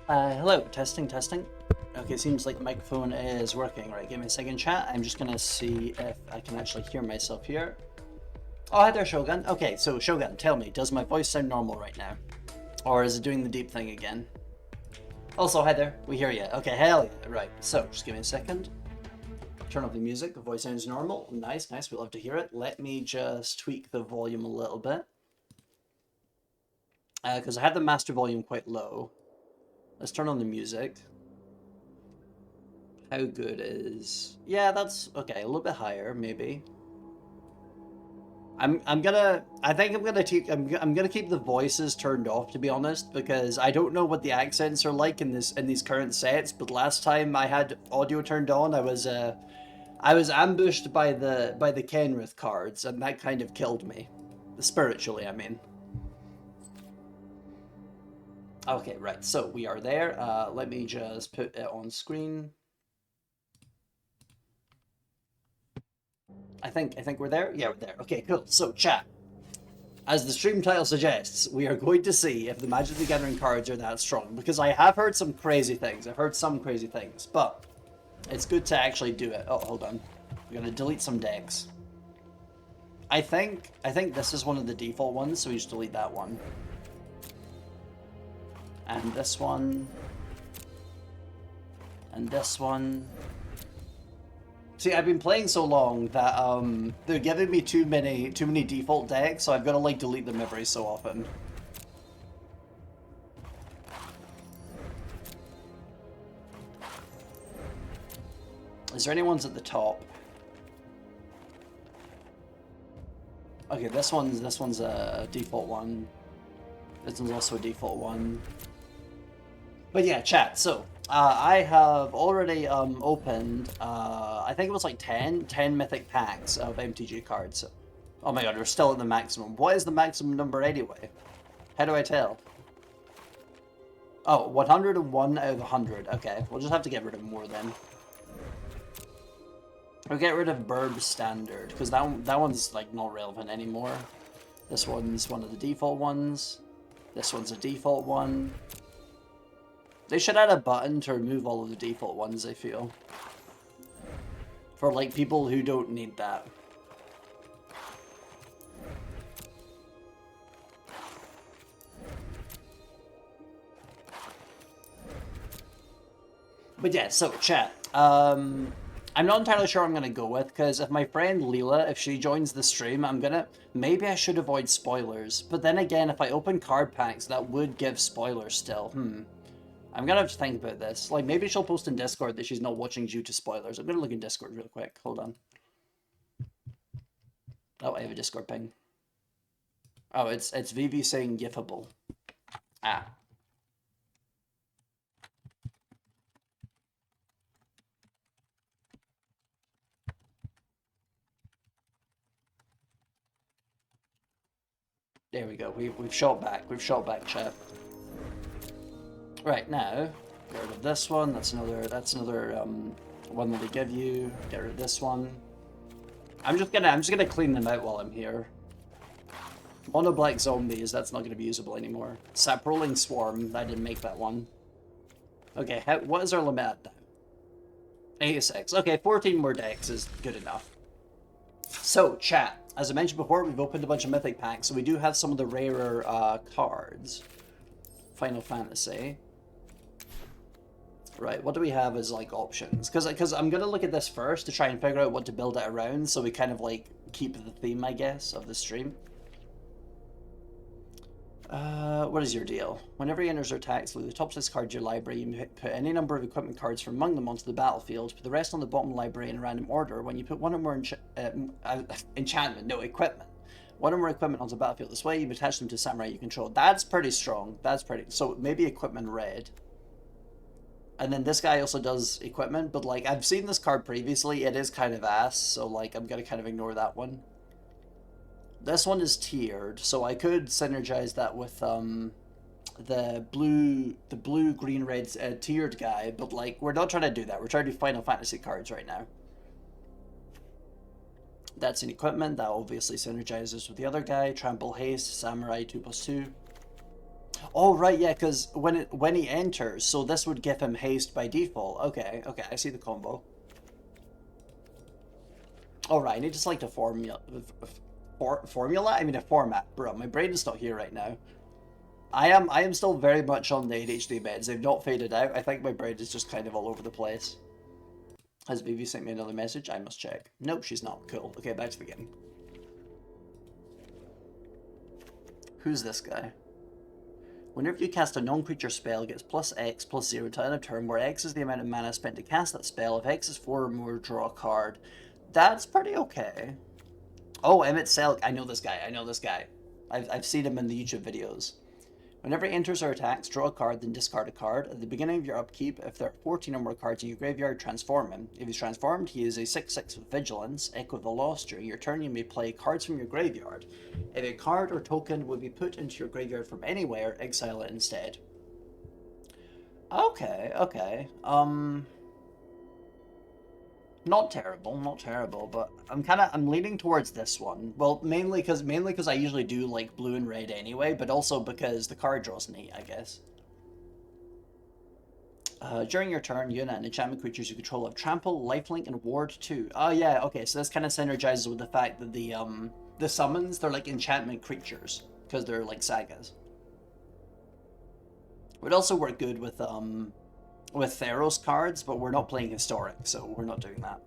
Hello, testing, testing. Okay, seems like the microphone is working. Right, give me a second, chat. I'm just gonna see if I can actually hear myself here. Oh, hi there, Shogun. Okay, so Shogun, tell me, does my voice sound normal right now? Or is it doing the deep thing again? Also, hi there, we hear you. Okay, hell yeah, right. So, just give me a second. Turn off the music, the voice sounds normal. Nice, nice, we love to hear it. Let me just tweak the volume a little bit. Because I had the master volume quite low. Let's turn on the music. How good is... Yeah, that's okay. A little bit higher, maybe. I think I'm gonna keep the voices turned off, to be honest, because I don't know what the accents are like in these current sets. But last time I had audio turned on, I was ambushed by the Kenrith cards, and that kind of killed me, spiritually. I mean. Okay, right. So we are there. Let me just put it on screen. I think we're there. Yeah, we're there. Okay, cool. So chat. As the stream title suggests, we are going to see if the Magic the Gathering cards are that strong, because I have heard some crazy things. I've heard some crazy things, but it's good to actually do it. Oh, hold on. We're going to delete some decks. I think this is one of the default ones, so we just delete that one. And this one. And this one. See, I've been playing so long that they're giving me too many default decks, so I've got to like delete them every so often. Is there any ones at the top? Okay, this one's a default one. This one's also a default one. But yeah, chat. So I have already opened. I think it was like 10 mythic packs of MTG cards. Oh my god, we're still at the maximum. What is the maximum number anyway? How do I tell? Oh, 101 out of 100. Okay, we'll just have to get rid of more then. We'll get rid of Burb Standard, because that one's like not relevant anymore. This one's one of the default ones. This one's a default one. They should add a button to remove all of the default ones, I feel. For like people who don't need that. But yeah, so chat. I'm not entirely sure I'm gonna go with, because if my friend Leela, if she joins the stream, maybe I should avoid spoilers. But then again, if I open card packs, that would give spoilers still. I'm gonna have to think about this. Like, maybe she'll post in Discord that she's not watching due to spoilers. I'm gonna look in Discord real quick. Hold on. Oh, I have a Discord ping. Oh, it's VV saying gifable. Ah. There we go. We've shot back. We've shot back, chat. Right now, get rid of this one. That's another one that they give you. Get rid of this one. I'm just gonna clean them out while I'm here. Mono Black Zombies, that's not gonna be usable anymore. Saproling Swarm, I didn't make that one. Okay, what is our limit at now? 86. Okay, 14 more decks is good enough. So, chat. As I mentioned before, we've opened a bunch of mythic packs, so we do have some of the rarer cards. Final Fantasy. Right, what do we have as like options? Because I'm gonna look at this first to try and figure out what to build it around, so we kind of like keep the theme, I guess, of the stream. What is your deal? Whenever he enters or attacks, look at the top 6 cards of your library. You put any number of equipment cards from among them onto the battlefield. Put the rest on the bottom library in random order. When you put one or more enchantment, no equipment. One or more equipment onto the battlefield. This way, you attach them to samurai you control. That's pretty strong. That's pretty. So maybe equipment red. And then this guy also does equipment, but like I've seen this card previously. It is kind of ass, so like I'm gonna kind of ignore that one. This one is tiered, so I could synergize that with the blue green red tiered guy, but like we're not trying to do that. We're trying to do Final Fantasy cards right now. That's an equipment that obviously synergizes with the other guy. Trample Haste, Samurai 2+2. Oh, right, yeah, because when he enters, so this would give him haste by default. Okay, okay, I see the combo. All right, I need to select a formula. I mean a format, bro. My brain is not here right now. I am still very much on the ADHD meds. They've not faded out. I think my brain is just kind of all over the place. Has Vivi sent me another message? I must check. Nope, she's not. Cool. Okay, back to the game. Who's this guy? Whenever you cast a non-creature spell, it gets plus X plus 0 to end of turn, where X is the amount of mana spent to cast that spell. If X is 4 or more, draw a card. That's pretty okay. Oh, Emmett Selk. I know this guy. I know this guy. I've seen him in the YouTube videos. Whenever he enters or attacks, draw a card, then discard a card. At the beginning of your upkeep, if there are 14 or more cards in your graveyard, transform him. If he's transformed, he is a 6/6 with Vigilance, Echo the Lost. During your turn, you may play cards from your graveyard. If a card or token will be put into your graveyard from anywhere, exile it instead. Okay, okay. Not terrible, not terrible, but I'm leaning towards this one. Well, mainly because I usually do like blue and red anyway, but also because the card draw's neat, I guess. During your turn, you and enchantment creatures you control have trample, lifelink, and ward 2. Oh yeah, okay, so this kind of synergizes with the fact that the summons, they're like enchantment creatures because they're like sagas. Would also work good with Theros cards, but we're not playing historic, so we're not doing that.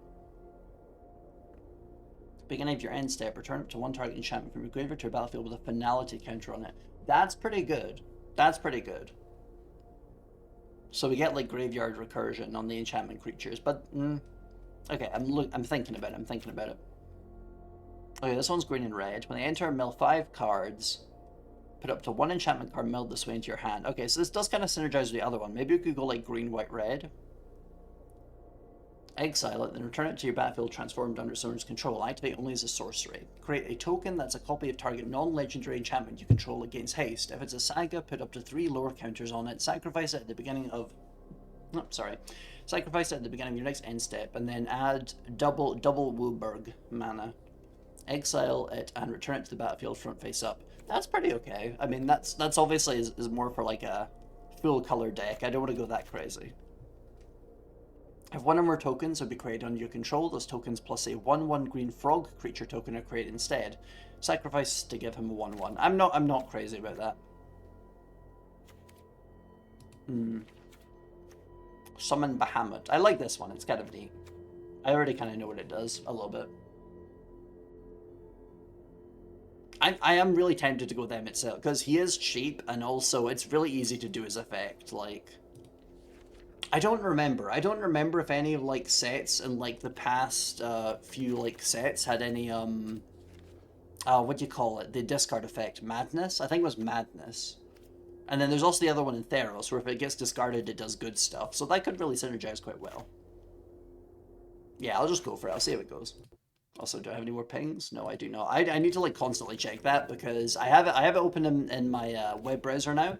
Beginning of your end step, return up to one target enchantment from your graveyard to your battlefield with a finality counter on it. That's pretty good. That's pretty good. So we get like graveyard recursion on the enchantment creatures, but okay, I'm thinking about it. I'm thinking about it. Okay, this one's green and red. When they enter, mill 5 cards. Put up to 1 enchantment card milled this way into your hand. Okay, so this does kind of synergize with the other one. Maybe we could go like green, white, red. Exile it, then return it to your battlefield transformed under summoner's control. Activate only as a sorcery. Create a token that's a copy of target non-legendary enchantment you control against haste. If it's a saga, put up to 3 lower counters on it. Sacrifice it at the beginning of... Oh, sorry. Sacrifice it at the beginning of your next end step, and then add double Wooburg mana. Exile it and return it to the battlefield front face up. That's pretty okay. I mean, that's obviously is more for like a full color deck. I don't want to go that crazy. If one or more tokens would be created under your control, those tokens plus a 1/1 green frog creature token are created instead. Sacrifice to give him a 1/1. I'm not crazy about that. Summon Bahamut. I like this one. It's kind of neat. I already kind of know what it does a little bit. I am really tempted to go with them itself because he is cheap and also it's really easy to do his effect. Like, I don't remember if any like sets in like the past few like sets had any what do you call it? The discard effect, Madness. I think it was Madness. And then there's also the other one in Theros where if it gets discarded it does good stuff. So that could really synergize quite well. Yeah, I'll just go for it. I'll see how it goes. Also, do I have any more pings? No, I do not. I need to like constantly check that because I have it open in my web browser now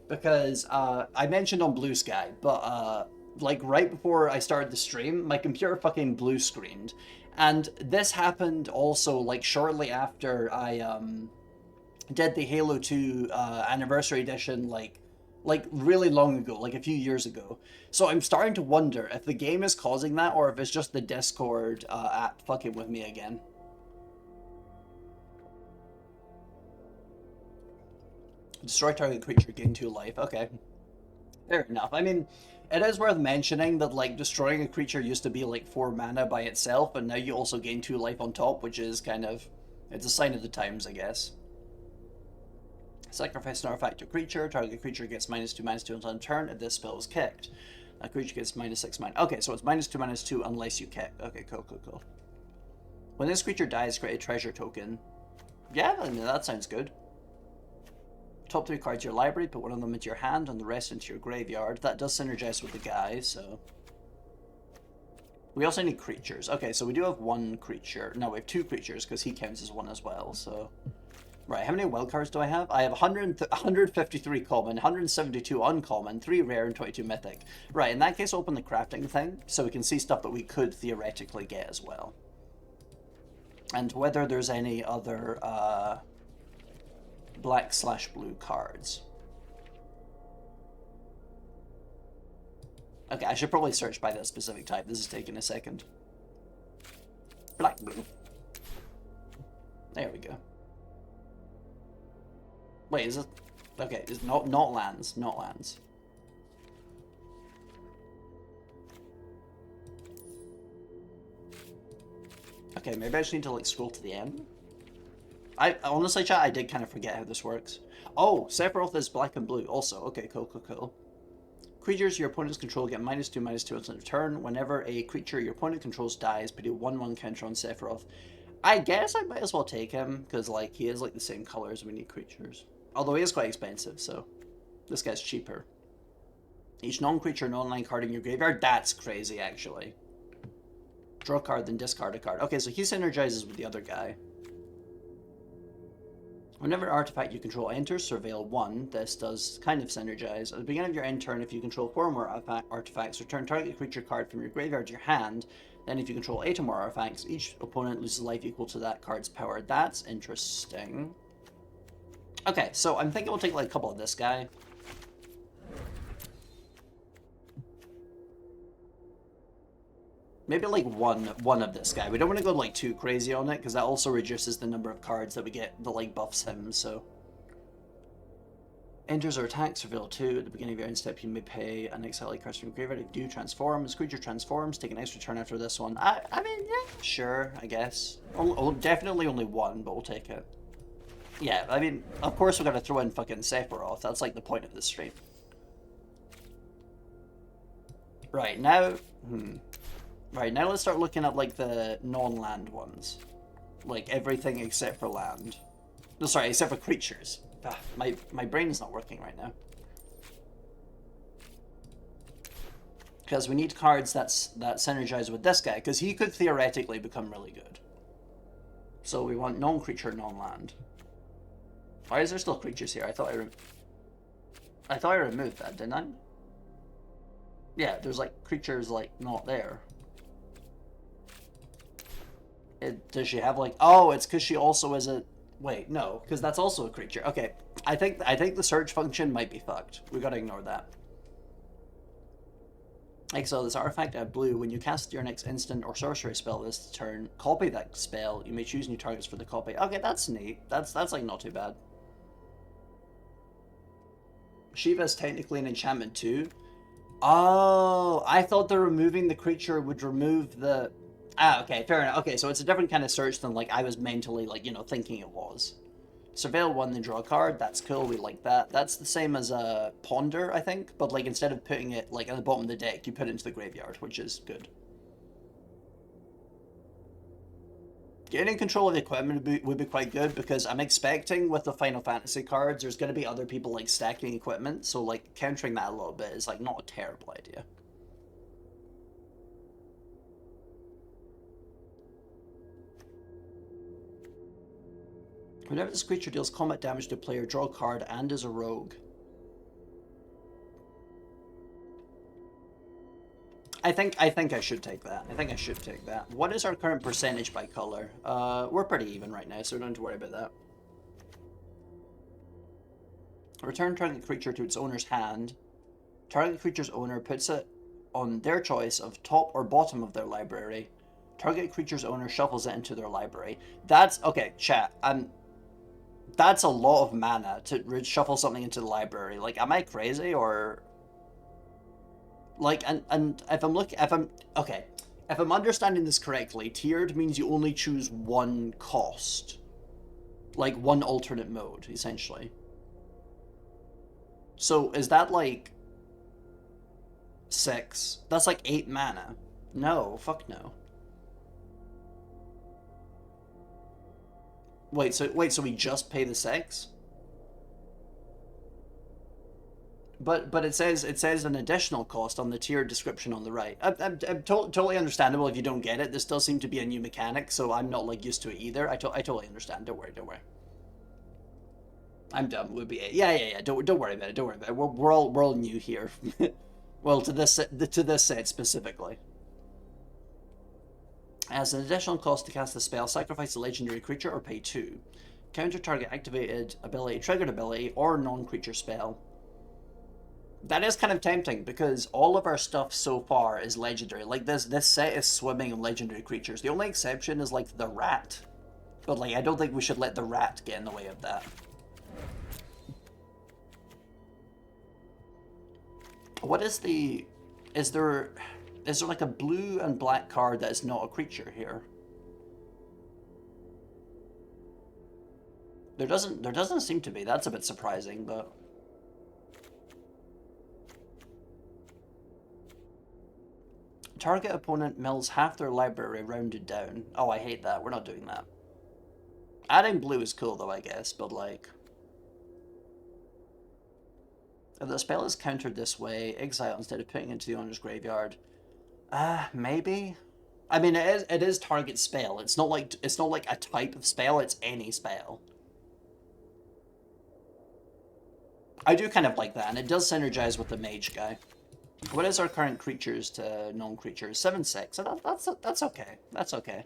because I mentioned on Blue Sky, but like right before I started the stream, my computer fucking blue screened, and this happened also like shortly after I did the Halo 2 anniversary edition like really long ago, like a few years ago. So I'm starting to wonder if the game is causing that or if it's just the Discord app fucking with me again. Destroy target creature, gain 2 life. Okay. Fair enough. I mean, it is worth mentioning that like destroying a creature used to be like 4 mana by itself, and now you also gain 2 life on top, which is kind of, it's a sign of the times, I guess. Sacrifice an artifact to a creature. Target creature gets -2/-2 until end turn if this spell is kicked. That creature gets -6/-. Okay, so it's -2/-2 unless you kick. Okay, cool. When this creature dies, create a treasure token. Yeah, I mean, that sounds good. Top 3 cards of your library, put one of them into your hand and the rest into your graveyard. That does synergize with the guy, so... We also need creatures. Okay, so we do have 1 creature. No, we have 2 creatures because he counts as 1 as well, so... Right, how many wild cards do I have? I have 153 common, 172 uncommon, 3 rare, and 22 mythic. Right, in that case, open the crafting thing, so we can see stuff that we could theoretically get as well. And whether there's any other black/blue cards. Okay, I should probably search by that specific type. This is taking a second. Black, blue. There we go. Wait, is it? Okay, it's not lands, not lands. Okay, maybe I just need to like scroll to the end. I honestly, chat, I did kind of forget how this works. Oh, Sephiroth is black and blue also. Okay, cool. Creatures your opponents control get -2/-2 on turn. Whenever a creature your opponent controls dies, put a 1/1 counter on Sephiroth. I guess I might as well take him, because like he is like the same color as we need creatures. Although he is quite expensive, so this guy's cheaper. Each non-creature, non-land card in your graveyard. That's crazy, actually. Draw a card, then discard a card. Okay, so he synergizes with the other guy. Whenever an artifact you control enters Surveil 1, this does kind of synergize. At the beginning of your end turn, if you control 4 or more artifacts, return target creature card from your graveyard to your hand. Then if you control 8 or more artifacts, each opponent loses life equal to that card's power. That's interesting. Okay, so I'm thinking we'll take like a couple of this guy. Maybe like one of this guy. We don't want to go like too crazy on it, because that also reduces the number of cards that we get that like buffs him, so. Enters or attacks, reveal 2. At the beginning of your end step, you may pay an exile card from your graveyard. If you do transform, as creature transforms, take an extra turn after this one. I mean, yeah, sure, I guess. Definitely only one, but we'll take it. Yeah, I mean, of course we're gonna throw in fucking Sephiroth. That's like the point of this stream. Right, now... Right, now let's start looking at, like, the non-land ones. Like, everything except for land. No, sorry, except for creatures. Ah, my brain's not working right now. Because we need cards that synergize with this guy, because he could theoretically become really good. So we want non-creature, non-land. Why is there still creatures here? I thought I removed that, didn't I? Yeah, there's, like, creatures, like, not there. Does she have like? Oh, it's because she also is a. Wait, no, because that's also a creature. Okay, I think the search function might be fucked. We gotta ignore that. Exile this artifact at blue. When you cast your next instant or sorcery spell this turn, copy that spell. You may choose new targets for the copy. Okay, that's neat. That's like not too bad. Shiva is technically an enchantment too. Oh, I thought the removing the creature would remove the. Ah, okay, fair enough. Okay, so it's a different kind of search than, like, I was mentally, like, you know, thinking it was. Surveil 1, then draw a card. That's cool, we like that. That's the same as a Ponder, I think, but, like, instead of putting it, like, at the bottom of the deck, you put it into the graveyard, which is good. Getting control of the equipment would be quite good, because I'm expecting with the Final Fantasy cards, there's going to be other people, like, stacking equipment, so, like, countering that a little bit is, like, not a terrible idea. Whenever this creature deals combat damage to a player, draw a card and is a rogue. I think I should take that. What is our current percentage by color? We're pretty even right now, so we don't have to worry about that. Return target creature to its owner's hand. Target creature's owner puts it on their choice of top or bottom of their library. Target creature's owner shuffles it into their library. That's okay, chat. That's a lot of mana to shuffle something into the library. Like, am I crazy or like? And if I'm understanding this correctly, tiered means you only choose one cost, like one alternate mode, essentially. So is that like 6? That's like 8 mana. No, fuck no. Wait, so we just pay the 6? But it says an additional cost on the tier description on the right. I'm totally understandable if you don't get it. This does seem to be a new mechanic, so I'm not like used to it either. I totally understand. Don't worry. I'm dumb. Would be it. Yeah. Don't worry about it. We're all new here. Well, to this set specifically. As an additional cost to cast the spell, sacrifice a legendary creature or pay 2. Counter target activated ability, triggered ability, or non-creature spell. That is kind of tempting because all of our stuff so far is legendary. Like this set is swimming in legendary creatures. The only exception is like the rat. But like I don't think we should let the rat get in the way of that. What is the is there like a blue and black card that is not a creature here? There doesn't seem to be. That's a bit surprising, but target opponent mills half their library rounded down. Oh, I hate that. We're not doing that. Adding blue is cool though, I guess, but like if the spell is countered this way, exile instead of putting it into the owner's graveyard. Maybe. I mean, it is target spell. It's not like a type of spell. It's any spell. I do kind of like that, and it does synergize with the mage guy. What is our current creatures to non-creatures? 7/6. That's okay. That's okay.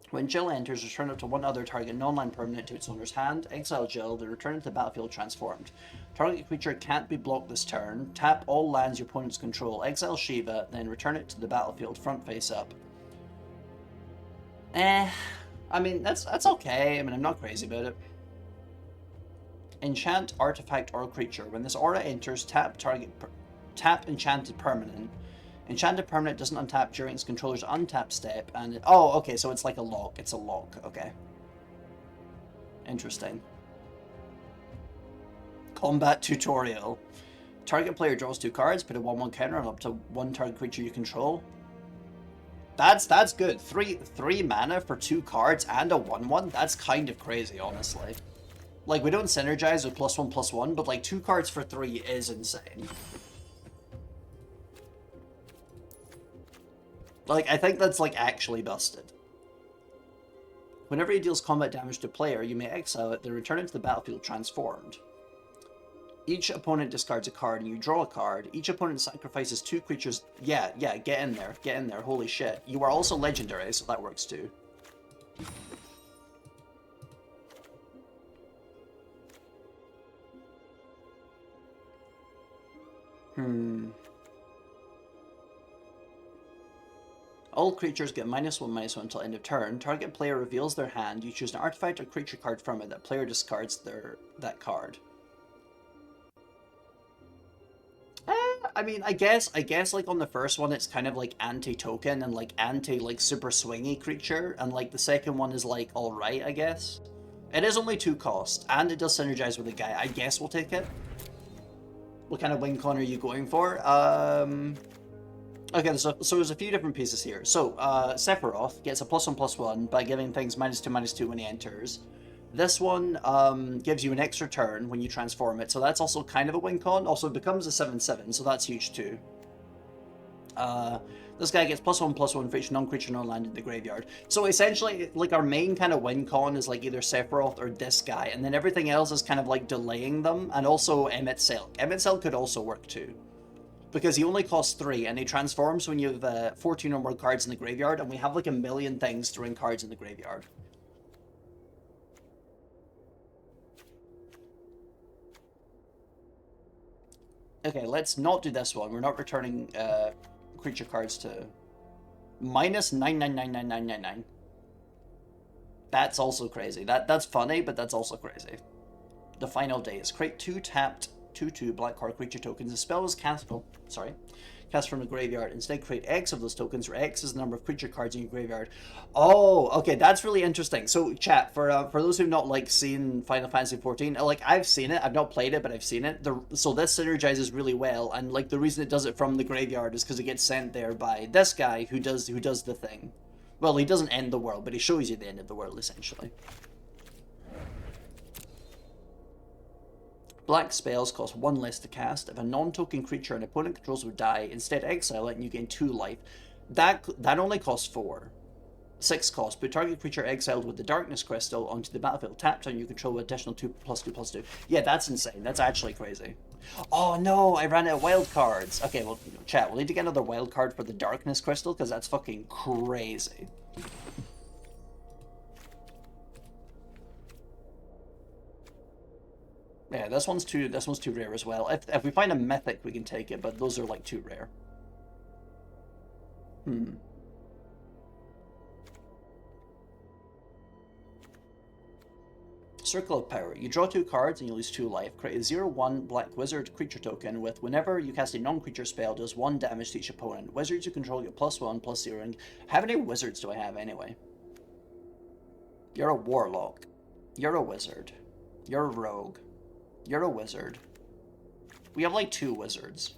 When Jill enters, return up to one other target non-land permanent to its owner's hand. Exile Jill, then return it to the battlefield transformed. Target creature can't be blocked this turn. Tap all lands your opponents control. Exile Shiva, then return it to the battlefield front face up. I mean, that's okay. I mean, I'm not crazy about it. Enchant artifact or creature. When this aura enters, tap enchanted permanent. Enchanted permanent doesn't untap during its controller's untap step, and oh, okay, so it's like a lock. It's a lock. Okay. Interesting. Combat tutorial. Target player draws 2 cards, put a 1/1 counter on up to 1 target creature you control. That's good. Three mana for 2 cards and a 1/1. That's kind of crazy, honestly. Like, we don't synergize with +1/+1, but like 2 cards for 3 is insane. Like, I think that's like actually busted. Whenever he deals combat damage to a player, you may exile it, then return it to the battlefield transformed. Each opponent discards a card and you draw a card. Each opponent sacrifices 2 creatures. Yeah, get in there. Get in there. Holy shit. You are also legendary, so that works too. All creatures get -1/-1 until end of turn. Target player reveals their hand. You choose an artifact or creature card from it. That player discards that card. I mean, I guess like on the first one, it's kind of like anti-token and like anti super swingy creature, and like the second one is like all right, I guess. It is only 2 cost, and it does synergize with the guy. I guess we'll take it. What kind of win con are you going for? Okay, so there's a few different pieces here. So, Sephiroth gets a +1/+1 by giving things -2/-2 when he enters. This one gives you an extra turn when you transform it, so that's also kind of a win con. Also, it becomes a 7/7, so that's huge too. This guy gets +1/+1 for each non-creature non-land in the graveyard. So essentially, like, our main kind of win con is like either Sephiroth or this guy, and then everything else is kind of like delaying them, and also Emmet Silk. Emmet Silk could also work too, because he only costs 3, and he transforms when you have 14 or more cards in the graveyard, and we have like a million things throwing cards in the graveyard. Okay, let's not do this one. We're not returning creature cards to -9999999. That's also crazy. That's funny, but that's also crazy. The final day is create 2 tapped 2/2 black card creature tokens. The spell is cast from the graveyard. Instead, create X of those tokens, where X is the number of creature cards in your graveyard. Oh, okay, that's really interesting. So, chat, for those who've not like seen Final Fantasy XIV, like, I've seen it. I've not played it, but I've seen it. So this synergizes really well, and like the reason it does it from the graveyard is because it gets sent there by this guy who does the thing. Well, he doesn't end the world, but he shows you the end of the world essentially. Black spells cost 1 less to cast. If a non-token creature an opponent controls would die, instead exile it and you gain 2 life. That only costs 4. 6 cost. Put target creature exiled with the Darkness Crystal onto the battlefield. Tapped on you control with additional 2/2/2. Yeah, that's insane. That's actually crazy. Oh no, I ran out of wild cards. Okay, well, chat, we'll need to get another wild card for the Darkness Crystal, because that's fucking crazy. Yeah, this one's too rare as well. If we find a mythic, we can take it, but those are like too rare. Hmm. Circle of Power. You draw 2 cards and you lose 2 life. Create a 0/1 black wizard creature token with whenever you cast a non-creature spell, does 1 damage to each opponent. Wizards you control get +1/+0. And how many wizards do I have anyway? You're a warlock. You're a wizard. You're a rogue. You're a wizard. We have like 2 wizards.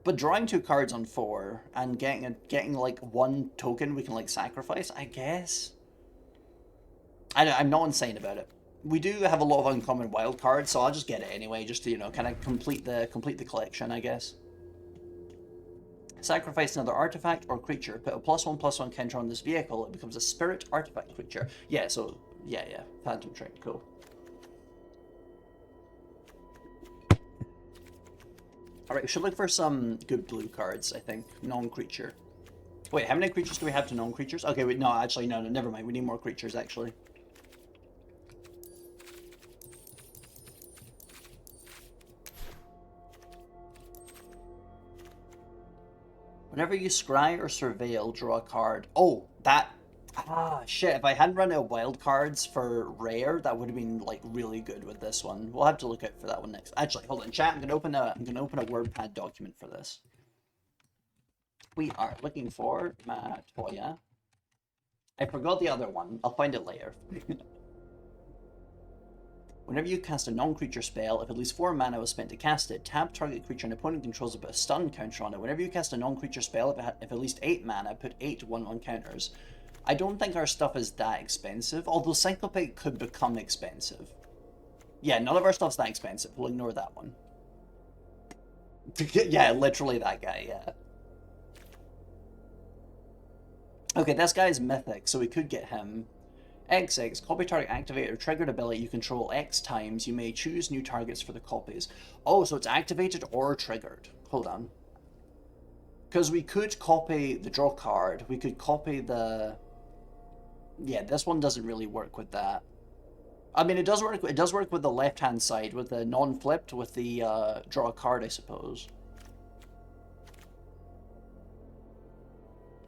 But drawing 2 cards on 4 and getting like 1 token we can like sacrifice, I guess. I'm not insane about it. We do have a lot of uncommon wild cards, so I'll just get it anyway, just to, you know, kind of complete the collection, I guess. Sacrifice another artifact or creature. Put a +1/+1 counter on this vehicle. It becomes a spirit artifact creature. Yeah, so yeah. Phantom Train, cool. All right, we should look for some good blue cards. I think non-creature. Wait, how many creatures do we have to non-creatures? Okay, wait, no, actually, no, never mind. We need more creatures actually. Whenever you scry or surveil, draw a card. Oh, that... Ah, shit. If I hadn't run out of wild cards for rare, that would have been, like, really good with this one. We'll have to look out for that one next. Actually, hold on, chat. I'm gonna open a WordPad document for this. We are looking for Matoya. I forgot the other one. I'll find it later. Whenever you cast a non-creature spell, if at least 4 mana was spent to cast it, tap target creature an opponent controls, put a stun counter on it. Whenever you cast a non-creature spell, if at least 8 mana, put 8 1/1 counters. I don't think our stuff is that expensive, although Syncopate could become expensive. Yeah, none of our stuff's that expensive. We'll ignore that one. Yeah, literally that guy, yeah. Okay, this guy's mythic, so we could get him. XX, copy target activated or triggered ability you control X times. You may choose new targets for the copies. Oh, so it's activated or triggered. Hold on. Because we could copy the draw card. We could copy the... Yeah, this one doesn't really work with that. I mean, it does work with the left-hand side, with the non-flipped, with the draw card, I suppose.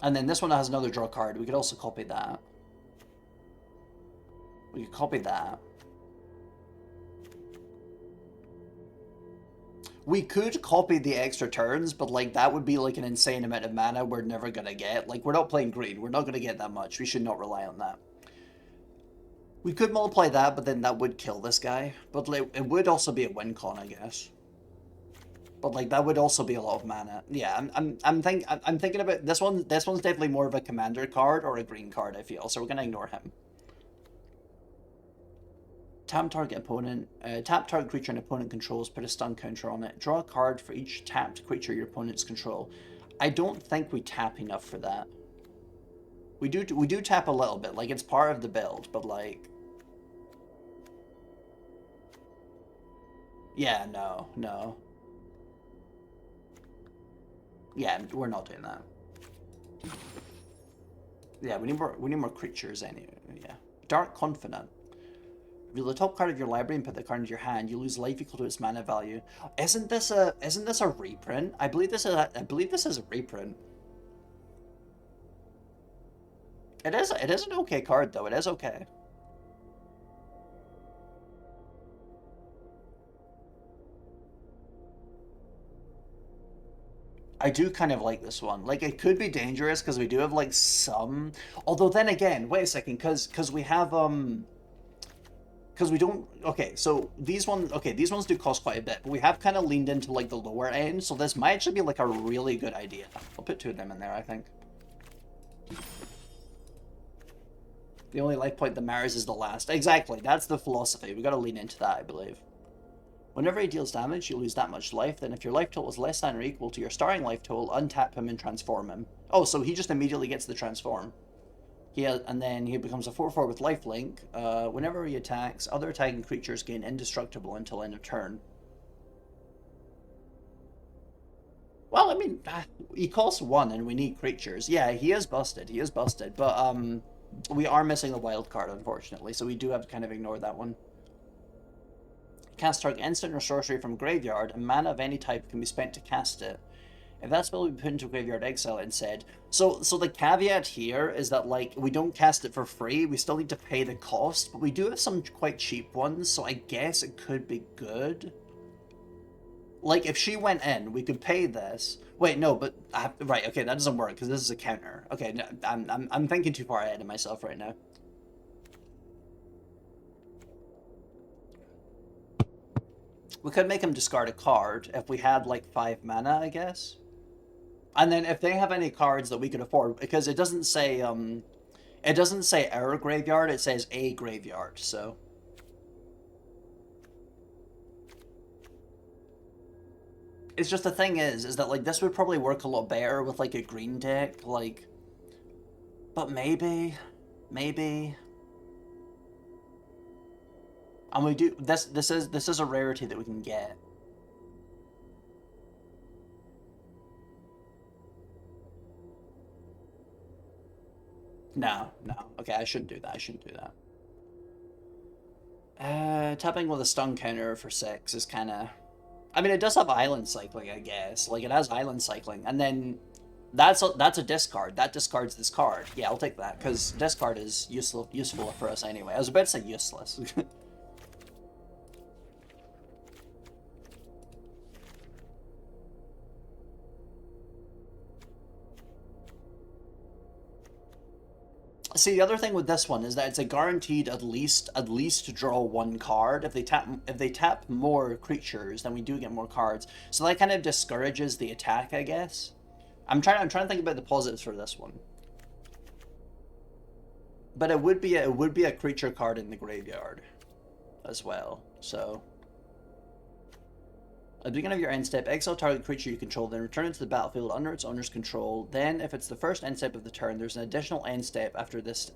And then this one has another draw card. We could also copy that. We could copy that. We could copy the extra turns, but like that would be like an insane amount of mana we're never gonna get. Like, we're not playing green. We're not gonna get that much. We should not rely on that. We could multiply that, but then that would kill this guy. But like, it would also be a win con, I guess. But like that would also be a lot of mana. Yeah, I'm thinking about this one. This one's definitely more of a commander card or a green card, I feel. So we're gonna ignore him. Tap target creature an opponent controls, put a stun counter on it. Draw a card for each tapped creature your opponents control. I don't think we tap enough for that. We do tap a little bit, like it's part of the build, but like... Yeah, no. Yeah, we're not doing that. Yeah, we need more creatures anyway. Yeah. Dark Confidant. Reveal the top card of your library and put the card into your hand. You lose life equal to its mana value. Isn't this a reprint? I believe this is a reprint. It is an okay card though. It is okay. I do kind of like this one. Like, it could be dangerous because we do have like some. Although then again, wait a second, because we have because we don't... Okay, so these ones do cost quite a bit, but we have kind of leaned into like the lower end, so this might actually be like a really good idea. I'll put 2 of them in there, I think. The only life point that matters is the last. Exactly, that's the philosophy. We gotta lean into that, I believe. Whenever he deals damage, you lose that much life. Then if your life total is less than or equal to your starting life total, untap him and transform him. Oh, so he just immediately gets the transform. And then he becomes a 4/4 with lifelink. Whenever he attacks, other attacking creatures gain indestructible until end of turn. Well, I mean, he costs 1 and we need creatures. Yeah, he is busted. He is busted. But we are missing the wild card, unfortunately, so we do have to kind of ignore that one. Cast target instant or sorcery from graveyard, and mana of any type can be spent to cast it. If that spell will be put into graveyard, exile it instead. So the caveat here is that, like, we don't cast it for free. We still need to pay the cost, but we do have some quite cheap ones, so I guess it could be good. Like, if she went in, we could pay this. Wait, no, but right, okay, that doesn't work because this is a counter. Okay, no, I'm thinking too far ahead of myself right now. We could make him discard a card if we had like 5 mana, I guess. And then if they have any cards that we could afford, because it doesn't say our graveyard, it says a graveyard, so. It's just the thing is that like this would probably work a lot better with like a green deck, like, but maybe. And we do this is a rarity that we can get. No. Okay, I shouldn't do that. Tapping with a stun counter for 6 is kind of. I mean, it does have island cycling, I guess. Like, it has island cycling, and then that's a discard. That discards this card. Yeah, I'll take that because discard is useful for us anyway. I was about to say useless. See, the other thing with this one is that it's a guaranteed at least to draw 1 card. If they tap more creatures, then we do get more cards. So that kind of discourages the attack, I guess. I'm trying to think about the positives for this one. But it would be a creature card in the graveyard as well. So at the beginning of your end step, exile target creature you control, then return it to the battlefield under its owner's control. Then, if it's the first end step of the turn, there's an additional end step after this.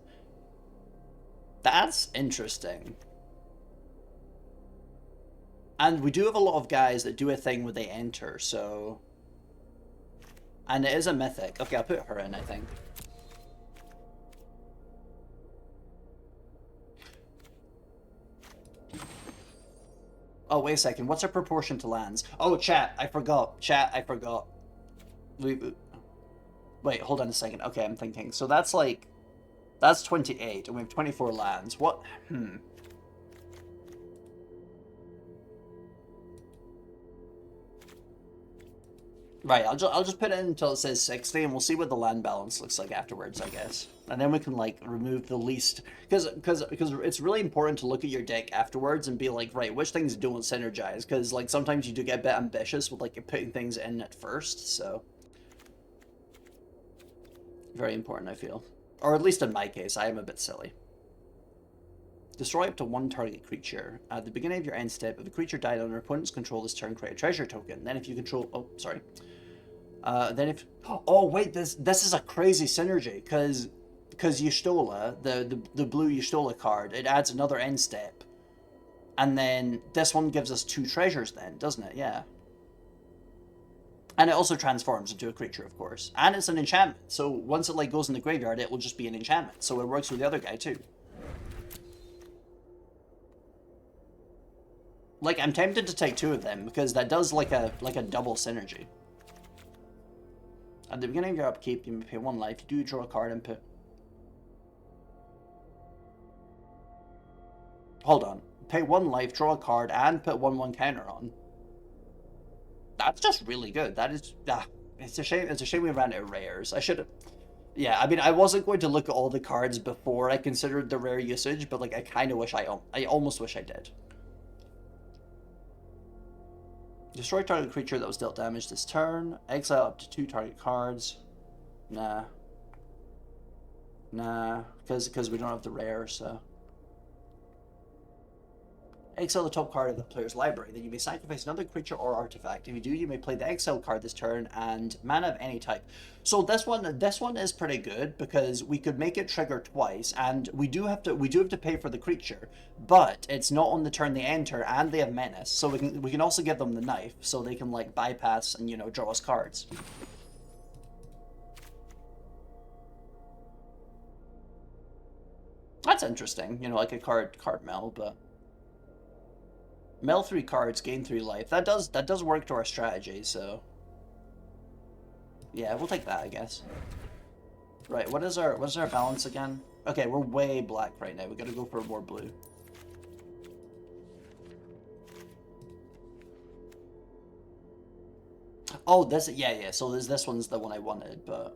That's interesting. And we do have a lot of guys that do a thing where they enter, so. And it is a mythic. Okay, I'll put her in, I think. Oh, wait a second. What's our proportion to lands? Oh, chat, I forgot. Wait, hold on a second. Okay, I'm thinking. So that's like... That's 28, and we have 24 lands. What? Right, I'll just put it in until it says 60, and we'll see what the land balance looks like afterwards, I guess. And then we can, like, remove the least... Because it's really important to look at your deck afterwards and be like, right, which things don't synergize? Because, like, sometimes you do get a bit ambitious with, like, putting things in at first, so... Very important, I feel. Or at least in my case, I am a bit silly. Destroy up to 1 target creature. At the beginning of your end step, if a creature died under opponent's control this turn, create a treasure token. Then if you control... Oh, sorry. Then if... Oh, wait, this is a crazy synergy, because Y'shtola, the blue Y'shtola card, it adds another end step. And then this one gives us 2 treasures then, doesn't it? Yeah. And it also transforms into a creature, of course. And it's an enchantment, so once it like goes in the graveyard, it will just be an enchantment. So it works with the other guy too. Like, I'm tempted to take 2 of them, because that does like a double synergy. At the beginning of your upkeep, you may pay 1 life. You do draw a card and put... Hold on. Pay 1 life, draw a card, and put 1/1 counter on. That's just really good. That is... it's a shame we ran out of rares. I should have... Yeah, I mean, I wasn't going to look at all the cards before I considered the rare usage, but like, I kind of wish I almost wish I did. Destroy target creature that was dealt damage this turn. Exile up to 2 target cards. Nah, because we don't have the rare, so. Exile the top card of the player's library. Then you may sacrifice another creature or artifact. If you do, you may play the exile card this turn and mana of any type. So this one is pretty good because we could make it trigger twice, and we do have to pay for the creature, but it's not on the turn they enter, and they have menace. So we can also give them the knife, so they can like bypass and draw us cards. That's interesting, like a card mill, but. Mill 3 cards, gain 3 life. That does work to our strategy, so yeah, we'll take that, I guess. Right, what is our balance again? Okay, we're way black right now. We gotta go for more blue. Oh, yeah. So this one's the one I wanted, but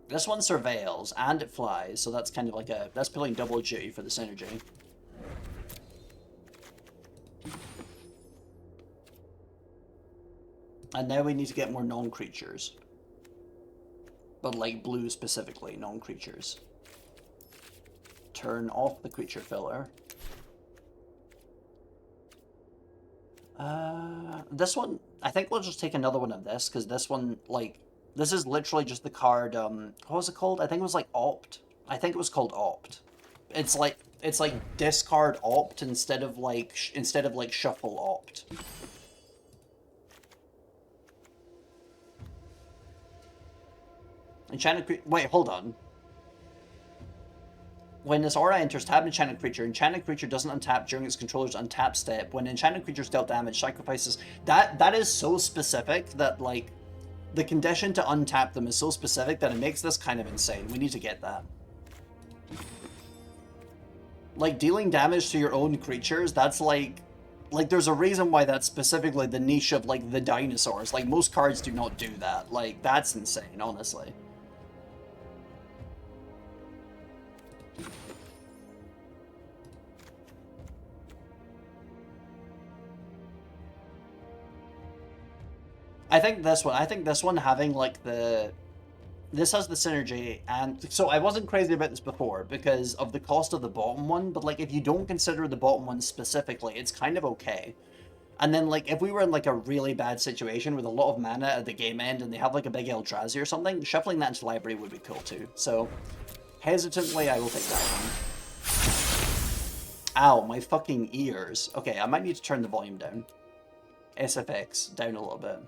this one surveils and it flies, so that's kind of like that's pulling double duty for the synergy. And now we need to get more non-creatures. But like blue specifically, non-creatures. Turn off the creature filler. This one, I think we'll just take another one of this, because this one, like, this is literally just the card, what was it called? I think it was like Opt. I think it was called Opt. It's like discard Opt instead of like shuffle Opt. Enchanted wait, hold on. When this aura enters, tap an enchanted creature. Enchanted creature doesn't untap during its controller's untap step. When enchanted creature's dealt damage, sacrifices. That is so specific that, like, the condition to untap them is so specific that it makes this kind of insane. We need to get that. Like, dealing damage to your own creatures, that's like there's a reason why that's specifically the niche of, like, the dinosaurs. Like, most cards do not do that. Like, that's insane, honestly. I think this one having like this has the synergy, and so I wasn't crazy about this before because of the cost of the bottom one, but like if you don't consider the bottom one specifically, it's kind of okay. And then like if we were in like a really bad situation with a lot of mana at the game end and they have like a big Eldrazi or something, shuffling that into library would be cool too. So hesitantly I will take that one. Ow, my fucking ears. Okay, I might need to turn the volume down. SFX down a little bit.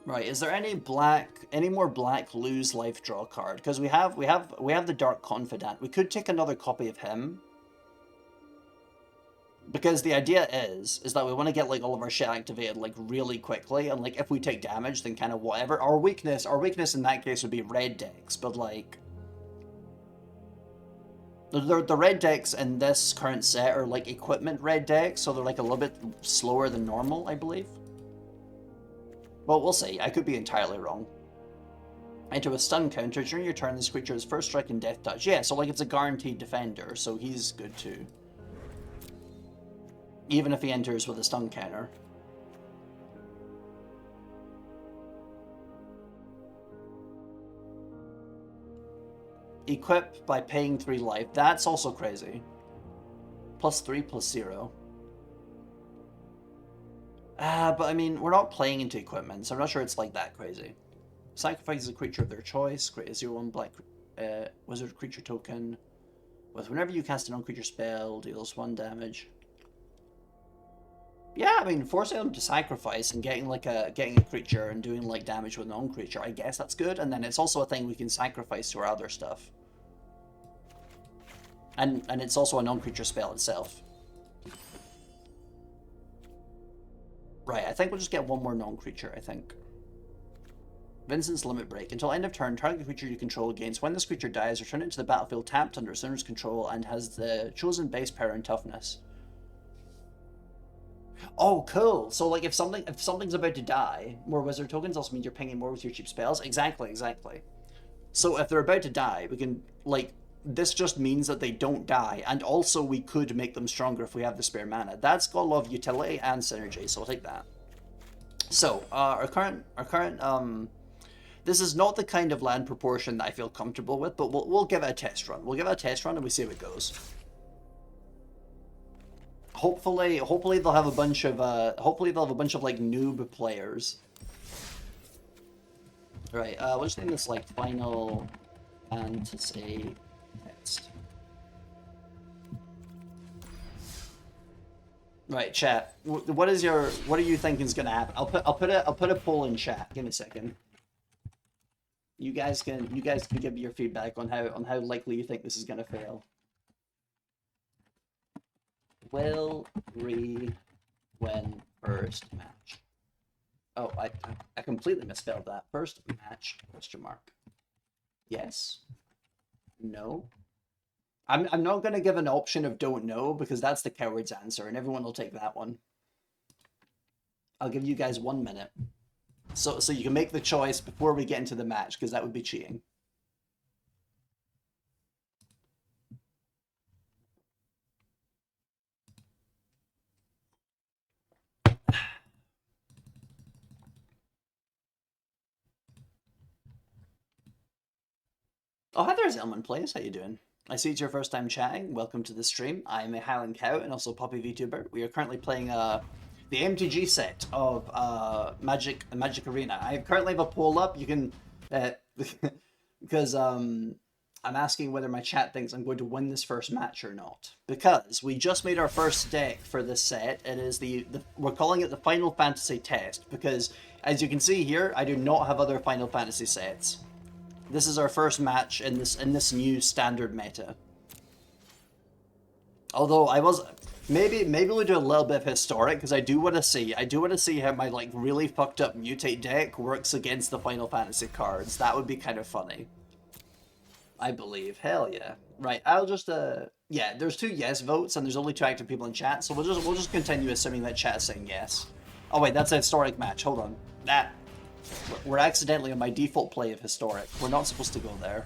Right, is there any more black lose life draw card? Because we have the Dark Confidant. We could take another copy of him. Because the idea is that we want to get like all of our shit activated like really quickly, and like if we take damage then kind of whatever. Our weakness in that case would be red decks, but like the red decks in this current set are like equipment red decks, so they're like a little bit slower than normal, I believe. Well, we'll see. I could be entirely wrong. Enter a stun counter. During your turn, this creature is first strike and death touch. Yeah, so like it's a guaranteed defender, so he's good too. Even if he enters with a stun counter. Equip by paying 3 life. That's also crazy. +3, +0. But I mean, we're not playing into equipment, so I'm not sure it's like that crazy. Sacrifices a creature of their choice. Create a 0/1 black wizard creature token. Whenever you cast a non-creature spell, deals 1 damage. Yeah, I mean, forcing them to sacrifice and getting a creature and doing like damage with a non-creature, I guess that's good. And then it's also a thing we can sacrifice to our other stuff. And it's also a non-creature spell itself. Right, I think we'll just get one more non-creature, I think. Vincent's Limit Break. Until end of turn, target creature you control gains. When this creature dies, return it to the battlefield tapped under its owner's control and has the chosen base power and toughness. Oh, cool. So, like, if something's about to die, more wizard tokens also means you're pinging more with your cheap spells. Exactly. So, if they're about to die, we can, like, this just means that they don't die, and also we could make them stronger if we have the spare mana. That's got a lot of utility and synergy, so I'll take that. So, our current, this is not the kind of land proportion that I feel comfortable with, but we'll give it a test run. We'll give it a test run and we see how it goes. Hopefully they'll have a bunch of like noob players. Right, we'll just name this like Final Fantasy text. Right, chat. What are you thinking is gonna happen? I'll put a poll in chat. Give me a second. You guys can give me your feedback on how likely you think this is gonna fail. Will Ree win first match? Oh, I completely misspelled that. First match, question mark. Yes. No. I'm not gonna give an option of don't know because that's the coward's answer and everyone will take that one. I'll give you guys 1 minute. So you can make the choice before we get into the match because that would be cheating. Oh, hi there, Zelman Plays. How you doing? I see it's your first time chatting. Welcome to the stream. I'm a Highland Cow and also Poppy VTuber. We are currently playing the MTG set of Magic Arena. I currently have a poll up. You can because I'm asking whether my chat thinks I'm going to win this first match or not. Because we just made our first deck for this set. It is we're calling it the Final Fantasy test because as you can see here, I do not have other Final Fantasy sets. This is our first match in this new standard meta. Although I was maybe we'll do a little bit of historic because I do want to see how my like really fucked up mutate deck works against the Final Fantasy cards. That would be kind of funny. I believe. Hell yeah. Right. I'll just yeah. There's 2 yes votes and there's only 2 active people in chat, so we'll just continue assuming that chat is saying yes. Oh wait, that's a historic match. Hold on. We're accidentally on my default play of historic. We're not supposed to go there.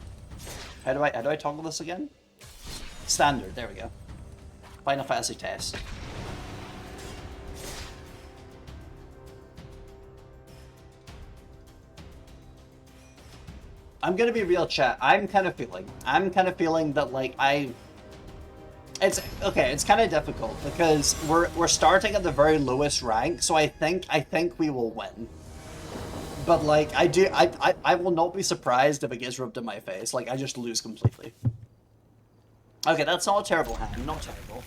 How do I toggle this again? Standard. There we go. Final Fantasy test. I'm gonna be real, chat. I'm kind of feeling that like it's okay. It's kind of difficult because we're starting at the very lowest rank, so I think we will win. But like I will not be surprised if it gets rubbed in my face. Like I just lose completely. Okay, that's not a terrible hand. Not terrible.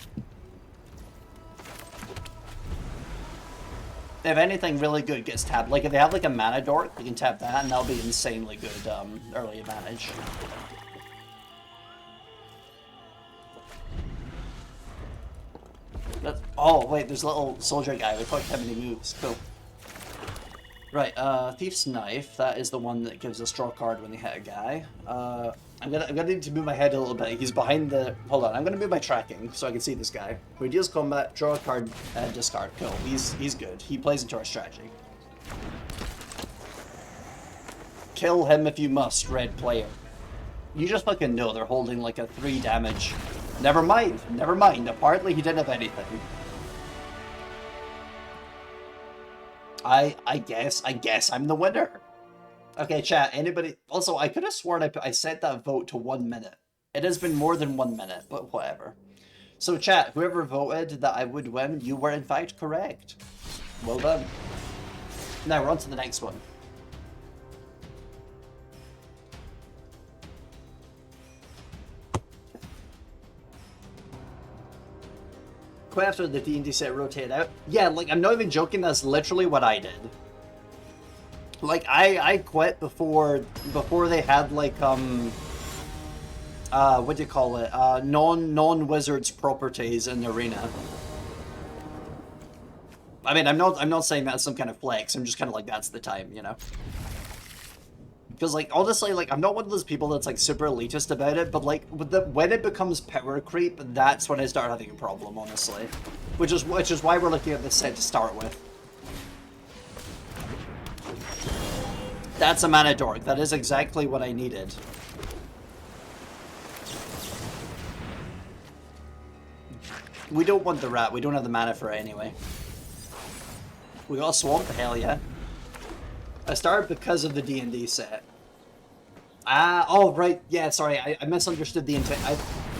If anything really good gets tapped, like if they have like a mana dork, you can tap that, and that'll be insanely good early advantage. Oh wait, there's a little soldier guy with quite many moves. Cool. Right, Thief's Knife, that is the one that gives a draw card when they hit a guy. I'm gonna need to move my head a little bit. He's behind the... Hold on, I'm gonna move my tracking so I can see this guy. Who deals combat, draw a card, and discard. Cool, he's good. He plays into our strategy. Kill him if you must, red player. You just fucking know they're holding like a 3 damage. Never mind. Apparently he didn't have anything. I guess I'm the winner. Okay, chat, anybody... Also, I could have sworn I set that vote to 1 minute. It has been more than 1 minute, but whatever. So, chat, whoever voted that I would win, you were in fact correct. Well done. Now, we're on to the next one. Quite after the D&D set rotated out. Yeah, like, I'm not even joking, that's literally what I did. Like, I quit before they had, like, what do you call it? Non-wizards properties in the arena. I mean, I'm not saying that's some kind of flex, I'm just kind of like, that's the time, you know? Because, like, honestly, like, I'm not one of those people that's, like, super elitist about it, but, like, when it becomes power creep, that's when I start having a problem, honestly. Which is why we're looking at this set to start with. That's a mana dork. That is exactly what I needed. We don't want the rat. We don't have the mana for it anyway. We got a swamp. Hell yeah. I started because of the D&D set. Oh right, yeah. Sorry, I misunderstood the intent.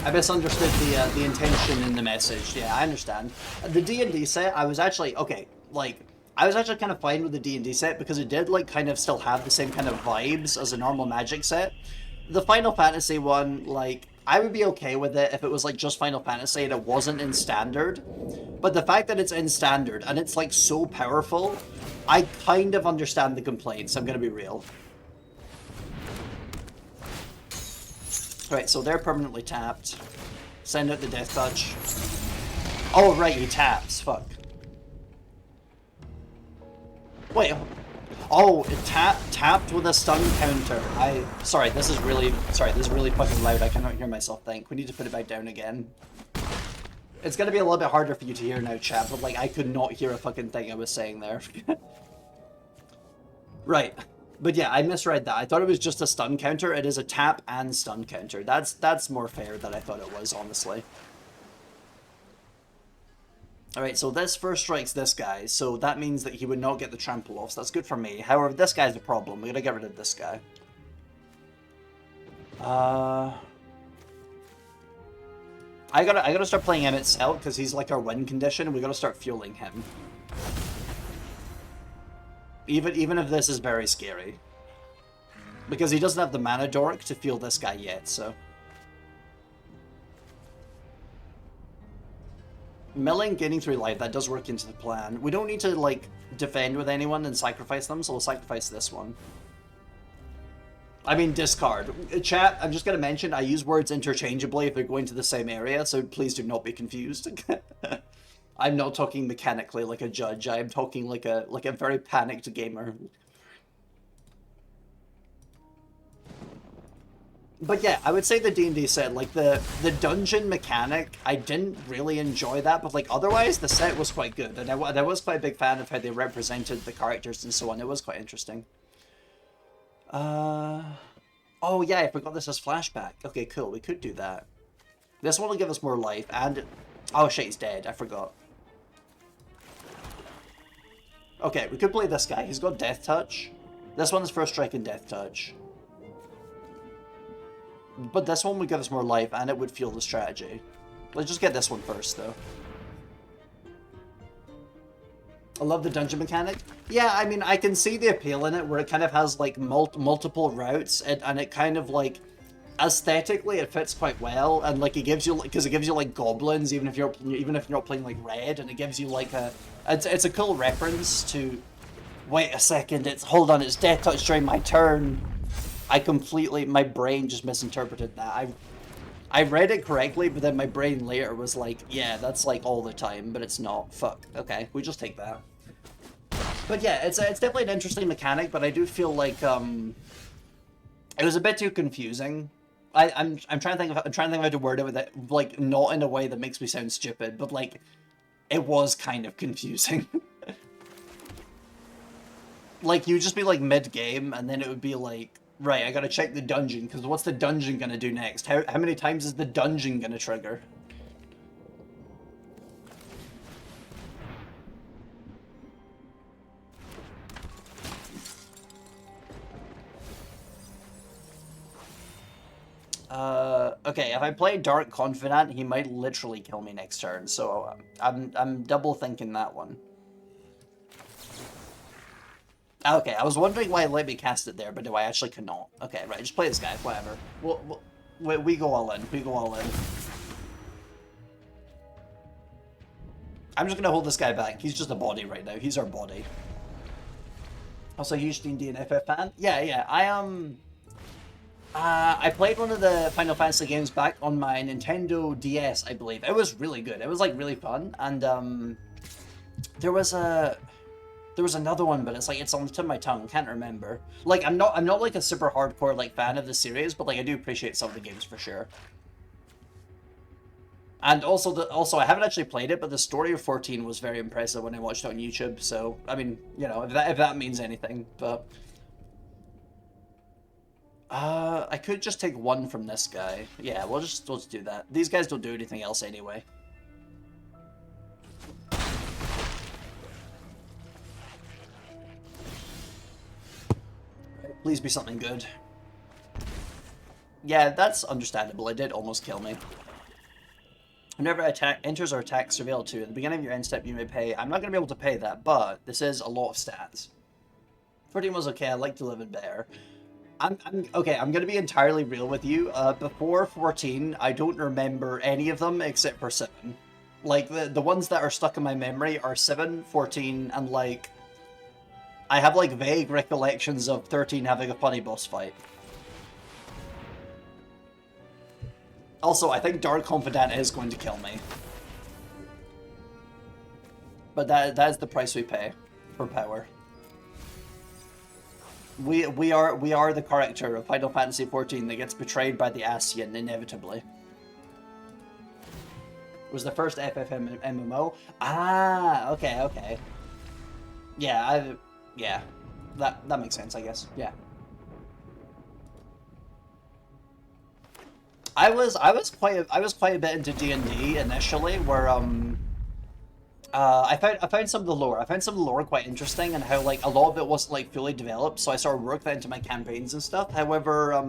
I misunderstood the intention in the message. Yeah, I understand. The D&D set, I was actually okay. Like, I was actually kind of fine with the D&D set because it did like kind of still have the same kind of vibes as a normal Magic set. The Final Fantasy one, like, I would be okay with it if it was like just Final Fantasy and it wasn't in Standard. But the fact that it's in standard and it's like so powerful, I kind of understand the complaints, I'm gonna be real. Right, so they're permanently tapped. Send out the Death Touch. Oh, right, he taps. Fuck. Wait. Oh, it tapped with a stun counter. Sorry, this is really fucking loud. I cannot hear myself think. We need to put it back down again. It's gonna be a little bit harder for you to hear now, chat, but like I could not hear a fucking thing I was saying there. Right. But yeah, I misread that. I thought it was just a stun counter. It is a tap and stun counter. That's more fair than I thought it was, honestly. Alright, so this first strikes this guy, so that means that he would not get the trample off, so that's good for me. However, this guy's a problem. We gotta get rid of this guy. I gotta start playing Emmett's out, because he's like our win condition, and we gotta start fueling him. Even if this is very scary. Because he doesn't have the mana dork to fuel this guy yet, so... Milling, gaining 3 life, that does work into the plan. We don't need to, like, defend with anyone and sacrifice them, so we'll sacrifice this one. I mean, discard. Chat, I'm just gonna mention, I use words interchangeably if they're going to the same area, so please do not be confused. I'm not talking mechanically like a judge, I am talking like a very panicked gamer. But yeah, I would say the D&D set, like, the dungeon mechanic, I didn't really enjoy that, but, like, otherwise, the set was quite good, and I was quite a big fan of how they represented the characters and so on. It was quite interesting. Oh, yeah, I forgot this as flashback. Okay, cool, we could do that. This one will give us more life, and... Oh, shit, he's dead. I forgot. Okay, we could play this guy. He's got Death Touch. This one's First Strike and Death Touch. But this one would give us more life, and it would fuel the strategy. Let's just get this one first, though. I love the dungeon mechanic. Yeah, I mean, I can see the appeal in it, where it kind of has, like, multiple routes, and it kind of, like, aesthetically, it fits quite well, and, like, it gives you, because it gives you, like, goblins, even if you're not playing, like, red, and it gives you, like, it's a cool reference to... Wait a second, hold on, it's Death Touch during my turn. My brain just misinterpreted that. I read it correctly, but then my brain later was like, yeah, that's like all the time, but it's not. Fuck. Okay, we just take that. But yeah, it's definitely an interesting mechanic, but I do feel like it was a bit too confusing. I'm trying to think of how to word it with it, like, not in a way that makes me sound stupid, but like it was kind of confusing. Like, you'd just be like mid-game, and then it would be like, right, I gotta check the dungeon, because what's the dungeon gonna do next? How many times is the dungeon gonna trigger? Okay, if I play Dark Confidant, he might literally kill me next turn, so I'm double thinking that one. Okay, I was wondering why it let me cast it there, but no, I actually cannot. Okay, right, just play this guy, whatever. We go all in, we go all in. I'm just gonna hold this guy back. He's just a body right now. He's our body. Also, huge D&D and FF fan. Yeah, I played one of the Final Fantasy games back on my Nintendo DS, I believe. It was really good. It was, like, really fun. And, there was another one, but it's on the tip of my tongue. Can't remember. Like, I'm not like a super hardcore, like, fan of the series, but, like, I do appreciate some of the games for sure. And also, I haven't actually played it, but the story of 14 was very impressive when I watched it on YouTube. So, I mean, you know, if that means anything, but I could just take one from this guy. Yeah, we'll just do that. These guys don't do anything else anyway. Please be something good. Yeah, that's understandable. It did almost kill me. Whenever attack enters or attacks surveil 2, at the beginning of your end step you may pay. I'm not going to be able to pay that, but this is a lot of stats. 14 was okay, I like to live in better. Okay, I'm going to be entirely real with you. Before 14, I don't remember any of them except for 7. Like, the ones that are stuck in my memory are 7, 14, and, like, I have, like, vague recollections of 13 having a funny boss fight. Also, I think Dark Confidant is going to kill me. But that is the price we pay for power. We are the character of Final Fantasy XIV that gets betrayed by the Ascian inevitably. It was the first FFM MMO. Ah, okay. Yeah, yeah. That makes sense, I guess. Yeah. I was quite a bit into D&D initially, where I found some of the lore. I found some of the lore quite interesting, and how like a lot of it wasn't like fully developed. So I sort of worked that into my campaigns and stuff. However,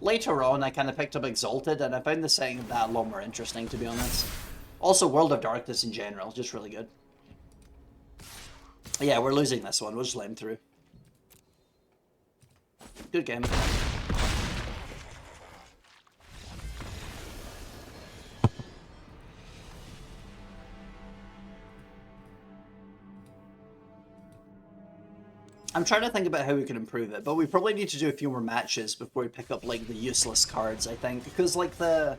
later on, I kind of picked up Exalted, and I found the setting of that a lot more interesting, to be honest. Also, World of Darkness in general, just really good. Yeah, we're losing this one. We'll just let him through. Good game. I'm trying to think about how we can improve it, but we probably need to do a few more matches before we pick up, like, the useless cards, I think. Because, like, the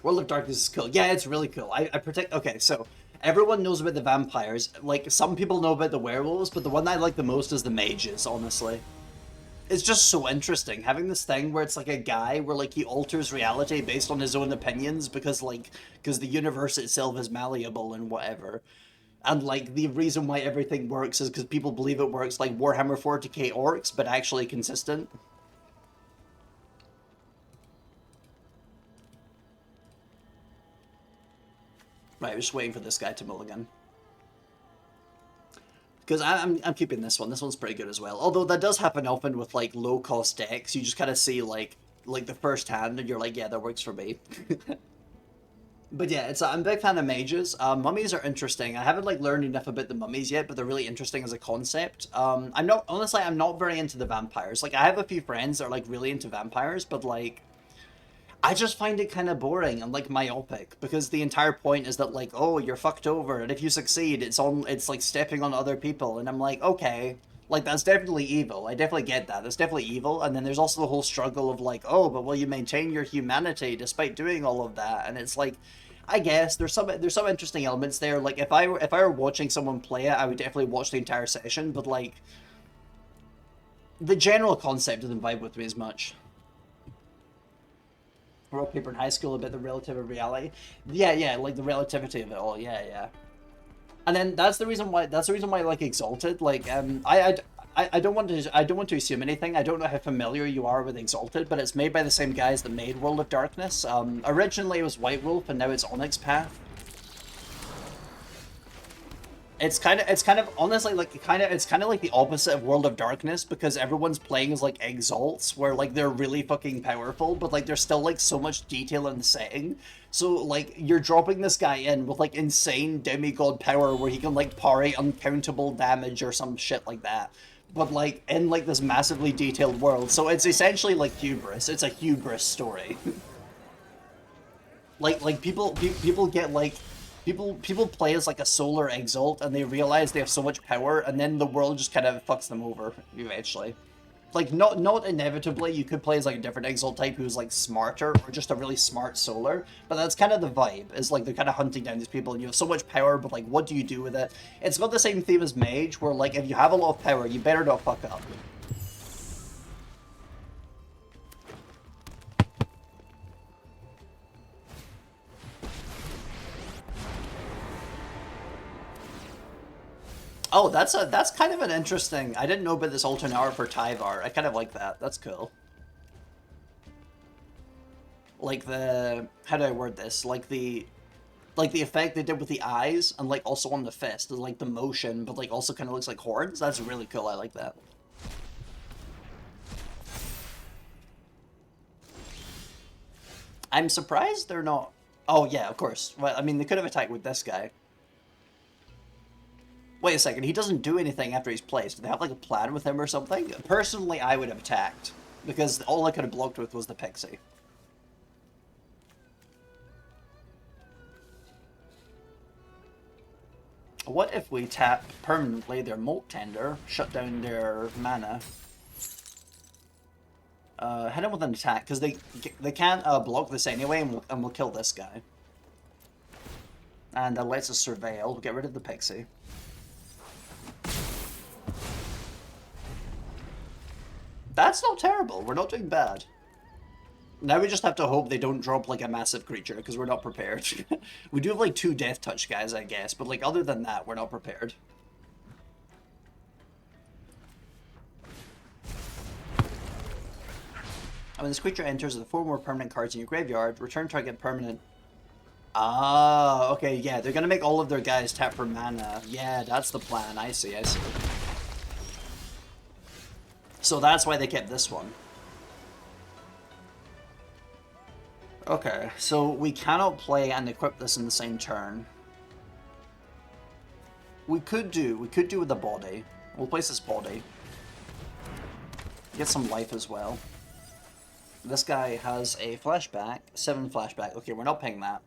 World of Darkness is cool. Yeah, it's really cool. I predict... Okay, so, everyone knows about the vampires. Like, some people know about the werewolves, but the one I like the most is the mages, honestly. It's just so interesting, having this thing where it's, like, a guy where, like, he alters reality based on his own opinions because the universe itself is malleable and whatever. And, like, the reason why everything works is because people believe it works like Warhammer 40k orcs, but actually consistent. Right, I'm just waiting for this guy to mulligan. Because I'm keeping this one. This one's pretty good as well. Although that does happen often with, like, low-cost decks. You just kind of see, like the first hand, and you're like, yeah, that works for me. But yeah, I'm a big fan of mages. Mummies are interesting. I haven't like learned enough about the mummies yet, but they're really interesting as a concept. I'm not very into the vampires. Like I have a few friends that are like really into vampires, but like I just find it kind of boring and like myopic because the entire point is that like, oh, you're fucked over, and if you succeed, it's like stepping on other people, and I'm like, okay. Like, that's definitely evil. I definitely get that. That's definitely evil. And then there's also the whole struggle of, like, oh, but will you maintain your humanity despite doing all of that? And it's like, I guess there's some interesting elements there. Like, if I were watching someone play it, I would definitely watch the entire session. But, like, the general concept doesn't vibe with me as much. Wrote paper in high school about the relative of reality. Yeah, like, the relativity of it all. Yeah. And then that's the reason why I like Exalted. Like I don't want to assume anything. I don't know how familiar you are with Exalted, but it's made by the same guys that made World of Darkness. Originally it was White Wolf, and now it's Onyx Path. It's kind of honestly like it's kind of like the opposite of World of Darkness, because everyone's playing as like exalts where like they're really fucking powerful, but like there's still like so much detail in the setting. So like you're dropping this guy in with like insane demigod power where he can like parry uncountable damage or some shit like that. But like in like this massively detailed world. So it's essentially like hubris. It's a hubris story. like people get like people play as like a solar exalt, and they realize they have so much power, and then the world just kind of fucks them over eventually. Like not inevitably, you could play as like a different exalt type who's like smarter, or just a really smart solar, but that's kind of the vibe, is like they're kind of hunting down these people, and you have so much power, but like what do you do with it? It's got the same theme as mage, where like if you have a lot of power, you better not fuck up. Oh, that's kind of an interesting... I didn't know about this alternate art for Tyvar. I kind of like that. That's cool. Like the... How do I word this? Like the effect they did with the eyes, and like also on the fist. Like the motion, but like also kind of looks like horns. That's really cool. I like that. I'm surprised they're not... Oh yeah, of course. Well, I mean, they could have attacked with this guy. Wait a second, he doesn't do anything after he's placed. Do they have like a plan with him or something? Personally, I would have attacked, because all I could have blocked with was the pixie. What if we tap permanently their Molt Tender, shut down their mana, hit him with an attack, because they can't block this anyway, and we'll kill this guy. And that lets us surveil. We'll get rid of the Pixie. That's not terrible. We're not doing bad. Now we just have to hope they don't drop like a massive creature, because we're not prepared. We do have like 2 Death Touch guys, I guess, but like other than that, we're not prepared. When this creature enters with 4 more permanent cards in your graveyard, return target permanent. Ah, okay, yeah, they're gonna make all of their guys tap for mana. Yeah, that's the plan. I see, I see. So that's why they kept this one. Okay, so we cannot play and equip this in the same turn. We could do with the body. We'll place this body. Get some life as well. This guy has a flashback, 7 flashback. Okay, we're not paying that.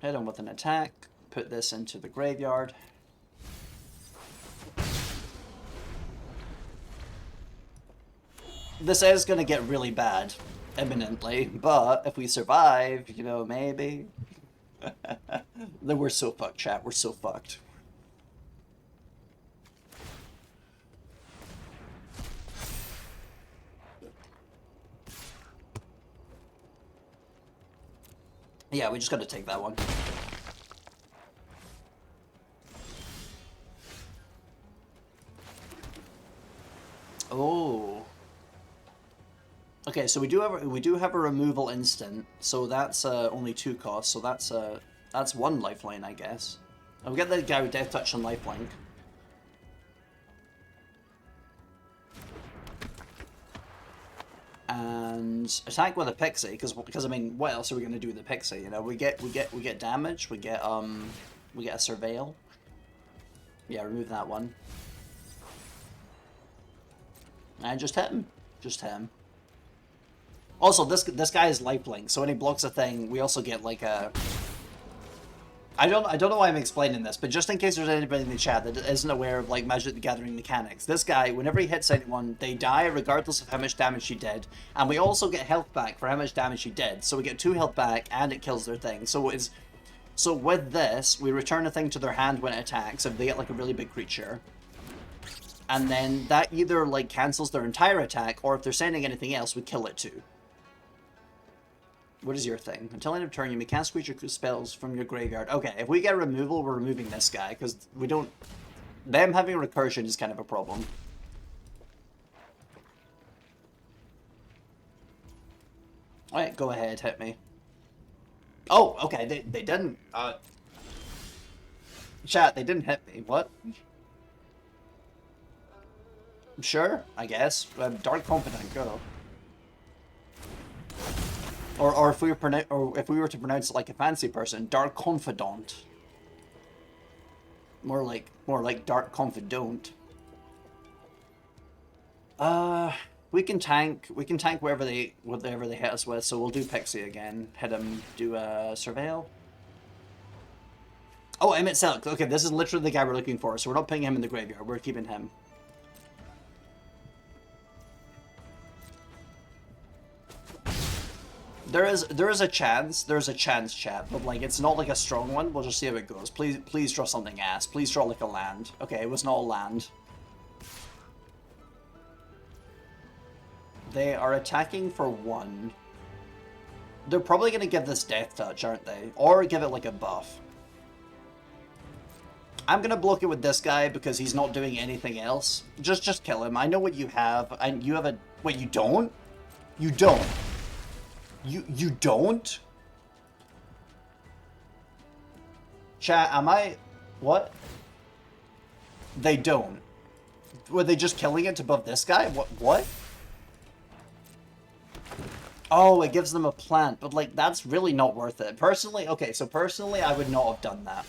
Hit him with an attack. Put this into the graveyard. This is going to get really bad, imminently, but if we survive, you know, maybe. Then we're so fucked, chat. We're so fucked. Yeah, we just got to take that one. Oh. Okay, so we do have a removal instant, so that's only 2 costs, so that's 1 lifeline, I guess. And we get the guy with Death Touch and lifelink. And attack with a Pixie, because I mean, what else are we gonna do with the Pixie? You know, we get damage, we get a surveil. Yeah, remove that one. And just hit him. Just hit him. Also, this guy is lifelink, so when he blocks a thing, we also get like a... I don't know why I'm explaining this, but just in case there's anybody in the chat that isn't aware of like Magic the Gathering mechanics, this guy, whenever he hits anyone, they die regardless of how much damage he did, and we also get health back for how much damage he did. So we get 2 health back, and it kills their thing. So with this, we return a thing to their hand when it attacks if they get like a really big creature. And then that either like cancels their entire attack, or if they're sending anything else, we kill it too. What is your thing? Until end of turn, you may cast creature spells from your graveyard. Okay, if we get removal, we're removing this guy, because we don't... Them having recursion is kind of a problem. Alright, go ahead, hit me. Oh, okay, they didn't... Chat, they didn't hit me. What? Sure, I guess. Dark Confidant, go. Or if we were to pronounce it like a fancy person, Dark Confidant. More like Dark Confidant. We can tank whatever they hit us with, so we'll do Pixie again. Hit him, do a surveil. Oh, Emmett Selk. Okay, this is literally the guy we're looking for, so we're not putting him in the graveyard, we're keeping him. There is a chance, chat, but like it's not like a strong one. We'll just see how it goes. Please draw something ass. Please draw like a land. Okay, it was not a land. They are attacking for 1. They're probably gonna give this Death Touch, aren't they? Or give it like a buff. I'm gonna block it with this guy because he's not doing anything else. Just kill him. I know what you have, and you have a... Wait, you don't? You don't? You don't? Chat, am I... What? They don't. Were they just killing it to buff this guy? What? Oh, it gives them a plant, but like, that's really not worth it. Personally, okay, so personally, I would not have done that.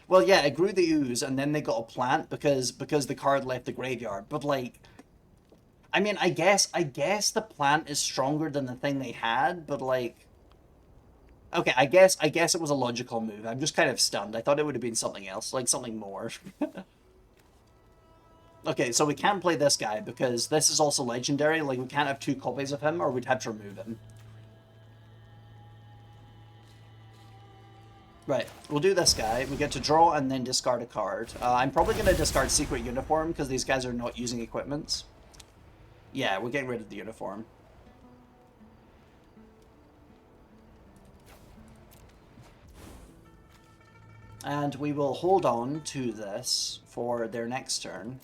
Well, yeah, it grew the ooze, and then they got a plant because the card left the graveyard, but like... I mean, I guess the plant is stronger than the thing they had, but like... Okay, I guess it was a logical move. I'm just kind of stunned. I thought it would have been something else, like something more. Okay, so we can't play this guy because this is also legendary. Like, we can't have two copies of him or we'd have to remove him. Right, we'll do this guy. We get to draw and then discard a card. I'm probably going to discard Secret Uniform because these guys are not using equipments. Yeah, we're getting rid of the uniform. And we will hold on to this for their next turn.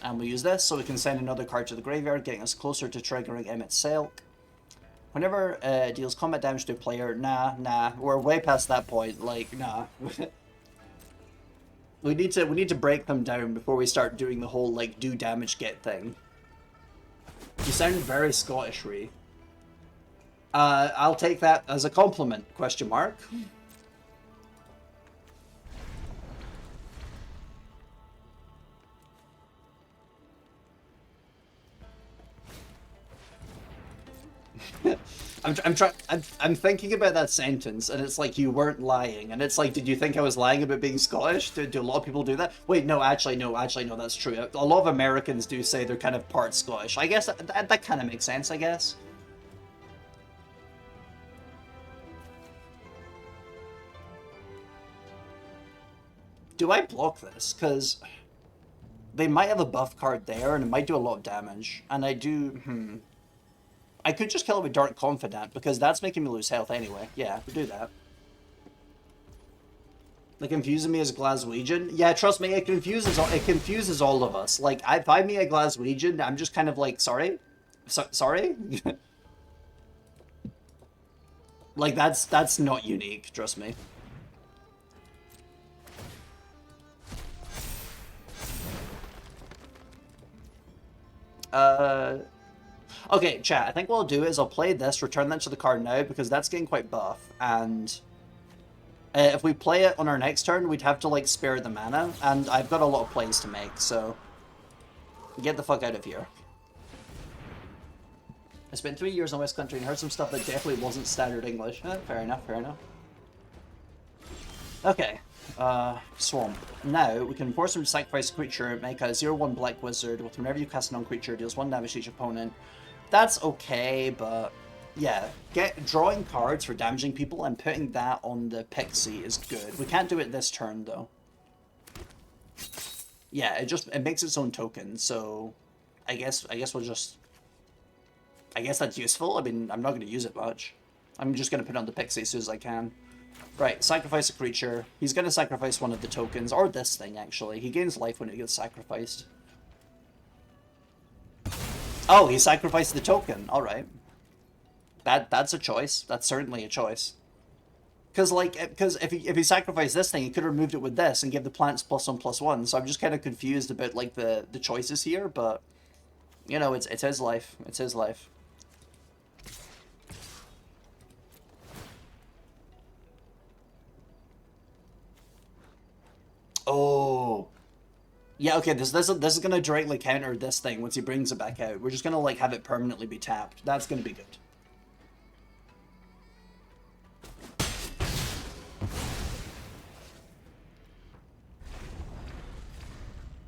And we'll use this so we can send another card to the graveyard, getting us closer to triggering Emmet Selk. Whenever deals combat damage to a player, nah, we're way past that point. Like, nah. we need to break them down before we start doing the whole like do damage get thing. You sound very Scottish, Ree. I'll take that as a compliment, question mark. I'm thinking about that sentence, and it's like you weren't lying, and it's like, did you think I was lying about being Scottish? Do a lot of people do that? Wait, no, actually, no, that's true. A lot of Americans do say they're kind of part Scottish. I guess that kind of makes sense, I guess. Do I block this? Because they might have a buff card there, and it might do a lot of damage, and I do, I could just kill it with Dark Confidant, because that's making me lose health anyway. Yeah, we'll do that. Like, confusing me as a Glaswegian? Yeah, trust me, it confuses all of us. Like, if I meet a Glaswegian, I'm just kind of like, sorry? Sorry? Like, that's not unique, trust me. Okay, chat, I think what I'll do is I'll play this, return that to the card now, because that's getting quite buff, and if we play it on our next turn, we'd have to, like, spare the mana, and I've got a lot of plays to make, so get the fuck out of here. I spent 3 years in West Country and heard some stuff that definitely wasn't standard English. Fair enough, fair enough. Okay, Swamp. Now, we can force him to sacrifice a creature, make a 0/1 Black Wizard, with whenever you cast a non-creature, deals 1 damage to each opponent. That's okay, but yeah, drawing cards for damaging people and putting that on the Pixie is good. We can't do it this turn, though. Yeah, it makes its own token, so I guess we'll just... I guess that's useful. I mean, I'm not going to use it much. I'm just going to put it on the Pixie as soon as I can. Right, sacrifice a creature. He's going to sacrifice one of the tokens, or this thing, actually. He gains life when it gets sacrificed. Oh, he sacrificed the token. Alright. That's a choice. That's certainly a choice. Because, like, if he sacrificed this thing, he could have removed it with this and give the plants +1/+1. So I'm just kind of confused about, like, the choices here, but... You know, it's his life. It's his life. Oh... Yeah, okay, this is gonna directly counter this thing once he brings it back out. We're just gonna, like, have it permanently be tapped. That's gonna be good.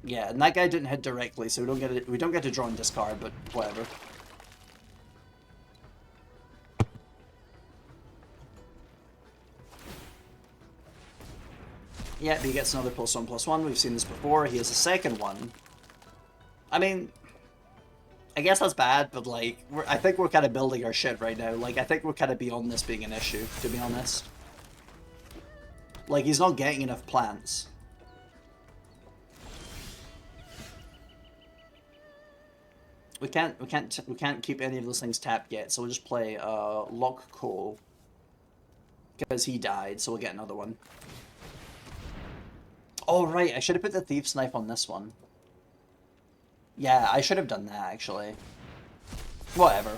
Yeah, and that guy didn't hit directly, so we don't get to draw and discard, but whatever. Yeah, he gets another +1/+1. We've seen this before. He has a second one. I mean, I guess that's bad, but, like, I think we're kind of building our shit right now. Like, I think we're kind of beyond this being an issue, to be honest. Like, he's not getting enough plants. We can't keep any of those things tapped yet, so we'll just play Lock Coal. Because he died, so we'll get another one. Oh, right, I should have put the Thief's Knife on this one. Yeah, I should have done that, actually. Whatever.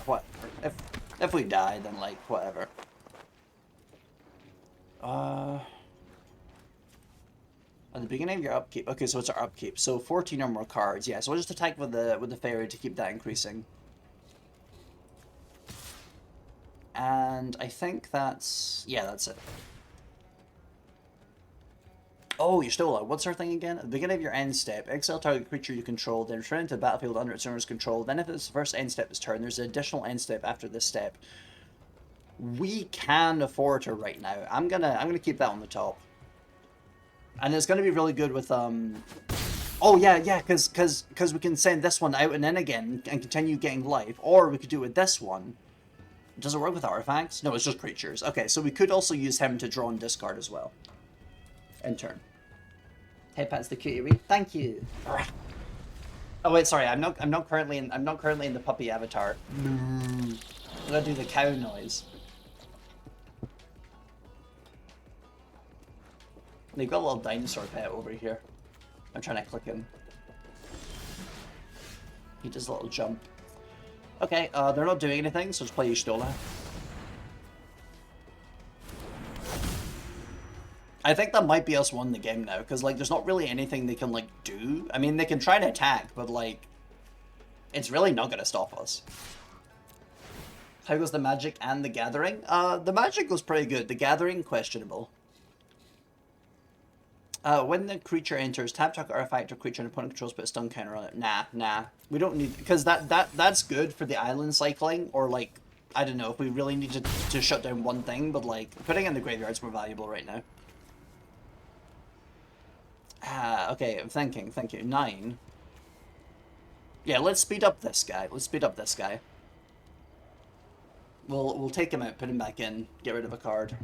If we die, then, like, whatever. At the beginning of your upkeep. Okay, so it's our upkeep. So 14 or more cards. Yeah, so we'll just attack with the fairy to keep that increasing. And I think that's... yeah, that's it. Oh, Y'shtola. What's her thing again? At the beginning of your end step, exile target creature you control, then return to the battlefield under its owner's control. Then if its first end step is turn, there's an additional end step after this step. We can afford her right now. I'm gonna keep that on the top. And it's gonna be really good with oh yeah, because we can send this one out and in again and continue getting life, or we could do it with this one. Does it work with artifacts? No, it's just creatures. Okay, so we could also use him to draw and discard as well. In turn. Hey, Pat's the cutie read. Thank you. Oh wait, sorry. I'm not currently in the puppy avatar. I'm gonna do the cow noise. They've got a little dinosaur pet over here. I'm trying to click him. He does a little jump. Okay, they're not doing anything, so just play Y'shtola. I think that might be us won the game now, because, like, there's not really anything they can, like, do. I mean, they can try to attack, but, like, it's really not going to stop us. How goes the Magic and the Gathering? The Magic was pretty good. The Gathering, questionable. When the creature enters, tap target artifact or creature an opponent controls, put a stun counter on it. Nah. We don't need... because that's good for the island cycling, or, like, I don't know, if we really need to shut down one thing, but, like, putting it in the graveyard's more valuable right now. Okay, I'm thinking. 9. Yeah, let's speed up this guy. We'll take him out, put him back in, get rid of a card.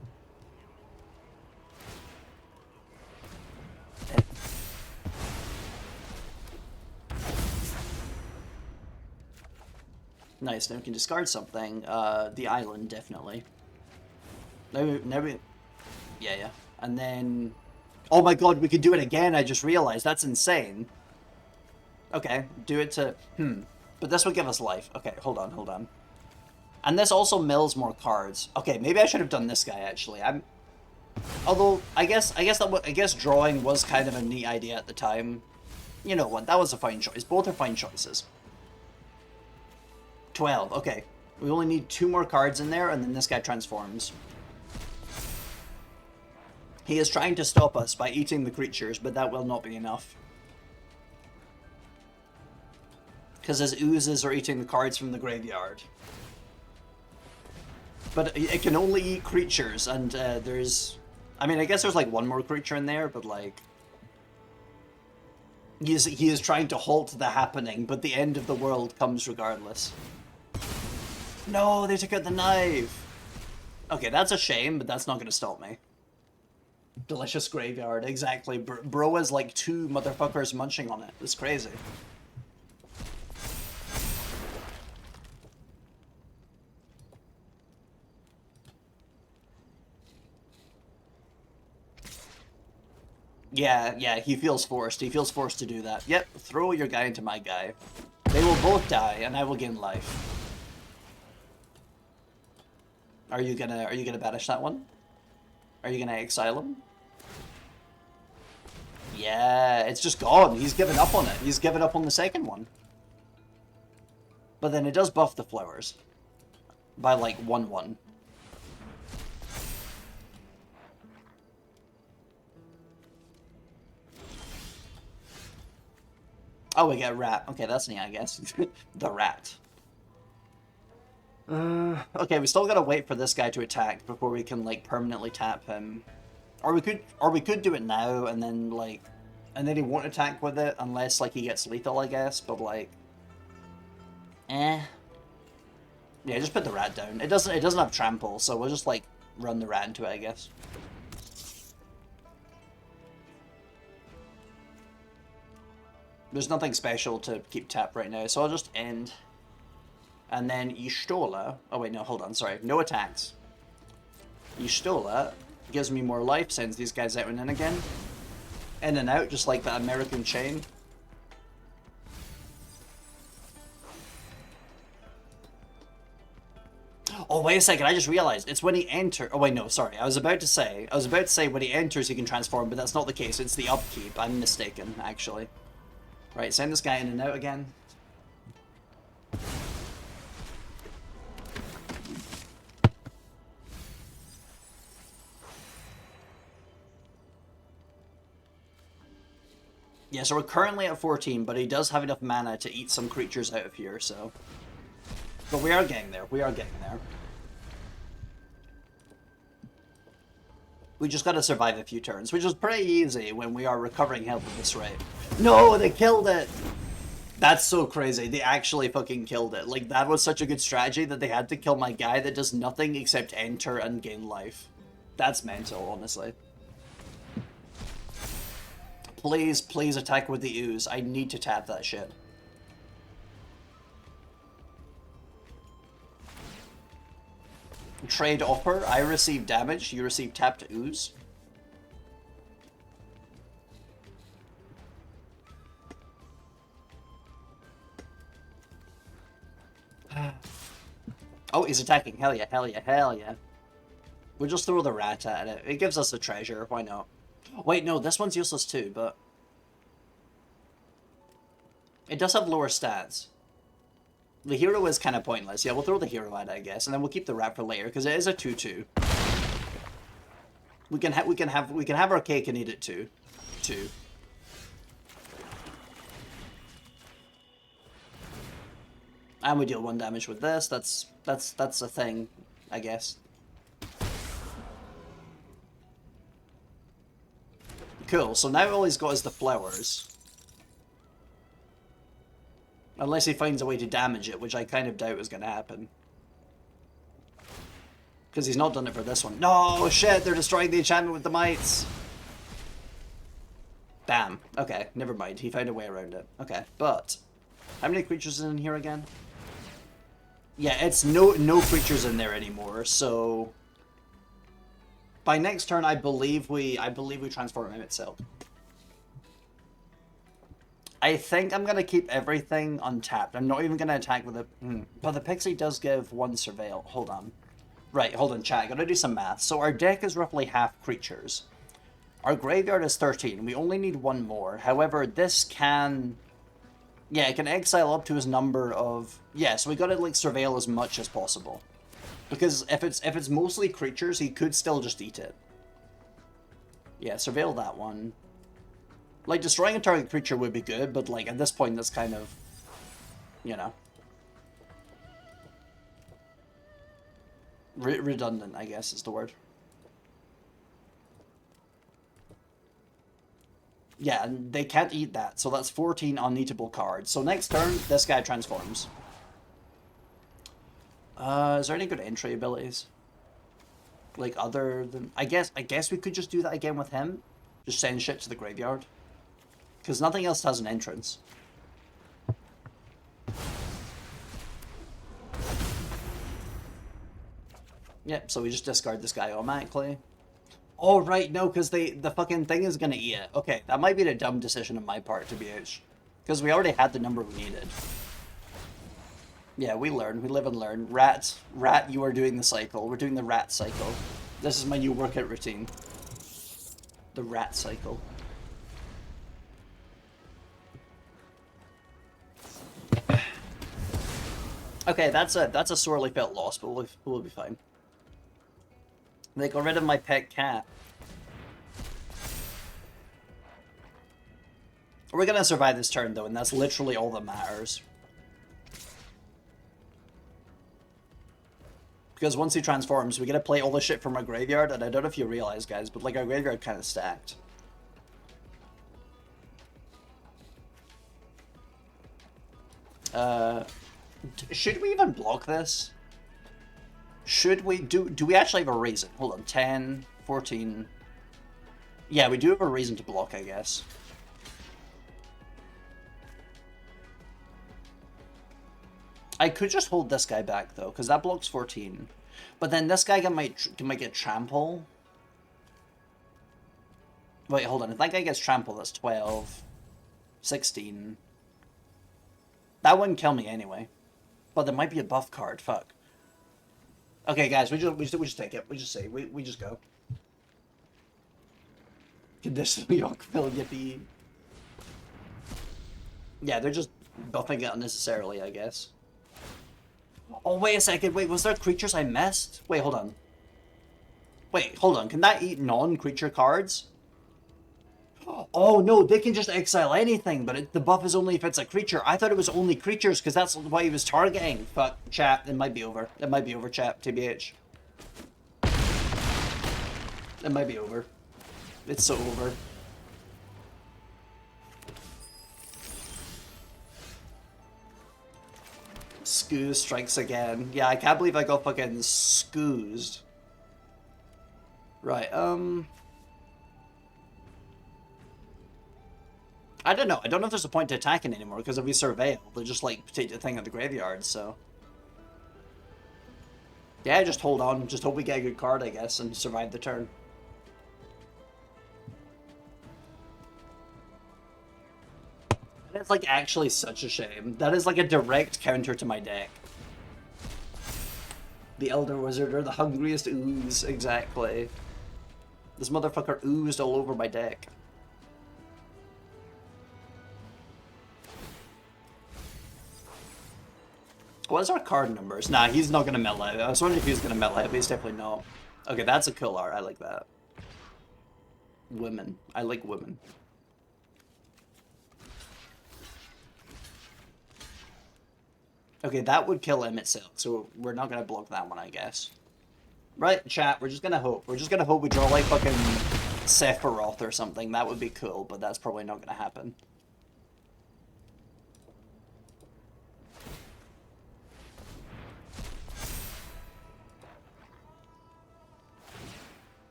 Nice, now we can discard something. The island, definitely. Now we... Yeah. And then... oh my god, we could do it again, I just realized. That's insane. Okay, do it to... But this will give us life. Okay, hold on. And this also mills more cards. Okay, maybe I should have done this guy, actually. Although, I guess drawing was kind of a neat idea at the time. You know what, that was a fine choice. Both are fine choices. 12, okay. We only need 2 more cards in there, and then this guy transforms. He is trying to stop us by eating the creatures, but that will not be enough. Because his oozes are eating the cards from the graveyard. But it can only eat creatures, and there's... I mean, I guess there's like one more creature in there, but like... He is trying to halt the happening, but the end of the world comes regardless. No, they took out the knife! Okay, that's a shame, but that's not going to stop me. Delicious graveyard, exactly. Bro is like 2 motherfuckers munching on it. It's crazy. Yeah, he feels forced. He feels forced to do that. Yep, throw your guy into my guy. They will both die, and I will gain life. Are you gonna banish that one? Are you gonna exile him? Yeah, it's just gone. He's given up on it. He's given up on the second one. But then it does buff the flowers. By like 1/1. Oh, we get rat. Okay, that's neat, I guess. The rat. Okay, we still gotta wait for this guy to attack before we can, like, permanently tap him. Or we could do it now, and then, like... and then he won't attack with it, unless, like, he gets lethal, I guess, but, like... Yeah, just put the rat down. It doesn't have trample, so we'll just, like, run the rat into it, I guess. There's nothing special to keep tapped right now, so I'll just end. And then Y'shtola... oh wait, no, hold on, sorry. No attacks. Y'shtola gives me more life, sends these guys out and in again. In and out, just like that American chain. Oh, wait a second, I just realized. It's when he enters... oh, wait, no, sorry. I was about to say when he enters he can transform, but that's not the case. It's the upkeep. I'm mistaken, actually. Right, send this guy in and out again. Yeah, so we're currently at 14, but he does have enough mana to eat some creatures out of here, so... But we are getting there. We are getting there. We just gotta survive a few turns, which is pretty easy when we are recovering health at this rate. No, they killed it! That's so crazy. They actually fucking killed it. Like, that was such a good strategy that they had to kill my guy that does nothing except enter and gain life. That's mental, honestly. Please, please attack with the ooze. I need to tap that shit. Trade offer. I receive damage. You receive tapped ooze. Oh, he's attacking. Hell yeah, hell yeah, hell yeah. We'll just throw the rat at it. It gives us a treasure. Why not? Wait, no, this one's useless too, but... It does have lower stats. The hero is kind of pointless. Yeah, we'll throw the hero at it, I guess, and then we'll keep the rat for later because it is a 2/2. We can have our cake and eat it too. And we deal 1 damage with this. That's a thing, I guess. Cool. So now all he's got is the flowers. Unless he finds a way to damage it, which I kind of doubt is going to happen. Because he's not done it for this one. No, shit, they're destroying the enchantment with the mites. Bam. Okay, never mind. He found a way around it. Okay, but... How many creatures are in here again? Yeah, it's no creatures in there anymore, so... By next turn, I believe we transform him itself. I think I'm going to keep everything untapped. I'm not even going to attack with it. But the Pixie does give 1 surveil. Hold on. Right, hold on, chat. I got to do some math. So our deck is roughly half creatures. Our graveyard is 13. We only need 1 more. However, this can... Yeah, it can exile up to his number of... Yeah, so we got to, like, surveil as much as possible. Because if it's mostly creatures, he could still just eat it. Yeah, surveil that one. Like, destroying a target creature would be good, but, like, at this point, that's kind of, you know, redundant, I guess, is the word. Yeah, and they can't eat that, so that's 14 uneatable cards. So next turn, this guy transforms. Is there any good entry abilities? Like, other than... I guess we could just do that again with him. Just send shit to the graveyard. Because nothing else has an entrance. Yep, so we just discard this guy automatically. Oh, right, no, because the fucking thing is going to eat it. Okay, that might be a dumb decision on my part, to be honest. Because we already had the number we needed. Yeah, we learn. We live and learn. Rat, you are doing the cycle. We're doing the rat cycle. This is my new workout routine. The rat cycle. Okay, that's a sorely felt loss, but we'll be fine. They got rid of my pet cat. We're gonna survive this turn though, and that's literally all that matters. Because once he transforms, we get to play all the shit from our graveyard, and I don't know if you realize, guys, but like our graveyard kind of stacked. Should we even block this? Should we do we actually have a reason? Hold on, 10, 14. Yeah, we do have a reason to block, I guess. I could just hold this guy back though, because that blocks 14. But then this guy might get trample. Wait, hold on. If that guy gets trample, that's 12, 16. That wouldn't kill me anyway. But there might be a buff card. Fuck. Okay, guys, we just take it. We just say we just go. Conditional Yorkville yippee. Yeah, they're just buffing it unnecessarily, I guess. Oh, wait a second. Wait, was there creatures I missed? Wait, hold on. Wait, hold on. Can that eat non-creature cards? Oh no, they can just exile anything, but the buff is only if it's a creature. I thought it was only creatures because that's what he was targeting. Fuck, chat, it might be over. It might be over, chat, TBH. It might be over. It's so over. Scooze strikes again. Yeah, I can't believe I got fucking scoozed. Right, I don't know. I don't know if there's a point to attacking anymore, because if we surveil, they'll just, like, take the thing at the graveyard, so... Yeah, just hold on. Just hope we get a good card, I guess, and survive the turn. That's, like, actually such a shame. That is, like, a direct counter to my deck. The Elder Wizard, or the hungriest ooze, exactly. This motherfucker oozed all over my deck. What's our card numbers? Nah, he's not gonna mill out. I was wondering if he was gonna mill out, but he's definitely not. Okay, that's a cool art. I like that. Women. I like women. Okay, that would kill him itself, so we're not gonna block that one, I guess. Right, chat, we're just gonna hope. We're just gonna hope we draw, like, fucking Sephiroth or something. That would be cool, but that's probably not gonna happen.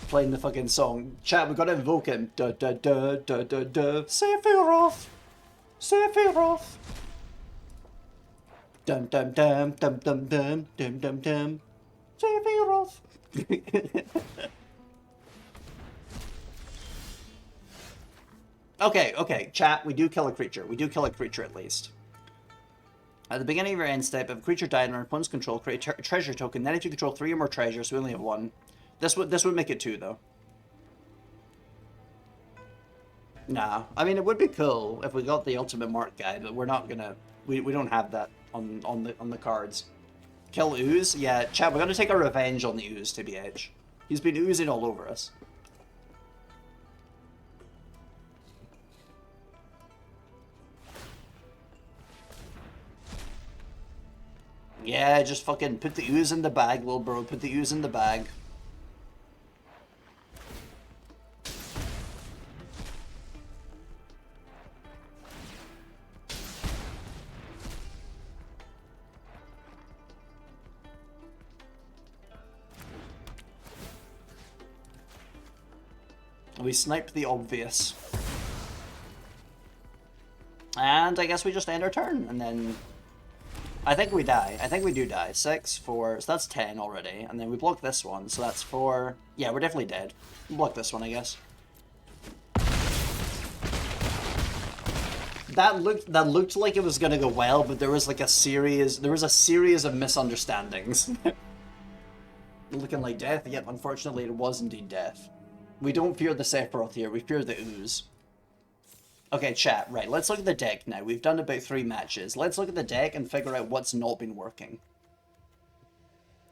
Playing the fucking song. Chat, we gotta invoke him. Da da da da da da. Sephiroth! Sephiroth! Dum dum dum dum dum dum dum dum dum. Sephiroth! Okay, chat, we do kill a creature. We do kill a creature at least. At the beginning of your end step, if a creature died under opponent's control, create a treasure token. Then if you control 3 or more treasures, we only have 1. This would make it 2 though. Nah, I mean it would be cool if we got the ultimate mark guy, but we're not gonna. We don't have that on the cards. Kill Ooze? Yeah, chat, we're gonna take a revenge on the Ooze, TBH. He's been oozing all over us. Yeah, just fucking put the Ooze in the bag, little bro. Put the Ooze in the bag. We sniped the obvious. And I guess we just end our turn, and then... I think we die. I think we do die. 6, 4, so that's 10 already. And then we block this one, so that's 4. Yeah, we're definitely dead. We'll block this one, I guess. That looked like it was gonna go well, but there was like a series of misunderstandings. Looking like death. Yep, unfortunately it was indeed death. We don't fear the Sephiroth here, we fear the Ooze. Okay, chat, right, let's look at the deck now. We've done about 3 matches. Let's look at the deck and figure out what's not been working.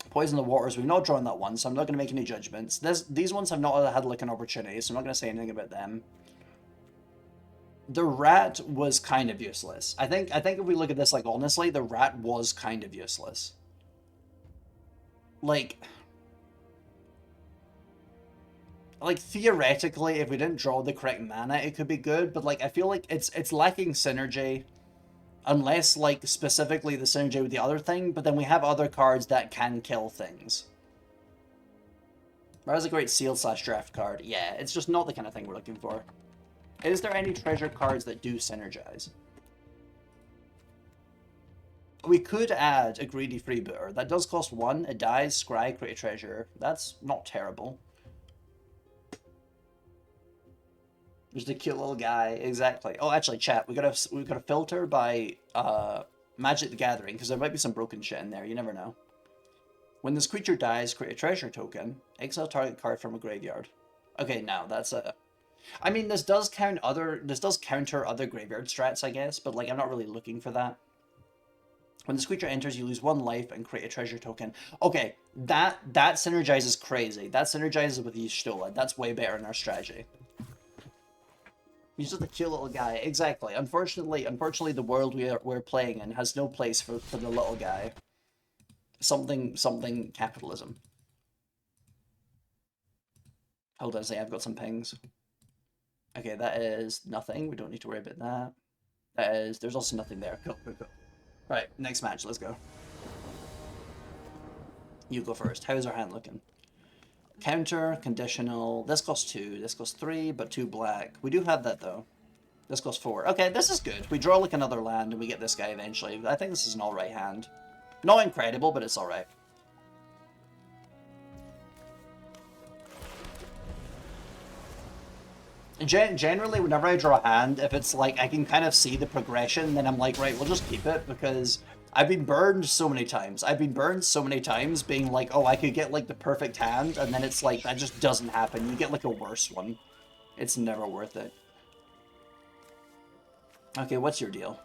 Poison the Waters, we've not drawn that one, so I'm not going to make any judgments. These ones have not had like an opportunity, so I'm not going to say anything about them. The Rat was kind of useless. I think if we look at this, like, honestly, the Rat was kind of useless. Like, theoretically, if we didn't draw the correct mana, it could be good, but, like, I feel like it's lacking synergy, unless, like, specifically the synergy with the other thing, but then we have other cards that can kill things. That was a great seal/draft card. Yeah, it's just not the kind of thing we're looking for. Is there any treasure cards that do synergize? We could add a greedy freebooter. That does cost 1, it dies, scry, create a treasure. That's not terrible. Just a cute little guy, exactly. Oh, actually, chat, we got a filter by Magic the Gathering, because there might be some broken shit in there, you never know. When this creature dies, create a treasure token, exile target card from a graveyard. Okay, now that's a... I mean, this does counter other graveyard strats, I guess, but, like, I'm not really looking for that. When this creature enters, you lose 1 life and create a treasure token. Okay, that synergizes crazy. That synergizes with Y'shtola. That's way better in our strategy. He's just a cute little guy. Exactly. Unfortunately, the world we're playing in has no place for the little guy. Something capitalism. Hold on a second, I've got some pings. Okay, that is nothing. We don't need to worry about that. There's also nothing there. Cool. Right, next match, let's go. You go first. How's our hand looking? Counter, conditional. This costs 2, this costs 3, but 2 black. We do have that though. This costs 4. Okay, this is good. We draw like another land and we get this guy eventually. I think this is an alright hand. Not incredible, but it's alright. Generally, whenever I draw a hand, if it's like I can kind of see the progression, then I'm like, right, we'll just keep it, because I've been burned so many times. I've been burned so many times being like, oh, I could get like the perfect hand, and then it's like, that just doesn't happen. You get like a worse one. It's never worth it. Okay, what's your deal?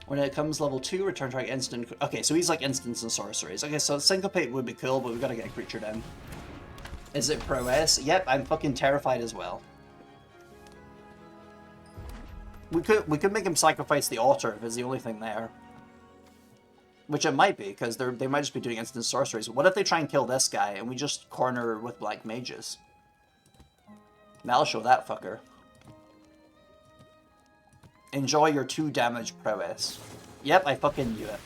When it comes level 2, return target instant... Okay, so he's like instants and sorceries. Okay, so Syncopate would be cool, but we've got to get a creature down. Is it prowess? Yep, I'm fucking terrified as well. We could make him sacrifice the otter if it's the only thing there. Which it might be, because they might just be doing instant sorceries. What if they try and kill this guy and we just corner with black mages? That'll show that fucker. Enjoy your 2 damage prowess. Yep, I fucking knew it.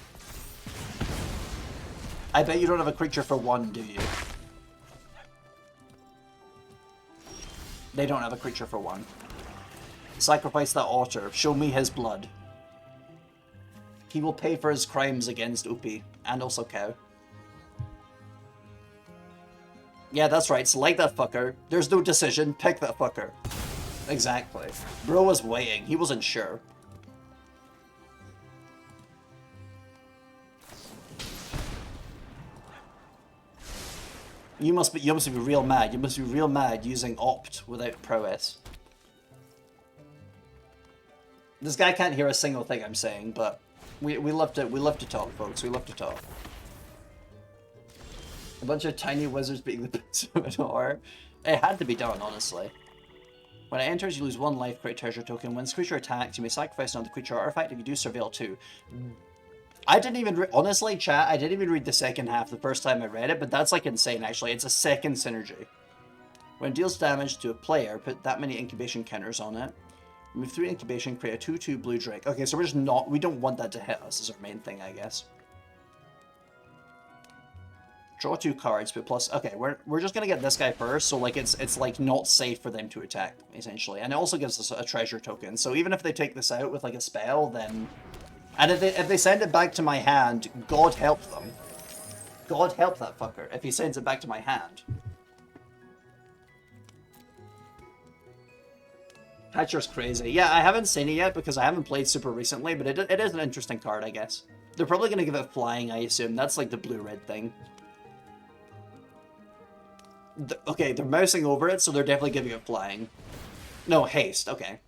I bet you don't have a creature for 1, do you? They don't have a creature for 1. Sacrifice that otter. Show me his blood. He will pay for his crimes against Upi. And also Cow. Yeah, that's right. Select that fucker. There's no decision. Pick that fucker. Exactly. Bro was weighing. He wasn't sure. You must be real mad. You must be real mad using Opt without prowess. This guy can't hear a single thing I'm saying, but we love to talk, folks. We love to talk. A bunch of tiny wizards being the best of it or it had to be done, honestly. When it enters, you lose 1 life, create treasure token. When this creature attacks, you may sacrifice another creature artifact. If you do, surveil 2. I didn't even honestly, chat, I didn't even read the second half the first time I read it, but that's like insane actually. It's a second synergy. When it deals damage to a player, put that many incubation counters on it. Remove 3 incubation, create a 2/2 blue drake. Okay, so we don't want that to hit us is our main thing, I guess. Draw 2 cards, but plus okay, we're just gonna get this guy first, so like it's like not safe for them to attack, essentially. And it also gives us a treasure token. So even if they take this out with like a spell, then and if they send it back to my hand, God help them. God help that fucker if he sends it back to my hand. Hatcher's crazy. Yeah, I haven't seen it yet because I haven't played super recently, but it is an interesting card, I guess. They're probably going to give it flying, I assume. That's like the blue-red thing. Okay, they're mousing over it, so they're definitely giving it flying. No, haste, okay.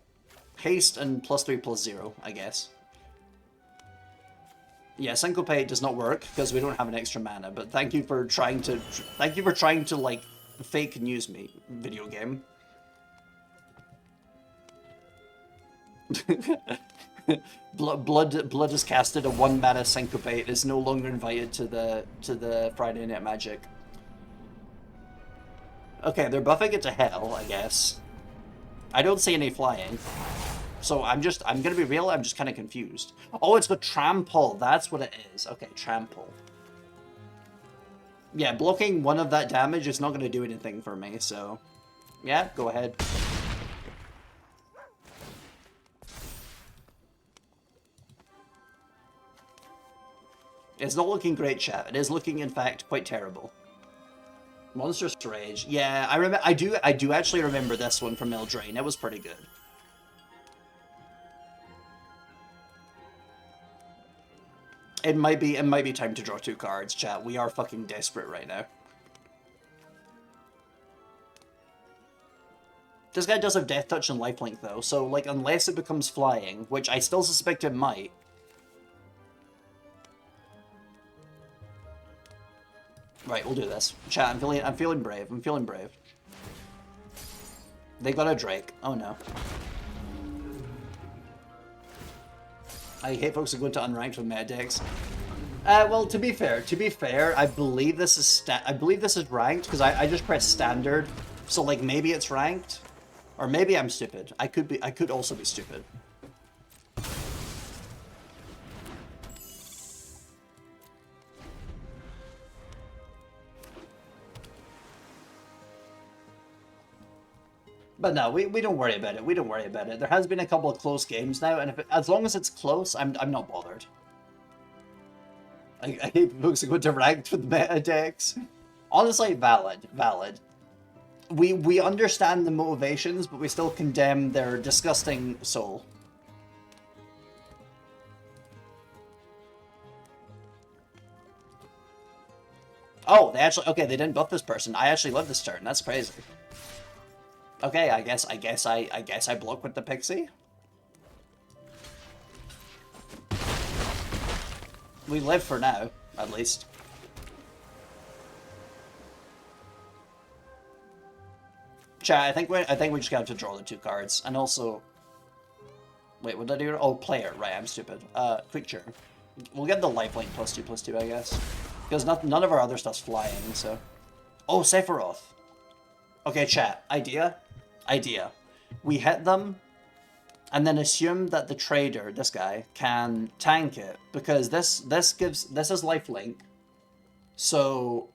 Haste and +3/+0, I guess. Yeah, Syncopate does not work because we don't have an extra mana, but thank you for trying to like fake news me, video game. Blood is casted. A 1 mana Syncopate is no longer invited to the Friday Night Magic. Okay, they're buffing it to hell, I guess. I don't see any flying. So I'm gonna be real, I'm just kind of confused. Oh, it's got Trample, that's what it is. Okay, Trample. Yeah, blocking 1 of that damage is not gonna do anything for me, so... Yeah, go ahead. It's not looking great, chat. It is looking, in fact, quite terrible. Monstrous Rage. Yeah, I do actually remember this one from Eldraine. It was pretty good. It might be time to draw 2 cards, chat. We are fucking desperate right now. This guy does have Death Touch and Lifelink though, so like unless it becomes flying, which I still suspect it might. Right, we'll do this. Chat, I'm feeling brave. I'm feeling brave. They got a Drake. Oh no. I hate folks who go to unranked with meta decks. Well, to be fair, I believe this is ranked because I just pressed standard, so like maybe it's ranked, or maybe I'm stupid. I could also be stupid. But no, we don't worry about it. We don't worry about it. There has been a couple of close games now, and as long as it's close, I'm not bothered. I hate folks who go to ranked with meta decks. Honestly, valid. We understand the motivations, but we still condemn their disgusting soul. Oh, they didn't buff this person. I actually love this turn. That's crazy. Okay, I guess I block with the pixie. We live for now, at least. Chat, I think we just got to draw the 2 cards, and also. Wait, what did I do? Oh, player. Right, I'm stupid. Creature. We'll get the lifelink +2/+2, I guess, because none of our other stuff's flying. So. Oh, Sephiroth. Okay, chat. Idea. We hit them, and then assume that the trader, this guy, can tank it, because this is lifelink. So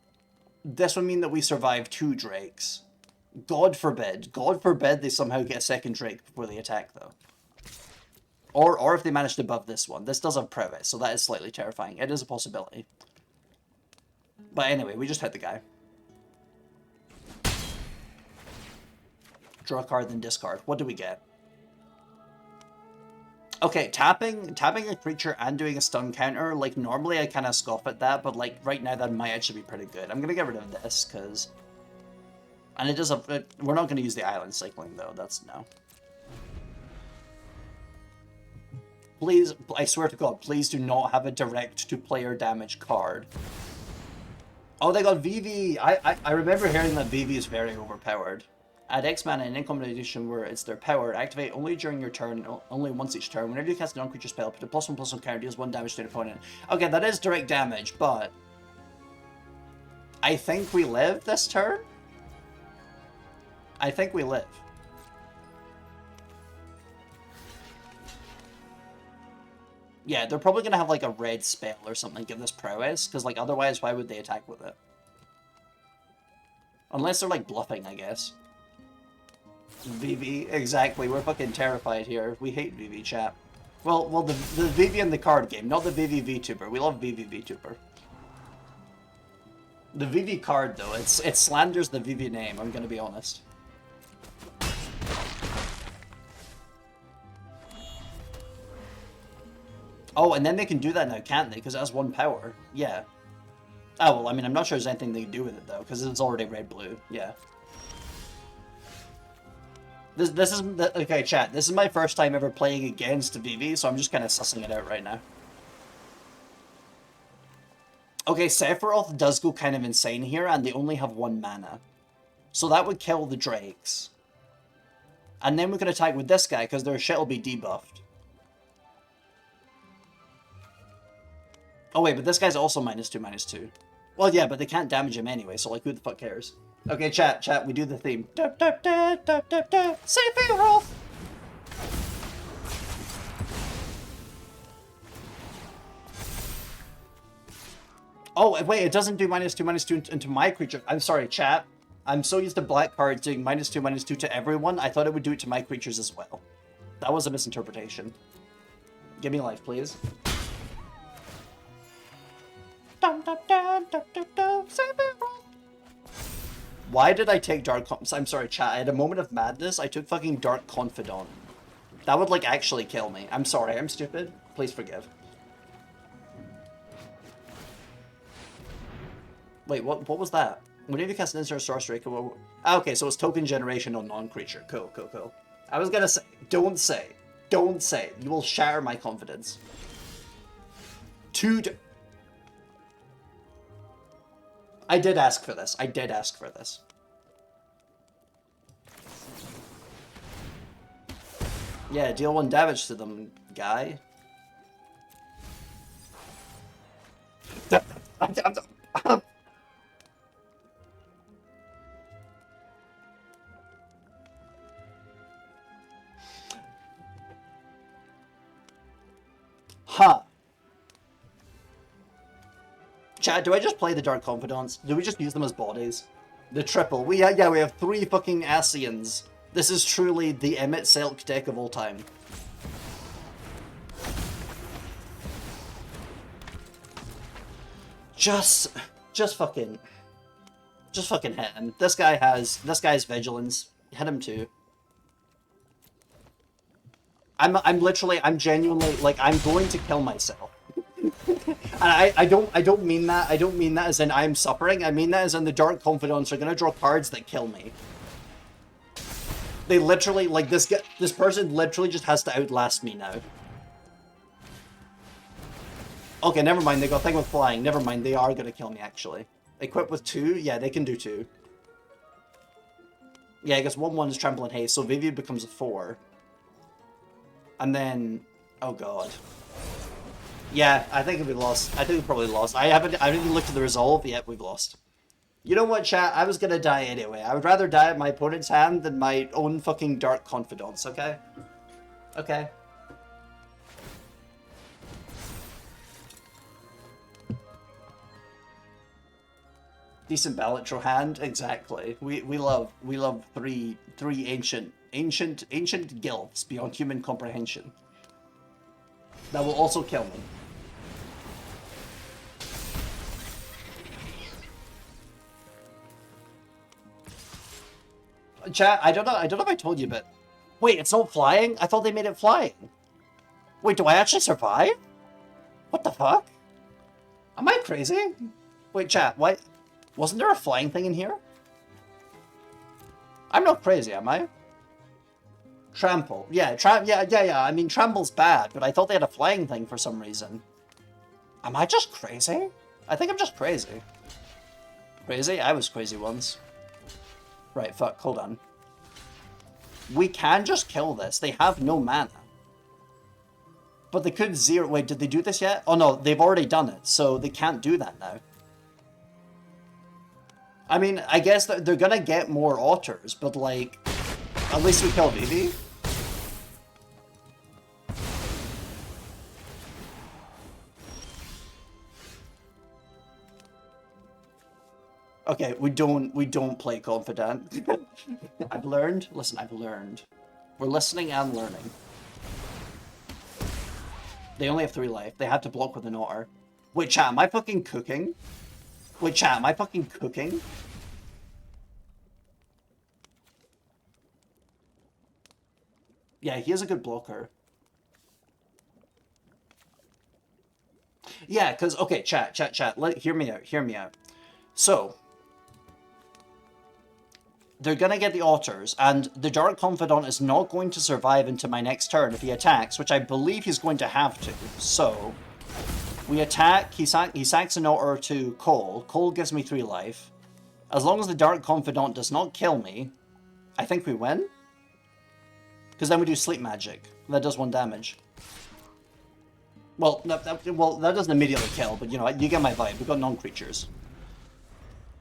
this would mean that we survive 2 drakes. God forbid they somehow get a second drake before they attack, though. Or if they manage to buff this one. This does have prowess, so that is slightly terrifying. It is a possibility. But anyway, we just hit the guy. Draw a card, then discard. What do we get? Okay, tapping a creature and doing a stun counter, like, normally I kind of scoff at that, but, like, right now that might actually be pretty good. I'm gonna get rid of this, because... And it does have... We're not gonna use the island cycling, though. That's no. Please, I swear to God, please do not have a direct-to-player damage card. Oh, they got VV! I remember hearing that VV is very overpowered. Add X mana in incoming edition where it's their power. Activate only during your turn, only once each turn. Whenever you cast a non-creature spell, put a +1/+1 counter, deals 1 damage to an opponent. Okay, that is direct damage, but... I think we live this turn? I think we live. Yeah, they're probably gonna have like a red spell or something, give this prowess, because like otherwise why would they attack with it? Unless they're like bluffing, I guess. VV, exactly. We're fucking terrified here. We hate VV, chat. Well, the VV in the card game, not the VV VTuber. We love VV VTuber. The VV card, though, it slanders the VV name, I'm gonna be honest. Oh, and then they can do that now, can't they? Because it has 1 power. Yeah. Oh, well, I mean, I'm not sure there's anything they can do with it, though, because it's already red-blue. Yeah. This is... Okay, chat, this is my first time ever playing against VV, so I'm just kind of sussing it out right now. Okay, Sephiroth does go kind of insane here, and they only have 1 mana. So that would kill the Drakes. And then we can attack with this guy, because their shit will be debuffed. Oh wait, but this guy's also -2/-2. Well, yeah, but they can't damage him anyway, so like, who the fuck cares? Okay, chat, we do the theme. Sephiroth! Oh, wait, it doesn't do -2/-2 into my creature. I'm sorry, chat. I'm so used to black cards doing -2/-2 to everyone, I thought it would do it to my creatures as well. That was a misinterpretation. Give me life, please. Why did I take Dark Confidant? I'm sorry, chat. I had a moment of madness. I took fucking Dark Confidant. That would, like, actually kill me. I'm sorry. I'm stupid. Please forgive. Wait, what was that? Whenever you cast an instant sorcery... okay, so it's token generation on non-creature. Cool. I was gonna say... Don't say. You will shatter my confidence. I did ask for this. Yeah, deal 1 damage to them, guy. Huh. Chat, do I just play the Dark Confidants? Do we just use them as bodies? The triple. We have 3 fucking Asians. This is truly the Emmett Silk deck of all time. Just fucking hit him. This guy's vigilance. Hit him too. I'm genuinely, like, I'm going to kill myself. And I don't mean that. I don't mean that as in I'm suffering. I mean that as in the Dark Confidants are gonna draw cards that kill me. They literally, like, this person literally just has to outlast me now. Okay, never mind. They got a thing with flying. Never mind. They are gonna kill me actually. Equipped with 2? Yeah, they can do 2. Yeah, I guess 1/1 is trample and haste, so Vivi becomes a 4. And then, oh god. Yeah, I think we lost. I think we probably lost. I haven't even looked at the resolve yet. We've lost. You know what, chat? I was gonna die anyway. I would rather die at my opponent's hand than my own fucking Dark Confidants. Okay. Okay. Decent Balatro hand, exactly. We love 3 ancient guilds beyond human comprehension. That will also kill me. Chat, I don't know if I told you, but wait, it's not flying? I thought they made it flying. Wait, do I actually survive? What the fuck? Am I crazy? Wait, chat, what? Wasn't there a flying thing in here? I'm not crazy, am I? Trample. Yeah, yeah. I mean, trample's bad, but I thought they had a flying thing for some reason. Am I just crazy? I think I'm just crazy. Crazy? I was crazy once. Right, fuck, hold on. We can just kill this. They have no mana. But they could zero... Wait, did they do this yet? Oh no, they've already done it, so they can't do that now. I mean, I guess they're gonna get more otters, but like... At least we kill Vivi. Okay, we don't play confident. I've learned. Listen, I've learned. We're listening and learning. They only have 3 life. They have to block with an otter. Wait, chat, am I fucking cooking? Wait, chat, am I fucking cooking? Yeah, he is a good blocker. Yeah, because, okay, chat. Hear me out. So, they're gonna get the altars, and the Dark Confidant is not going to survive into my next turn if he attacks, which I believe he's going to have to. So, we attack, he sacks an altar to Cole. Cole gives me 3 life. As long as the Dark Confidant does not kill me, I think we win. Because then we do Sleep Magic. That does 1 damage. Well, that doesn't immediately kill, but you know, you get my vibe. We've got non-creatures.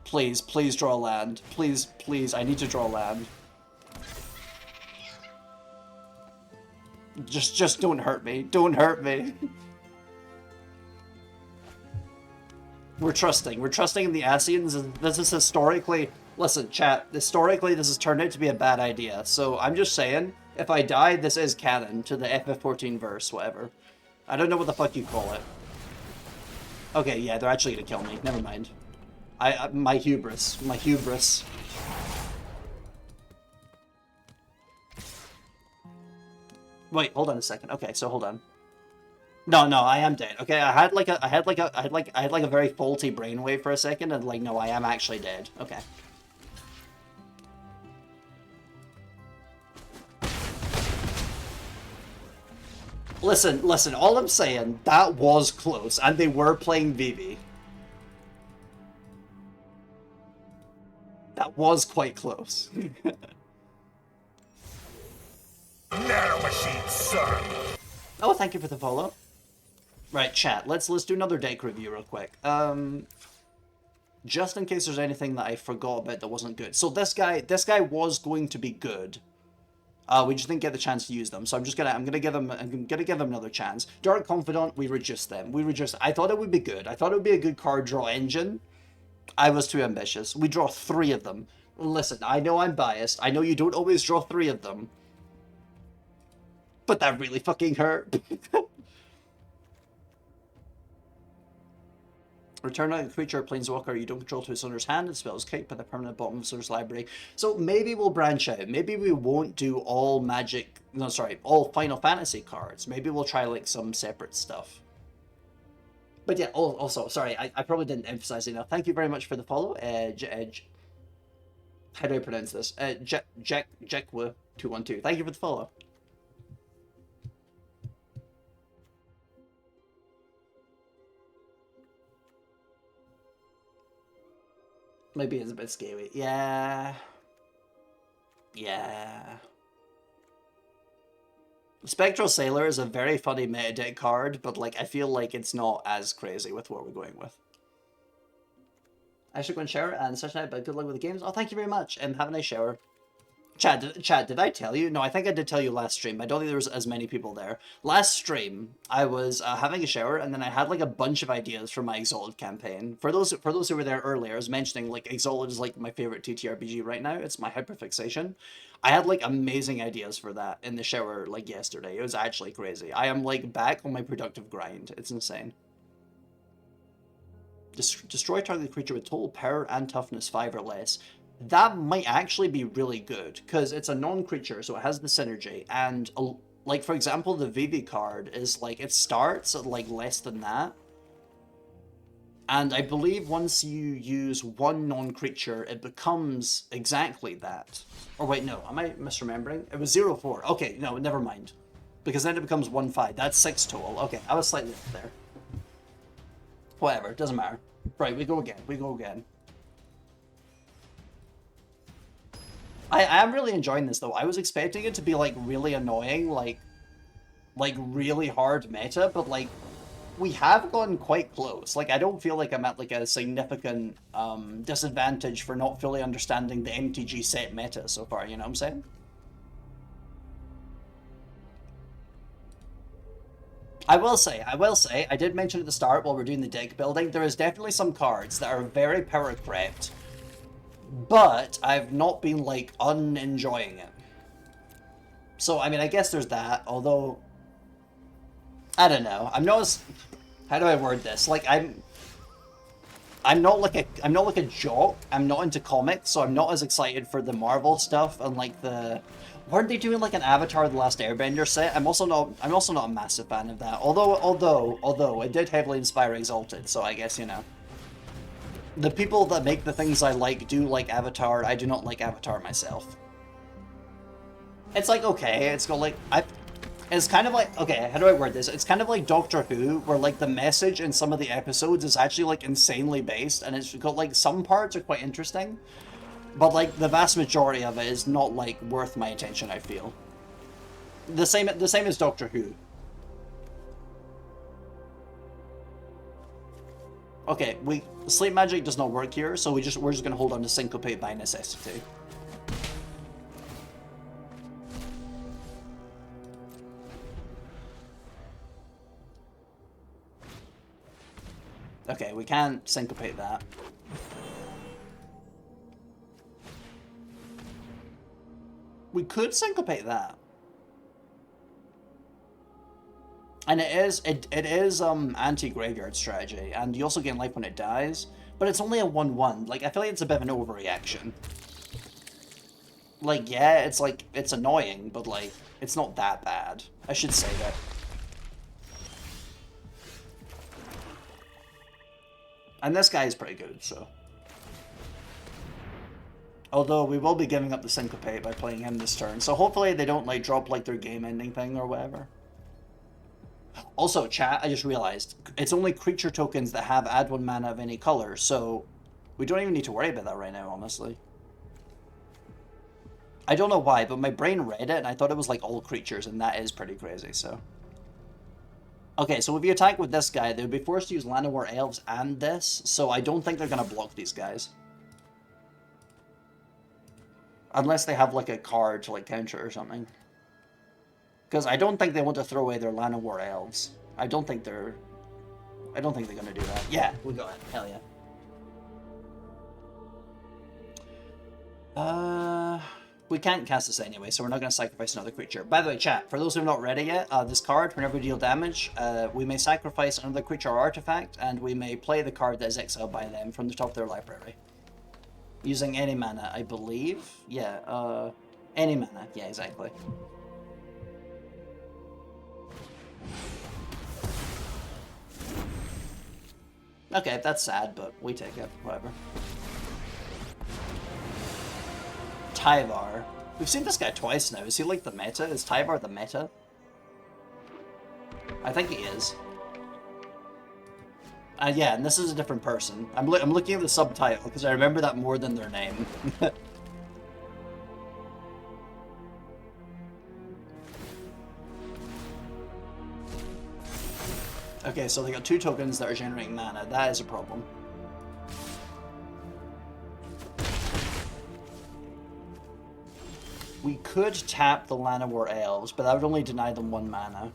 Please draw a land. Please, I need to draw a land. Just don't hurt me. Don't hurt me. We're trusting in the Asians. This is historically... Listen, chat, historically this has turned out to be a bad idea. So I'm just saying, if I die, this is canon to the FF14 verse, whatever. I don't know what the fuck you call it. Okay, yeah, they're actually gonna kill me. Never mind. My hubris. Wait, hold on a second. Okay, so hold on. No, I am dead. Okay, I had like a very faulty brainwave for a second, and like, no, I am actually dead. Okay. Listen, all I'm saying, that was close, and they were playing Vivi. That was quite close. Nanomachine, son. Oh, thank you for the follow. Right, chat. Let's do another deck review real quick. Just in case there's anything that I forgot about that wasn't good. So this guy was going to be good. We just didn't get the chance to use them, so I'm gonna give him another chance. Dark Confidant, we reduced them. I thought it would be good. I thought it would be a good card draw engine. I was too ambitious. We draw 3 of them. Listen, I know I'm biased. I know you don't always draw 3 of them. But that really fucking hurt. Return a creature, planeswalker you don't control to its owner's hand and spells kick by the permanent bottom of its owner's library. So maybe we'll branch out. Maybe we won't do all all Final Fantasy cards. Maybe we'll try like some separate stuff. But yeah, also, sorry, I probably didn't emphasize enough. Thank you very much for the follow. How do I pronounce this? Jackwa212. Thank you for the follow. Maybe it's a bit scary. Yeah. Spectral Sailor is a very funny meta deck card, but like I feel like it's not as crazy with what we're going with. I should go and shower and such night, but good luck with the games. Oh, thank you very much, and have a nice shower. Chad, did I tell you? No, I think I did tell you last stream. I don't think there was as many people there. Last stream, I was having a shower, and then I had like a bunch of ideas for my Exalted campaign. For those who were there earlier, I was mentioning like Exalted is like my favorite TTRPG right now. It's my hyperfixation. I had like amazing ideas for that in the shower like yesterday. It was actually crazy. I am like back on my productive grind. It's insane. Destroy target creature with total power and toughness 5 or less. That might actually be really good, because it's a non-creature, so it has the synergy, and, like, for example, the Vivi card is, like, it starts at, like, less than that, and I believe once you use 1 non-creature, it becomes exactly that. Or wait, no, am I misremembering? It was 0-4. Okay, no, never mind. Because then it becomes 1-5. That's 6 total. Okay, I was slightly off there. Whatever, doesn't matter. Right, we go again. I am really enjoying this, though. I was expecting it to be, like, really annoying, like really hard meta, but, like, we have gone quite close. Like, I don't feel like I'm at, like, a significant disadvantage for not fully understanding the MTG set meta so far, you know what I'm saying? I will say, I did mention at the start while we're doing the deck building, there is definitely some cards that are very power crept, but I've not been, like, unenjoying it. So, I mean, I guess there's that, although, I don't know. I'm not as, how do I word this? Like, I'm not like a jock. I'm not into comics, so I'm not as excited for the Marvel stuff and, like, weren't they doing, like, an Avatar The Last Airbender set? I'm also not a massive fan of that. Although it did heavily inspire Exalted, so I guess, you know. The people that make the things I like do like Avatar. I do not like Avatar myself. It's like, okay, it's got like, it's kind of like, okay, how do I word this? It's kind of like Doctor Who, where like the message in some of the episodes is actually like insanely based, and it's got like some parts are quite interesting, but like the vast majority of it is not like worth my attention, I feel. The same as Doctor Who. Okay, sleep magic does not work here, so we're just gonna hold on to Syncopate by necessity. Okay, we can't Syncopate that. We could Syncopate that. And it is anti-graveyard strategy, and you also gain life when it dies, but it's only a 1/1. Like, I feel like it's a bit of an overreaction. Like, yeah, it's like, it's annoying, but like, it's not that bad. I should say that. And this guy is pretty good, so. Although, we will be giving up the Syncopate by playing him this turn, so hopefully they don't, like, drop, like, their game-ending thing or whatever. Also, chat, I just realized, it's only creature tokens that have add 1 mana of any color, so we don't even need to worry about that right now, honestly. I don't know why, but my brain read it and I thought it was like all creatures, and that is pretty crazy, so. Okay, so if you attack with this guy, they would be forced to use Llanowar Elves and this, so I don't think they're going to block these guys. Unless they have like a card to like counter or something. Because I don't think they want to throw away their Llanowar Elves. I don't think they're going to do that. Yeah, we got it. Hell yeah. We can't cast this anyway, so we're not going to sacrifice another creature. By the way, chat, for those who have not read it yet, this card, whenever we deal damage, we may sacrifice another creature or artifact, and we may play the card that is exiled by them from the top of their library. Using any mana, I believe. Yeah, any mana. Yeah, exactly. Okay, that's sad, but we take it. Whatever. Tyvar. We've seen this guy twice now. Is he like the meta? Is Tyvar the meta? I think he is. Yeah, and this is a different person. I'm looking at the subtitle because I remember that more than their name. Okay, so they got 2 tokens that are generating mana. That is a problem. We could tap the Llanowar Elves, but that would only deny them 1 mana.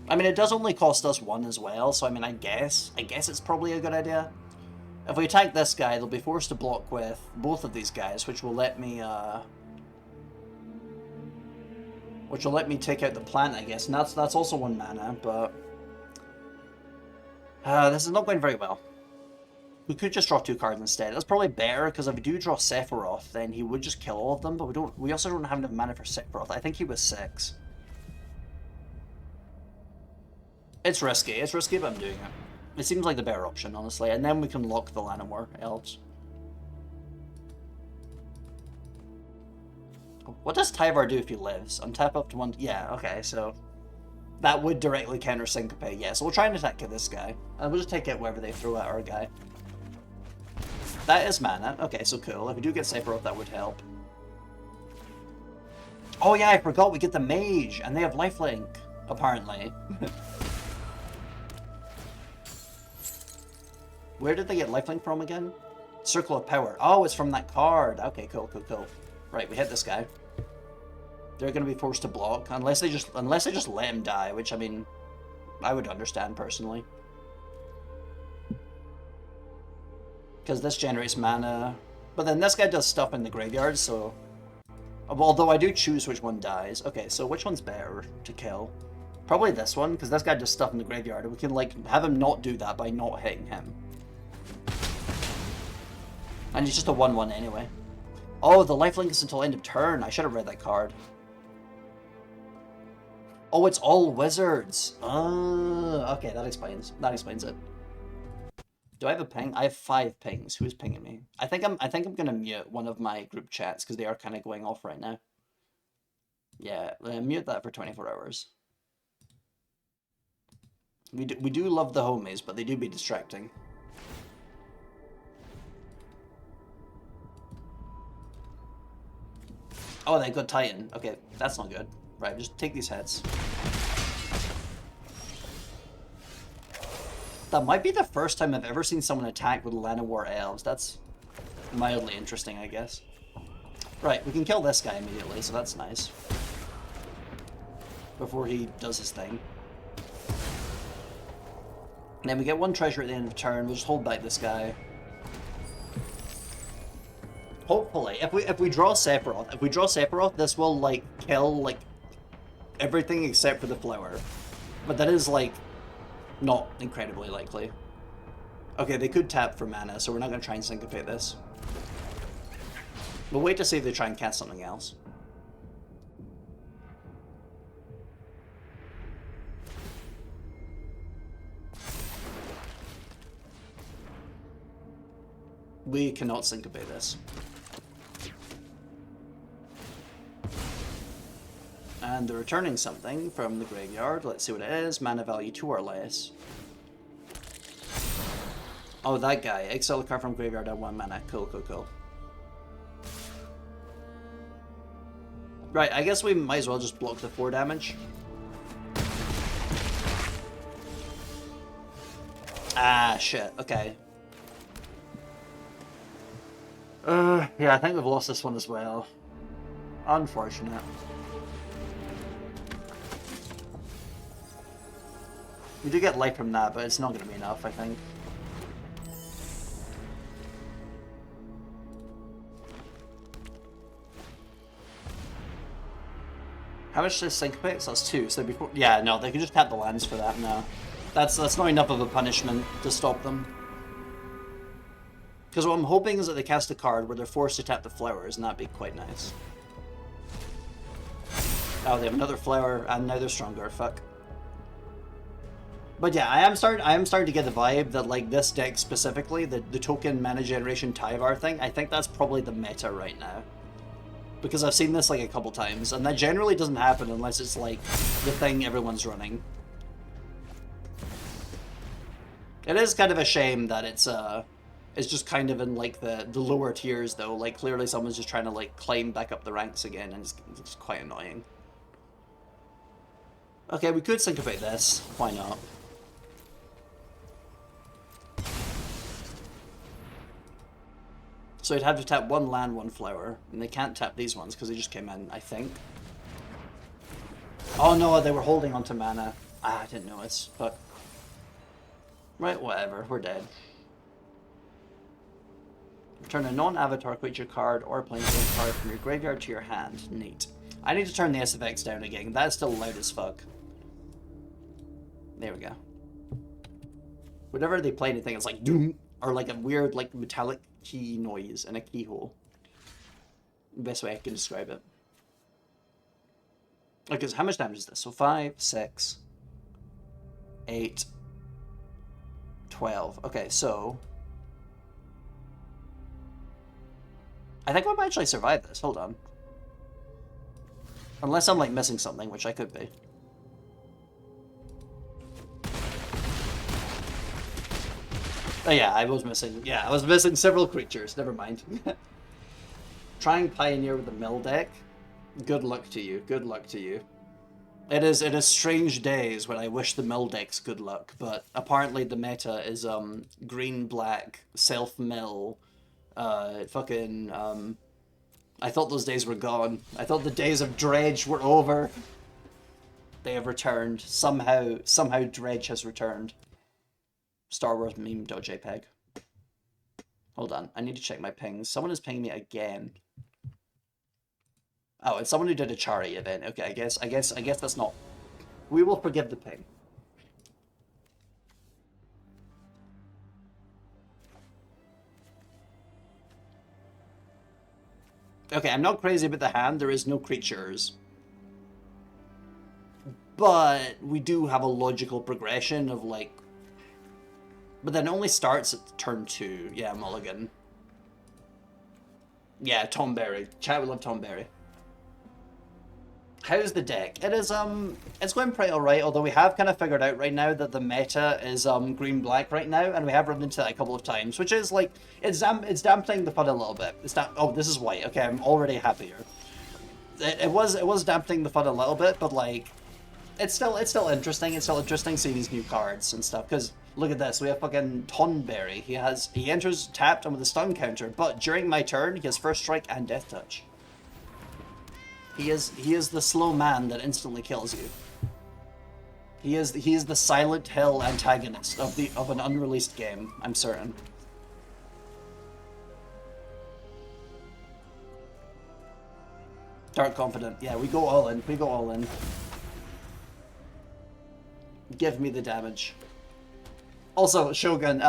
I mean, it does only cost us 1 as well, so I mean, I guess it's probably a good idea. If we attack this guy, they'll be forced to block with both of these guys, which will let me, take out the plant, I guess. And that's also 1 mana, but this is not going very well. We could just draw 2 cards instead. That's probably better, because if we do draw Sephiroth, then he would just kill all of them, but we also don't have enough mana for Sephiroth. I think he was 6. It's risky, but I'm doing it. It seems like the better option, honestly, and then we can lock the Llanowar Elves. What does Tyvar do if he lives? Untap up to 1... Yeah, okay, so... That would directly counter Syncope, yeah, so we'll try and attack this guy. And we'll just take out whatever they throw at our guy. That is mana. Okay, so cool. If we do get Sephiroth, that would help. Oh yeah, I forgot we get the Mage, and they have lifelink, apparently. Where did they get lifelink from again? Circle of Power. Oh, it's from that card. Okay, cool. Right, we hit this guy. They're going to be forced to block, unless they just let him die, which, I mean, I would understand personally. Because this generates mana. But then this guy does stuff in the graveyard, so... Although I do choose which one dies. Okay, so which one's better to kill? Probably this one, because this guy does stuff in the graveyard, and we can, like, have him not do that by not hitting him. And he's just a 1-1 anyway. Oh, the lifelink is until end of turn. I should have read that card. Oh, it's all wizards. Okay, that explains it. Do I have a ping? I have 5 pings. Who's pinging me? I think I'm gonna mute one of my group chats because they are kind of going off right now. Yeah, mute that for 24 hours. We do love the homies, but they do be distracting. Oh, they got Titan. Okay, that's not good. Right, just take these hits. That might be the first time I've ever seen someone attack with Llanowar Elves. That's mildly interesting, I guess. Right, we can kill this guy immediately, so that's nice. Before he does his thing. And then we get 1 treasure at the end of turn. We'll just hold back this guy. Hopefully, if we draw Sephiroth, this will, like, kill, like, everything except for the flower. But that is, like, not incredibly likely. Okay, they could tap for mana, so we're not going to try and syncopate this. We'll wait to see if they try and cast something else. We cannot syncopate this. And they're returning something from the graveyard. Let's see what it is. Mana value 2 or less. Oh, that guy. Exile a card from graveyard at 1 mana. Cool. Right, I guess we might as well just block the 4 damage. Ah, shit. Okay. Yeah, I think we've lost this one as well. Unfortunate. We do get life from that, but it's not going to be enough, I think. How much does syncopate? So that's 2. So before, yeah, no, they can just tap the lands for that. No, that's not enough of a punishment to stop them. Because what I'm hoping is that they cast a card where they're forced to tap the flowers, and that'd be quite nice. Oh, they have another flower, and now they're stronger. Fuck. But yeah, I am starting to get the vibe that like this deck specifically, the token mana generation Tyvar thing, I think that's probably the meta right now. Because I've seen this like a couple times, and that generally doesn't happen unless it's like the thing everyone's running. It is kind of a shame that it's just kind of in like the lower tiers though. Like clearly someone's just trying to like climb back up the ranks again, and it's quite annoying. Okay, we could syncopate this. Why not? So you'd have to tap 1 land, 1 flower, and they can't tap these ones because they just came in, I think. Oh no, they were holding onto mana. Ah, I didn't notice, but... Right, whatever, we're dead. Return a non-avatar creature card or planeswalker card from your graveyard to your hand. Neat. I need to turn the SFX down again, that's still loud as fuck. There we go. Whenever they play anything, it's like doom, or like a weird like metallic key noise in a keyhole. Best way I can describe it. Okay, so how much damage is this? So 5, 6, 8, 12. Okay, so I think I might actually survive this. Hold on. Unless I'm like missing something, which I could be. Oh yeah, I was missing. Yeah, I was missing several creatures. Never mind. Trying Pioneer with the mill deck. Good luck to you. Good luck to you. It is strange days when I wish the mill decks good luck, but apparently the meta is green black self mill. Fucking I thought those days were gone. I thought the days of Dredge were over. They have returned. Somehow Dredge has returned. Star Wars meme.jpg. Hold on, I need to check my pings. Someone is pinging me again. Oh, it's someone who did a Chari event. Okay, I guess that's not. We will forgive the ping. Okay, I'm not crazy about the hand. There is no creatures. But we do have a logical progression of like. But then it only starts at turn 2. Yeah, Mulligan. Yeah, Tom Berry. Chat, we love Tom Berry. How's the deck? It is, it's going pretty alright, although we have kind of figured out right now that the meta is, green-black right now, and we have run into that a couple of times, which is, like, it's dampening the fun a little bit. Oh, this is white. Okay, I'm already happier. It was dampening the fun a little bit, but, like, it's still interesting. It's still interesting seeing these new cards and stuff, because look at this. We have fucking Tonberry. He enters tapped and with a stun counter, but during my turn, he has first strike and death touch. He is the slow man that instantly kills you. He is the Silent Hill antagonist of an unreleased game, I'm certain. Dark Confident. Yeah, we go all in. We go all in. Give me the damage. Also, Shogun,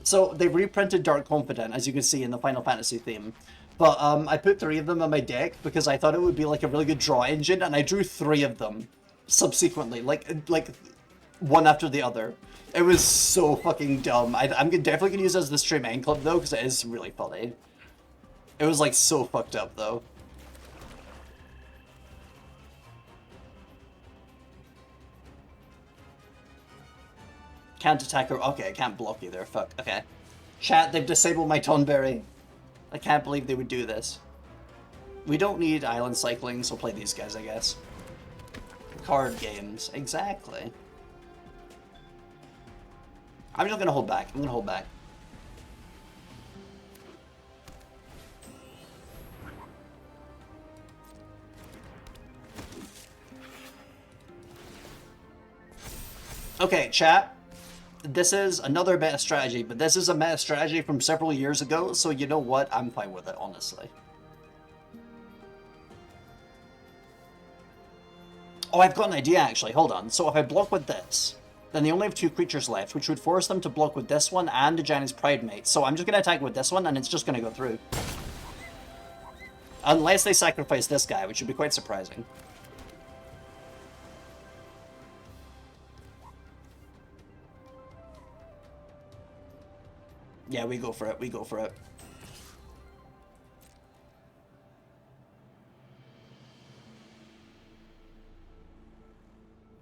so they reprinted Dark Confident, as you can see in the Final Fantasy theme. But I put 3 of them on my deck because I thought it would be like a really good draw engine, and I drew 3 of them subsequently, like one after the other. It was so fucking dumb. I'm definitely gonna use it as the stream end clip though, because it is really funny. It was like so fucked up though. Can't attack her. Okay, I can't block either. Fuck. Okay. Chat, they've disabled my Tonberry. I can't believe they would do this. We don't need island cycling, so play these guys, I guess. Card games. Exactly. I'm just gonna hold back. I'm gonna hold back. Okay, chat. This is another meta strategy, but this is a meta strategy from several years ago, so you know what? I'm fine with it, honestly. Oh, I've got an idea, actually. Hold on. So if I block with this, then they only have 2 creatures left, which would force them to block with this one and a Janny's Pridemate. So I'm just going to attack with this one, and it's just going to go through. Unless they sacrifice this guy, which would be quite surprising. Yeah, we go for it. We go for it.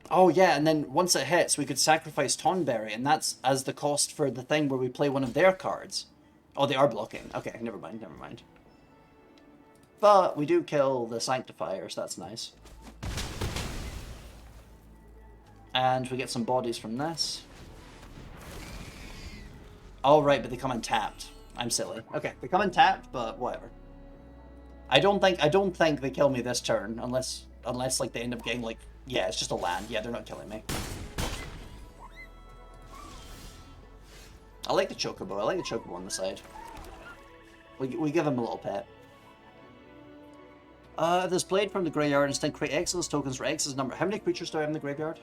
Oh yeah, and then once it hits, we could sacrifice Tonberry, and that's as the cost for the thing where we play one of their cards. Oh, they are blocking. Okay, never mind, never mind. But we do kill the Sanctifier, so that's nice. And we get some bodies from this. Oh right, but they come untapped. I'm silly. Okay, they come untapped, but whatever. I don't think they kill me this turn, unless like they end up getting like, yeah, it's just a land. Yeah, they're not killing me. I like the Chocobo. I like the Chocobo on the side. We give him a little pet. This blade from the graveyard instead create Exodus tokens for Exodus number. How many creatures do I have in the graveyard?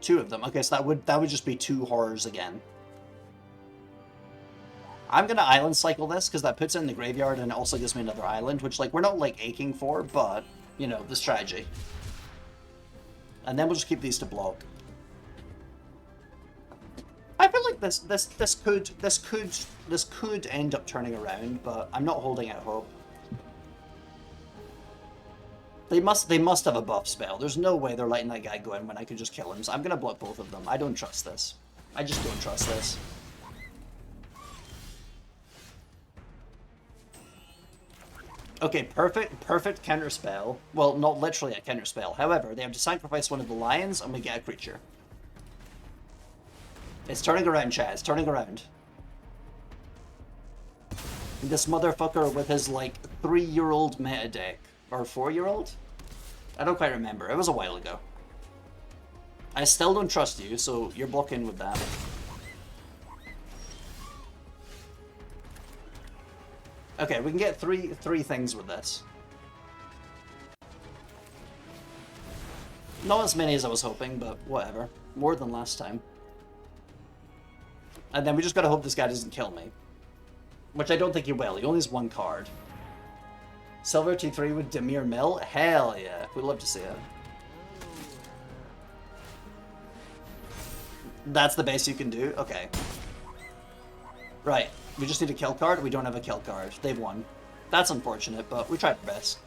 2 of them. Okay, so that would just be 2 horrors again. I'm gonna island cycle this because that puts it in the graveyard and it also gives me another island, which like we're not like aching for, but you know, the strategy. And then we'll just keep these to block. I feel like this could end up turning around, but I'm not holding out hope. They must have a buff spell. There's no way they're letting that guy go in when I could just kill him. So I'm gonna block both of them. I don't trust this. I just don't trust this. Okay, perfect counter spell. Well, not literally a counter spell. However, they have to sacrifice one of the lions and we get a creature. It's turning around, chat. It's turning around. This motherfucker with his, like, 3-year-old meta deck. Or 4-year-old? I don't quite remember. It was a while ago. I still don't trust you, so you're blocking with that. Okay, we can get three things with this. Not as many as I was hoping, but whatever. More than last time. And then we just gotta hope this guy doesn't kill me. Which I don't think he will. He only has 1 card. Silver T3 with Demir Mill? Hell yeah. We'd love to see it. That's the best you can do? Okay. Right. We just need a kill card. We don't have a kill card. They've won. That's unfortunate, but we tried our best.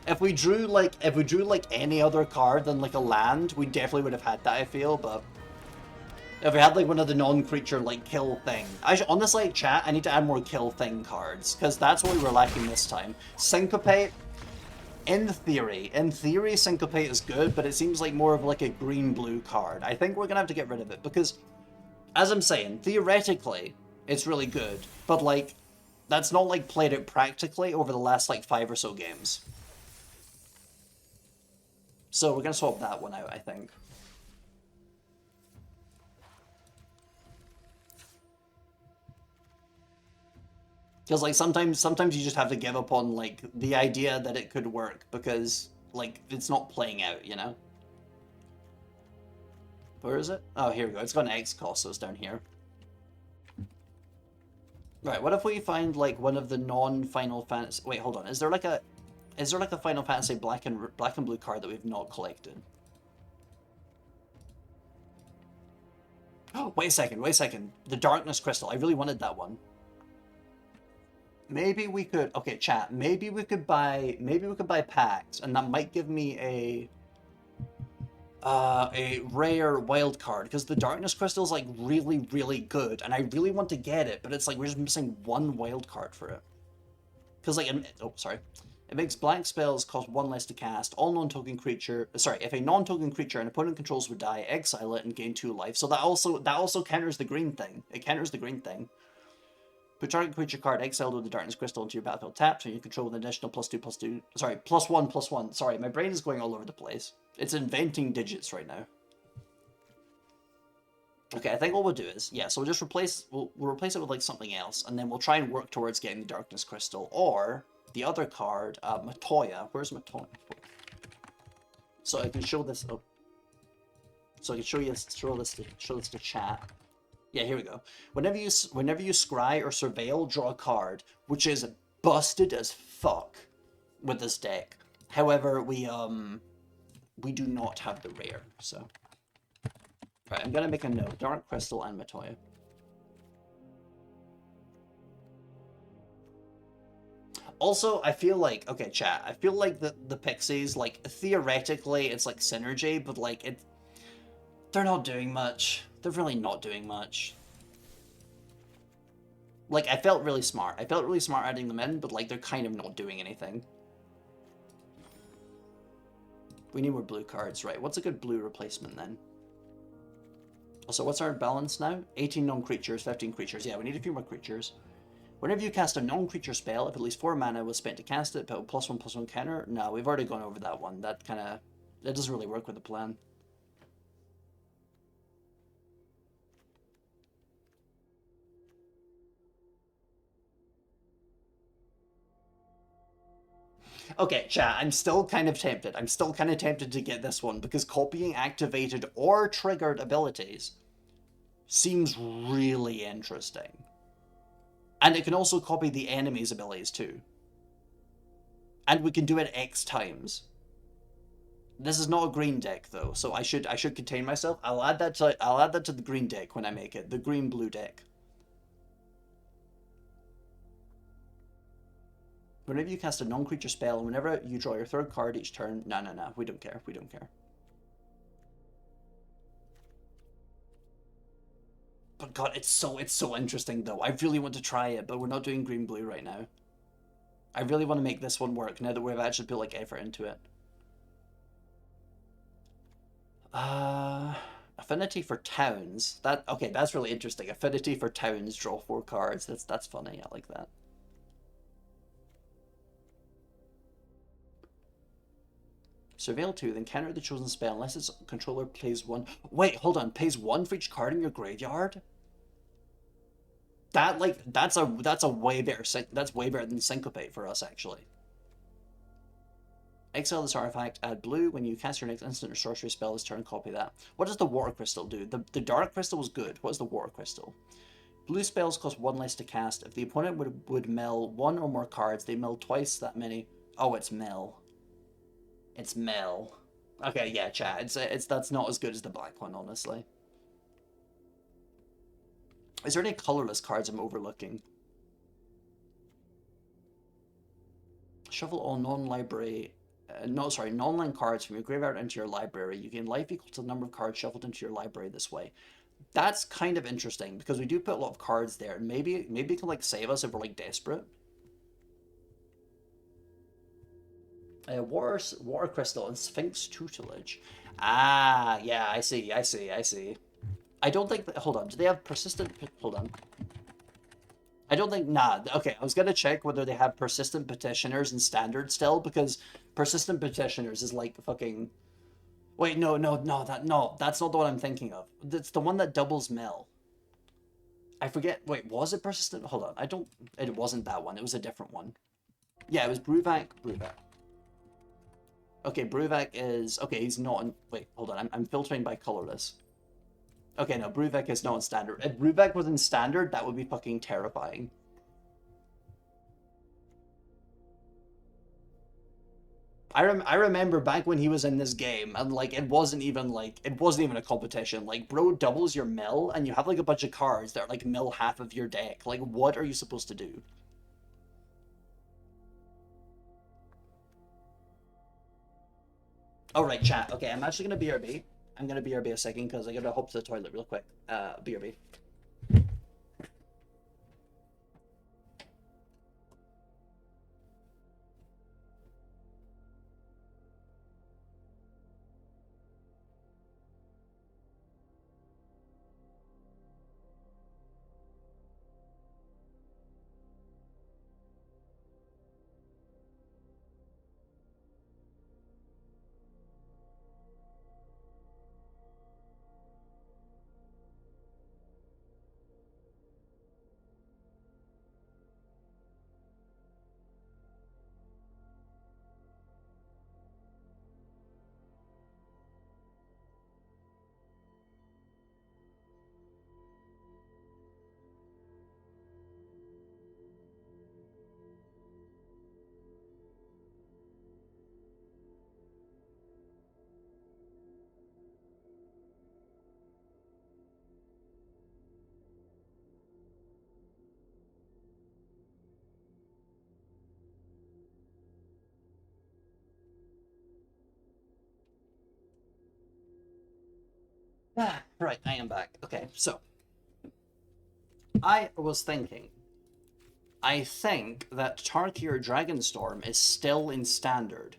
If we drew like any other card than like a land, we definitely would have had that, I feel, but if we had like one of the non-creature like kill thing. Honestly, chat, I need to add more kill thing cards, because that's what we were lacking this time. Syncopate, in theory, Syncopate is good, but it seems like more of like a green-blue card. I think we're gonna have to get rid of it, because, as I'm saying, theoretically, it's really good, but like, that's not like played out practically over the last like 5 or so games. So we're gonna swap that one out, I think. Because like sometimes you just have to give up on like the idea that it could work because like it's not playing out, you know? Where is it? Oh, here we go. It's got an X cost, so it's down here. Right, what if we find like one of the non-Final Fantasy... Wait, hold on. Is there like a Final Fantasy black and blue card that we've not collected? Oh, wait a second. The Darkness Crystal. I really wanted that one. Maybe we could... Okay, chat. Maybe we could buy packs, and that might give me a... a rare wild card, because the Darkness Crystal is like really, really good, and I really want to get it, but it's like we're just missing one wild card for it. Because like, oh sorry, it makes black spells cost one less to cast. All non-token creature, sorry, if a non-token creature an opponent controls would die, exile it and gain 2 life. So that also counters the green thing. It counters the green thing. Put target creature card exiled with the Darkness Crystal into your battlefield tapped, and you control an additional +2/+2. Sorry, +1/+1. Sorry, my brain is going all over the place. It's inventing digits right now. Okay, I think what we'll do is, yeah, so we'll just we'll replace it with like something else, and then we'll try and work towards getting the Darkness Crystal, or the other card, Matoya. Where's Matoya? So I can show this. Oh, so I can show this to chat. Yeah, here we go. Whenever you scry or surveil, draw a card, which is busted as fuck with this deck. However, we do not have the rare, so. Right, I'm gonna make a note. Dark Crystal and Matoya. Also, I feel like, okay, chat, I feel like the Pixies, like, theoretically, it's like synergy, but like, they're not doing much. They're really not doing much. Like, I felt really smart. I felt really smart adding them in, but like, they're kind of not doing anything. We need more blue cards, right? What's a good blue replacement then? Also, what's our balance now? 18 non-creatures, 15 creatures. Yeah, we need a few more creatures. Whenever you cast a non-creature spell, if at least 4 mana was spent to cast it, but +1/+1 counter. No, we've already gone over that one. That doesn't really work with the plan. Okay, chat, I'm still kind of tempted. I'm still kind of tempted to get this one, because copying activated or triggered abilities seems really interesting. And it can also copy the enemy's abilities too. And we can do it X times. This is not a green deck though, so I should contain myself. I'll add that to the green deck when I make it. The green-blue deck. Whenever you cast a non-creature spell, and whenever you draw your 3rd card each turn, no, we don't care. We don't care. But God, it's so interesting though. I really want to try it, but we're not doing green-blue right now. I really want to make this one work now that we've actually put like effort into it. Affinity for towns. Okay, that's really interesting. Affinity for towns, draw 4 cards. That's funny. I like that. Surveil 2, then counter the chosen spell unless its controller plays 1. Wait, hold on. Plays 1 for each card in your graveyard? That's a way better that's way better than Syncopate for us actually. Exile this artifact, add blue. When you cast your next instant or sorcery spell this turn, copy that. What does the Water Crystal do? The Dark Crystal was good. What is the Water Crystal? Blue spells cost 1 less to cast. If the opponent would mill 1 or more cards, they mill twice that many. Oh, it's mill. It's mill. Okay, yeah, chat. That's not as good as the black one, honestly. Is there any colorless cards I'm overlooking? Shuffle all non-library... non-land cards from your graveyard into your library. You gain life equal to the number of cards shuffled into your library this way. That's kind of interesting, because we do put a lot of cards there, and maybe it can, like, save us if we're, like, desperate. Water Crystal and Sphinx Tutelage. Ah, yeah, I see. I don't think... Hold on, do they have persistent... Hold on. I don't think... Nah, okay, I was gonna check whether they have persistent petitioners in standard still, because persistent petitioners is like fucking... Wait, no, that's not the one I'm thinking of. It's the one that doubles mill. I forget... Wait, was it persistent? Hold on, It wasn't that one, it was a different one. Yeah, it was Bruvac. Okay, Bruvac is... Okay, he's not in... Wait, hold on, I'm filtering by colorless. Okay, no, Bruvac is not in standard. If Bruvac was in standard, that would be fucking terrifying. I remember back when he was in this game, and like it wasn't even a competition. Like, bro doubles your mill, and you have like a bunch of cards that are like mill half of your deck. Like, what are you supposed to do? All right, chat. Okay, I'm actually gonna BRB. I'm gonna BRB a second because I gotta hop to the toilet real quick. BRB. Right, I am back. Okay, so I was thinking. I think that Tarkir Dragonstorm is still in standard,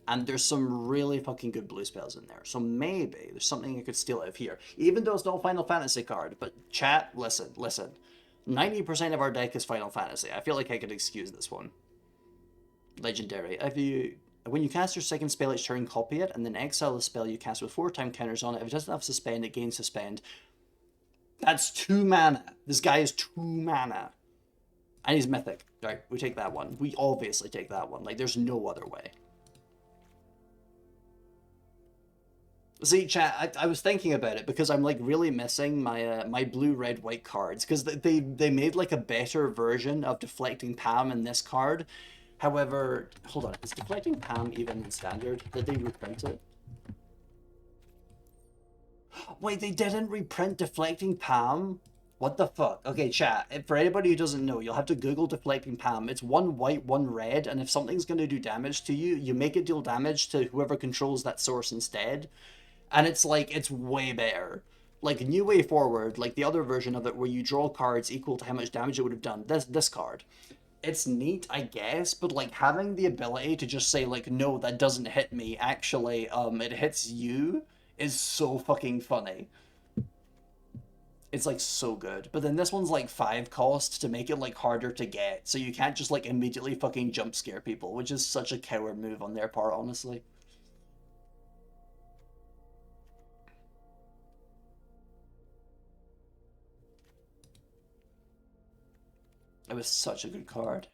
and there's some really fucking good blue spells in there. So maybe there's something I could steal out of here, even though it's not a Final Fantasy card. But chat, listen. 90% of our deck is Final Fantasy. I feel like I could excuse this one. Legendary. When you cast your second spell each turn, copy it, and then exile the spell you cast with 4 time counters on it. If it doesn't have suspend, it gains suspend. That's 2 mana. This guy is 2 mana. And he's mythic. Right, we take that one. We obviously take that one. Like, there's no other way. See, chat, I was thinking about it because I'm, like, really missing my my blue, red, white cards. Because they made, like, a better version of Deflecting Pam in this card. However, hold on. Is Deflecting Pam even in Standard? Did they reprint it? Wait, they didn't reprint Deflecting Pam? What the fuck? Okay, chat, for anybody who doesn't know, you'll have to Google Deflecting Pam. It's 1 white, 1 red, and if something's going to do damage to you, you make it deal damage to whoever controls that source instead. And it's like, it's way better. Like, New Way Forward, like the other version of it where you draw cards equal to how much damage it would have done, this card. It's neat, I guess, but like having the ability to just say like, no, that doesn't hit me, actually, it hits you, is so fucking funny. It's like so good. But then this one's like 5 cost to make it like harder to get. So you can't just like immediately fucking jump scare people, which is such a coward move on their part, honestly. It was such a good card.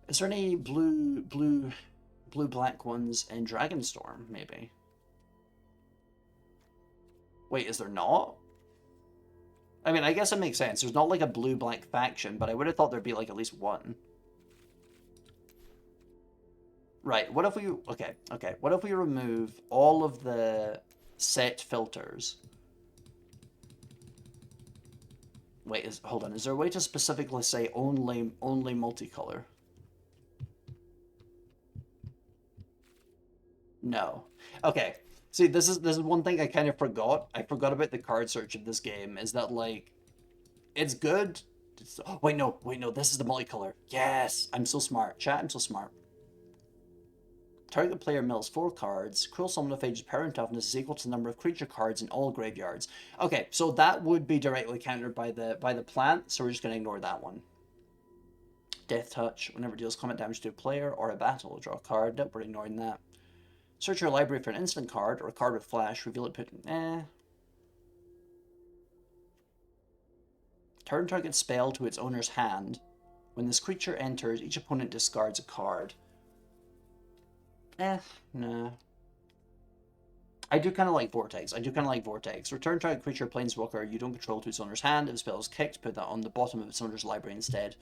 Is there any blue black ones in Dragonstorm, maybe? Wait, is there not? I mean, I guess it makes sense. There's not like a blue-black faction, but I would have thought there'd be like at least one. Right, what if we... Okay. What if we remove all of the set filters? Wait, hold on. Is there a way to specifically say only multicolor? No. Okay. See, this is one thing I kind of forgot. I forgot about the card search of this game, is that like it's good. Oh, wait, no, this is the multicolor. Yes, I'm so smart. Chat, I'm so smart. Target player mills 4 cards. Cruel Summon of Age's power and toughness is equal to the number of creature cards in all graveyards. Okay, so that would be directly countered by the plant, so we're just gonna ignore that one. Death Touch. Whenever it deals combat damage to a player or a battle, draw a card. Nope, we're ignoring that. Search your library for an instant card or a card with flash. Reveal it, put... Turn target spell to its owner's hand. When this creature enters, each opponent discards a card. Nah. I do kind of like Vortex. Return target creature planeswalker you don't control to its owner's hand. If the spell is kicked, put that on the bottom of its owner's library instead.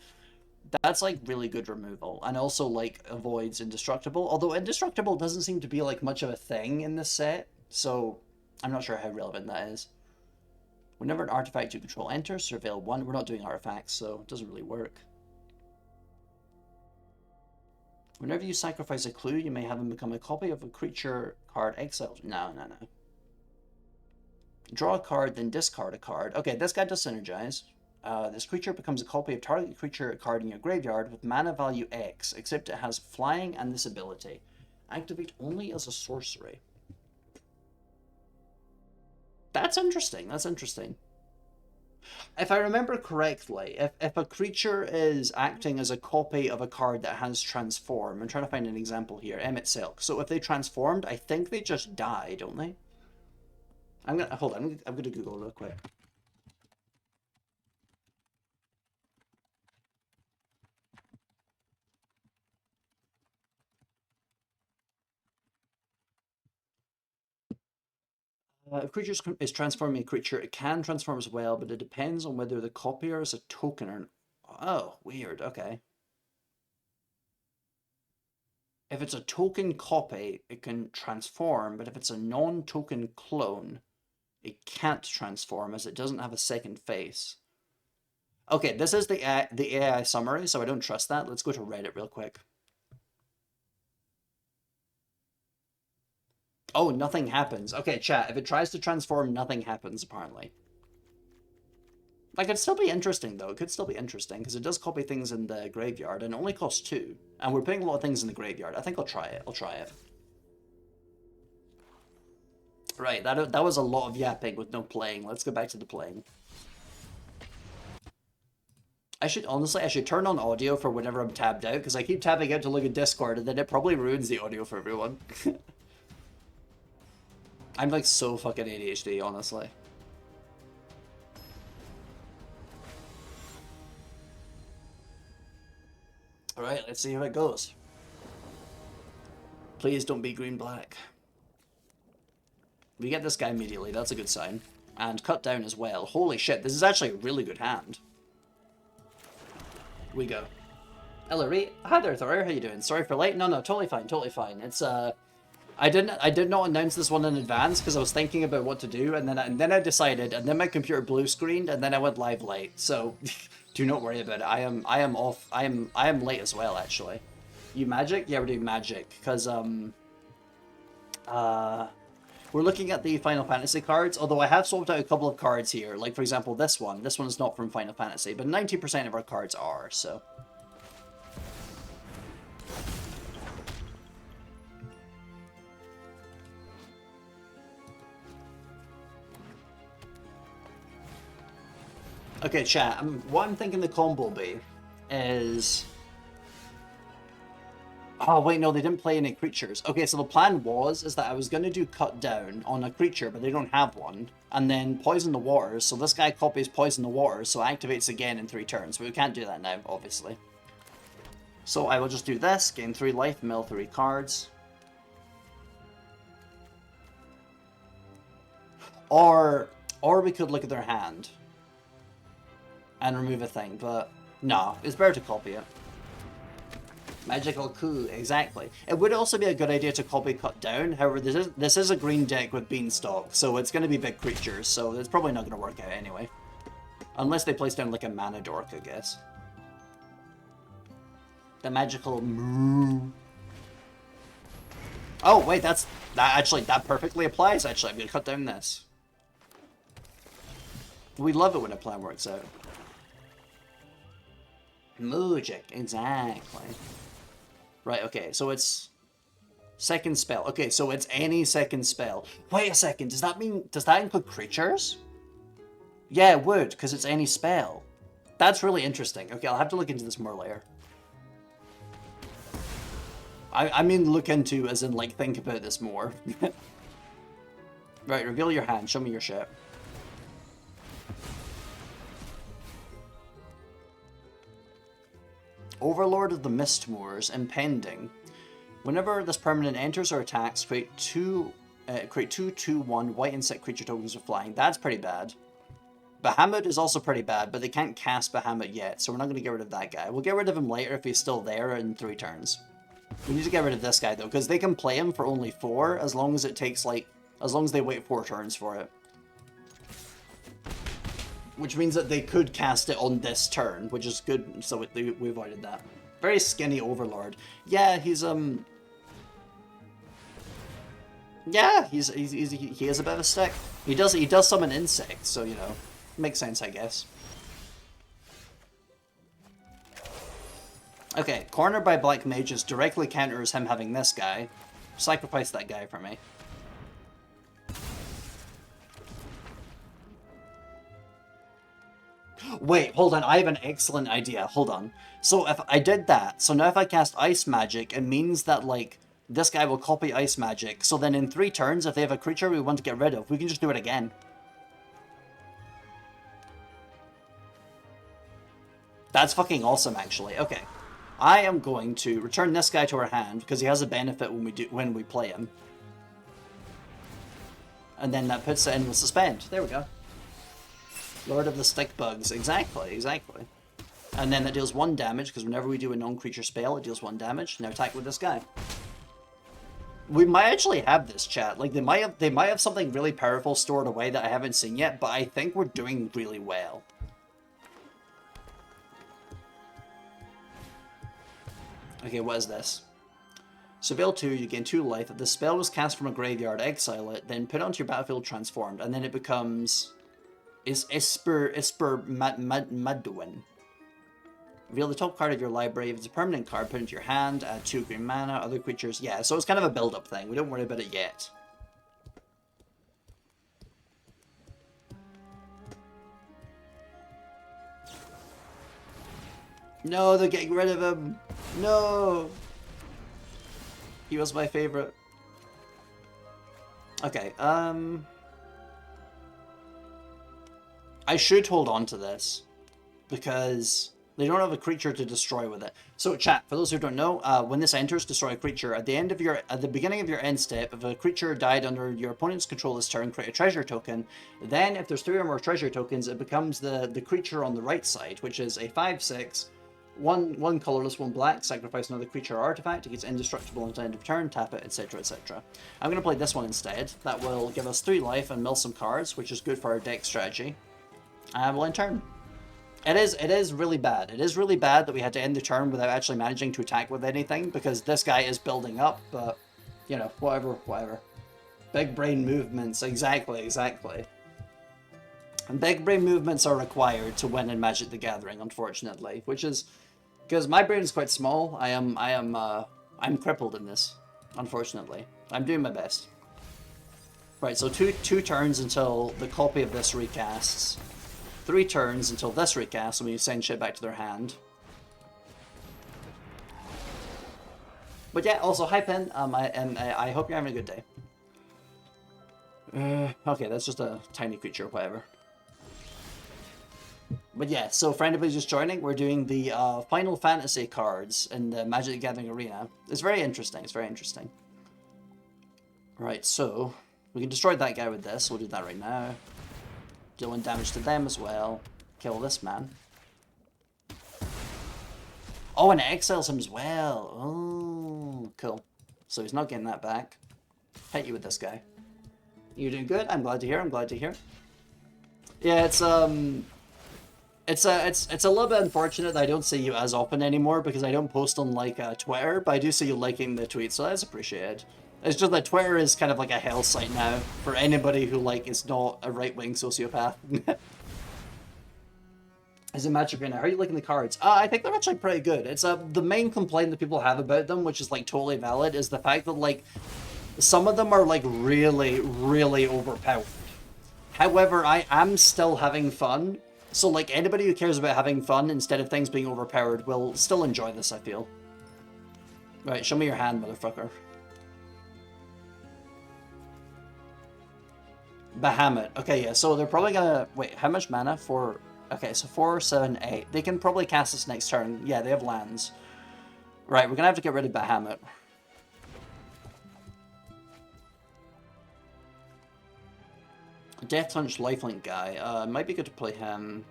That's like really good removal, and also like avoids indestructible, although indestructible doesn't seem to be like much of a thing in this set, so I'm not sure how relevant that is. Whenever an artifact you control enters, surveil 1. We're not doing artifacts, so it doesn't really work. Whenever you sacrifice a clue, you may have him become a copy of a creature card exiled. No. Draw a card, then discard a card. Okay, this guy does synergize. This creature becomes a copy of target creature card in your graveyard with mana value X, except it has flying and this ability. Activate only as a sorcery. That's interesting. That's interesting. If I remember correctly, if a creature is acting as a copy of a card that has transform, I'm trying to find an example here, Emmet Silk. So if they transformed, I think they just die, don't they? Hold on, I'm gonna Google real quick. If creature is transforming a creature, it can transform as well, but it depends on whether the copier is a token or... Oh, weird, okay. If it's a token copy, it can transform, but if it's a non-token clone, it can't transform as it doesn't have a second face. Okay, this is the AI summary, so I don't trust that. Let's go to Reddit real quick. Oh, nothing happens. Okay, chat, if it tries to transform, nothing happens, apparently. Like, it'd still be interesting, though. It could still be interesting, because it does copy things in the graveyard, and it only costs 2. And we're putting a lot of things in the graveyard. I think I'll try it. I'll try it. Right, that was a lot of yapping with no playing. Let's go back to the playing. I should turn on audio for whenever I'm tabbed out, because I keep tabbing out to look at Discord, and then it probably ruins the audio for everyone. I'm like so fucking ADHD, honestly. Alright, let's see how it goes. Please don't be green-black. We get this guy immediately, that's a good sign. And cut down as well. Holy shit, this is actually a really good hand. We go. Ellery, hi there, Thor. How you doing? Sorry for late. No, totally fine, totally fine. It's I did not announce this one in advance because I was thinking about what to do, and then I decided, and then my computer blue screened, and then I went live late. So, do not worry about it. I am off. I am late as well, actually. You Magic? Yeah, we're doing Magic because we're looking at the Final Fantasy cards. Although I have swapped out a couple of cards here, like for example this one. This one is not from Final Fantasy, but 90% of our cards are. So. Okay, chat, what I'm thinking the combo will be is... Oh, wait, no, they didn't play any creatures. Okay, so the plan is that I was going to do Cut Down on a creature, but they don't have one. And then Poison the Waters, so this guy copies Poison the Waters, so it activates again in 3 turns. But we can't do that now, obviously. So I will just do this, gain 3 life, mill 3 cards. Or we could look at their hand and remove a thing, but no, it's better to copy it. Magical coup, exactly. It would also be a good idea to copy Cut Down, however this is a green deck with Beanstalk, so it's going to be big creatures, so it's probably not going to work out anyway. Unless they place down like a mana dork, I guess. The magical moo. Oh wait, that perfectly applies actually. I'm going to cut down this. We love it when a plan works out. Moojic, exactly. Right, okay, so it's second spell. Okay, so it's any second spell. Wait a second, does that include creatures? Yeah, it would, because it's any spell. That's really interesting. Okay, I'll have to look into this more later. I mean look into as in like think about this more. Right, reveal your hand, show me your shit. Overlord of the Mistmoors, impending. Whenever this permanent enters or attacks, create two 2/1 white insect creature tokens with flying. That's pretty bad. Bahamut is also pretty bad, but they can't cast Bahamut yet, so we're not going to get rid of that guy. We'll get rid of him later if he's still there in 3 turns. We need to get rid of this guy though, because they can play him for only 4 as long as it takes as long as they wait 4 turns for it. Which means that they could cast it on this turn, which is good, so we avoided that. very skinny overlord. Yeah, he's yeah, he is a bit of a stick. He does summon insects, so you know, makes sense, I guess. Okay, cornered by black mages directly counters him having this guy. Sacrifice that guy for me. Wait, hold on, I have an excellent idea. Hold on. So if I did that, so now if I cast ice magic, it means that, like, this guy will copy ice magic. So then in 3 turns, if they have a creature we want to get rid of, we can just do it again. That's fucking awesome, actually. Okay. I am going to return this guy to our hand, because he has a benefit when we play him. And then that puts it in with Suspend. There we go. Lord of the Stick Bugs. Exactly, exactly. And then that deals 1 damage, because whenever we do a non-creature spell, it deals 1 damage. Now attack with this guy. We might actually have this, chat. Like, they might have something really powerful stored away that I haven't seen yet, but I think we're doing really well. Okay, what is this? Surveil 2, you gain 2 life. If the spell was cast from a graveyard, exile it, then put it onto your battlefield transformed, and then it becomes... Esper Maduin. Reveal the top card of your library. If it's a permanent card, put it into your hand, add 2 green mana, other creatures. Yeah, so it's kind of a build-up thing. We don't worry about it yet. No, they're getting rid of him. No. He was my favorite. Okay, I should hold on to this, because they don't have a creature to destroy with it. So chat, for those who don't know, when this enters, destroy a creature. At the beginning of your end step, if a creature died under your opponent's control this turn, create a treasure token. Then, if there's 3 or more treasure tokens, it becomes the creature on the right side, which is a 5/6, one colorless, 1 black. Sacrifice another creature or artifact. It gets indestructible until the end of turn. Tap it, etc., etc. I'm going to play this one instead. That will give us 3 life and mill some cards, which is good for our deck strategy. And we'll end turn. It is really bad. It is really bad that we had to end the turn without actually managing to attack with anything, because this guy is building up, but, you know, whatever. Big brain movements, exactly. And big brain movements are required to win in Magic the Gathering, unfortunately, which is, because my brain is quite small, I'm crippled in this, unfortunately. I'm doing my best. Right, so two turns until the copy of this recasts. 3 turns until this recasts, and we send shit back to their hand. But yeah, also, hi Pen, I hope you're having a good day. Okay, that's just a tiny creature, whatever. But yeah, so for anybody just joining, we're doing the Final Fantasy cards in the Magic the Gathering arena. It's very interesting, Right, so we can destroy that guy with this. We'll do that right now. Deal 1 damage to them as well. Kill this man. Oh, and it exiles him as well. Oh, cool. So he's not getting that back. Hit you with this guy. You're doing good. I'm glad to hear. Yeah, it's a little bit unfortunate that I don't see you as often anymore, because I don't post on, like, Twitter, but I do see you liking the tweets, so that's appreciated. It's just that Twitter is kind of like a hell site now for anybody who, like, is not a right-wing sociopath. Is it Magic right now? How are you liking the cards? I think they're actually pretty good. It's the main complaint that people have about them, which is, like, totally valid, is the fact that, like, some of them are, like, really, really overpowered. However, I am still having fun. So, like, anybody who cares about having fun instead of things being overpowered will still enjoy this, I feel. Right, show me your hand, motherfucker. Bahamut. Okay, yeah, so they're probably gonna... Wait, how much mana for... Okay, so 4, 7, 8. They can probably cast this next turn. Yeah, they have lands. Right, we're gonna have to get rid of Bahamut. Death Touch Lifelink guy. Might be good to play him.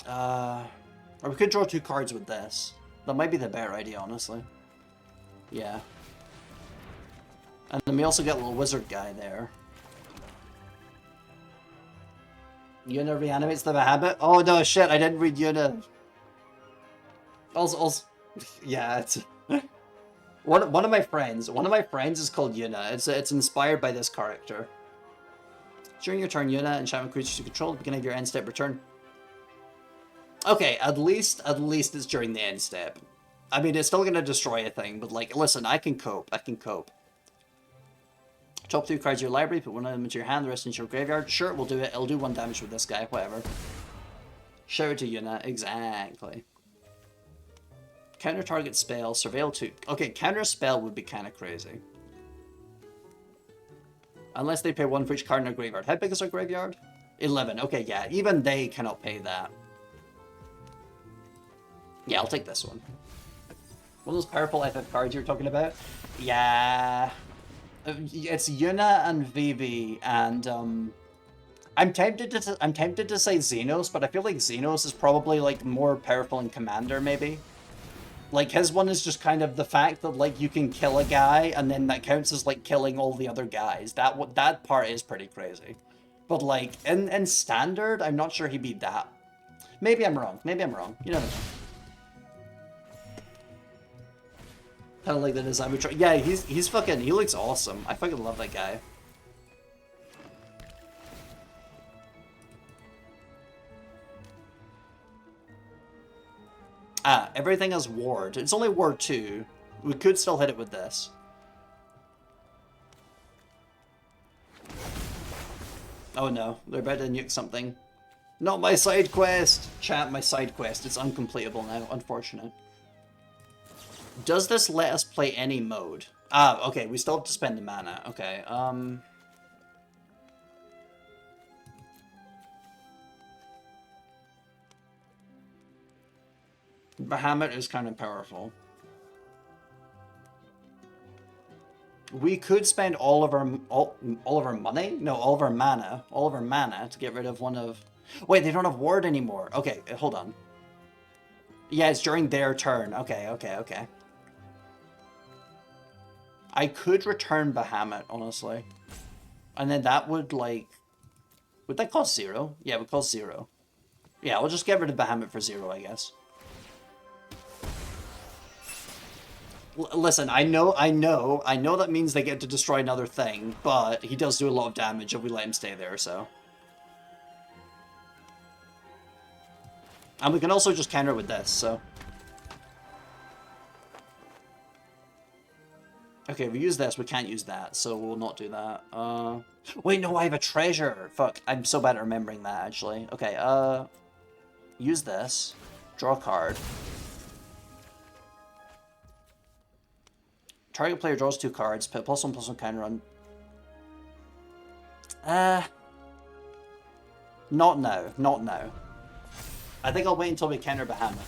Or we could draw 2 cards with this. That might be the better idea, honestly. Yeah. And then we also get a little wizard guy there. Yuna reanimates the Bahamut? Oh no, shit, I didn't read Yuna. Also, yeah, it's... one of my friends is called Yuna. It's inspired by this character. During your turn, Yuna, enchantment creatures you control at the beginning of your end step return. Okay, at least it's during the end step. I mean, it's still gonna destroy a thing, but like, listen, I can cope. Top 2 cards of your library, put one of them into your hand, the rest into your graveyard. Sure, we'll do it. It'll do 1 damage with this guy, whatever. Shout out to Yuna, exactly. Counter target spell, surveil 2. Okay, counter spell would be kind of crazy. Unless they pay 1 for each card in their graveyard. How big is our graveyard? 11. Okay, yeah, even they cannot pay that. Yeah, I'll take this one. One of those powerful FF cards you're talking about? Yeah. It's Yuna and Vivi, and I'm tempted to say Xenos, but I feel like Xenos is probably like more powerful in Commander, maybe. Like, his one is just kind of the fact that, like, you can kill a guy, and then that counts as, like, killing all the other guys. That part is pretty crazy. But, like, in Standard, I'm not sure he'd be that. Maybe I'm wrong. You never know. Kind of like the design we try. Yeah, he's fucking... He looks awesome. I fucking love that guy. Ah, everything has ward. It's only ward 2. We could still hit it with this. Oh no, they're about to nuke something. Not my side quest! Chat, my side quest. It's uncompletable now, unfortunate. Does this let us play any mode? Ah, okay, we still have to spend the mana. Okay, Bahamut is kind of powerful. We could spend all of our money? No, all of our mana. All of our mana to get rid of one of... Wait, they don't have ward anymore. Okay, hold on. Yeah, it's during their turn. Okay. I could return Bahamut, honestly. And then that would, like... Would that cost 0? Yeah, it would cost 0. Yeah, we'll just get rid of Bahamut for 0, I guess. Listen, I know that means they get to destroy another thing, but he does do a lot of damage if we let him stay there, so... And we can also just counter with this, so... Okay, we use this, we can't use that, so we'll not do that. Wait, no, I have a treasure! Fuck, I'm so bad at remembering that, actually. Okay, use this. Draw a card. Target player draws 2 cards, put +1/+1 counter on... Not now. I think I'll wait until we counter Bahamut.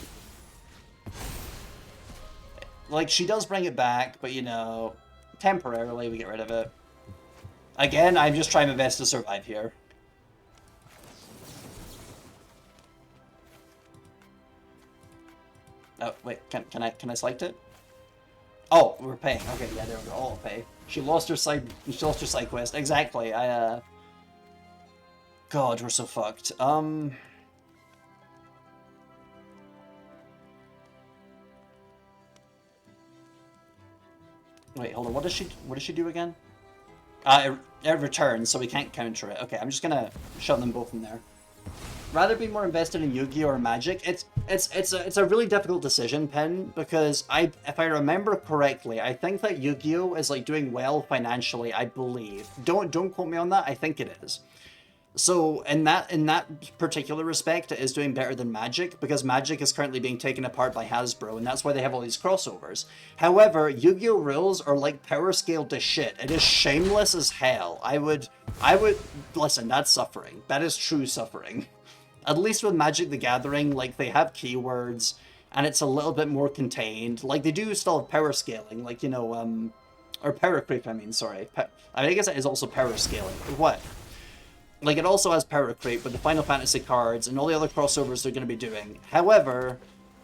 Like, she does bring it back, but, you know, temporarily we get rid of it. Again, I'm just trying my best to survive here. Oh, wait, can I select it? Oh, we're paying. Okay, yeah, there we go. I'll pay. She lost her side quest. Exactly. God, we're so fucked. Wait, hold on. What does she do again? It returns, so we can't counter it. Okay, I'm just gonna shove them both in there. Rather be more invested in Yu-Gi-Oh or Magic. It's a really difficult decision, Pen, because if I remember correctly, I think that Yu-Gi-Oh is like doing well financially, I believe. Don't quote me on that, I think it is. So in that particular respect, it is doing better than Magic, because Magic is currently being taken apart by Hasbro, and that's why they have all these crossovers. However, Yu-Gi-Oh rules are like power scaled to shit. It is shameless as hell. I would listen, that's suffering. That is true suffering. At least with Magic the Gathering, like, they have keywords, and it's a little bit more contained. Like, they do still have power scaling, like, you know, or power creep, I mean, sorry. I guess it is also power scaling. What? Like, it also has power creep with the Final Fantasy cards and all the other crossovers they're going to be doing. However,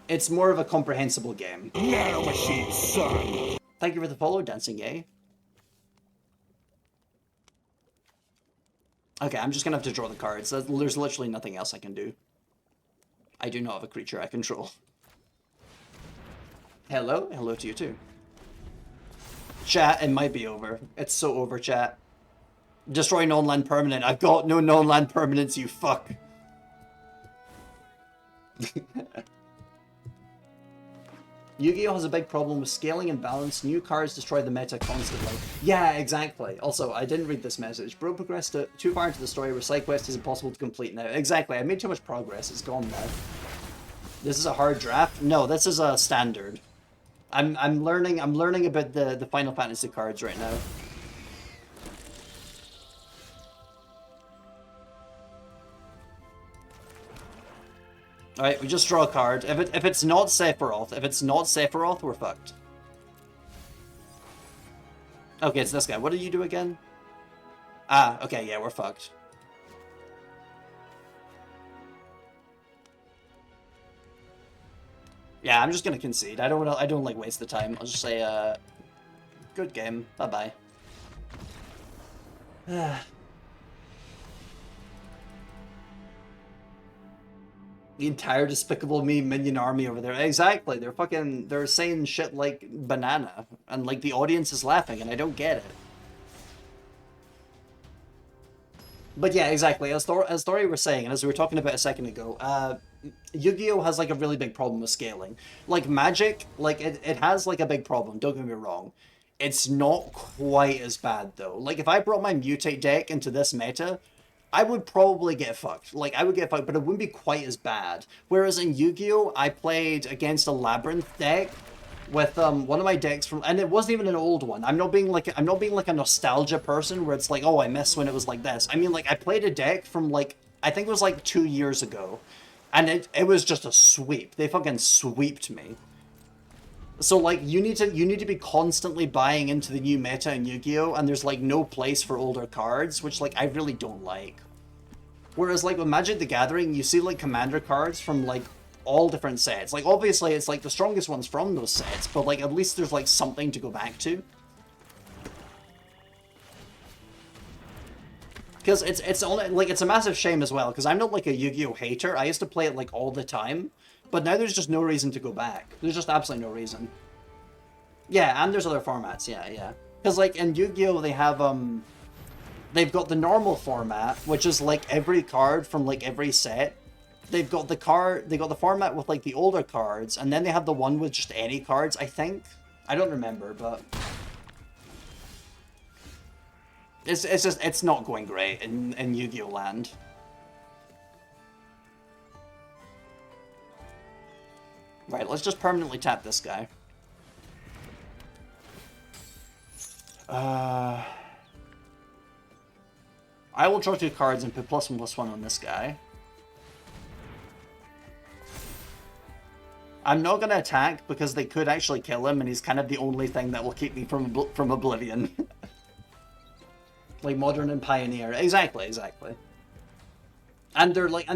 it's more of a comprehensible game. Nano machine, son! Thank you for the follow, Dancing Yay. Okay, I'm just gonna have to draw the cards. There's literally nothing else I can do. I do not have a creature I control. Hello? Hello to you too. Chat, it might be over. It's so over, chat. Destroy non-land permanent. I've got no non-land permanents, you fuck. Yu-Gi-Oh! Has a big problem with scaling and balance. New cards destroy the meta constantly. Yeah, exactly. Also, I didn't read this message. Bro progressed too far into the story where side quest is impossible to complete now. Exactly, I made too much progress. It's gone now. This is a hard draft? No, this is a standard. I'm learning about the Final Fantasy cards right now. Alright, we just draw a card. If it's not Sephiroth, we're fucked. Okay, it's this guy. What do you do again? Ah, okay, yeah, we're fucked. Yeah, I'm just gonna concede. I don't like waste the time. I'll just say good game. Bye-bye. The entire Despicable Me minion army over there. Exactly. They're saying shit like banana. And like the audience is laughing and I don't get it. But yeah, exactly. As Dory was saying, and as we were talking about a second ago, Yu-Gi-Oh! Has like a really big problem with scaling. Like Magic, like it has like a big problem, don't get me wrong. It's not quite as bad though. Like if I brought my Mutate deck into this meta, I would probably get fucked. Like, I would get fucked, but it wouldn't be quite as bad. Whereas in Yu-Gi-Oh!, I played against a Labyrinth deck with one of my decks from, and it wasn't even an old one. I'm not being like a nostalgia person where it's like, oh, I miss when it was like this. I mean, like, I played a deck from like, I think it was like 2 years ago, and it was just a sweep. They fucking sweeped me. So like you need to be constantly buying into the new meta in Yu-Gi-Oh! And there's like no place for older cards, which like I really don't like. Whereas like with Magic the Gathering, you see like commander cards from like all different sets. Like obviously it's like the strongest ones from those sets, but like at least there's like something to go back to. Because it's only like it's a massive shame as well, because I'm not like a Yu-Gi-Oh! Hater. I used to play it like all the time. But now there's just no reason to go back. There's just absolutely no reason. Yeah, and there's other formats, yeah. Because, like, in Yu-Gi-Oh! They've got the normal format, which is, like, every card from, like, every set. They got the format with, like, the older cards, and then they have the one with just any cards, I think. I don't remember, but... It's not going great in Yu-Gi-Oh! Land. Right, let's just permanently tap this guy. I will draw 2 cards and put +1/+1 on this guy. I'm not going to attack because they could actually kill him and he's kind of the only thing that will keep me from oblivion. Like Modern and Pioneer. Exactly. And they're like...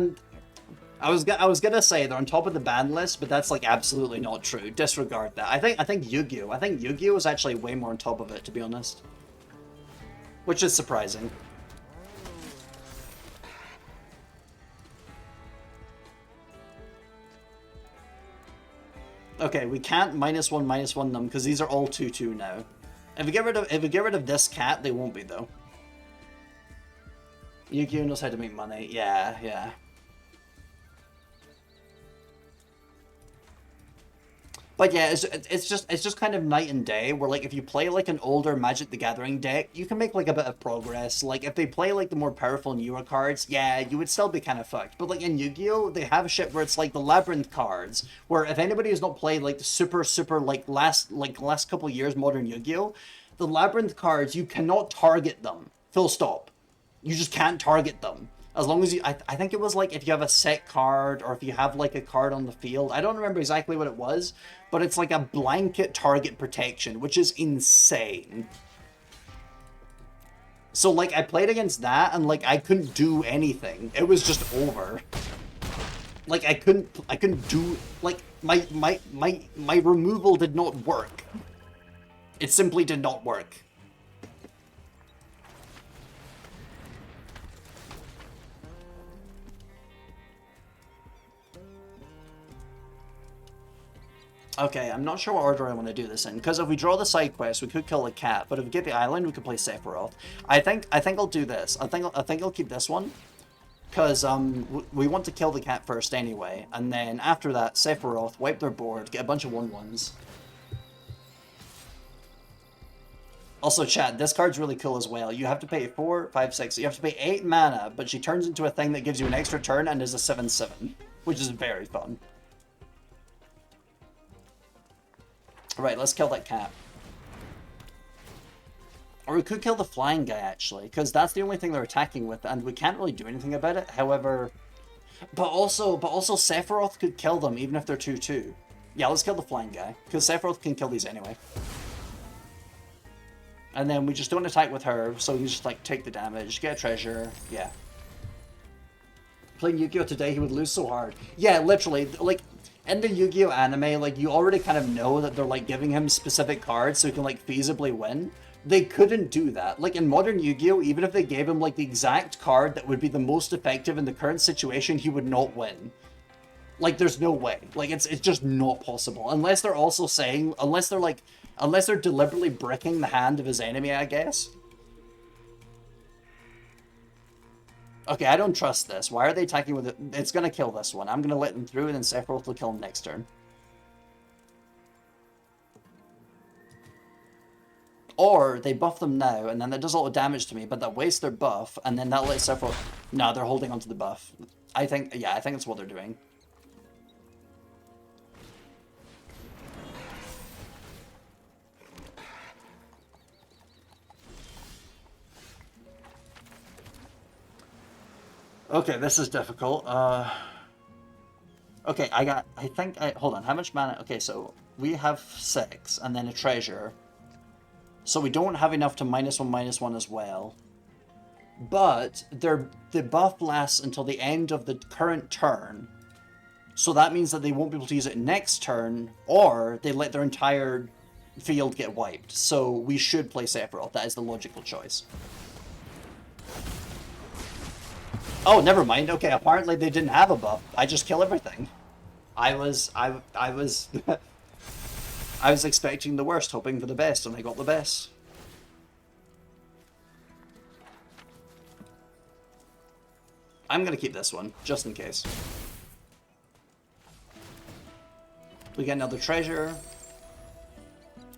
I was gonna say they're on top of the ban list, but that's like absolutely not true. Disregard that. I think Yu-Gi-Oh! Is actually way more on top of it, to be honest. Which is surprising. Okay, we can't -1/-1 them because these are all 2/2 now. If we get rid of this cat, they won't be though. Yu-Gi-Oh! Knows how to make money. Yeah. But yeah, it's just kind of night and day, where like if you play like an older Magic the Gathering deck, you can make like a bit of progress. Like if they play like the more powerful newer cards, yeah, you would still be kind of fucked. But like in Yu-Gi-Oh, they have shit where it's like the Labyrinth cards, where if anybody has not played like the super like last couple years Modern Yu-Gi-Oh, the Labyrinth cards, you cannot target them. Full stop. You just can't target them. As long as you, I think it was like if you have a set card or if you have like a card on the field. I don't remember exactly what it was, but it's like a blanket target protection, which is insane. So like I played against that and like I couldn't do anything. It was just over. Like I couldn't do, like my removal did not work. It simply did not work. Okay, I'm not sure what order I want to do this in, because if we draw the side quest, we could kill the cat, but if we get the island, we could play Sephiroth. I think I'll do this. I think I'll keep this one, because we want to kill the cat first anyway, and then after that, Sephiroth, wipe their board, get a bunch of 1/1s. Also, chat, this card's really cool as well. You have to pay 4, 5, 6. You have to pay 8 mana, but she turns into a thing that gives you an extra turn and is a 7/7, which is very fun. Right, let's kill that cat. Or we could kill the flying guy, actually, because that's the only thing they're attacking with, and we can't really do anything about it. However, but also Sephiroth could kill them, even if they're 2/2. Yeah, let's kill the flying guy, because Sephiroth can kill these anyway. And then we just don't attack with her, so we just, like, take the damage, get a treasure, yeah. Playing Yu-Gi-Oh! Today, he would lose so hard. Yeah, literally, like, in the Yu-Gi-Oh! Anime, like, you already kind of know that they're, like, giving him specific cards so he can, like, feasibly win. They couldn't do that. Like, in modern Yu-Gi-Oh!, even if they gave him, like, the exact card that would be the most effective in the current situation, he would not win. Like, there's no way. Like, it's just not possible. Unless they're also saying, unless they're deliberately bricking the hand of his enemy, I guess. Okay, I don't trust this. Why are they attacking with it? It's gonna kill this one. I'm gonna let them through, and then Sephiroth will kill him next turn. Or they buff them now, and then that does a lot of damage to me, but that wastes their buff, and then that lets Sephiroth... No, they're holding onto the buff. I think that's what they're doing. Okay, this is difficult. Okay, hold on, how much mana? Okay, so we have 6, and then a treasure. So we don't have enough to -1/-1 as well. But the buff lasts until the end of the current turn. So that means that they won't be able to use it next turn, or they let their entire field get wiped. So we should play Sephiroth. That is the logical choice. Oh, never mind. Okay, apparently they didn't have a buff. I just kill everything. I was I was expecting the worst, hoping for the best, and I got the best. I'm gonna keep this one, just in case. We get another treasure.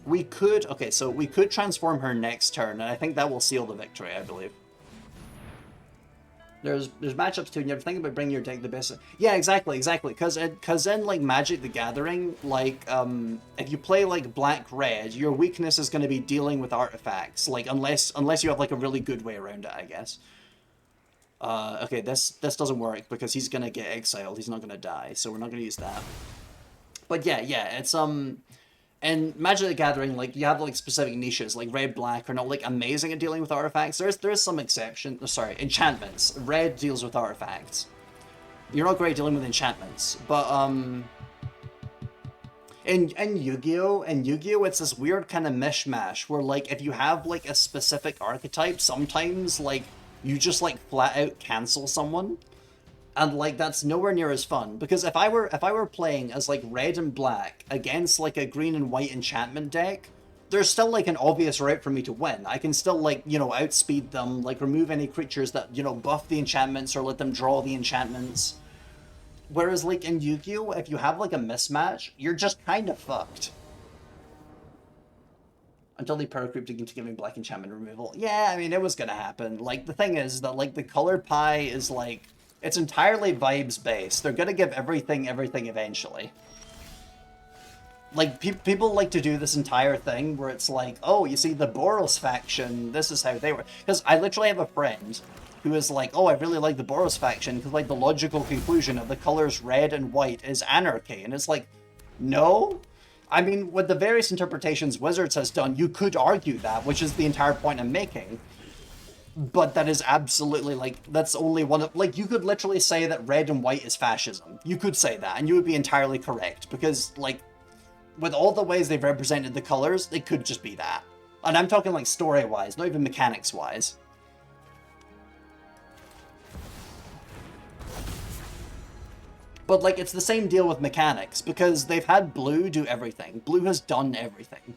We could... Okay, so we could transform her next turn, and I think that will seal the victory, I believe. There's matchups too, and you have to think about bringing your deck the best. Yeah, exactly. Because in like Magic the Gathering, like if you play like black-red, your weakness is going to be dealing with artifacts. Like unless you have like a really good way around it, I guess. Okay, this doesn't work because he's gonna get exiled. He's not gonna die, so we're not gonna use that. But yeah, it's and Magic the Gathering, like, you have, like, specific niches, like red, black are not, like, amazing at dealing with artifacts. There is some exception. Sorry, enchantments. Red deals with artifacts. You're not great at dealing with enchantments, but, in Yu-Gi-Oh, it's this weird kind of mishmash where, like, if you have, like, a specific archetype, sometimes, like, you just, like, flat out cancel someone. And, like, that's nowhere near as fun. Because if I were playing as, like, red and black against, like, a green and white enchantment deck, there's still, like, an obvious route for me to win. I can still, like, you know, outspeed them, like, remove any creatures that, you know, buff the enchantments or let them draw the enchantments. Whereas, like, in Yu-Gi-Oh, if you have, like, a mismatch, you're just kind of fucked. Until they paracreeped into giving black enchantment removal. Yeah, I mean, it was gonna happen. Like, the thing is that, like, the colored pie is, like... It's entirely vibes-based. They're gonna give everything eventually. Like, people like to do this entire thing where it's like, oh, you see, the Boros faction, this is how they were. Because I literally have a friend who is like, oh, I really like the Boros faction because, like, the logical conclusion of the colors red and white is anarchy. And it's like, no? I mean, with the various interpretations Wizards has done, you could argue that, which is the entire point I'm making. But that is absolutely, like, that's only one of... Like, you could literally say that red and white is fascism. You could say that, and you would be entirely correct. Because, like, with all the ways they've represented the colors, it could just be that. And I'm talking, like, story-wise, not even mechanics-wise. But, like, it's the same deal with mechanics, because they've had blue do everything. Blue has done everything.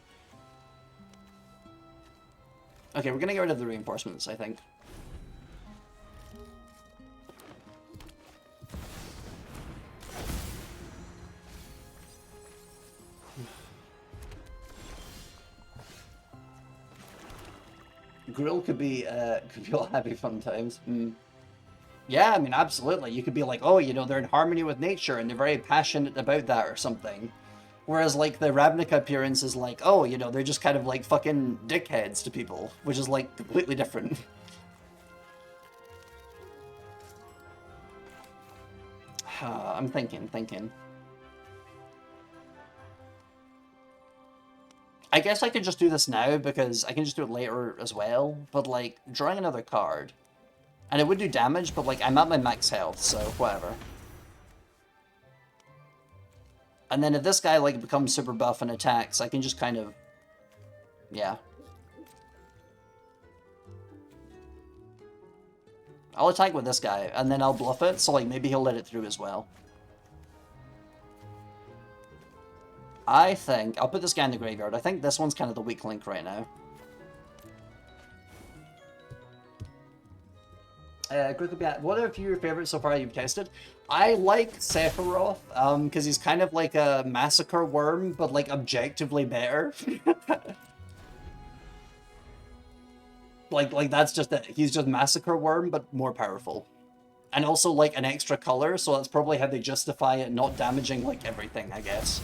Okay, we're gonna get rid of the reinforcements, I think. Grill could be all happy fun times. Yeah, I mean, absolutely. You could be like, oh, you know, they're in harmony with nature and they're very passionate about that or something. Whereas, like, the Ravnica appearance is like, oh, you know, they're just kind of like fucking dickheads to people, which is, like, completely different. I'm thinking. I guess I could just do this now because I can just do it later as well, but, like, drawing another card. And it would do damage, but, like, I'm at my max health, so whatever. And then if this guy, like, becomes super buff and attacks, I can just kind of... yeah. I'll attack with this guy, and then I'll bluff it, so, like, maybe he'll let it through as well. I think... I'll put this guy in the graveyard. I think this one's kind of the weak link right now. What are a few of your favorites so far you've tested? I like Sephiroth, because he's kind of like a massacre worm, but like objectively better. like that's just it. He's just massacre worm, but more powerful. And also like an extra color, so that's probably how they justify it not damaging like everything, I guess.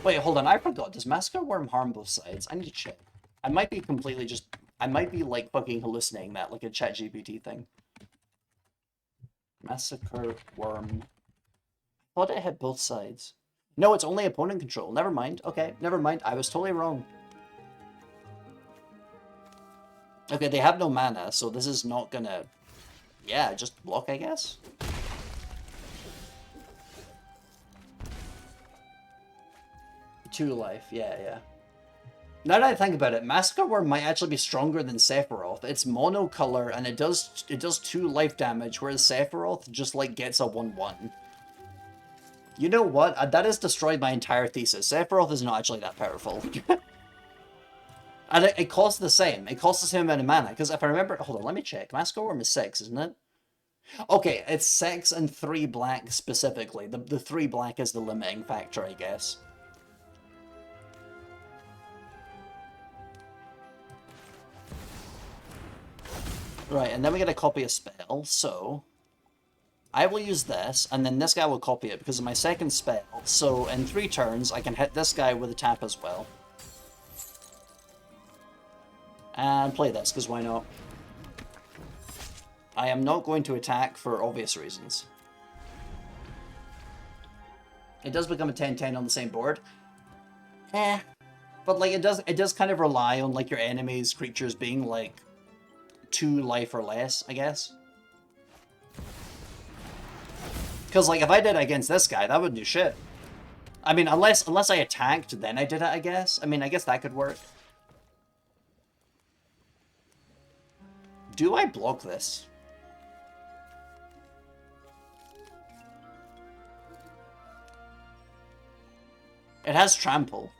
Wait, hold on, I forgot. Does massacre worm harm both sides? I need to check. I might be completely just... I might be, like, fucking hallucinating that, like a ChatGPT thing. Massacre worm. I thought it had both sides. No, it's only opponent control. Never mind. Okay, never mind. I was totally wrong. Okay, they have no mana, so this is not gonna... yeah, just block, I guess? 2 life. Yeah. Now that I think about it, Massacre Worm might actually be stronger than Sephiroth. It's monocolor and it does 2 life damage, whereas Sephiroth just like gets a 1/1. You know what? That has destroyed my entire thesis. Sephiroth is not actually that powerful. And it costs the same. It costs the same amount of mana. Because if I remember... hold on, let me check. Massacre Worm is 6, isn't it? Okay, it's 6 and 3 black specifically. The 3 black is the limiting factor, I guess. Right, and then we get to copy a spell, so... I will use this, and then this guy will copy it because of my second spell. So in 3 turns, I can hit this guy with a tap as well. And play this, because why not? I am not going to attack for obvious reasons. It does become a 10-10 on the same board. But like it does kind of rely on like your enemy's creatures being like 2 life or less, I guess. Because like if I did it against this guy, that wouldn't do shit. I mean, unless I attacked, then I did it, I guess. I mean, I guess that could work. Do I block this? It has trample.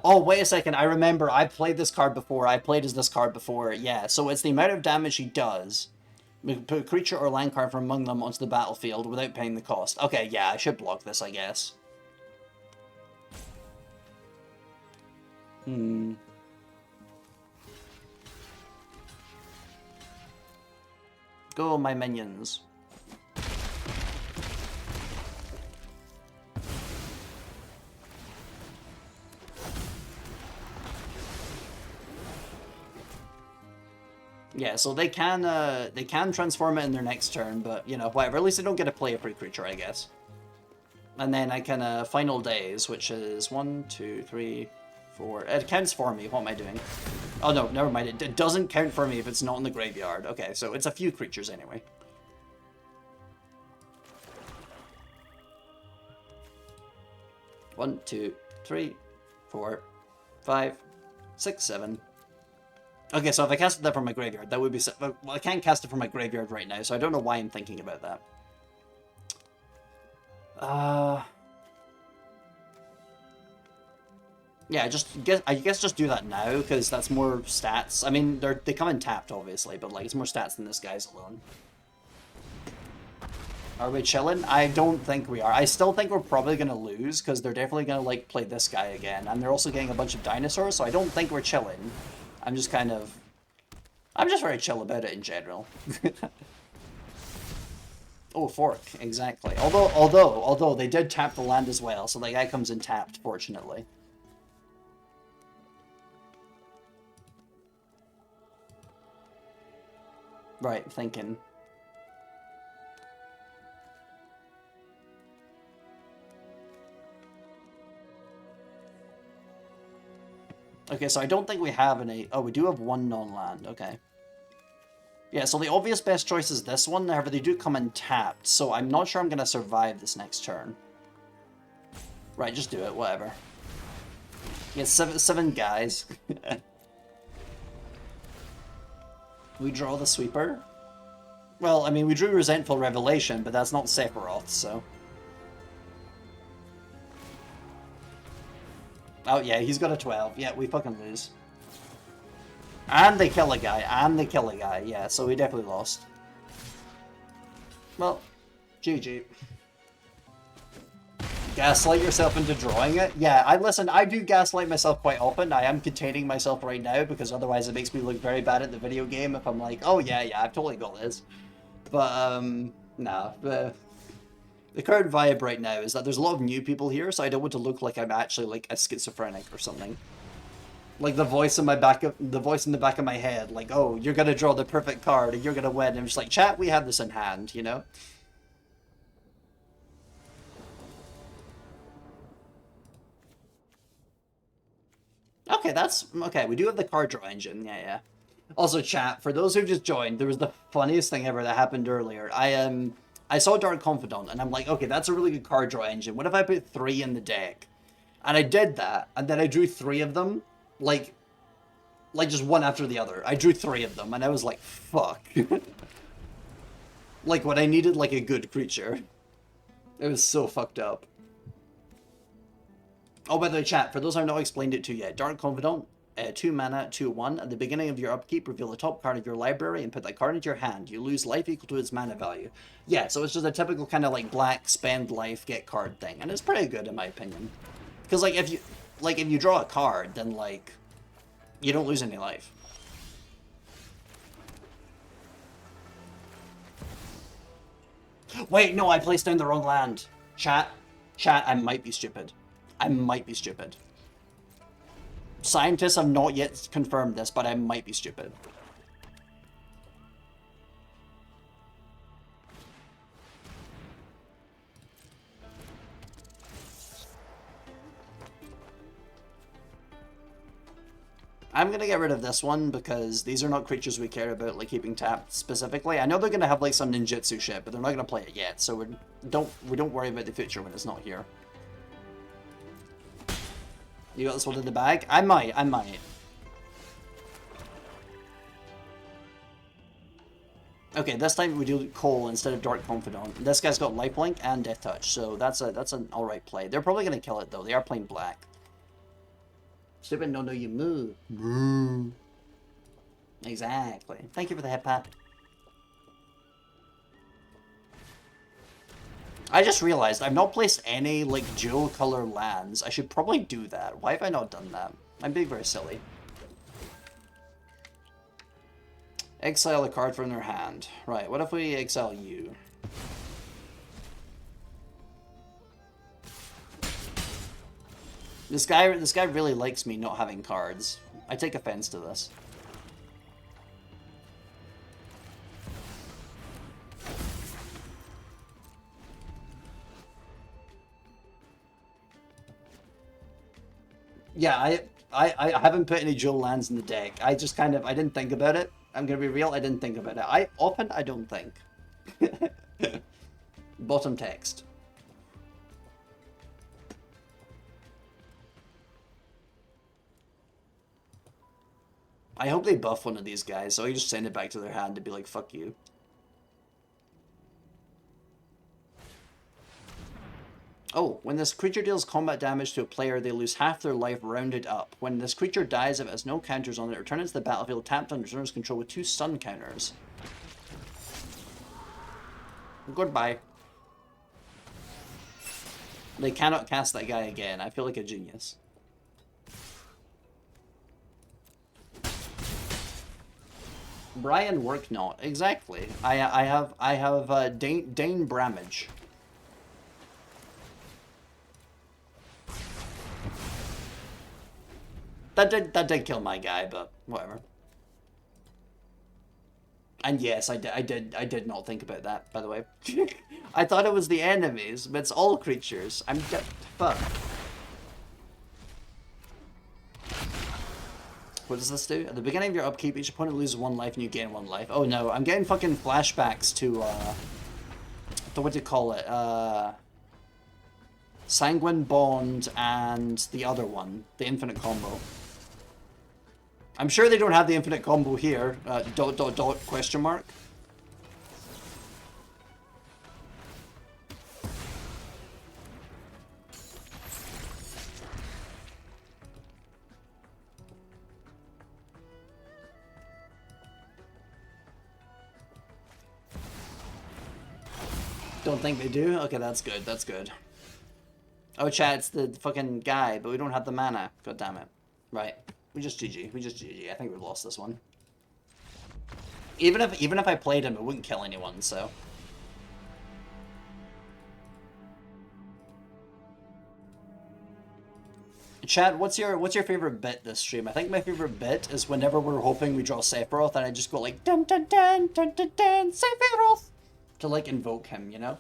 Oh, wait a second. I remember. I played this card before. I played as this card before. Yeah, so it's the amount of damage he does. We can put a creature or land card from among them onto the battlefield without paying the cost. Okay, yeah, I should block this, I guess. Go, my minions. Yeah, so they can transform it in their next turn, but you know, whatever. At least they don't get to play a free creature, I guess. And then I can final days, which is 1, 2, 3, 4. It counts for me. What am I doing? Oh no, never mind. It doesn't count for me if it's not in the graveyard. Okay, so it's a few creatures anyway. One, 2, 3, 4, 5, 6, 7. Okay, so if I casted that from my graveyard, that would be... Well, I can't cast it from my graveyard right now, so I don't know why I'm thinking about that. Yeah, I guess just do that now, because that's more stats. I mean, they come in tapped, obviously, but like it's more stats than this guy's alone. Are we chilling? I don't think we are. I still think we're probably going to lose, because they're definitely going to, like, play this guy again. And they're also getting a bunch of dinosaurs, so I don't think we're chilling. I'm just kind of... I'm just very chill about it in general. Oh, fork, exactly. Although, they did tap the land as well, so the guy comes in tapped, fortunately. Right, thinking. Okay, so I don't think we have any... Oh, we do have one non-land, okay. Yeah, so the obvious best choice is this one, however they do come in tapped, so I'm not sure I'm going to survive this next turn. Right, just do it, whatever. Yeah, seven guys. We draw the sweeper? Well, I mean, we drew Resentful Revelation, but that's not Sephiroth, so... Oh, yeah, he's got a 12. Yeah, we fucking lose. And they kill a guy, yeah, so we definitely lost. Well, GG. Gaslight yourself into drawing it? Yeah, I do gaslight myself quite often. I am containing myself right now, because otherwise it makes me look very bad at the video game if I'm like, oh yeah, I've totally got this. But, nah. The current vibe right now is that there's a lot of new people here, so I don't want to look like I'm actually, like, a schizophrenic or something. Like the voice in the back of my head, like, oh, you're gonna draw the perfect card and you're gonna win. And I'm just like, chat, we have this in hand, you know? Okay, okay, we do have the card draw engine, yeah. Also, chat, for those who just joined, there was the funniest thing ever that happened earlier. I saw Dark Confidant, and I'm like, okay, that's a really good card draw engine. What if I put 3 in the deck? And I did that, and then I drew 3 of them, like just one after the other. I drew 3 of them, and I was like, fuck. Like, when I needed, like, a good creature. It was so fucked up. Oh, by the way, chat, for those I've not explained it to yet, Dark Confidant, 2 mana, 2/1. At the beginning of your upkeep, reveal the top card of your library and put that card into your hand. You lose life equal to its mana value. Yeah, so it's just a typical kind of, like, black, spend life, get card thing. And it's pretty good, in my opinion. Because, like, if you draw a card, then, like, you don't lose any life. Wait, no, I placed down the wrong land. Chat, I might be stupid. I might be stupid. Scientists have not yet confirmed this, but I might be stupid. I'm gonna get rid of this one because these are not creatures we care about, like keeping tapped specifically. I know they're gonna have like some ninjutsu shit, but they're not gonna play it yet, so we don't worry about the future when it's not here. You got this one in the bag? I might. Okay, this time we do Cole instead of Dark Confidant. This guy's got Lifelink and Death Touch, so that's an alright play. They're probably gonna kill it though. They are playing black. Stupid, no, you move. Moo. Exactly. Thank you for the head pat. I just realized I've not placed any, like, dual color lands. I should probably do that. Why have I not done that? I'm being very silly. Exile a card from their hand. Right, what if we exile you? This guy really likes me not having cards. I take offense to this. Yeah, I haven't put any dual lands in the deck. I just kind of, I didn't think about it. I'm gonna be real, I didn't think about it. I don't think. Bottom text. I hope they buff one of these guys, so I just send it back to their hand to be like, fuck you. Oh, when this creature deals combat damage to a player, they lose half their life rounded up. When this creature dies, if it has no counters on it, return it to the battlefield tapped under owner's control with 2 stun counters. Goodbye. They cannot cast that guy again. I feel like a genius. Brian work not. Exactly. I have Dane Bramage. That did kill my guy, but whatever. And yes, I did not think about that, by the way. I thought it was the enemies, but it's all creatures. I'm dead. Fuck. What does this do? At the beginning of your upkeep, each opponent loses 1 life and you gain 1 life. Oh no, I'm getting fucking flashbacks to what do you call it? Sanguine Bond and the other one, the infinite combo. I'm sure they don't have the infinite combo here. ... question mark. Don't think they do? Okay, that's good, that's good. Oh, chat, it's the fucking guy, but we don't have the mana. God damn it. Right. We just GG. We just GG. I think we've lost this one. Even if I played him, it wouldn't kill anyone, so. Chat, what's your favorite bit this stream? I think my favorite bit is whenever we're hoping we draw Sephiroth and I just go like dun dun dun dun dun dun Sephiroth to like invoke him, you know?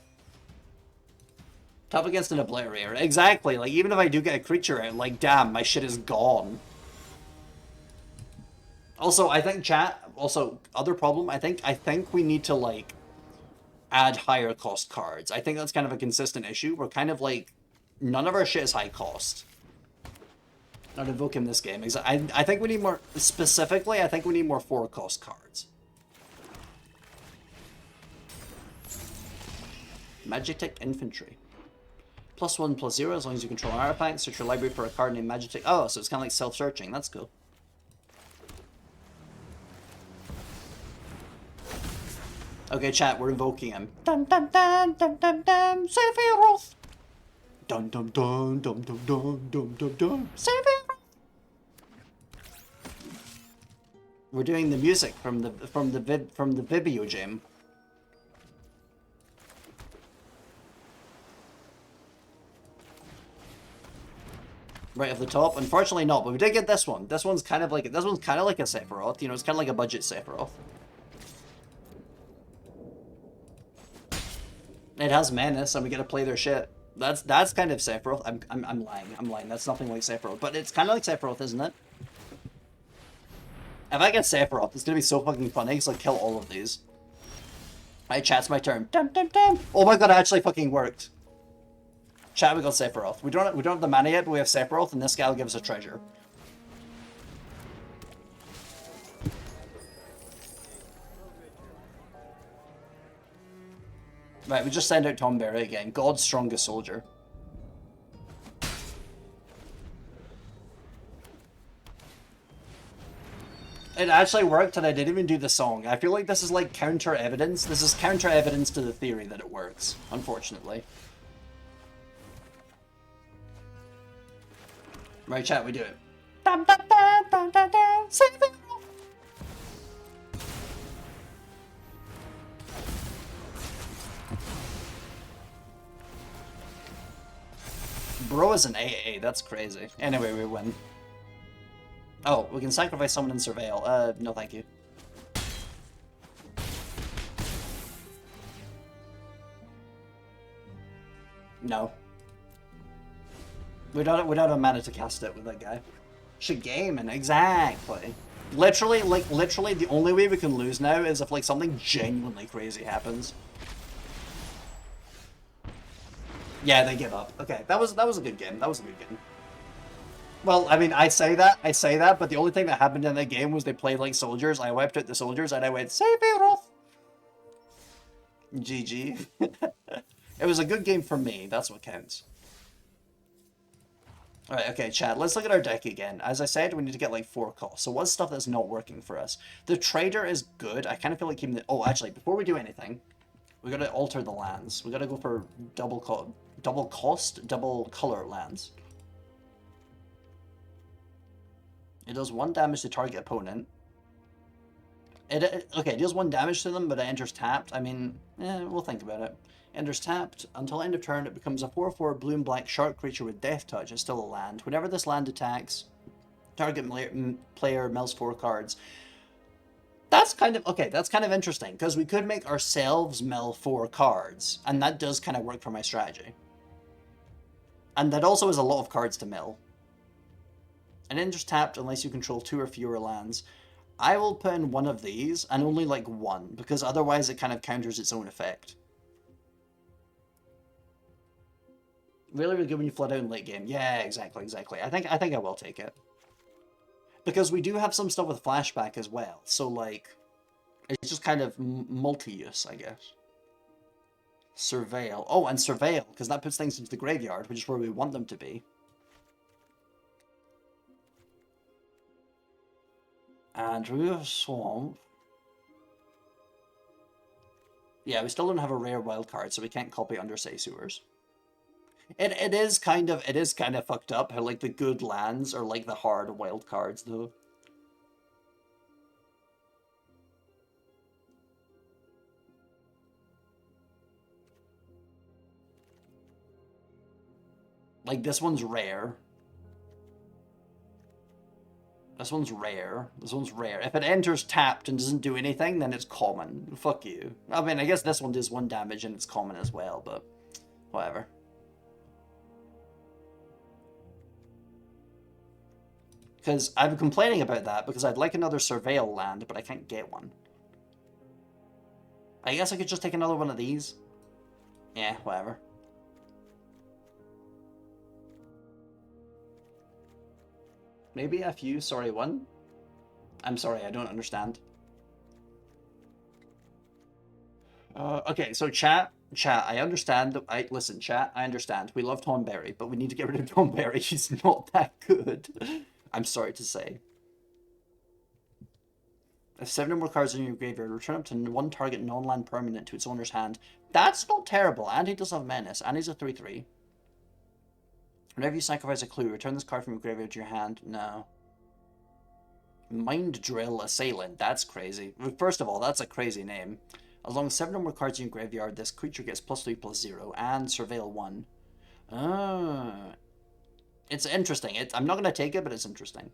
Tough against an obliterator. Exactly, like even if I do get a creature out, like damn, my shit is gone. Also, I think other problem, I think we need to like add higher cost cards. I think that's kind of a consistent issue. We're kind of like none of our shit is high cost. Not invoke him this game. I think we need more, specifically, I think we need more 4-cost cards. Magitek Infantry. +1/+0 as long as you control an artifact. Search your library for a card named Magitek. Oh, so it's kind of like self-searching. That's cool. Okay, chat, we're invoking him. Dun dun dun dun dun dun Sephiroth! Dun dun dun dun dun dun dun dun dun Sephiroth! We're doing the music from the Vibio gem. Right off the top, unfortunately not, but we did get this one. This one's kind of like a Sephiroth. You know, it's kind of like a budget Sephiroth. It has menace, and we get to play their shit. That's kind of Sephiroth. I'm lying. That's nothing like Sephiroth, but it's kind of like Sephiroth, isn't it? If I get Sephiroth, it's gonna be so fucking funny because I'll kill all of these. Right, chat's my turn. Dum dum dum. Oh my god, it actually fucking worked. Chat, we got Sephiroth. We don't have the mana yet, but we have Sephiroth, and this guy will give us a treasure. Right, we just send out Tom Berry again. God's strongest soldier. It actually worked, and I didn't even do the song. I feel like this is like counter evidence. This is counter evidence to the theory that it works, unfortunately. Right, chat, we do it. Dun, dun, dun, dun, dun, dun, Bro is an AA, that's crazy. Anyway, we win. Oh, we can sacrifice someone and surveil. No thank you. No. We don't have mana to cast it with that guy. Should game and exactly. Literally, the only way we can lose now is if like something genuinely crazy happens. Yeah, they give up. Okay, that was a good game. That was a good game. Well, I mean, I say that, but the only thing that happened in that game was they played like soldiers. I wiped out the soldiers, and I went, Sephiroth! GG. It was a good game for me, that's what counts. Alright, okay, chat, let's look at our deck again. As I said, we need to get like 4 costs. So what's stuff that's not working for us? The trader is good. I kind of feel like keeping the... Oh, actually, before we do anything, we gotta alter the lands. We gotta go for double cost, double color lands. It does 1 damage to target opponent. Okay, it deals 1 damage to them, but it enters tapped. I mean, we'll think about it. Enters tapped. Until end of turn, it becomes a 4/4 blue and black shark creature with death touch. It's still a land. Whenever this land attacks, target player mills 4 cards. That's kind of, okay, that's kind of interesting, because we could make ourselves mill 4 cards, and that does kind of work for my strategy. And that also is a lot of cards to mill. And enters tapped unless you control 2 or fewer lands. I will put in 1 of these, and only like 1, because otherwise it kind of counters its own effect. Really, really good when you flood out in late game. Yeah, exactly. I think I will take it. Because we do have some stuff with flashback as well, so like, it's just kind of multi-use, I guess. Surveil. Oh, and surveil, because that puts things into the graveyard, which is where we want them to be. And remove swamp. Yeah, we still don't have a rare wild card, so we can't copy Undersea Sewers. It is kind of fucked up how like the good lands are like the hard wild cards though. Like this one's rare. This one's rare. This one's rare. If it enters tapped and doesn't do anything, then it's common. Fuck you. I mean, I guess this one does 1 damage and it's common as well, but whatever. Because I'm complaining about that because I'd like another Surveil land, but I can't get one. I guess I could just take another one of these. Yeah, whatever. Maybe a few, sorry, 1? I'm sorry, I don't understand. Okay, so chat, I understand. Listen, chat, I understand. We love Tom Berry, but we need to get rid of Tom Berry. He's not that good. I'm sorry to say. If 7 or more cards in your graveyard, return up to 1 target non-land permanent to its owner's hand. That's not terrible, and he does have Menace, and he's a 3/3. Whenever you sacrifice a clue, return this card from your graveyard to your hand. No. Mind Drill Assailant. That's crazy. First of all, that's a crazy name. As long as 7 or more cards in your graveyard, this creature gets +3/+0 and Surveil 1. Ah. It's interesting. I'm not going to take it, but it's interesting.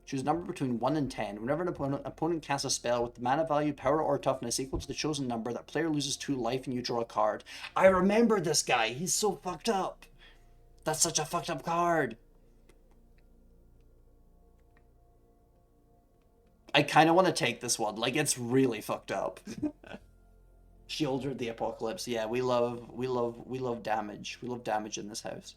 Choose a number between 1 and 10. Whenever an opponent casts a spell with the mana value, power, or toughness equal to the chosen number, that player loses 2 life and you draw a card. I remember this guy. He's so fucked up. That's such a fucked up card. I kind of want to take this one. Like, it's really fucked up. Sheoldred the Apocalypse. Yeah, we love damage. We love damage in this house.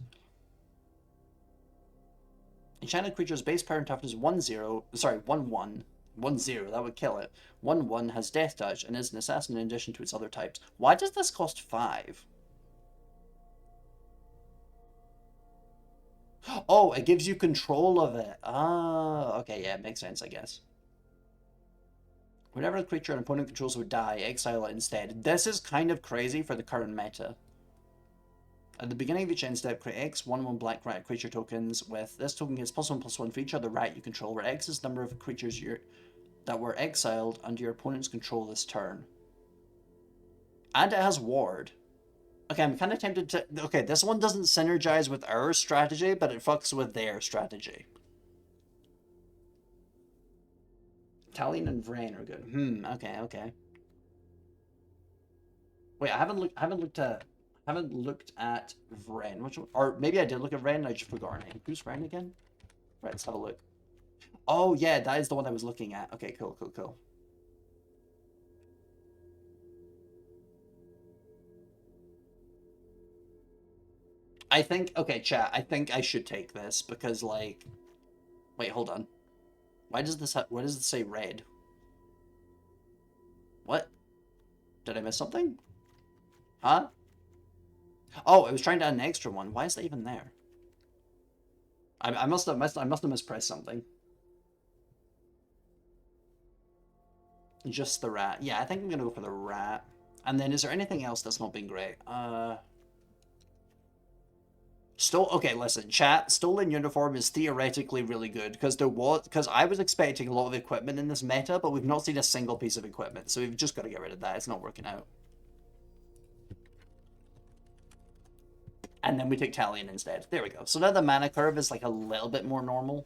Enchanted creature's base power and toughness 1/0. Sorry, 1/1. 1/0, that would kill it. 1/1 has death touch and is an assassin in addition to its other types. Why does this cost 5? Oh, it gives you control of it. Ah, okay, yeah, it makes sense, I guess. Whenever a creature an opponent controls would die, exile it instead. This is kind of crazy for the current meta. At the beginning of each end step, create X 1/1 black rat creature tokens with this token gets +1/+1 for each other rat you control, where X is the number of creatures that were exiled under your opponent's control this turn. And it has ward. Okay, I'm kind of tempted to... Okay, this one doesn't synergize with our strategy, but it fucks with their strategy. Talion and Vrain are good. Okay. Wait, I haven't looked at Vrain. Which one? Or maybe I did look at Vrain and I just forgot her name. Who's Vrain again? Right, let's have a look. Oh yeah, that is the one I was looking at. Okay, cool. I think, okay, chat, I think I should take this because, like, wait, hold on. Why does this why does it say red? What? Did I miss something? Huh? Oh, I was trying to add an extra one. Why is that even there? I must have mispressed something. Just the rat. Yeah, I think I'm gonna go for the rat. And then is there anything else that's not been great? Okay, listen, chat, stolen uniform is theoretically really good because I was expecting a lot of equipment in this meta, but we've not seen a single piece of equipment, so we've just got to get rid of that. It's not working out. And then we take Talion instead. There we go. So now the mana curve is like a little bit more normal.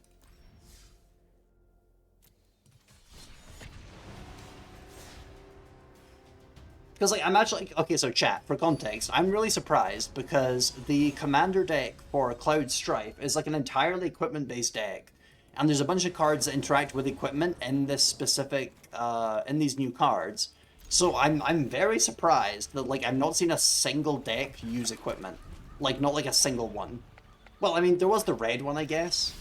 Because, like, I'm actually... Okay, so chat, for context, I'm really surprised because the commander deck for Cloud Strife is, like, an entirely equipment-based deck. And there's a bunch of cards that interact with equipment in this specific... in these new cards. So I'm very surprised that, like, I've not seen a single deck use equipment. Like, not, like, a single one. Well, I mean, there was the red one, I guess.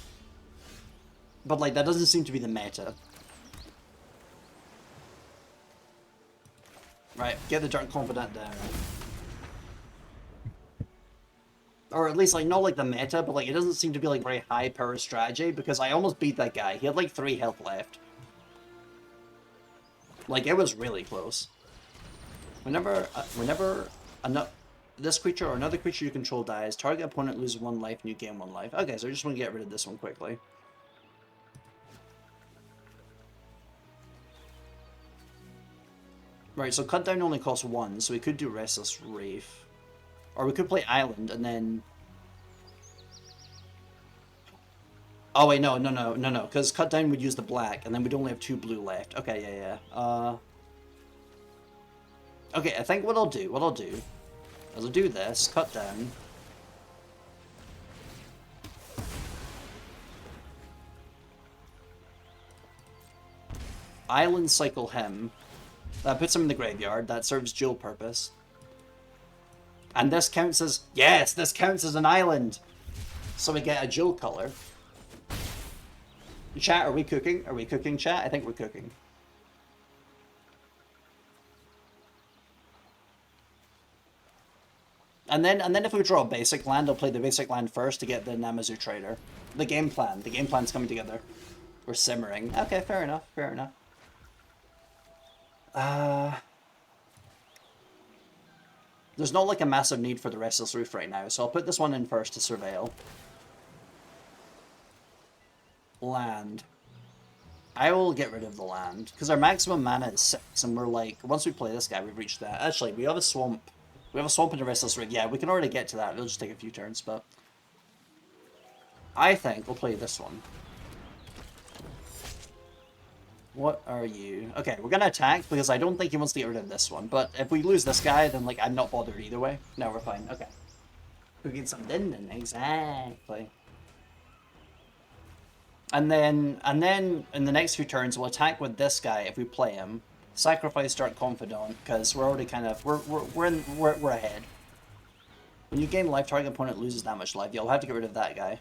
But, like, that doesn't seem to be the meta. Right, get the Dark Confidant down. Or at least, like, not like the meta, but, like, it doesn't seem to be, like, very high power strategy, because I almost beat that guy. He had, like, 3 health left. Like, it was really close. Whenever this creature or another creature you control dies, target opponent loses 1 life and you gain 1 life. Okay, so I just want to get rid of this one quickly. Right, so cut down only costs 1, so we could do Restless Reef. Or we could play Island and then... Oh wait, no, because cut down would use the black, and then we'd only have 2 blue left. Okay, yeah. Okay, I think what I'll do is I'll do this, cut down. Island cycle him. That puts him in the graveyard. That serves dual purpose. And this counts as... Yes, this counts as an island! So we get a dual color. Chat, are we cooking? Are we cooking, chat? I think we're cooking. And then if we draw a basic land, I'll play the basic land first to get the Namazu Trader. The game plan's coming together. We're simmering. Okay, fair enough, fair enough. There's not like a massive need for the Restless Reef right now, so I'll put this one in first to surveil. Land. I will get rid of the land, because our maximum mana is 6, and we're like, once we play this guy, we've reached that. Actually, we have a swamp. We have a swamp in the Restless Reef. Yeah, we can already get to that. It'll just take a few turns, but... I think we'll play this one. What are you? Okay, we're gonna attack because I don't think he wants to get rid of this one. But if we lose this guy, then like I'm not bothered either way. No, we're fine. Okay. We get some din exactly. And then in the next few turns we'll attack with this guy if we play him. Sacrifice Dark Confidant because we're already kind of we're ahead. When you gain life, target opponent loses that much life. You'll have to get rid of that guy.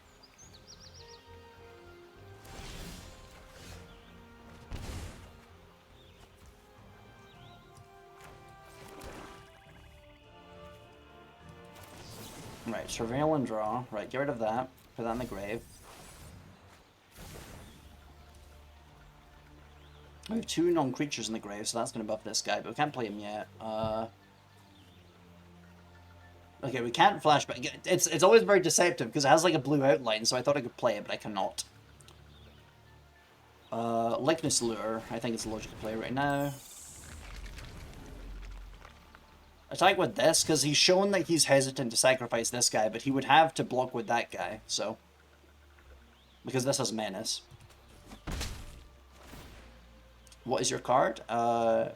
Right, surveil and draw. Right, get rid of that. Put that in the grave. We have 2 non-creatures in the grave, so that's going to buff this guy, but we can't play him yet. Okay, we can't flashback. It's always very deceptive, because it has like a blue outline, so I thought I could play it, but I cannot. Likeness Lure, I think it's a logical play right now. Attack with this, because he's shown that he's hesitant to sacrifice this guy, but he would have to block with that guy, so... Because this has Menace. What is your card? I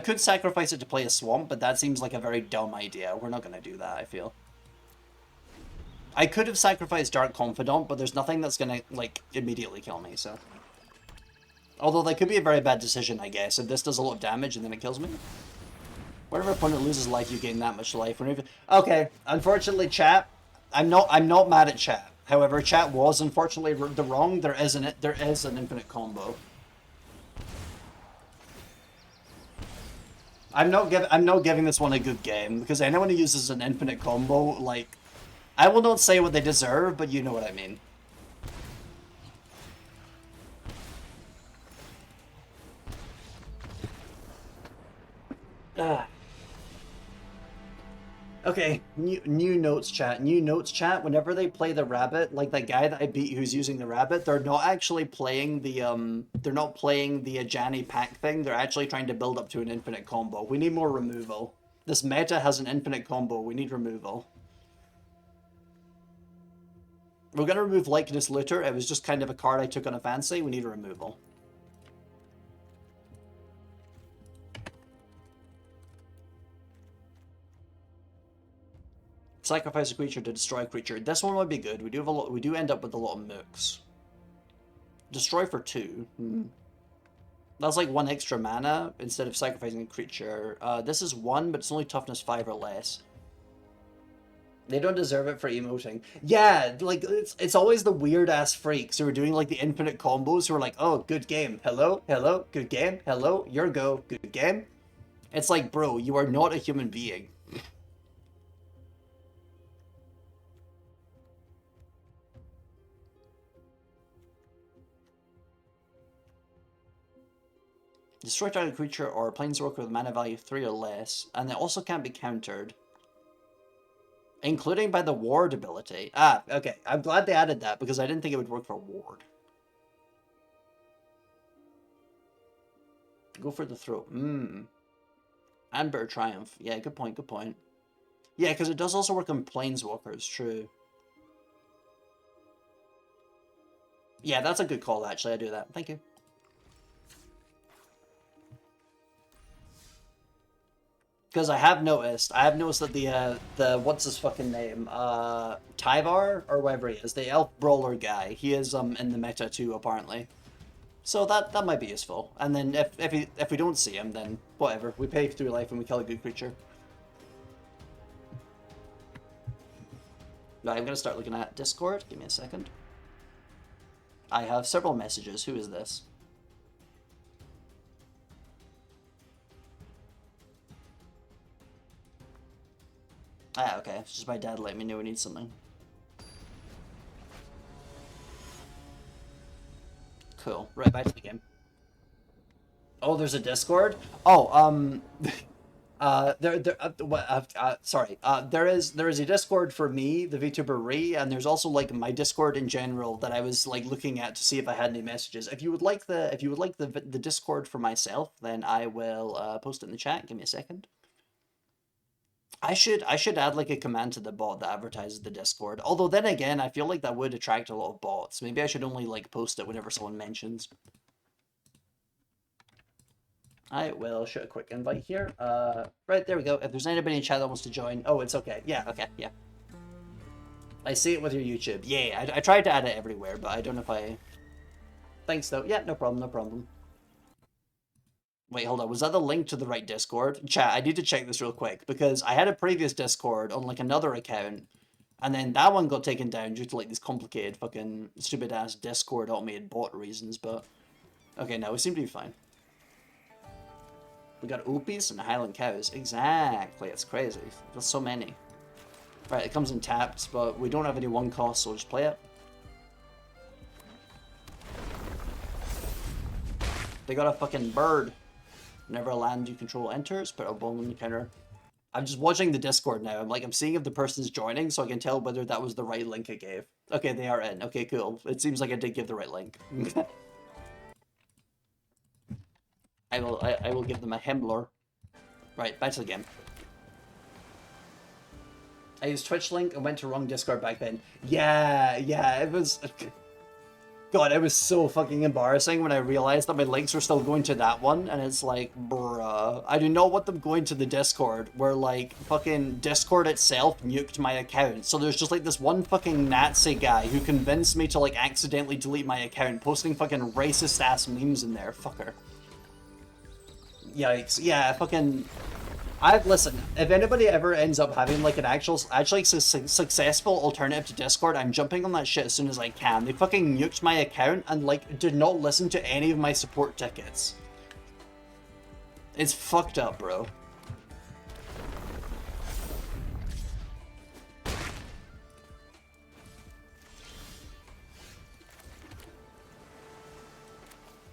could sacrifice it to play a Swamp, but that seems like a very dumb idea. We're not going to do that, I feel. I could have sacrificed Dark Confidant, but there's nothing that's going to, like, immediately kill me, so... Although that could be a very bad decision, I guess, if this does a lot of damage and then it kills me. Whenever opponent loses life, you gain that much life. Whenever... Okay, unfortunately, chat. I'm not mad at chat. However, chat was unfortunately the wrong. There is an infinite combo. I'm not giving this one a good game because anyone who uses an infinite combo, like, I will not say what they deserve, but you know what I mean. Okay, new notes chat. New notes chat. Whenever they play the rabbit, like that guy that I beat who's using the rabbit, they're not actually playing the Ajani pack thing. They're actually trying to build up to an infinite combo. We need more removal. This meta has an infinite combo. We need removal. We're gonna remove Likeness Looter. It was just kind of a card I took on a fancy. We need a removal. Sacrifice a creature to destroy a creature. This one would be good. We do have a lot. We do end up with a lot of mooks. Destroy for 2. That's like 1 extra mana instead of sacrificing a creature. This is 1, but it's only toughness 5 or less. They don't deserve it for emoting. Yeah, like it's always the weird ass freaks who are doing like the infinite combos who are like, oh, good game. Hello, hello, good game. Hello, your go, good game. It's like, bro, you are not a human being. Destroy target creature or planeswalker with mana value 3 or less, and they also can't be countered. Including by the ward ability. Ah, okay. I'm glad they added that because I didn't think it would work for ward. Go for the throat. Amber Triumph. Yeah, good point, good point. Yeah, because it does also work on planeswalkers, true. Yeah, that's a good call, actually. I do that. Thank you. Because I have noticed that the what's his fucking name, Tyvar or whatever he is, the elf brawler guy, he is in the meta too apparently, so that might be useful. And then if we don't see him, then whatever, we pay through life and we kill a good creature. Right, I'm gonna start looking at Discord. Give me a second. I have several messages. Who is this? Ah, okay. It's just my dad letting me know we need something. Cool. Right, back to the game. Oh, there's a Discord? Oh, sorry. There is a Discord for me, the VTuber Ree, and there's also like my Discord in general that I was like looking at to see if I had any messages. If you would like the Discord for myself, then I will post it in the chat. Give me a second. I should add like a command to the bot that advertises the Discord. Although then again, I feel like that would attract a lot of bots. Maybe I should only like post it whenever someone mentions. I will shoot a quick invite here. Right, there we go. If there's anybody in chat that wants to join. Oh, it's okay. Yeah, okay, yeah. I see it with your YouTube. Yeah, I tried to add it everywhere, but I don't know if I... Thanks though. Yeah, no problem, no problem. Wait, hold on. Was that the link to the right Discord? Chat, I need to check this real quick, because I had a previous Discord on, like, another account, and then that one got taken down due to, like, these complicated fucking stupid-ass Discord automated bot reasons, but... Okay, no, we seem to be fine. We got Opies and Highland Cows. Exactly, it's crazy. There's so many. Right, it comes in tapped, but we don't have any one cost, so we'll just play it. They got a fucking bird. Whenever a land you control enters, put a bomb on the counter. I'm just watching the Discord now. I'm seeing if the person's joining so I can tell whether that was the right link I gave. Okay, they are in. Okay, cool. It seems like I did give the right link. I will give them a Himmler. Right, back to the game. I used Twitch link and went to wrong Discord back then. Yeah, it was... God, it was so fucking embarrassing when I realized that my links were still going to that one, and it's like, bruh. I do not want them going to the Discord, where, like, fucking Discord itself nuked my account. So there's just, like, this one fucking Nazi guy who convinced me to, like, accidentally delete my account, posting fucking racist-ass memes in there. Fucker. Yikes. Yeah, fucking... Listen, if anybody ever ends up having like an actually successful alternative to Discord, I'm jumping on that shit as soon as I can. They fucking nuked my account and like did not listen to any of my support tickets. It's fucked up, bro.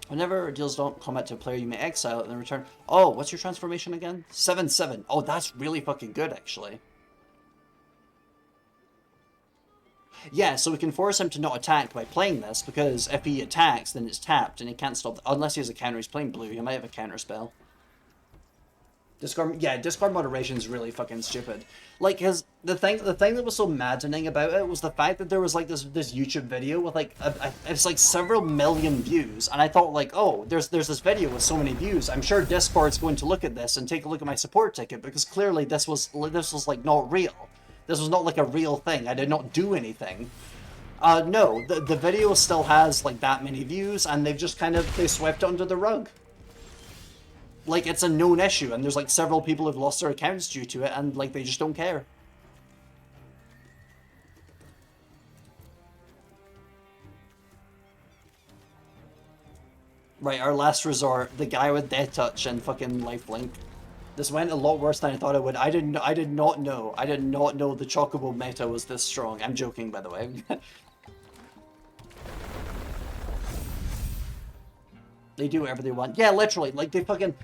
Whenever deals don't combat to a player, you may exile and then return. Oh, what's your transformation again? 7/7. Oh, that's really fucking good, actually. Yeah, so we can force him to not attack by playing this, because if he attacks, then it's tapped, and he can't stop... Unless he has a counter, he's playing blue, he might have a counter spell. Discard moderation is really fucking stupid. Like, cause the thing that was so maddening about it was the fact that there was like this YouTube video with like it's like several million views, and I thought like, oh, there's this video with so many views. I'm sure Discord's going to look at this and take a look at my support ticket, because clearly this was like not real. This was not like a real thing. I did not do anything. No, the video still has like that many views, and they've just they swept it under the rug. Like, it's a known issue, and there's like several people who've lost their accounts due to it, and like they just don't care. Right, our last resort, the guy with Death Touch and fucking Lifelink. This went a lot worse than I thought it would. I did not know the Chocobo meta was this strong. I'm joking, by the way. They do whatever they want. Yeah, literally, like they fucking...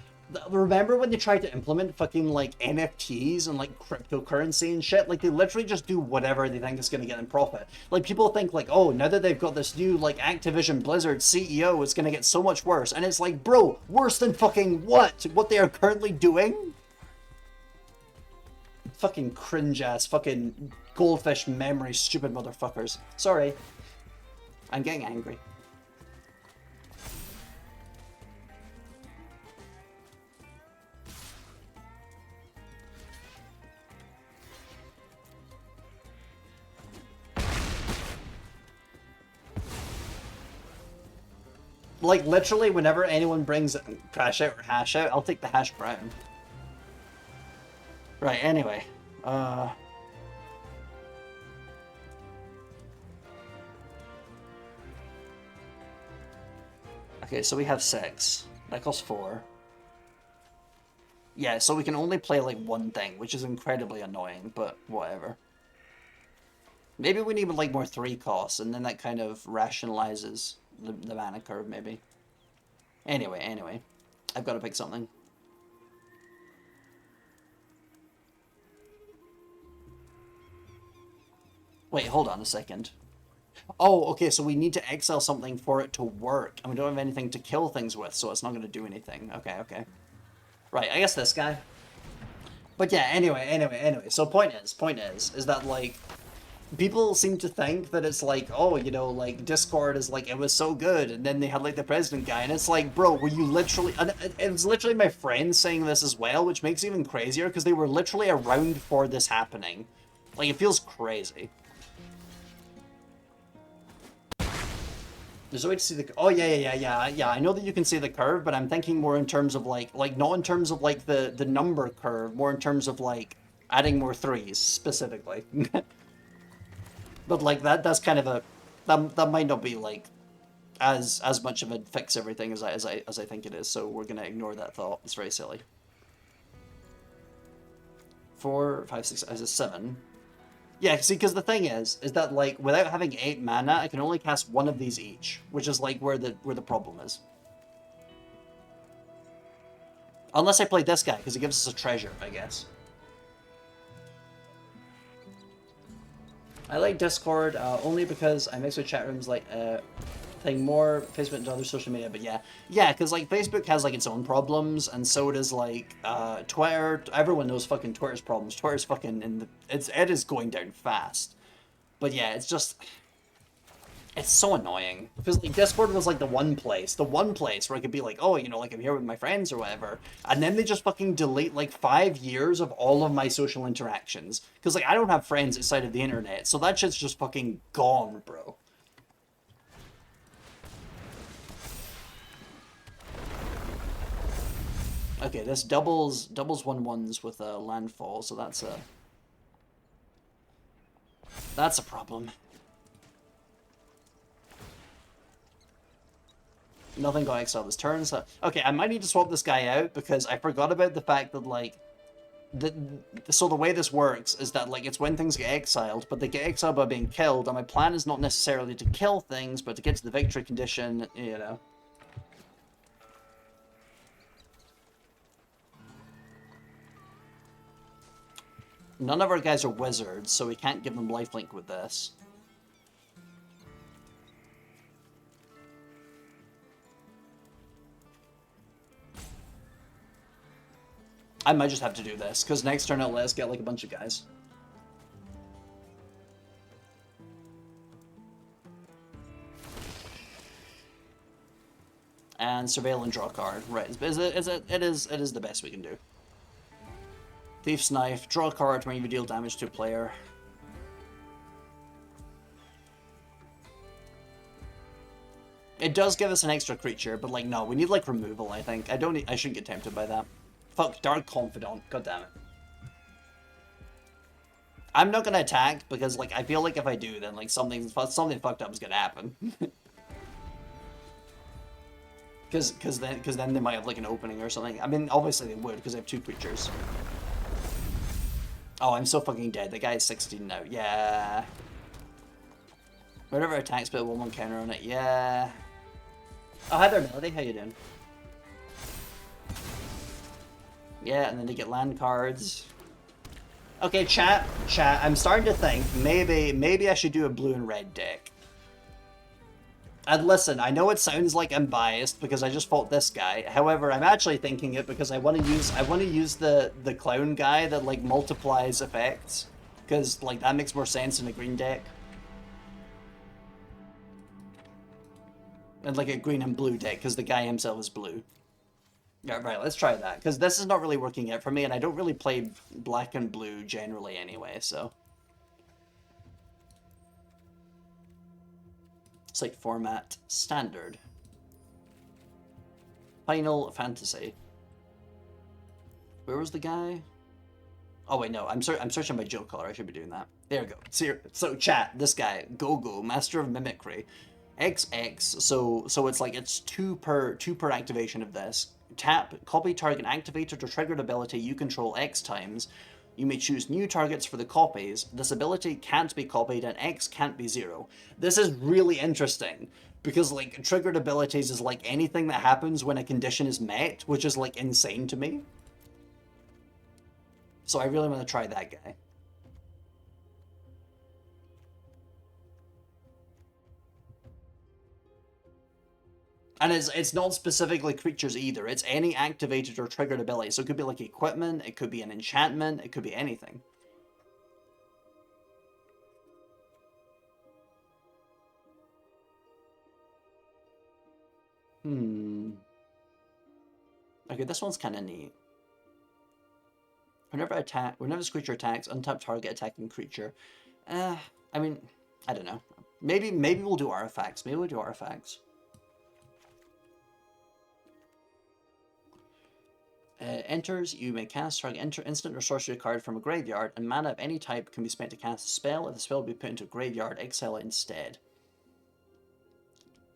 Remember when they tried to implement fucking like NFTs and like cryptocurrency and shit? Like they literally just do whatever they think is going to get them profit. Like people think like, oh, now that they've got this new like Activision Blizzard CEO, it's going to get so much worse. And it's like, bro, worse than fucking what? What they are currently doing? Fucking cringe ass, fucking goldfish memory, stupid motherfuckers. Sorry. I'm getting angry. Like, literally, whenever anyone brings crash out or hash out, I'll take the hash brown. Right, anyway. Okay, so we have 6. That costs 4. Yeah, so we can only play, like, one thing, which is incredibly annoying, but whatever. Maybe we need, like, more 3 costs, and then that kind of rationalizes the mana curve, maybe. Anyway. I've got to pick something. Wait, hold on a second. Oh, okay, so we need to exile something for it to work, and we don't have anything to kill things with, so it's not going to do anything. Okay. Right, I guess this guy. But yeah, anyway. So point is that, like, people seem to think that it's like, oh, you know, like, Discord is like, it was so good, and then they had, like, the president guy, and it's like, bro, were you literally... And it was literally my friends saying this as well, which makes it even crazier, because they were literally around for this happening. Like, it feels crazy. There's a way to see the... Oh, yeah. I know that you can see the curve, but I'm thinking more in terms of, like not in terms of, like, the number curve, more in terms of, like, adding more 3s, specifically. But, like, that's kind of a... That might not be, like, as much of a fix everything as I think it is, so we're gonna ignore that thought. It's very silly. 4, 5, 6, as a 7. Yeah, see, because the thing is that, like, without having 8 mana, I can only cast 1 of these each, which is, like, where the problem is. Unless I play this guy, because he gives us a treasure, I guess. I like Discord only because I mix with chat rooms like thing more Facebook and other social media, but yeah, because like Facebook has like its own problems, and so does like Twitter. Everyone knows fucking Twitter's problems. Twitter's fucking it is going down fast. But yeah, it's so annoying because like Discord was like the one place where I could be like, oh, you know, like I'm here with my friends or whatever, and then they just fucking delete like 5 years of all of my social interactions because like I don't have friends outside of the internet, so that shit's just fucking gone, bro. Okay, this doubles 1/1s with a landfall, so that's a problem. Nothing got exiled this turn, so... Okay, I might need to swap this guy out, because I forgot about the fact that, like... So the way this works is that, like, it's when things get exiled, but they get exiled by being killed, and my plan is not necessarily to kill things, but to get to the victory condition, you know. None of our guys are wizards, so we can't give them lifelink with this. I might just have to do this, because next turn it'll let us get like a bunch of guys. And surveil and draw a card. Right, it is the best we can do. Thief's Knife, draw a card when you deal damage to a player. It does give us an extra creature, but like no, we need like removal, I think. I shouldn't get tempted by that. Fuck, Dark Confidant, god damn it. I'm not gonna attack because like I feel like if I do then like something fucked up is gonna happen. Cause then they might have like an opening or something. I mean obviously they would because I have 2 creatures. Oh, I'm so fucking dead. The guy is 16 now. Yeah. Whatever attacks, put a 1/1 counter on it. Yeah. Oh, hi there, Melody. How you doing? Yeah, and then they get land cards. Okay, chat. I'm starting to think maybe I should do a blue and red deck. And listen, I know it sounds like I'm biased because I just fought this guy. However, I'm actually thinking it because I want to use the clown guy that like multiplies effects, because like that makes more sense in a green deck. And like a green and blue deck because the guy himself is blue. Yeah, right. Let's try that because this is not really working out for me, and I don't really play black and blue generally anyway. So. Site format standard. Final Fantasy. Where was the guy? Oh wait, no, I'm searching by Joe color. I should be doing that. There we go. So chat, this guy, Go, Master of Mimicry, XX. So it's like it's two per activation of this. Tap, copy target activated or triggered ability you control X times. You may choose new targets for the copies. This ability can't be copied and X can't be 0. This is really interesting because like triggered abilities is like anything that happens when a condition is met, which is like insane to me. So I really want to try that guy. And it's not specifically creatures either. It's any activated or triggered ability. So it could be like equipment, it could be an enchantment, it could be anything. Okay, this one's kind of neat. Whenever this creature attacks, untap target attacking creature. I mean, I don't know. Maybe we'll do artifacts. Maybe we'll do artifacts. Enters, you may cast target instant or sorcery card from a graveyard, and mana of any type can be spent to cast a spell. If the spell be put into a graveyard, exile it instead.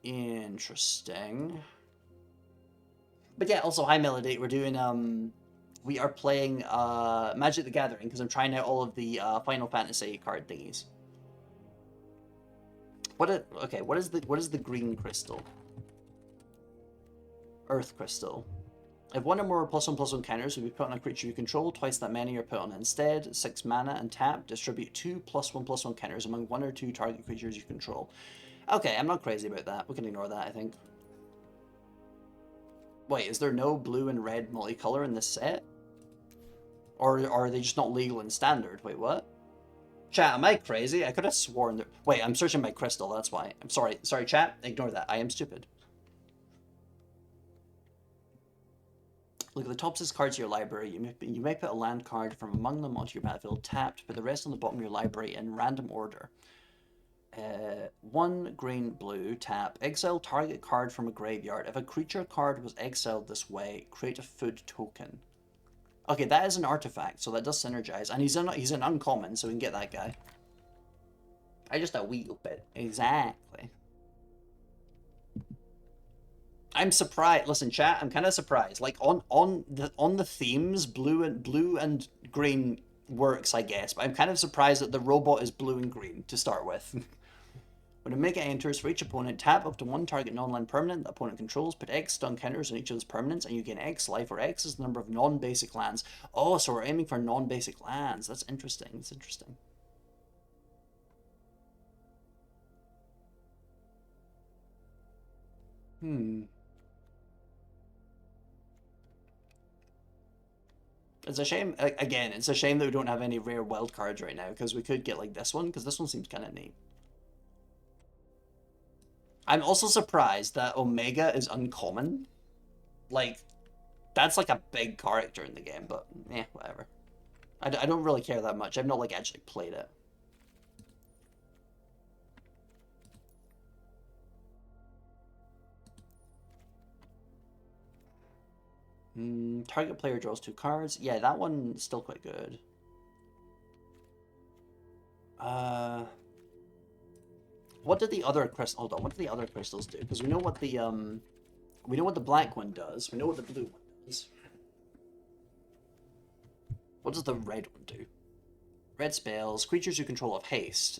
Interesting. But yeah, also, hi Melody, we're doing, we are playing, Magic the Gathering, because I'm trying out all of the, Final Fantasy card thingies. What is the green crystal? Earth crystal. If one or more +1/+1 counters will be put on a creature you control, twice that many are put on instead. 6 mana and tap. Distribute 2 +1/+1 counters among 1 or 2 target creatures you control. Okay, I'm not crazy about that. We can ignore that, I think. Wait, is there no blue and red multicolor in this set? Or are they just not legal in standard? Wait, what? Chat, am I crazy? I could have sworn that... Wait, I'm searching by crystal, that's why. I'm sorry. Sorry, chat. Ignore that. I am stupid. Look at the top 6 cards of your library. You may put a land card from among them onto your battlefield tapped, put the rest on the bottom of your library in random order. One green, blue, tap. Exile target card from a graveyard. If a creature card was exiled this way, create a food token. Okay, that is an artifact, so that does synergize. And he's an uncommon, so we can get that guy. I just a wee bit. Exactly. I'm surprised. Listen, chat, I'm kind of surprised. Like on the themes, blue and green works, I guess. But I'm kind of surprised that the robot is blue and green to start with. When a Mega enters, for each opponent, tap up to one target non-land permanent the opponent controls, put X stun counters on each of those permanents, and you gain X life, where X is the number of non-basic lands. Oh, so we're aiming for non-basic lands. That's interesting. That's interesting. It's a shame, again, it's a shame that we don't have any rare wild cards right now, because we could get like this one, because this one seems kind of neat. I'm also surprised that Omega is uncommon. Like, that's like a big character in the game, but yeah, whatever. I don't really care that much. I've not like actually played it. Target player draws 2 cards. Yeah, that one's still quite good. What did the other crystal? Hold on. What did the other crystals do? Because we know what the black one does. We know what the blue one does. What does the red one do? Red spells. Creatures you control have haste.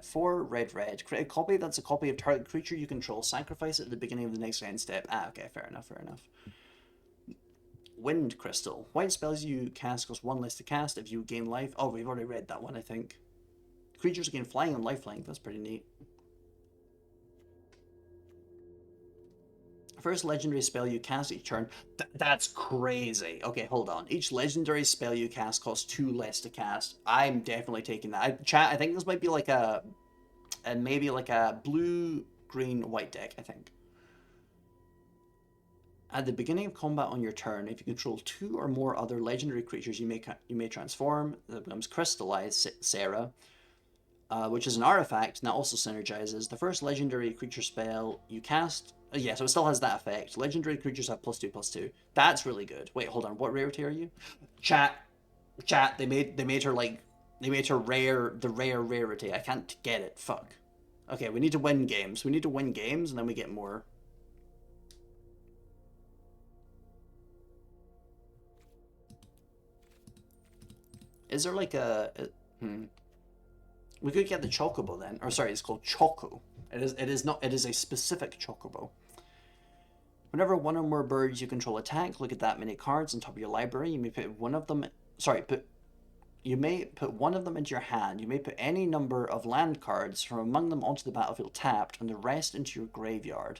4 red. Create a copy that's a copy of target creature you control. Sacrifice it at the beginning of the next end step. Ah, okay, fair enough. Wind crystal. White spells you cast cost 1 less to cast if you gain life. Oh, we've already read that one, I think. Creatures gain flying and lifelink. That's pretty neat. First legendary spell you cast each turn. That's crazy. Okay, hold on. Each legendary spell you cast costs 2 less to cast. I'm definitely taking that. Chat, I think this might be like maybe like a blue, green, white deck, I think. At the beginning of combat on your turn, if you control 2 or more other legendary creatures, you may transform. That becomes crystallized Sarah, which is an artifact, and that also synergizes. The first legendary creature spell you cast. Yeah, so it still has that effect. Legendary creatures have +2/+2. That's really good. Wait, hold on. What rarity are you? Chat. They made her like rare, the rare rarity. I can't get it. Fuck. Okay, we need to win games. We need to win games, and then we get more. Is there like we could get the Chocobo then. Or sorry, it's called Choco. It is not. It is a specific Chocobo. Whenever one or more birds you control attack, look at that many cards on top of your library. You may put one of them. Sorry, you may put one of them into your hand. You may put any number of land cards from among them onto the battlefield tapped, and the rest into your graveyard.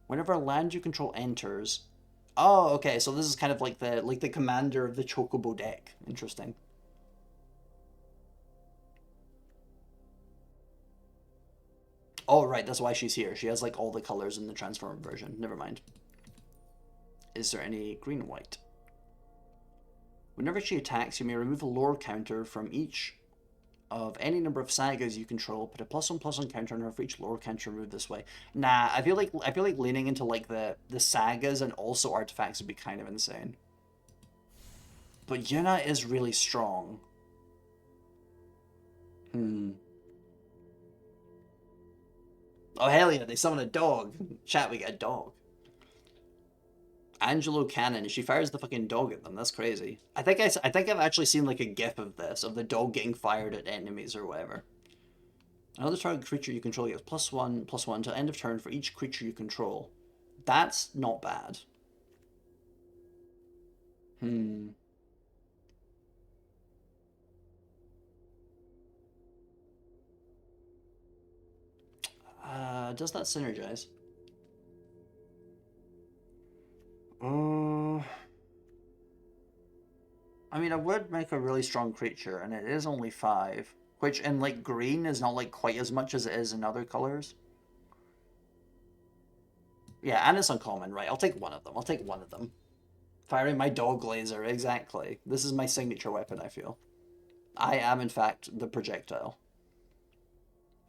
Whenever a land you control enters. Oh, okay. So this is kind of like the commander of the Chocobo deck. Interesting. Oh, right, that's why she's here. She has, like, all the colors in the transformed version. Never mind. Is there any green and white? Whenever she attacks, you may remove a lore counter from each of any number of sagas you control. Put a +1/+1 counter on her for each lore counter removed this way. Nah, I feel like leaning into, like, the sagas and also artifacts would be kind of insane. But Yuna is really strong. Oh, hell yeah, they summon a dog. Chat, we get a dog. Angelo Cannon, she fires the fucking dog at them. That's crazy. I think I've actually seen like a gif of this, of the dog getting fired at enemies or whatever. Another target creature you control gets +1/+1 until end of turn for each creature you control. That's not bad. Does that synergize? I mean, I would make a really strong creature, and it is only 5, which in like green is not like quite as much as it is in other colors. Yeah, and it's uncommon, right? I'll take one of them. Firing my dog laser, exactly. This is my signature weapon, I feel. I am, in fact, the projectile.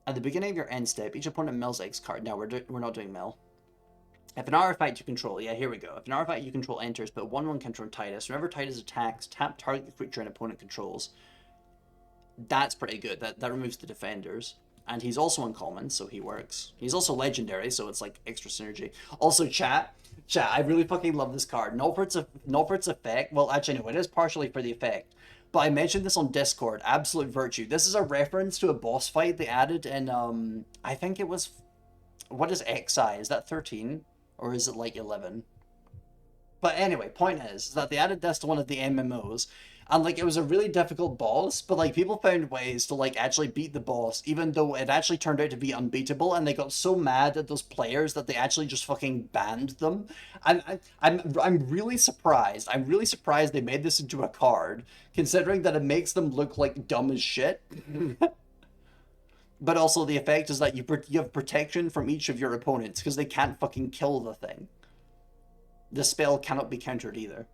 At the beginning of your end step, each opponent mills X card. Now we're not doing mill. If an artifact you control, yeah, here we go. If an artifact you control enters, put 1/1 counter on Titus. Whenever Titus attacks, tap target creature an opponent controls. That's pretty good. That removes the defenders. And he's also uncommon, so he works. He's also legendary, so it's like extra synergy. Also, chat, I really fucking love this card. Not for its effect. Well, actually, no, it is partially for the effect. But I mentioned this on Discord. Absolute Virtue. This is a reference to a boss fight they added in I think it was, what is XI? Is that 13 or is it like 11? But anyway, point is that they added this to one of the MMOs, and like it was a really difficult boss, but like people found ways to like actually beat the boss, even though it actually turned out to be unbeatable, and they got so mad at those players that they actually just fucking banned them. I'm really surprised. I'm really surprised they made this into a card, considering that it makes them look like dumb as shit. But also the effect is that you have protection from each of your opponents because they can't fucking kill the thing. The spell cannot be countered either.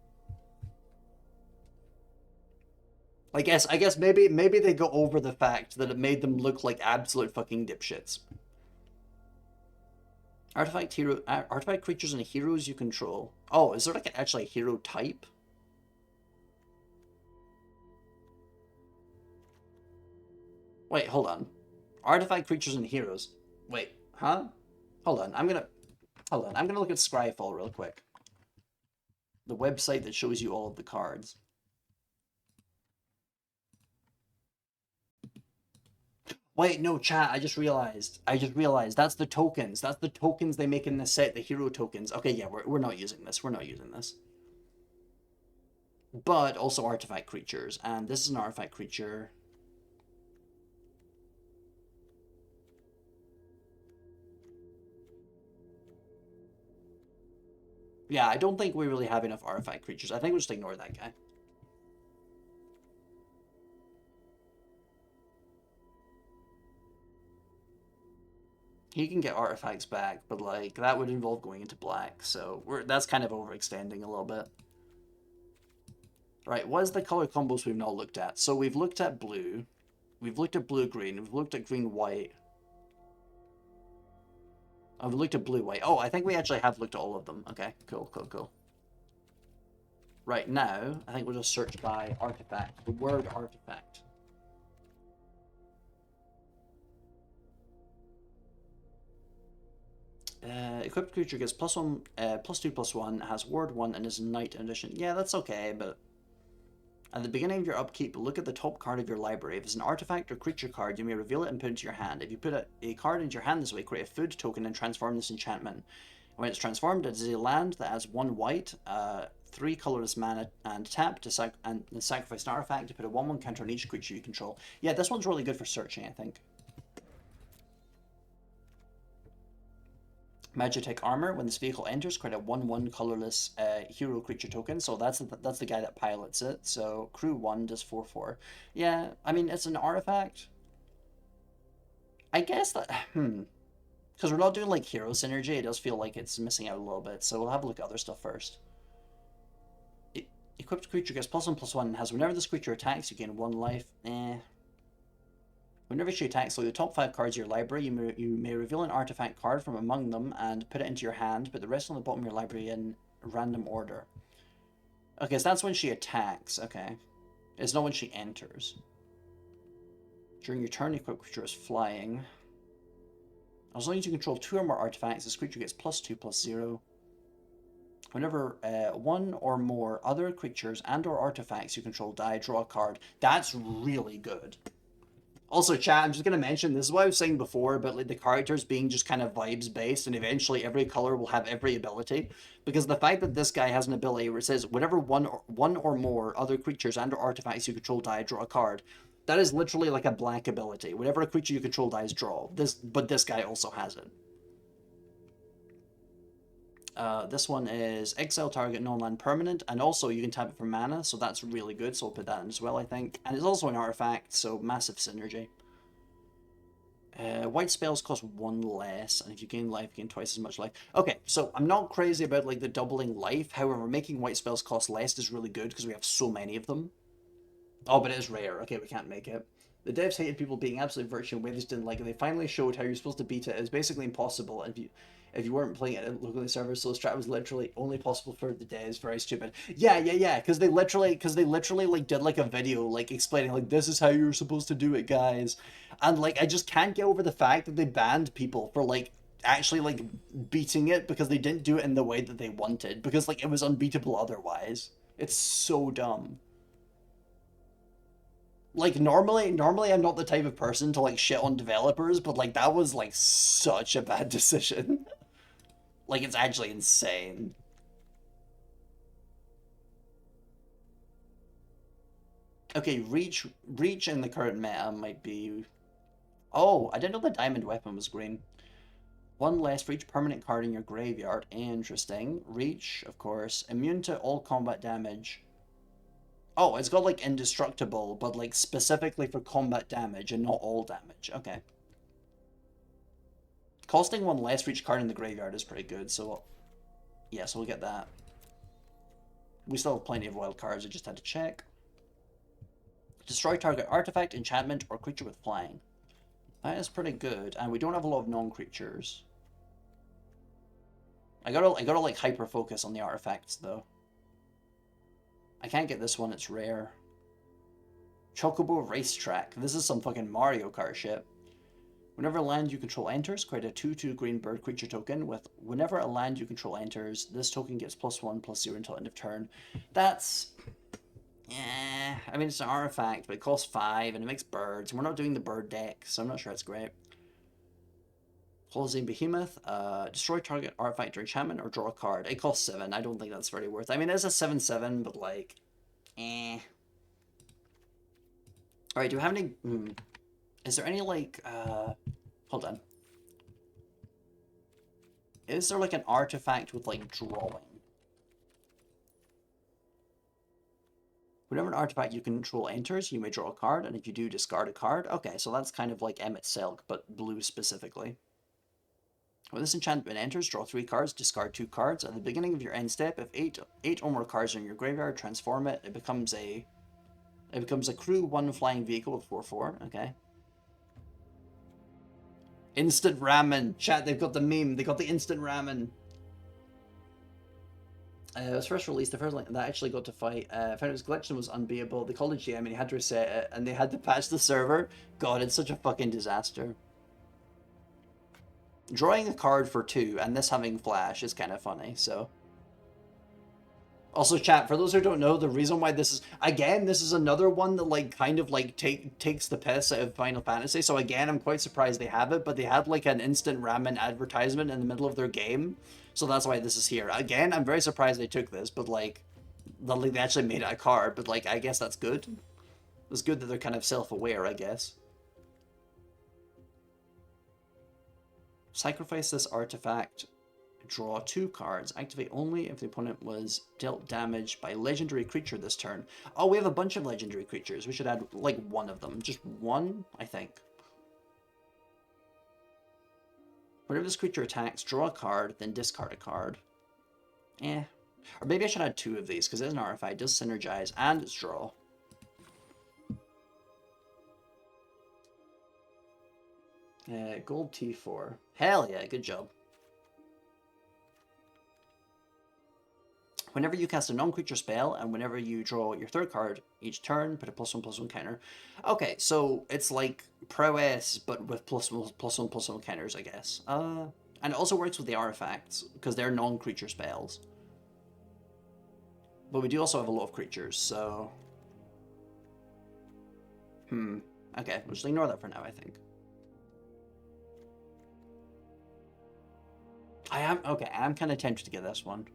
I guess maybe they go over the fact that it made them look like absolute fucking dipshits. Artifact creatures and heroes you control. Oh, is there like actually a hero type? Wait, hold on. Artifact creatures and heroes. Wait, huh? Hold on. I'm gonna look at Scryfall real quick. The website that shows you all of the cards. Wait, no, chat, I just realized. That's the tokens. That's the tokens they make in the set, the hero tokens. Okay, yeah, we're not using this. We're not using this. But also artifact creatures, and this is an artifact creature. Yeah, I don't think we really have enough artifact creatures. I think we'll just ignore that guy. He can get artifacts back, but like that would involve going into black, so that's kind of overextending a little bit. Right, what is the color combos we've not looked at? So we've looked at blue, we've looked at blue-green, we've looked at green-white. Oh, we looked at blue-white. Oh, I think we actually have looked at all of them. Okay, cool. Right now, I think we'll just search by artifact, the word artifact. Equipped creature gets +1, +2/+1, has ward 1, and is knight in addition. Yeah, that's okay, but at the beginning of your upkeep, look at the top card of your library. If it's an artifact or creature card, you may reveal it and put it into your hand. If you put a card into your hand this way, create a food token and transform this enchantment. When it's transformed, it is a land that has 1 white, 3 colorless mana, and tap to sacrifice an artifact to put a 1/1 counter on each creature you control. Yeah, this one's really good for searching, I think. Magitech Armor. When this vehicle enters, create a 1/1 colorless hero creature token. So that's the guy that pilots it. So crew 1 does 4/4. Yeah, I mean it's an artifact. I guess that because we're not doing like hero synergy, it does feel like it's missing out a little bit. So we'll have a look at other stuff first. Equipped creature gets +1/+1 and has whenever this creature attacks, you gain 1 life. Whenever she attacks, look at the top 5 cards of your library. You may reveal an artifact card from among them and put it into your hand. Put the rest on the bottom of your library in random order. Okay, so that's when she attacks. Okay. It's not when she enters. During your turn, equipped creature is flying. As long as you control 2 or more artifacts, this creature gets +2/+0. Whenever 1 or more other creatures and or artifacts you control die, draw a card. That's really good. Also, chat, I'm just going to mention, this is what I was saying before, but like the characters being just kind of vibes based, and eventually every color will have every ability. Because the fact that this guy has an ability where it says, whenever one or more other creatures and or artifacts you control die, draw a card. That is literally like a black ability. Whenever a creature you control dies, draw. But this guy also has it. This one is exile target non-land permanent, and also you can tap it for mana, so that's really good, so I'll put that in as well, I think. And it's also an artifact, so massive synergy. White spells cost 1 less, and if you gain life, you gain twice as much life. Okay, so I'm not crazy about like the doubling life, however, making white spells cost less is really good because we have so many of them. Oh, but it is rare. Okay, we can't make it. The devs hated people being absolute virtue in ways they just didn't like it. They finally showed how you're supposed to beat it. It was basically impossible if you weren't playing it at locally servers. So the strat was literally only possible for the devs. Very stupid. Yeah. Because they literally like did like a video like explaining like this is how you're supposed to do it, guys. And like I just can't get over the fact that they banned people for like actually like beating it because they didn't do it in the way that they wanted because like it was unbeatable otherwise. It's so dumb. Like normally I'm not the type of person to like shit on developers, but like that was like such a bad decision. Like it's actually insane. Okay, reach in the current meta might be. Oh, I didn't know the diamond weapon was green. One less for each permanent card in your graveyard. Interesting. Reach, of course. Immune to all combat damage. Oh, it's got like indestructible, but like specifically for combat damage and not all damage. Okay. Costing one less for each card in the graveyard is pretty good, so yeah, so we'll get that. We still have plenty of wild cards, I just had to check. Destroy target artifact, enchantment, or creature with flying. That is pretty good, and we don't have a lot of non-creatures. I gotta like hyper focus on the artifacts though. I can't get this one, it's rare. Chocobo Racetrack. This is some fucking Mario Kart shit. Whenever a land you control enters, create a 2/2 green bird creature token with whenever a land you control enters, this token gets +1/+0 until end of turn. That's... yeah, I mean, it's an artifact, but it costs 5 and it makes birds. And we're not doing the bird deck, so I'm not sure it's great. Holocene Behemoth, destroy target artifact or enchantment or draw a card. It costs 7. I don't think that's very worth it. I mean, it's a 7/7, but like, eh. Alright, do we have any... is there any, like, hold on. Is there, like, an artifact with, like, drawing? Whenever an artifact you control enters, you may draw a card, and if you do, discard a card. Okay, so that's kind of like Emmet Selk, but blue specifically. When this enchantment enters, draw 3 cards, discard 2 cards. At the beginning of your end step, if 8 or more cards are in your graveyard, transform it. It becomes a crew 1 flying vehicle with 4/4. Okay. Instant ramen. Chat, they've got the meme. They got the instant ramen. It was first released, the first link that actually got to fight. Found its collection was unbeatable. They called it GM and he had to reset it, and they had to patch the server. God, it's such a fucking disaster. Drawing a card for 2 and this having flash is kind of funny, so. Also, chat, for those who don't know, the reason why this is, again, this is another one that, like, kind of, like, takes the piss out of Final Fantasy, so again, I'm quite surprised they have it, but they had, like, an instant ramen advertisement in the middle of their game, so that's why this is here. Again, I'm very surprised they took this, but, like, they actually made it a card, but, like, I guess that's good. It's good that they're kind of self-aware, I guess. Sacrifice this artifact. Draw 2 cards. Activate only if the opponent was dealt damage by a legendary creature this turn. Oh, we have a bunch of legendary creatures. We should add, like, one of them. Just one, I think. Whenever this creature attacks, draw a card, then discard a card. Eh. Or maybe I should add 2 of these, because it's an artifact, it does synergize, and it's draw. Gold T4. Hell yeah, good job. Whenever you cast a non-creature spell, and whenever you draw your 3rd card each turn, put a +1/+1 counter. Okay, so it's like prowess, but with +1/+1 counters, I guess. And it also works with the artifacts, because they're non-creature spells. But we do also have a lot of creatures, so... Okay, we'll just ignore that for now, I think. I'm kind of tempted to get this one.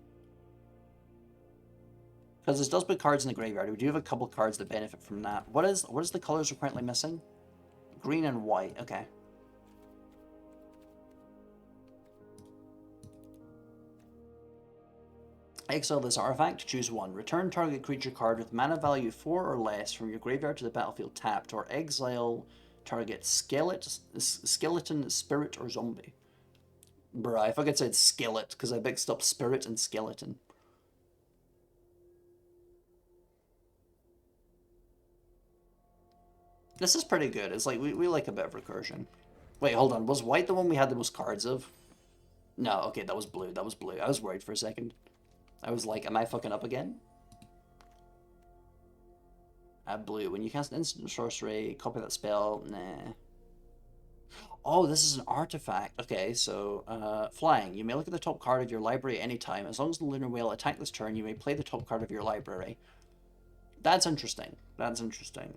Because this does put cards in the graveyard. We do have a couple cards that benefit from that. What is the colors we're currently missing? Green and white. Okay. Exile this artifact. Choose one. Return target creature card with mana value 4 or less from your graveyard to the battlefield tapped, or exile target skeleton, spirit, or zombie. Bruh, I fucking said skillet because I mixed up spirit and skeleton. This is pretty good. It's like, we like a bit of recursion. Wait, hold on. Was white the one we had the most cards of? No, okay, that was blue. That was blue. I was worried for a second. I was like, am I fucking up again? Blue. When you cast an instant sorcery, copy that spell. Nah. Oh, this is an artifact. Okay, so, flying. You may look at the top card of your library at any time. As long as the Lunar Whale attack this turn, you may play the top card of your library. That's interesting. That's interesting.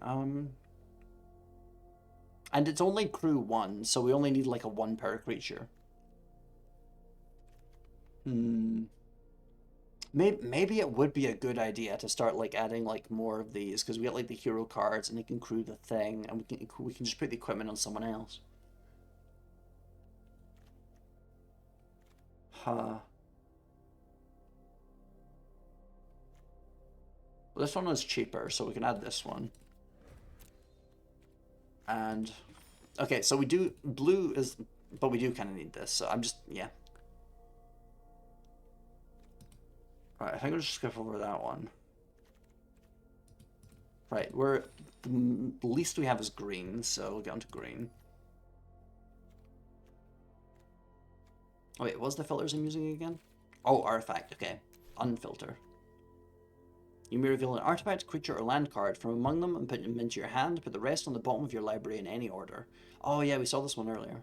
And it's only crew 1, so we only need like a 1 per creature. Maybe it would be a good idea to start like adding like more of these, because we get like the hero cards and they can crew the thing, and we can just put the equipment on someone else. Huh. Well, this one is cheaper, so we can add this one. And okay, so we do blue is, but we do kind of need this. So I'm just yeah. All right, I think I'll just skip over that one. Right, the least we have is green, so we'll get onto green. Oh wait, what's the filters I'm using again? Oh, artifact. Okay, unfilter. You may reveal an artifact, creature, or land card from among them and put them into your hand. Put the rest on the bottom of your library in any order. Oh yeah, we saw this one earlier.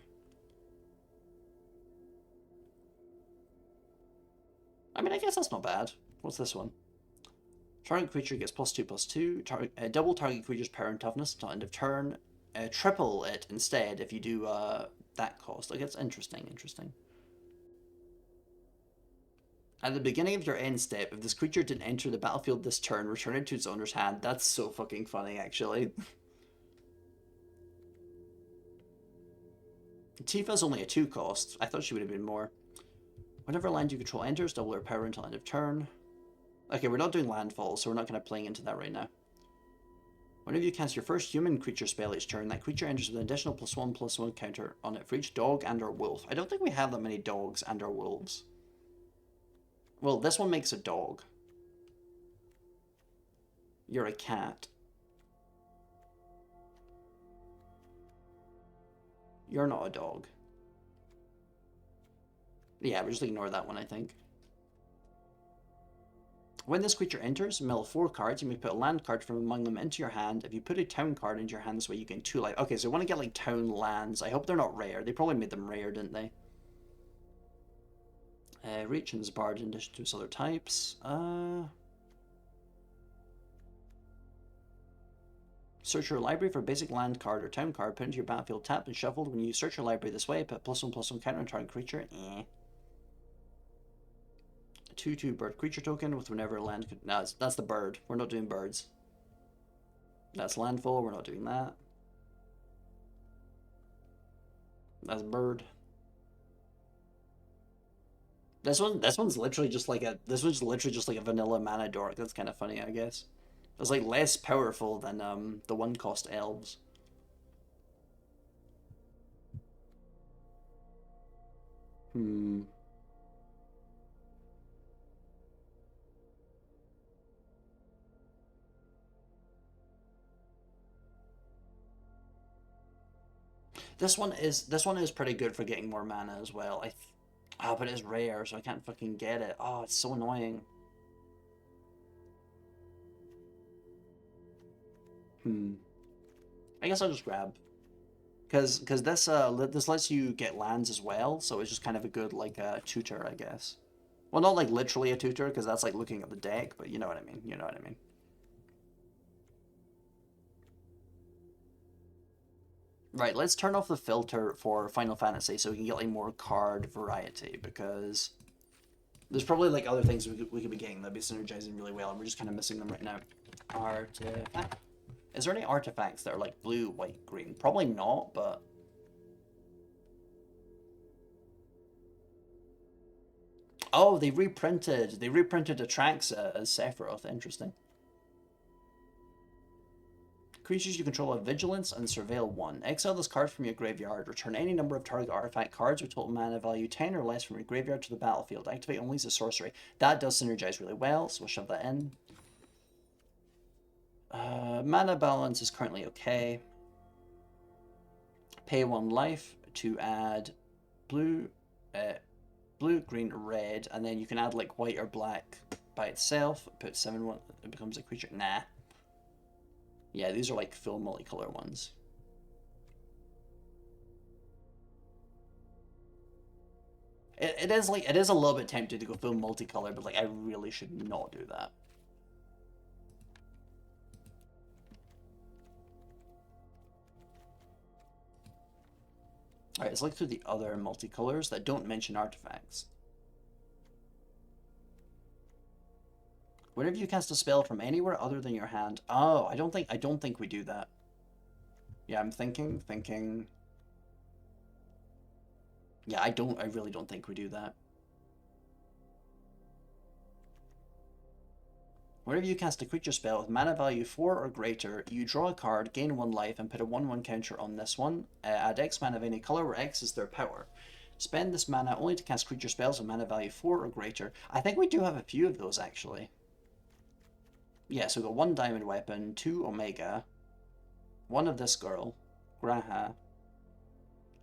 I mean, I guess that's not bad. What's this one? Target creature gets +2/+2. Double target creature's power and toughness until end of turn. Triple it instead if you do that cost. Like, it's interesting, interesting. At the beginning of your end step, if this creature didn't enter the battlefield this turn, return it to its owner's hand. That's so fucking funny, actually. Tifa's only a 2 cost. I thought she would have been more. Whenever land you control enters, double her power until end of turn. Okay, we're not doing landfall, so we're not going to play into that right now. Whenever you cast your first human creature spell each turn, that creature enters with an additional +1/+1 counter on it for each dog and or wolf. I don't think we have that many dogs and or wolves. Well, this one makes a dog. You're a cat. You're not a dog. Yeah, we'll just ignore that one, I think. When this creature enters, mill 4 cards. You may put a land card from among them into your hand. If you put a town card into your hand this way, you gain 2 life. Okay, so I want to get like town lands. I hope they're not rare. They probably made them rare, didn't they? Reach and Zbard in addition to its other types. Search your library for a basic land card or town card. Put into your battlefield, tapped and shuffled. When you search your library this way, put +1/+1 counter on target creature. 2/2 bird creature token with whenever land could. No, that's the bird. We're not doing birds. That's landfall. We're not doing that. That's bird. This one's literally just like a vanilla mana dork. That's kind of funny, I guess. It's like less powerful than the 1-cost elves. This one is pretty good for getting more mana as well. But it's rare, so I can't fucking get it. Oh, it's so annoying. I guess I'll just grab, because this lets you get lands as well, so it's just kind of a good like tutor, I guess. Well, not like literally a tutor, because that's like looking at the deck, but you know what I mean. You know what I mean. Right, let's turn off the filter for Final Fantasy so we can get like more card variety, because there's probably like other things we could be getting that'd be synergizing really well, and we're just kind of missing them right now. Artifact. Is there any artifacts that are like blue, white, green? Probably not, but... Oh, they reprinted Atraxa as Sephiroth. Interesting. Creatures you control have Vigilance and Surveil 1. Exile this card from your graveyard. Return any number of target artifact cards with total mana value 10 or less from your graveyard to the battlefield. Activate only as a sorcery. That does synergize really well, so we'll shove that in. Mana balance is currently okay. Pay 1 life to add blue, blue, green, red, and then you can add like white or black by itself. Put 7-1, it becomes a creature. Nah. Yeah, these are like full multicolor ones. It is like, it is a little bit tempting to go full multicolor, but like I really should not do that. Alright, let's look through the other multicolors that don't mention artifacts. Whenever you cast a spell from anywhere other than your hand. Oh, I don't think we do that. Yeah, I'm thinking. Yeah, I really don't think we do that. Whenever you cast a creature spell with mana value 4 or greater, you draw a card, gain 1 life, and put a 1/1 counter on this one. Add X mana of any color where X is their power. Spend this mana only to cast creature spells with mana value 4 or greater. I think we do have a few of those, actually. Yeah, so we've got 1 diamond weapon, 2 omega, 1 of this girl, Graha,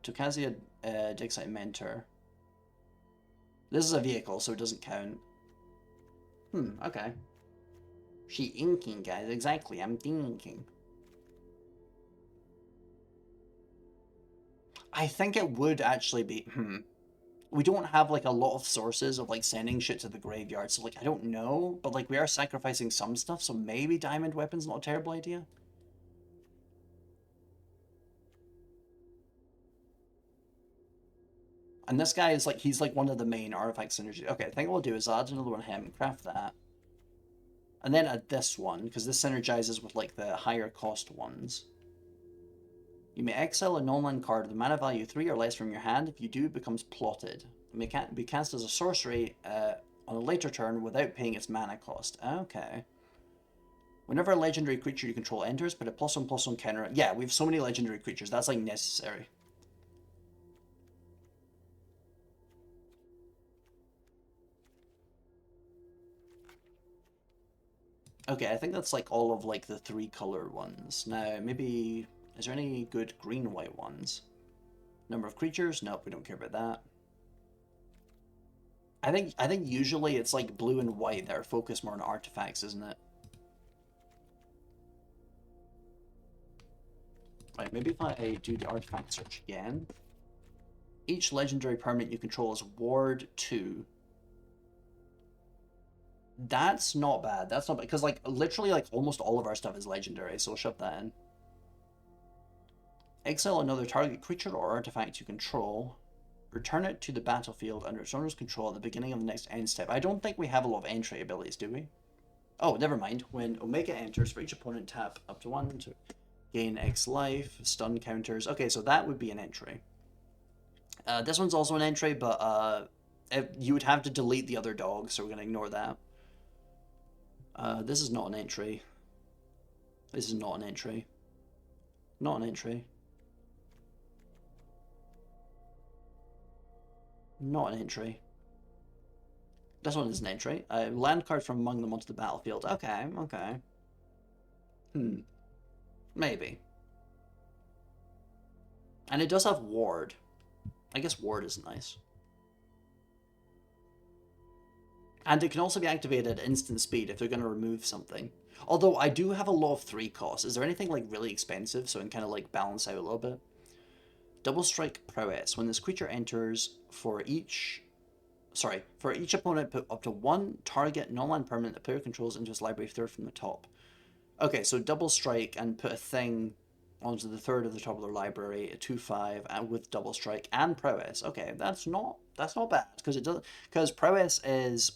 Tokazia Dixite Mentor. This is a vehicle, so it doesn't count. Okay. She inking, guys. Exactly, I'm thinking. I think it would actually be... We don't have, like, a lot of sources of, like, sending shit to the graveyard, so, like, I don't know. But, like, we are sacrificing some stuff, so maybe diamond weapon's not a terrible idea. And this guy is, like, he's, like, one of the main artifact synergies. Okay, I think what we'll do is add another one him, craft that. And then add this one, because this synergizes with, like, the higher cost ones. You may exile a non-land card with mana value 3 or less from your hand. If you do, it becomes plotted. It may be cast as a sorcery on a later turn without paying its mana cost. Okay. Whenever a legendary creature you control enters, put a +1/+1 counter. Yeah, we have so many legendary creatures. That's, like, necessary. Okay, I think that's, like, all of, like, the 3-color ones. Now, maybe... Is there any good green-white ones? Number of creatures? Nope, we don't care about that. I think usually it's like blue and white that are focused more on artifacts, isn't it? Right, maybe if I do the artifact search again. Each legendary permanent you control is Ward 2. That's not bad. That's not bad. Because, like, literally, like, almost all of our stuff is legendary, so we'll shove that in. Exile another target creature or artifact you control. Return it to the battlefield under its owner's control at the beginning of the next end step. I don't think we have a lot of entry abilities, do we? Oh, never mind. When Omega enters, for each opponent, tap up to 1 to gain X life, stun counters. Okay, so that would be an entry. This one's also an entry, but you would have to delete the other dog, so we're going to ignore that. This is not an entry. This is not an entry. Not an entry. Not an entry. This one is an entry. Land card from among them onto the battlefield. Okay, okay. Maybe. And it does have ward. I guess ward is nice. And it can also be activated at instant speed if they're going to remove something. Although I do have a lot of 3 costs. Is there anything like really expensive so I can kind of like balance out a little bit? Double Strike Prowess. When this creature enters, for each opponent, put up to 1 target non-land permanent the player controls into his library third from the top. Okay, so Double Strike and put a thing onto the third of the top of their library, a 2/5, and with Double Strike and Prowess. Okay, that's not bad because Prowess is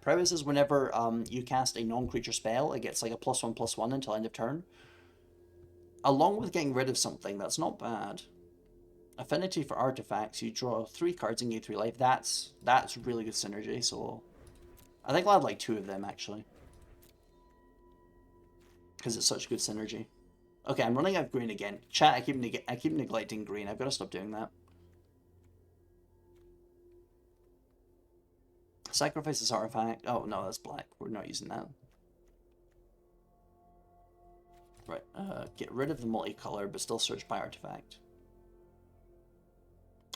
Prowess is whenever you cast a non-creature spell, it gets like a +1/+1 until end of turn. Along with getting rid of something, that's not bad. Affinity for artifacts, you draw 3 cards and gain 3 life. That's really good synergy. So I think I'll add like 2 of them actually, because it's such good synergy. Okay, I'm running out of green again. Chat, I keep neglecting green. I've got to stop doing that. Sacrifice this artifact. Oh no, that's black. We're not using that. Right. Get rid of the multicolor, but still search by artifact.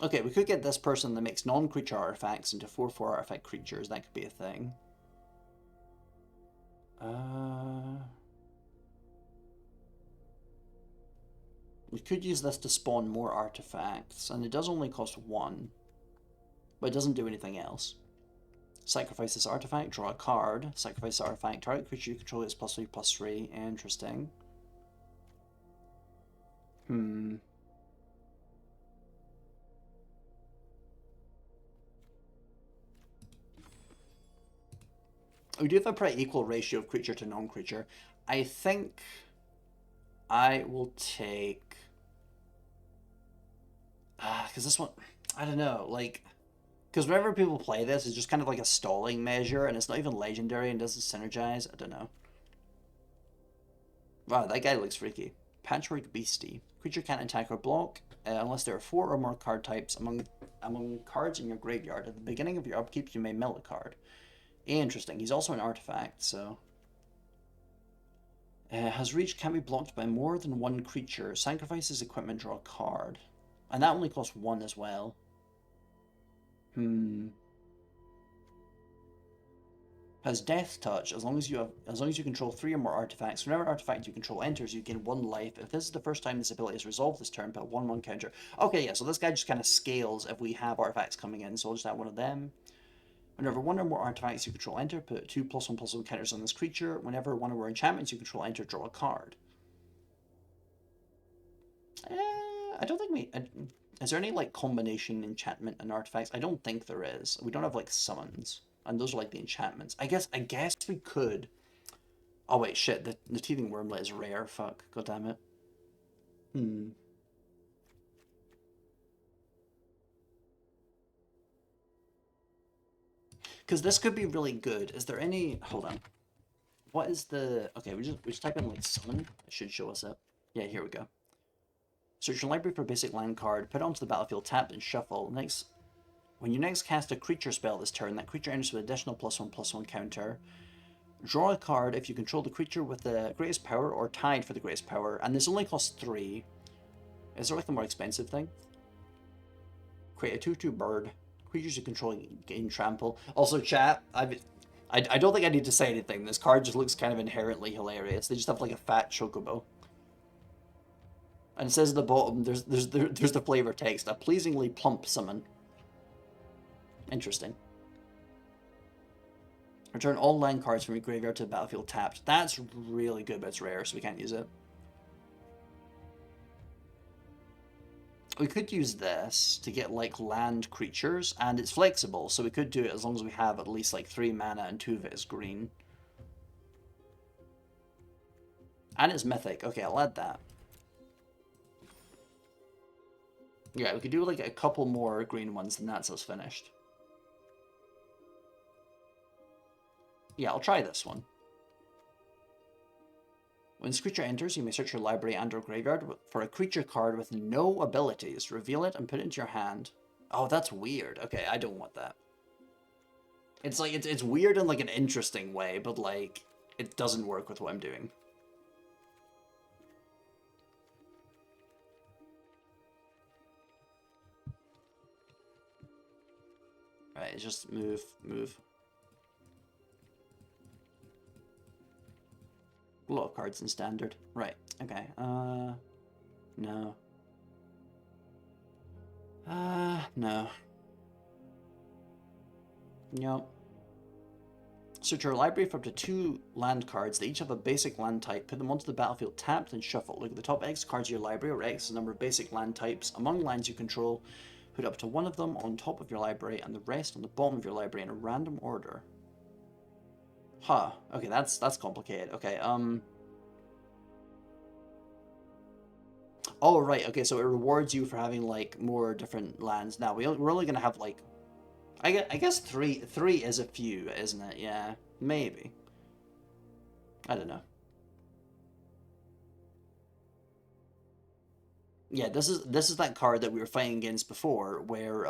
Okay, we could get this person that makes non-creature artifacts into 4/4 artifact creatures. That could be a thing. We could use this to spawn more artifacts, and it does only cost 1, but it doesn't do anything else. Sacrifice this artifact, draw a card. Sacrifice the artifact, target creature you control is +3/+3. Interesting. We do have a pretty equal ratio of creature to non-creature. I think I will take... because this one... I don't know, like... Because whenever people play this, it's just kind of like a stalling measure, and it's not even legendary and doesn't synergize. I don't know. Wow, that guy looks freaky. Patchwork Beastie. Creature can't attack or block unless there are 4 or more card types among cards in your graveyard. At the beginning of your upkeep, you may mill a card. Interesting. He's also an artifact, so... has reach, can't be blocked by more than 1 creature. Sacrifices equipment, draw a card. And that only costs 1 as well. Has Death Touch, as long as you control 3 or more artifacts. Whenever an artifact you control enters, you gain 1 life. If this is the first time this ability is resolved this turn, put a 1/1 counter. Okay, yeah, so this guy just kind of scales if we have artifacts coming in, so I'll just add one of them. Whenever 1 or more artifacts you control enter, put 2 +1/+1 counters on this creature. Whenever 1 or more enchantments you control enter, draw a card. I don't think we... is there any, like, combination enchantment and artifacts? I don't think there is. We don't have, like, summons. And those are, like, the enchantments. I guess we could... Oh, wait, shit. The Teething Wormlet is rare. Fuck. God damn it. Because this could be really good. Is there any... Hold on. What is the... Okay, we just type in, like, summon. It should show us it. Yeah, here we go. Search your library for a basic land card, put it onto the battlefield, tap, and shuffle. When you next cast a creature spell this turn, that creature enters with additional +1/+1 counter. Draw a card if you control the creature with the greatest power or tied for the greatest power, and this only costs 3. Is there like a more expensive thing? Create a 2/2 bird. Creatures you control gain trample. Also, chat, I don't think I need to say anything. This card just looks kind of inherently hilarious. They just have like a fat chocobo. And it says at the bottom, there's the flavor text, a pleasingly plump summon. Interesting. Return all land cards from your graveyard to the battlefield tapped. That's really good, but it's rare, so we can't use it. We could use this to get, like, land creatures, and it's flexible, so we could do it as long as we have at least, like, 3 mana and 2 of it is green. And it's mythic. Okay, I'll add that. Yeah, we could do, like, a couple more green ones, and that's us finished. Yeah, I'll try this one. When this creature enters, you may search your library and/or graveyard for a creature card with no abilities. Reveal it and put it into your hand. Oh, that's weird. Okay, I don't want that. It's like it's weird in like an interesting way, but like it doesn't work with what I'm doing. Right, just move. A lot of cards in standard. Right, okay. No. No. Nope. Search your library for up to 2 land cards. They each have a basic land type. Put them onto the battlefield tapped and shuffle. Look at the top X cards of your library, where X is the number of basic land types. Among lands you control, put up to 1 of them on top of your library and the rest on the bottom of your library in a random order. Huh. Okay, that's complicated. Okay, Oh, right, okay, so it rewards you for having, like, more different lands. Now, we're only gonna have, like... I guess three is a few, isn't it? Yeah, maybe. I don't know. Yeah, this is that card that we were fighting against before, where,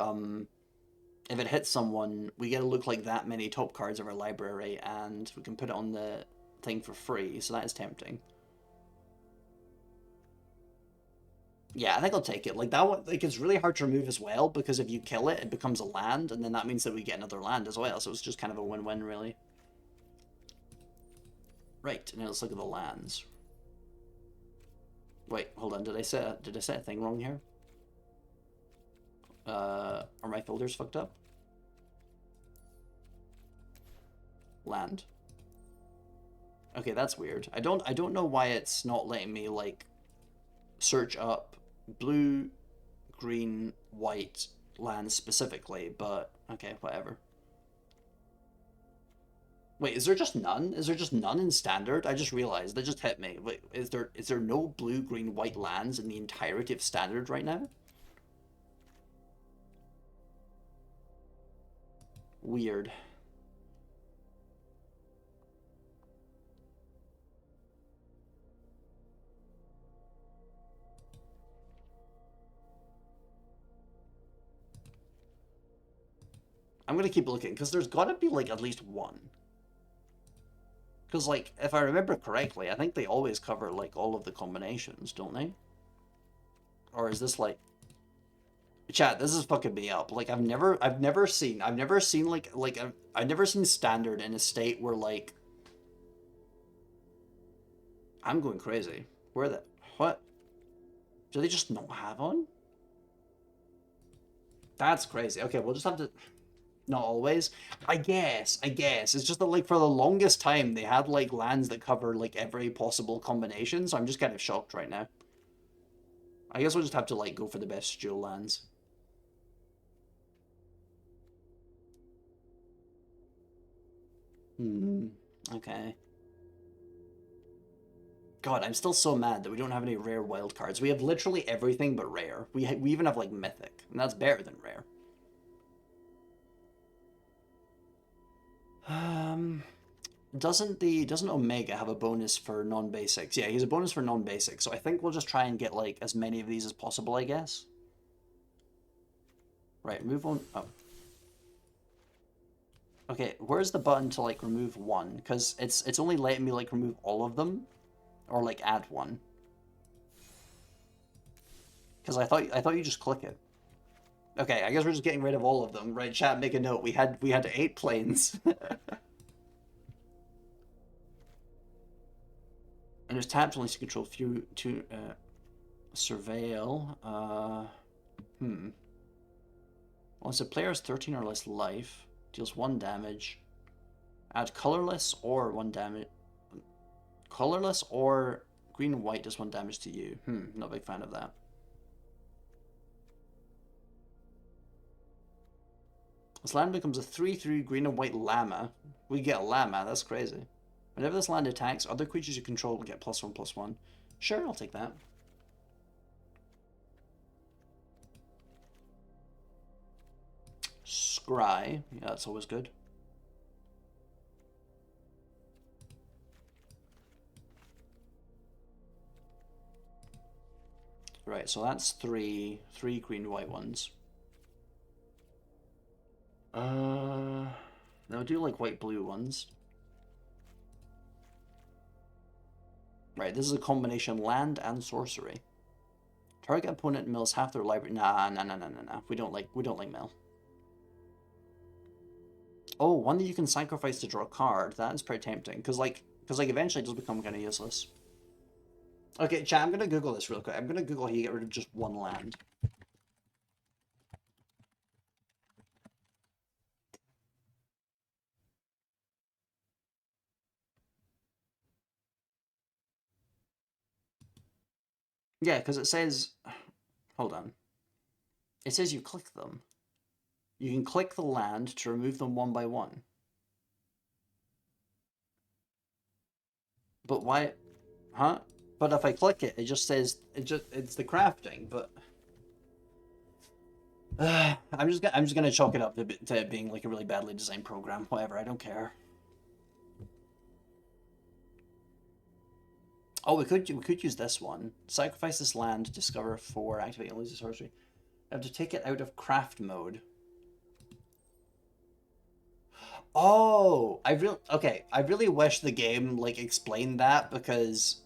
if it hits someone, we get to look like that many top cards of our library, and we can put it on the thing for free, so that is tempting. Yeah, I think I'll take it. Like that one, like it's really hard to remove as well because if you kill it, it becomes a land, and then that means that we get another land as well. So it's just kind of a win-win, really. Right, now let's look at the lands. Wait, hold on. Did I set a thing wrong here? Are my filters fucked up? Land. Okay, that's weird. I don't know why it's not letting me like search up blue, green, white lands specifically, but okay, whatever. Wait, is there just none? Is there just none in standard? I just realized that just hit me. Wait, is there no blue, green, white lands in the entirety of standard right now? Weird. I'm gonna keep looking because there's gotta be like at least one. Because like if I remember correctly, I think they always cover like all of the combinations, don't they? Or is this like chat? This is fucking me up. Like I've never seen I've never seen standard in a state where like I'm going crazy. Where the what? Do they just not have one? That's crazy. Okay, we'll just have to. Not always. I guess. It's just that like for the longest time they had like lands that cover like every possible combination, so I'm just kind of shocked right now. I guess we'll just have to like go for the best dual lands. Hmm. Okay. God, I'm still so mad that we don't have any rare wild cards. We have literally everything but rare. We even have like mythic, and that's better than rare. Um, doesn't Omega have a bonus for non-basics? Yeah, he's a bonus for non-basics. So I think we'll just try and get like as many of these as possible, I guess. Right, move on. Oh. Okay, where's the button to like remove one? Because it's only letting me like remove all of them, or like add one. Because I thought you just click it. Okay, I guess we're just getting rid of all of them. Right, chat, make a note. We had 8 planes. And there's tabs only to control few to surveil. Once a player has 13 or less life, deals 1 damage. Add colorless or 1 damage. Colorless or green and white does 1 damage to you. Not a big fan of that. This land becomes a 3/3 green and white llama. We get a llama, that's crazy. Whenever this land attacks, other creatures you control will get +1/+1. Sure, I'll take that. Scry. Yeah, that's always good. Right, so that's three green white ones. They'll do like white blue ones. Right, this is a combination land and sorcery. Target opponent mills half their library. Nah. We don't like mill. Oh, one that you can sacrifice to draw a card. That is pretty tempting. Because eventually it does become kind of useless. Okay, chat, I'm gonna Google this real quick. I'm gonna Google how you get rid of just one land. Yeah, because it says, hold on. It says you click them. You can click the land to remove them one by one. But why? Huh? But if I click it, it just says it's the crafting. But I'm just gonna chalk it up to it being like a really badly designed program. Whatever, I don't care. Oh, we could use this one. Sacrifice this land, discover 4, activate and lose the sorcery. I have to take it out of craft mode. Oh, I really wish the game like explained that because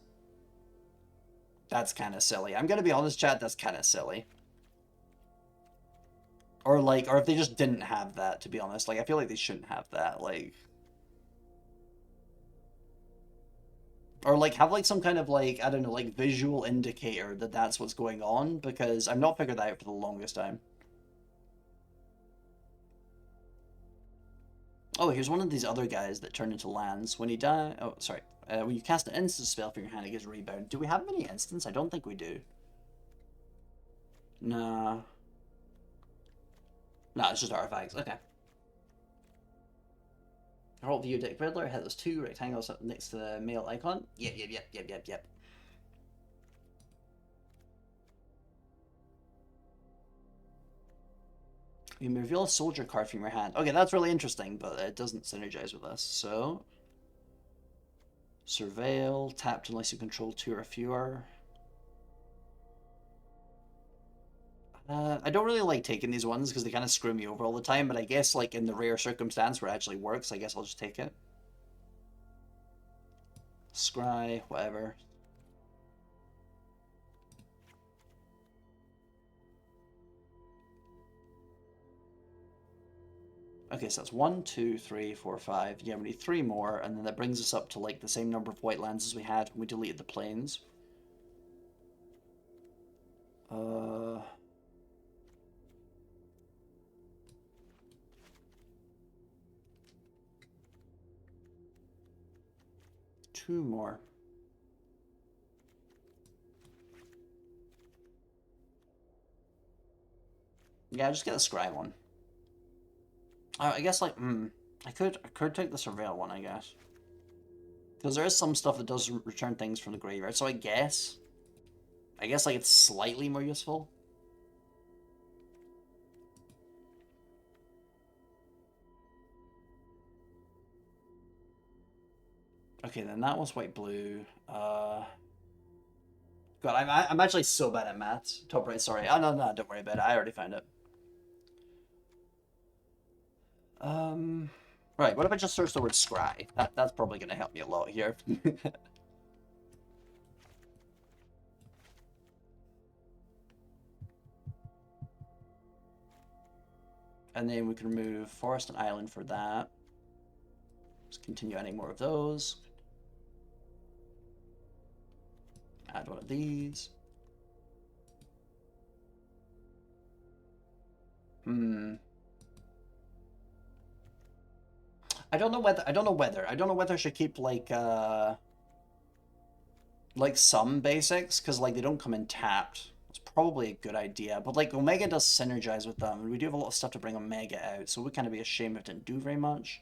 That's kind of silly. I'm gonna be honest, chat, that's kind of silly. Or like, or if they just didn't have that, to be honest. Like, I feel like they shouldn't have that, like... Or like, have like some kind of like, I don't know, like visual indicator that that's what's going on, because I've not figured that out for the longest time. Oh, here's one of these other guys that turn into lands. When you die... Oh, sorry. When you cast an instant spell from your hand, it gives rebound. Do we have many instants? I don't think we do. Nah. Nah, it's just artifacts. Okay. Hold view deck Riddler, hit those two rectangles up next to the male icon. Yep. You may reveal a soldier card from your hand. Okay, that's really interesting, but it doesn't synergize with us. So, surveil, tapped unless you control 2 or fewer. I don't really like taking these ones because they kind of screw me over all the time, but I guess like in the rare circumstance where it actually works, I guess I'll just take it. Scry, whatever. Okay, so that's 1, 2, 3, 4, 5. Yeah, we need 3 more, and then that brings us up to like the same number of white lands as we had when we deleted the plains. Two more. Yeah, just get the scry one. I guess like I could take the surveil one, I guess. Because there is some stuff that does return things from the graveyard, so I guess like it's slightly more useful. Okay, then that was white blue. God, I'm actually so bad at maths. Top right, sorry. Oh no, don't worry about it. I already found it. Right. What if I just search the word scry? That's probably gonna help me a lot here. And then we can remove forest and island for that. Just continue adding more of those. Add one of these. I don't know whether I should keep like some basics, because like they don't come in tapped. It's probably a good idea, but like Omega does synergize with them, and we do have a lot of stuff to bring Omega out, so it would kind of be a shame if it didn't do very much.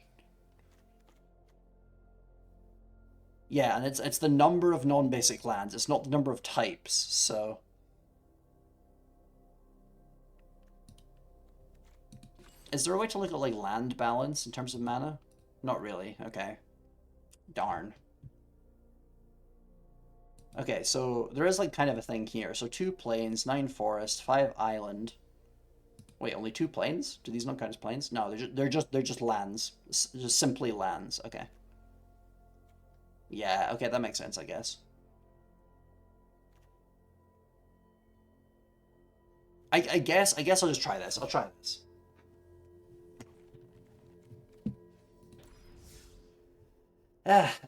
Yeah, and it's the number of non-basic lands. It's not the number of types, so... Is there a way to look at, like, land balance in terms of mana? Not really. Okay. Darn. Okay, so there is, like, kind of a thing here. So 2 plains, 9 forest, 5 island. Wait, only 2 plains? Do these not count as plains? No, they're just lands. Just simply lands. Okay. Yeah, okay, that makes sense, I guess. I guess I'll just try this. I'll try this.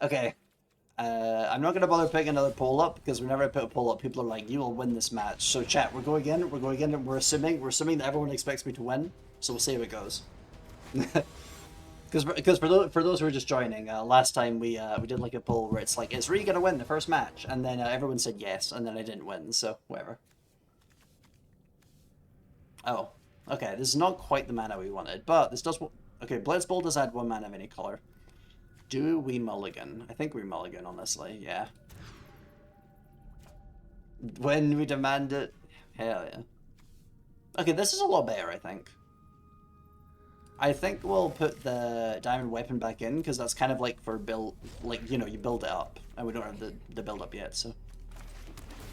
Okay. I'm not gonna bother picking another poll up, because whenever I put a poll up, people are like, "You will win this match." So chat, we're going in. And we're assuming that everyone expects me to win. So we'll see how it goes. Because for those who are just joining, last time we did like a poll where it's like, "Is Ree gonna win the first match?" And then everyone said yes, and then I didn't win. So whatever. Oh, okay. This is not quite the mana we wanted, but this does. Okay, Blitzball does add 1 mana of any color. Do we mulligan? I think we mulligan, honestly, yeah. When we demand it, hell yeah. Okay, this is a lot better, I think. I think we'll put the diamond weapon back in, because that's kind of like for build, like, you know, you build it up. And we don't have the build up yet, so.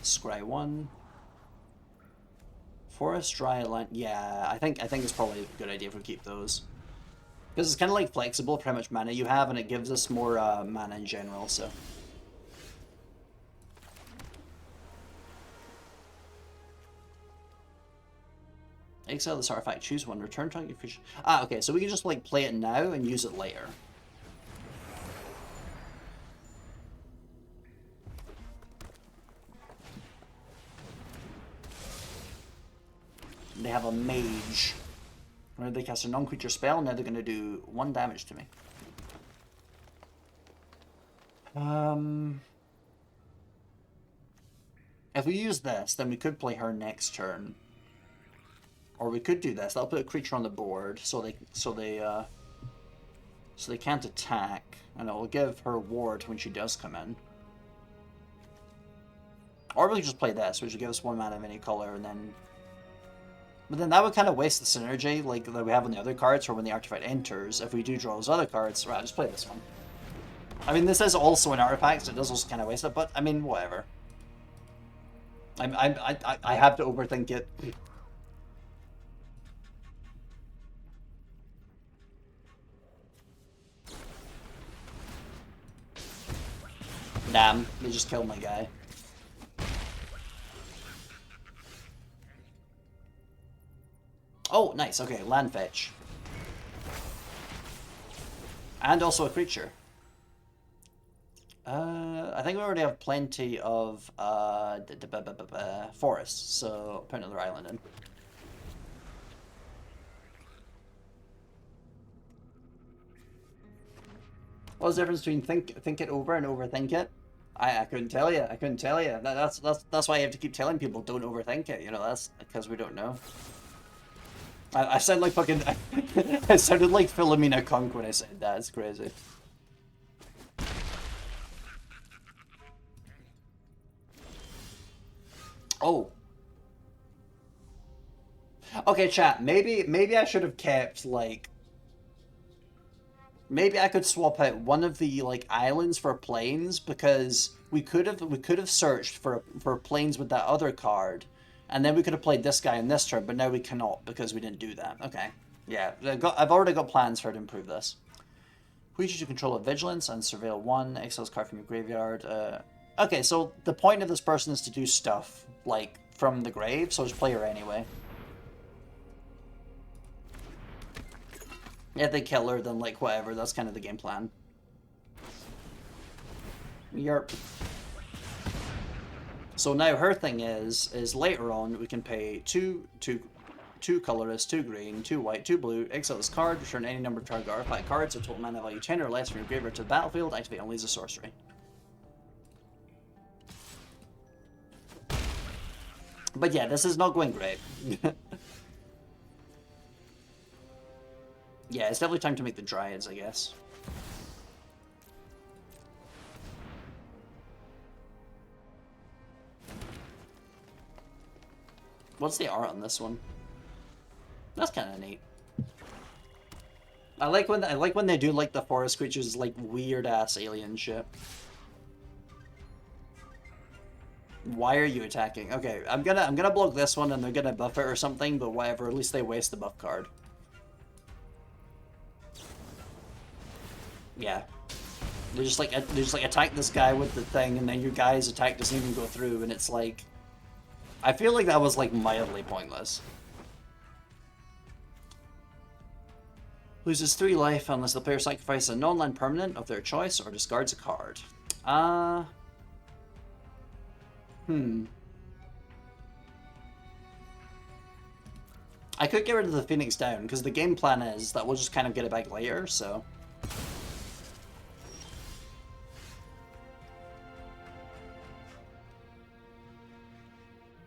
Scry 1. Forest, dry line, yeah, I think it's probably a good idea if we keep those. Because it's kind of like flexible for how much mana you have, and it gives us more mana in general, so. Exile this artifact, choose one, return target creature. Ah, okay, so we can just like play it now and use it later. They have a mage. Whenever they cast a non-creature spell, now they're going to do 1 damage to me. If we use this, then we could play her next turn. Or we could do this. That'll put a creature on the board, so they can't attack, and it'll give her ward when she does come in. Or we could just play this, which will give us 1 mana of any color, and then. But then that would kind of waste the synergy like that we have on the other cards, for when the artifact enters. If we do draw those other cards, right? I'll just play this one. I mean, this is also an artifact, so it does also kind of waste it. But I mean, whatever. I have to overthink it. Damn, they just killed my guy. Oh, nice. Okay, land fetch. And also a creature. I think we already have plenty of forests, so put another island in. What's the difference between think it over and overthink it? I couldn't tell you. I couldn't tell you. That's why I have to keep telling people don't overthink it. You know, that's because we don't know. I sound like fucking. I sounded like Philomena Kunk when I said that. It's crazy. Oh. Okay, chat. Maybe I should have kept like. Maybe I could swap out one of the like islands for planes, because we could have searched for planes with that other card, and then we could have played this guy in this turn, but now we cannot because we didn't do that. Okay, yeah, I've already got plans for how to improve this. Creatures you control have vigilance and surveil 1. Exile this card from your graveyard. Okay, so the point of this person is to do stuff like from the grave, so just play her anyway. If they kill her, then like whatever, that's kind of the game plan. Yerp. So now her thing is later on we can pay two colorless, 2 green, 2 white, 2 blue, exile this card, return any number of target artifact cards with total mana value 10 or less from your graveyard to the battlefield, activate only as a sorcery. But yeah, this is not going great. Yeah, it's definitely time to make the Dryads, I guess. What's the art on this one? That's kind of neat. I like when they do like the forest creatures like weird ass alien shit. Why are you attacking? Okay, I'm gonna block this one and they're gonna buff it or something, but whatever. At least they waste the buff card. Yeah, they just like attack this guy with the thing, and then your guy's attack doesn't even go through, and it's like, I feel like that was like mildly pointless. Loses 3 life unless the player sacrifices a non-land permanent of their choice or discards a card. I could get rid of the Phoenix down, because the game plan is that we'll just kind of get it back later, so.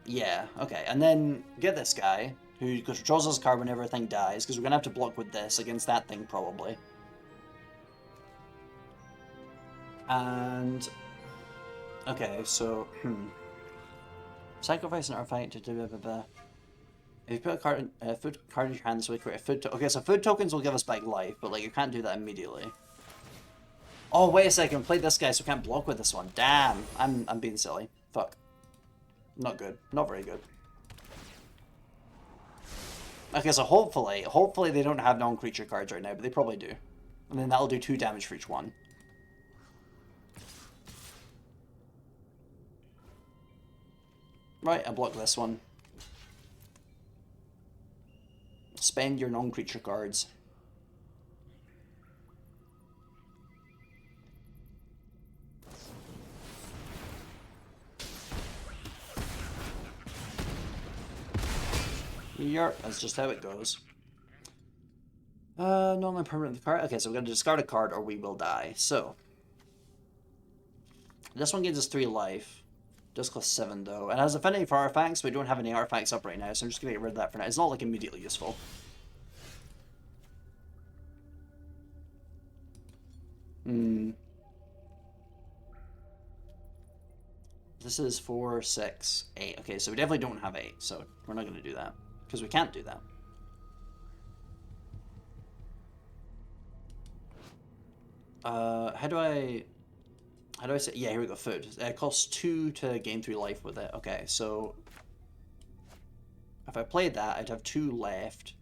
Yeah, okay, and then get this guy, who controls this card whenever a thing dies, because we're going to have to block with this against that thing, probably. And... okay, so, Sacrifice an artifact to do blah. If you put a card, food card in your hand, so we create a food okay, so food tokens will give us back life, but like you can't do that immediately. Oh, wait a second, play this guy, so we can't block with this one. Damn, I'm being silly. Fuck. Not good. Not very good. Okay, so hopefully they don't have non-creature cards right now, but they probably do. And then that'll do 2 damage for each one. Right, I block this one. Spend your non-creature cards. Yep, that's just how it goes. Normally permanent card. Okay, so we're gonna discard a card or we will die. So this one gives us 3 life. Does cost 7 though. And has affinity for artifacts, but we don't have any artifacts up right now, so I'm just gonna get rid of that for now. It's not like immediately useful. This is 4, 6, 8. Okay, so we definitely don't have 8, so we're not gonna do that. Because we can't do that. How do I say? Yeah, here we go. Food. It costs 2 to gain 3 life with it. Okay, so if I played that, I'd have 2 left.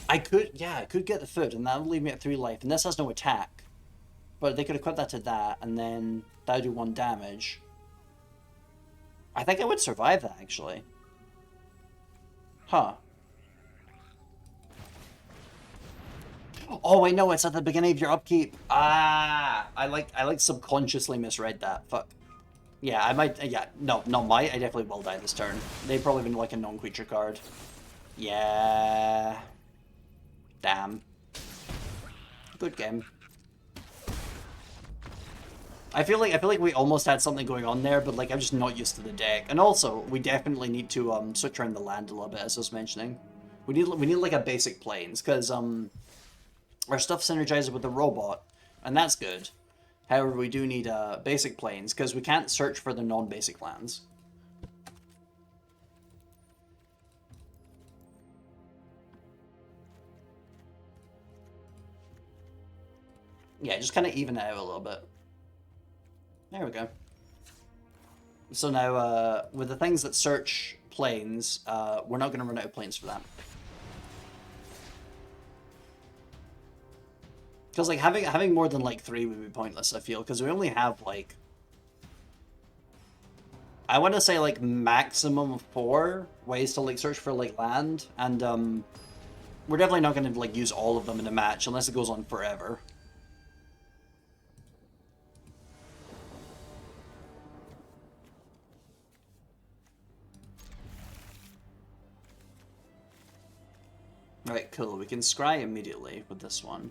I could get the food, and that would leave me at 3 life. And this has no attack, but they could equip that to that, and then that would do 1 damage. I think I would survive that actually. Huh. Oh wait, no, it's at the beginning of your upkeep. Ah, I like subconsciously misread that. Fuck. Yeah, I might. Yeah, no, not might. I definitely will die this turn. They've probably been like a non-creature card. Yeah. Damn. Good game. I feel like we almost had something going on there, but like I'm just not used to the deck. And also, we definitely need to switch around the land a little bit, as I was mentioning. We need like a basic planes, because our stuff synergizes with the robot, and that's good. However, we do need basic planes, because we can't search for the non-basic lands. Yeah, just kind of even it out a little bit. There we go. So now, with the things that search planes, we're not going to run out of planes for that. Because like having more than like 3 would be pointless, I feel, because we only have like, I want to say like maximum of 4 ways to like search for like land, and we're definitely not going to like use all of them in a match unless it goes on forever. Right, cool. We can scry immediately with this one.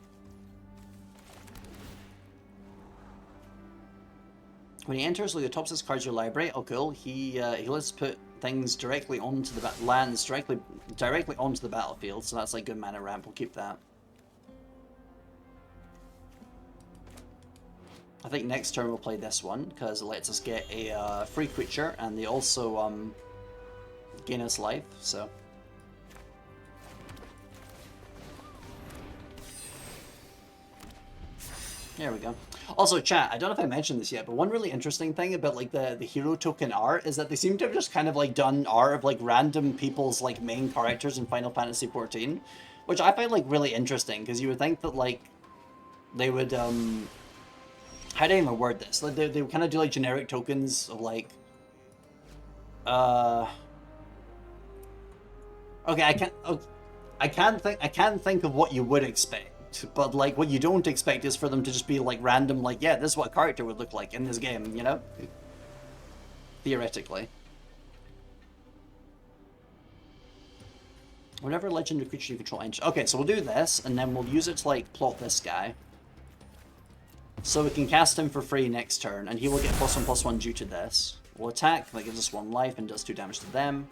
When he enters, look at the top 6 cards of your library. Oh, cool. He lets put things directly onto the lands directly onto the battlefield. So that's like good mana ramp. We'll keep that. I think next turn we'll play this one because it lets us get a free creature, and they also gain us life. So. There we go. Also, chat, I don't know if I mentioned this yet, but one really interesting thing about like the hero token art is that they seem to have just kind of like done art of like random people's like main characters in Final Fantasy XIV, which I find like really interesting because you would think that like they would how do I even word this? Like they would kind of do like generic tokens of like okay, I can't think of what you would expect. But like what you don't expect is for them to just be like random, like, yeah, this is what a character would look like in this game, you know? Theoretically. Whenever legendary creature you control enters. Okay, so we'll do this, and then we'll use it to like plot this guy. So we can cast him for free next turn, and he will get +1/+1 due to this. We'll attack, that gives us 1 life and does 2 damage to them.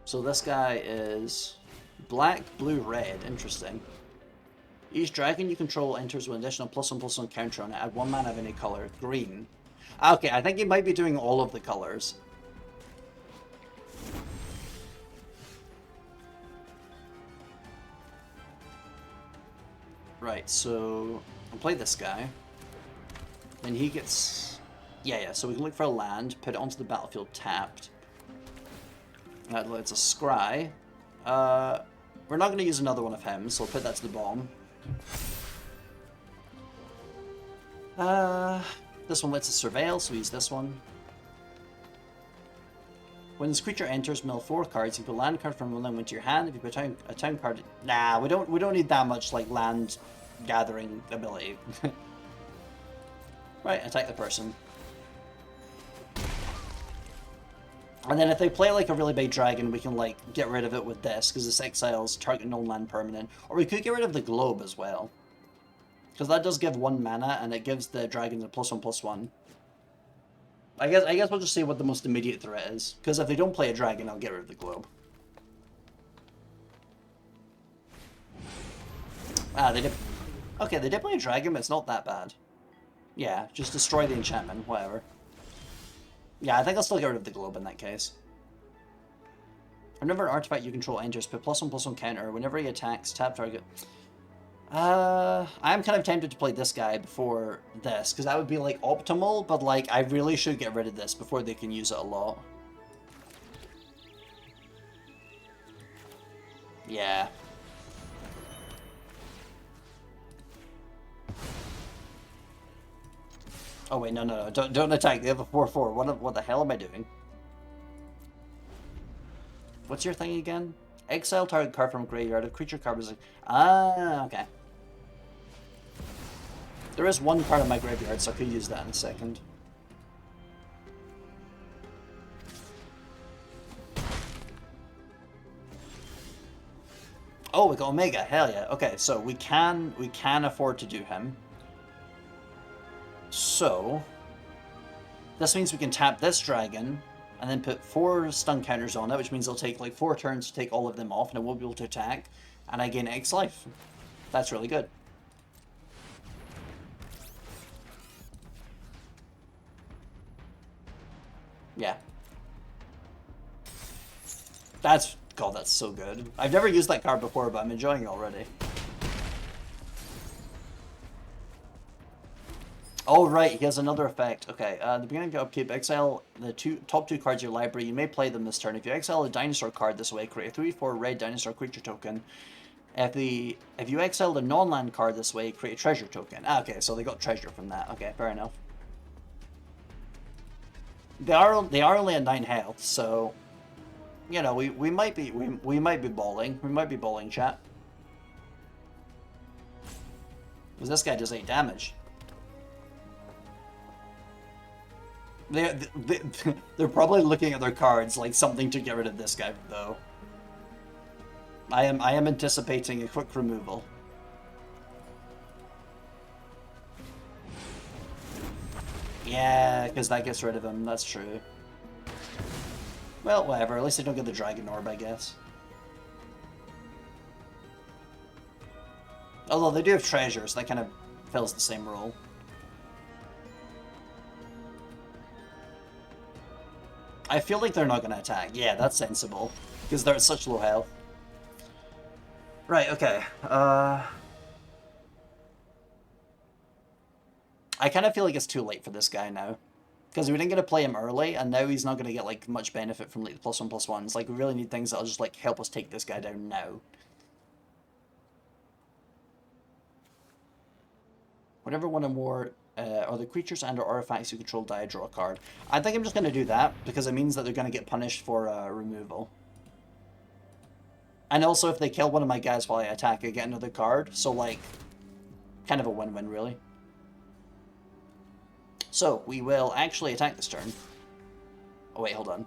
So this guy is black, blue, red. Interesting. Each dragon you control enters with an additional +1/+1 counter on it. Add 1 mana of any color. Green. Okay, I think he might be doing all of the colors. Right, so I'll play this guy. Then he gets... Yeah, so we can look for a land, put it onto the battlefield tapped. That lets us scry. We're not going to use another one of him, so I'll put that to the bottom. This one lets us surveil, so we use this one. When this creature enters, mill 4 cards. You put a land card from one limb into your hand. If you put a town card, nah, we don't need that much like land gathering ability. Right, attack the person. And then if they play like a really big dragon, we can like get rid of it with this because this exiles target non-land permanent. Or we could get rid of the globe as well, because that does give 1 mana and it gives the dragons a +1/+1. I guess we'll just see what the most immediate threat is, because if they don't play a dragon, I'll get rid of the globe. Ah, they did. Okay, they did play a dragon, but it's not that bad. Yeah, just destroy the enchantment, whatever. Yeah, I think I'll still get rid of the globe in that case. Whenever an artifact you control enters, put +1/+1 counter. Whenever he attacks, tap target. I'm kind of tempted to play this guy before this, because that would be like optimal, but like I really should get rid of this before they can use it a lot. Yeah. Oh wait, no, don't attack. They have a 4/4. What the hell am I doing? What's your thing again? Exile target card from graveyard. A creature card was like, ah, okay. There is 1 card in my graveyard, so I could use that in a second. Oh, we got Omega. Hell yeah. Okay, so we can afford to do him. So this means we can tap this dragon and then put 4 stun counters on it, which means it'll take like 4 turns to take all of them off, and it won't be able to attack. And I gain X life. That's really good. Yeah. God, that's so good. I've never used that card before, but I'm enjoying it already. Oh, right, he has another effect. Okay, at the beginning of your upkeep, exile the top 2 cards of your library. You may play them this turn. If you exile a dinosaur card this way, create a 3/4 red dinosaur creature token. If you exile the non-land card this way, create a treasure token. Ah, okay, so they got treasure from that. Okay, fair enough. They are only at 9 health, so you know we might be balling. We might be balling, chat. Because this guy does 8 damage. They're probably looking at their cards like something to get rid of this guy, though. I am anticipating a quick removal. Yeah, because that gets rid of him, that's true. Well, whatever, at least they don't get the Dragon Orb, I guess. Although they do have treasures, that kind of fills the same role. I feel like they're not going to attack. Yeah, that's sensible, because they're at such low health. Right, okay. I kind of feel like it's too late for this guy now. Because we didn't get to play him early, and now he's not going to get like much benefit from like the +1/+1s. Like, we really need things that'll just like help us take this guy down now. Whenever one or more or the creatures and or artifacts you control die, draw a card. I think I'm just going to do that, because it means that they're going to get punished for removal. And also, if they kill one of my guys while I attack, I get another card. So, like, kind of a win-win, really. So, we will actually attack this turn. Oh, wait, hold on.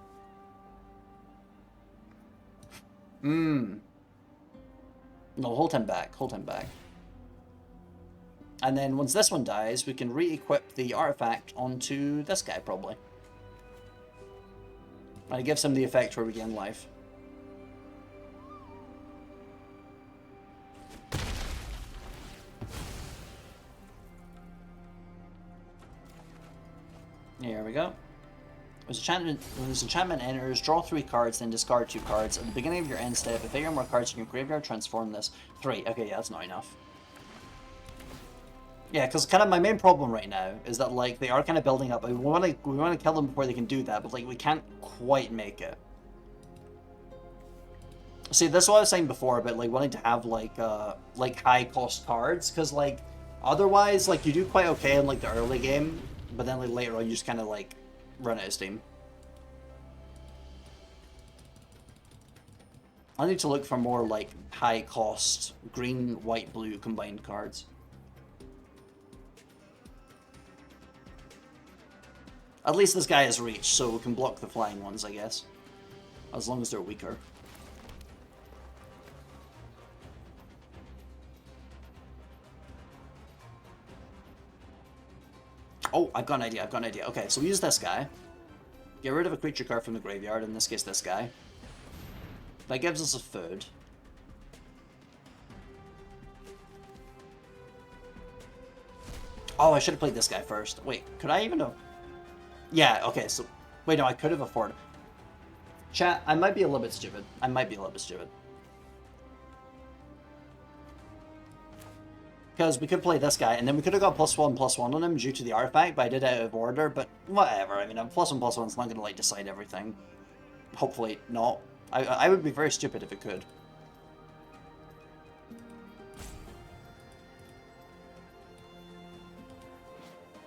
No, hold him back. Hold him back. And then once this one dies, we can re-equip the artifact onto this guy, probably. And it gives him the effect where we gain life. Here we go. When this enchantment enters, draw 3 cards, then discard 2 cards. At the beginning of your end step, if there are more cards in your graveyard, transform this. 3. Okay, yeah, that's not enough. Yeah, because kind of my main problem right now is that, like, they are kind of building up. We want to kill them before they can do that, but, like, we can't quite make it. See, this is what I was saying before about, like, wanting to have, like high-cost cards, because, like, Otherwise, like, you do quite okay in, like, the early game, but then, like, later on you just kind of, like, run out of steam. I need to look for more, like, high-cost green, white, blue combined cards. At least this guy has reach, so we can block the flying ones, I guess. As long as they're weaker. Oh, I've got an idea, I've got an idea. Okay, so we use this guy. Get rid of a creature card from the graveyard, in this case this guy. That gives us a food. Oh, I should have played this guy first. Wait, could I even have... Yeah, okay, so... Wait, no, I could have afforded... Chat, I might be a little bit stupid. I might be a little bit stupid. Because we could play this guy, and then we could have got +1/+1 on him due to the artifact, but I did it out of order, but whatever. I mean, a +1/+1's not going to, like, decide everything. Hopefully not. I would be very stupid if it could.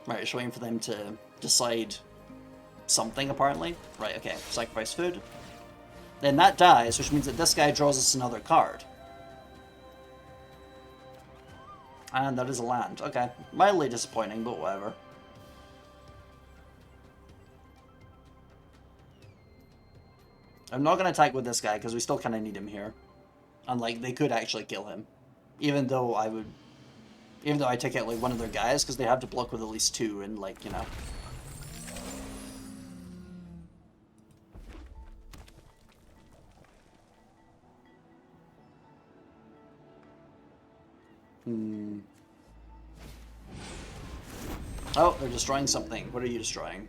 Right, just waiting for them to decide something, apparently. Right, okay. Sacrifice food. Then that dies, which means that this guy draws us another card. And that is a land. Okay. Mildly disappointing, but whatever. I'm not going to attack with this guy, because we still kind of need him here. And, like, they could actually kill him. Even though I would... Even though I take out, like, one of their guys, because they have to block with at least 2, and, like, you know... Oh, they're destroying something. What are you destroying?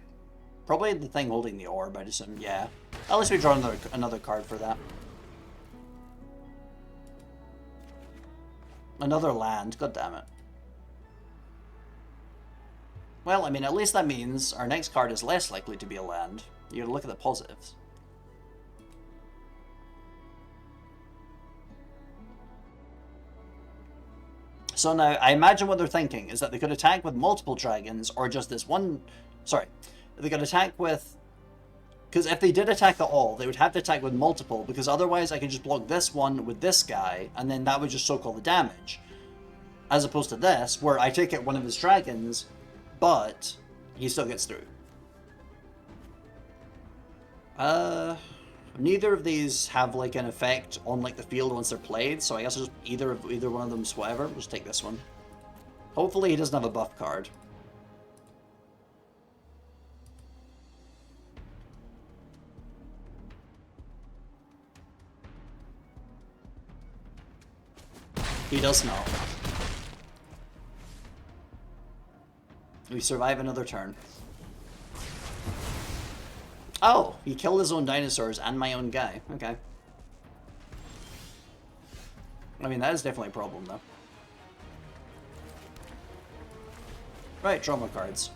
Probably the thing holding the orb, I assume. Yeah. At least we draw another card for that. Another land. God damn it. Well, I mean, at least that means our next card is less likely to be a land. You gotta look at the positives. So now, I imagine what they're thinking is that they could attack with multiple dragons, or just this one... Sorry. They could attack with... Because if they did attack at all, they would have to attack with multiple, because otherwise I can just block this one with this guy, and then that would just soak all the damage. As opposed to this, where I take out one of his dragons, but he still gets through. Neither of these have, like, an effect on, like, the field once they're played, so I guess I'll just either one of them's whatever. We'll just take this one. Hopefully he doesn't have a buff card. He does not. We survive another turn. Oh, he killed his own dinosaurs and my own guy. Okay. I mean, that is definitely a problem, though. Right, draw more cards.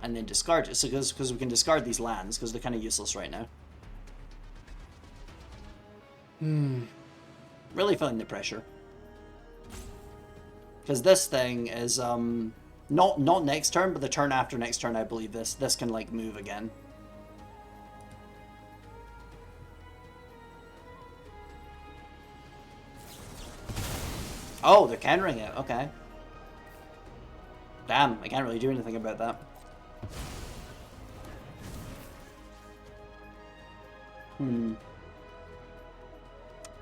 And then discard it, so because we can discard these lands, because they're kind of useless right now. Really feeling the pressure. Because this thing is, not next turn, but the turn after next turn, I believe this can, like, move again. Oh, they're countering it, okay. Damn, I can't really do anything about that.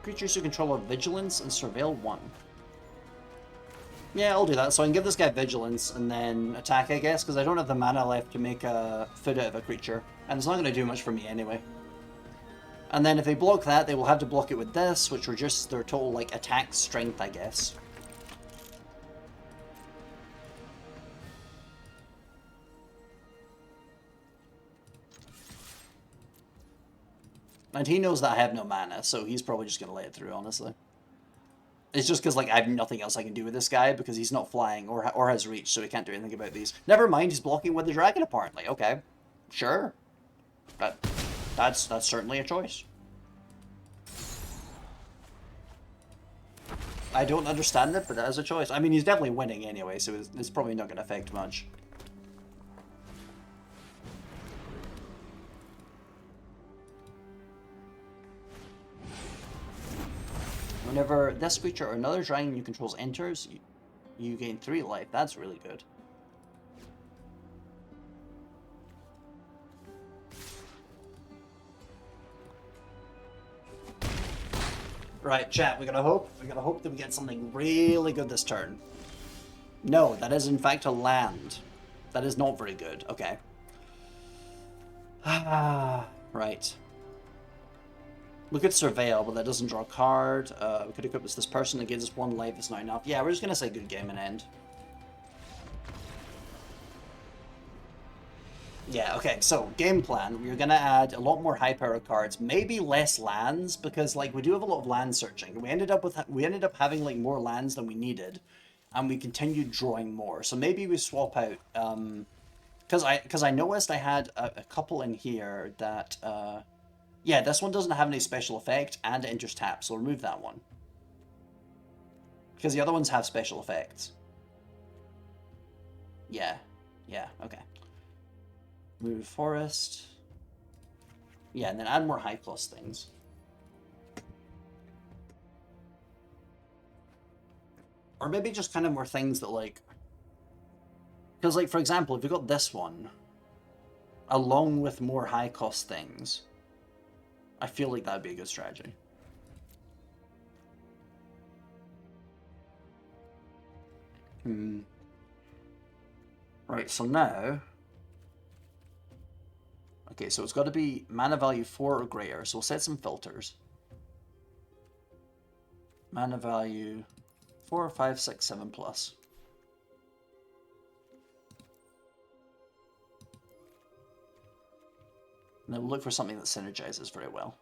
Creatures who control have Vigilance and Surveil 1. Yeah, I'll do that. So I can give this guy Vigilance and then attack, I guess, because I don't have the mana left to make a food out of a creature. And it's not going to do much for me anyway. And then if they block that, they will have to block it with this, which reduces their total, like, attack strength, I guess. And he knows that I have no mana, so he's probably just going to lay it through, honestly. It's just because, like, I have nothing else I can do with this guy, because he's not flying or has reach, so he can't do anything about these. Never mind, he's blocking with the dragon, apparently. Okay. Sure. That's certainly a choice. I don't understand it, but that is a choice. I mean, he's definitely winning anyway, so it's probably not going to affect much. Whenever this creature or another dragon you control enters, you gain 3 life. That's really good. Right, chat, we gotta hope that we get something really good this turn. No, that is in fact a land. That is not very good. Okay. Ah, right. We could surveil, but that doesn't draw a card. We could equip this person that gives us 1 life. It's not enough. Yeah, we're just gonna say good game and end. Yeah, okay, so game plan. We're gonna add a lot more high power cards, maybe less lands, because like we do have a lot of land searching. We ended up having like more lands than we needed, and we continued drawing more. So maybe we swap out because I noticed I had a couple in here that yeah, this one doesn't have any special effect and it enters tap, so remove that one. Because the other ones have special effects. Yeah. Yeah, okay. Move forest. Yeah, and then add more high cost things. Or maybe just kind of more things that like... Because like, for example, if we got this one, along with more high cost things, I feel like that'd be a good strategy. Right, so now... Okay, so it's got to be mana value 4 or greater, so we'll set some filters. Mana value 4, 5, 6, 7 plus. And then we'll look for something that synergizes very well.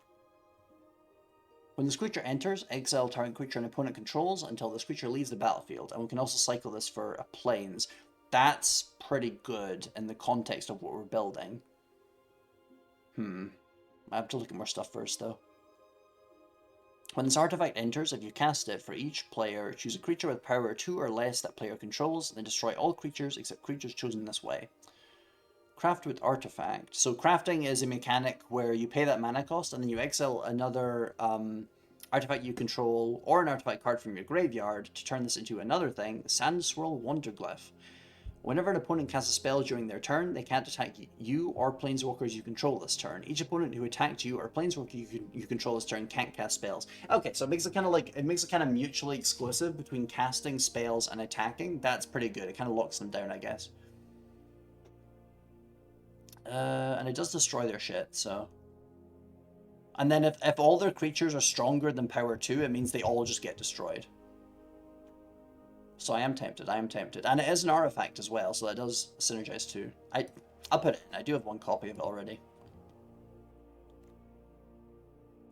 When this creature enters, exile target creature an opponent controls until this creature leaves the battlefield, and we can also cycle this for a plains. That's pretty good in the context of what we're building. I have to look at more stuff first, though. When this artifact enters, if you cast it, for each player, choose a creature with power 2 or less that player controls, then destroy all creatures except creatures chosen this way. Craft with artifact. So crafting is a mechanic where you pay that mana cost and then you exile another artifact you control or an artifact card from your graveyard to turn this into another thing, Sandswirl Wonderglyph. Whenever an opponent casts a spell during their turn, they can't attack you or planeswalkers you control this turn. Each opponent who attacked you or planeswalker you control this turn can't cast spells. Okay, so it makes it kind of mutually exclusive between casting spells and attacking. That's pretty good. It kind of locks them down, I guess. And it does destroy their shit, so... And then if all their creatures are stronger than power 2, it means they all just get destroyed. So I am tempted. And it is an artifact as well, so that does synergize too. I'll put it in. I do have 1 copy of it already.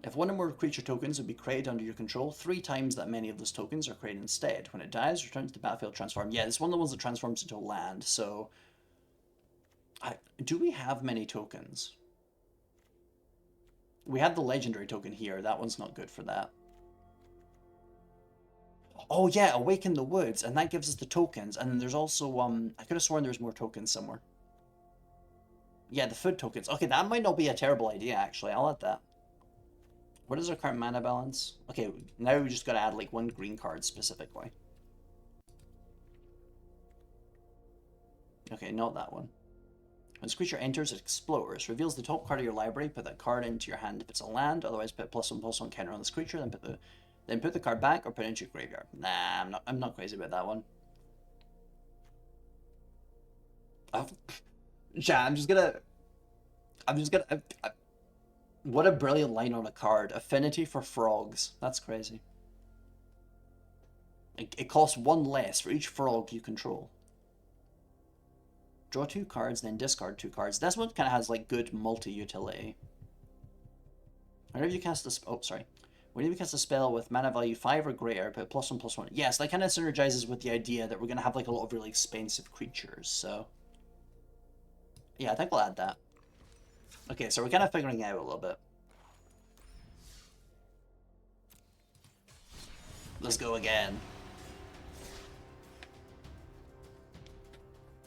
If 1 or more creature tokens would be created under your control, 3 times that many of those tokens are created instead. When it dies, returns to the battlefield transformed. Yeah, it's one of the ones that transforms into a land, so... do we have many tokens? We have the legendary token here. That one's not good for that. Oh yeah, Awaken the Woods, and that gives us the tokens. And then there's also, I could have sworn there was more tokens somewhere. Yeah, the food tokens. Okay, that might not be a terrible idea, actually. I'll add that. What is our current mana balance? Okay, now we just gotta add like 1 green card specifically. Okay, not that one. When this creature enters, it explores. Reveals the top card of your library. Put that card into your hand if it's a land. Otherwise, put +1/+1 counter on this creature. Then put the card back or put it into your graveyard. Nah, I'm not crazy about that one. Yeah, I'm just gonna. What a brilliant line on a card. Affinity for frogs. That's crazy. It costs 1 less for each frog you control. Draw 2 cards, then discard 2 cards. This one kind of has like good multi-utility. Whenever you cast a Whenever you cast a spell with mana value 5 or greater, put +1/+1. Yes, that kind of synergizes with the idea that we're gonna have like a lot of really expensive creatures. So yeah, I think we'll add that. Okay, so we're kind of figuring it out a little bit. Let's go again.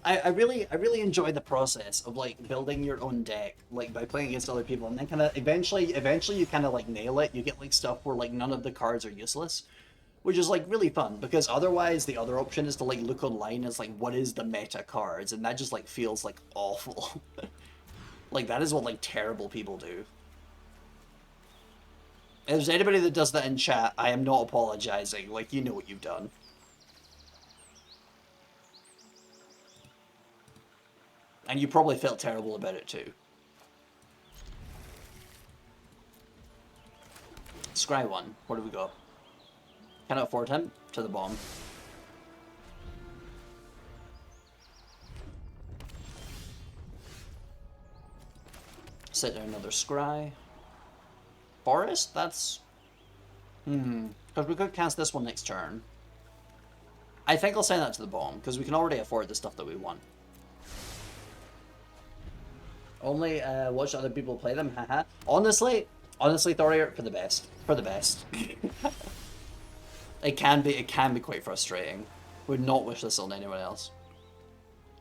I really enjoy the process of like building your own deck, like by playing against other people, and then kind of eventually you kind of like nail it. You get like stuff where like none of the cards are useless, which is like really fun because otherwise the other option is to like look online as like what is the meta cards, and that just like feels like awful. Like that is what like terrible people do. If there's anybody that does that in chat, I am not apologizing. Like you know what you've done. And you probably felt terrible about it too. Scry 1. Where do we go? Cannot afford him. To the bomb. Set down another Scry. Forest? That's... Because we could cast this one next turn. I think I'll send that to the bomb, because we can already afford the stuff that we want. Only watch other people play them, haha. Honestly, Thorier, for the best. For the best. It can be quite frustrating. Would not wish this on anyone else.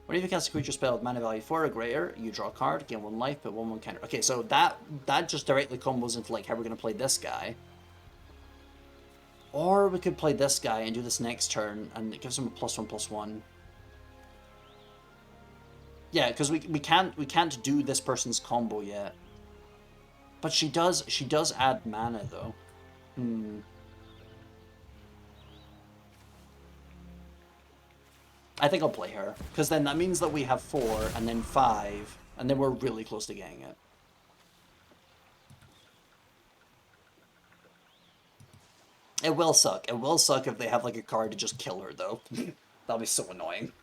Whenever you cast a creature spell with mana value 4 or greater, you draw a card, gain 1 life, put 1/1 counter. Okay, so that just directly combos into like how we're gonna play this guy. Or we could play this guy and do this next turn, and it gives him a +1/+1. Yeah, because we can't do this person's combo yet. But she does add mana though. I think I'll play her, because then that means that we have 4 and then 5, and then we're really close to getting it. It will suck. It will suck if they have like a card to just kill her though. That'll be so annoying.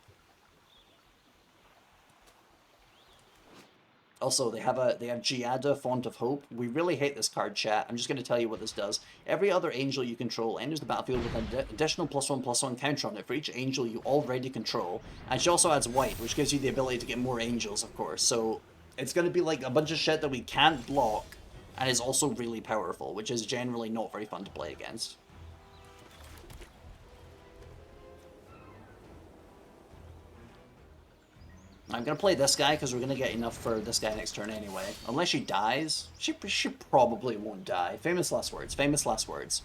Also, they have Giada, Font of Hope. We really hate this card, chat. I'm just going to tell you what this does. Every other angel you control enters the battlefield with an additional +1/+1 counter on it for each angel you already control. And she also adds white, which gives you the ability to get more angels, of course. So it's going to be like a bunch of shit that we can't block, and is also really powerful, which is generally not very fun to play against. I'm going to play this guy because we're going to get enough for this guy next turn anyway. Unless she dies. She probably won't die. Famous last words. Famous last words.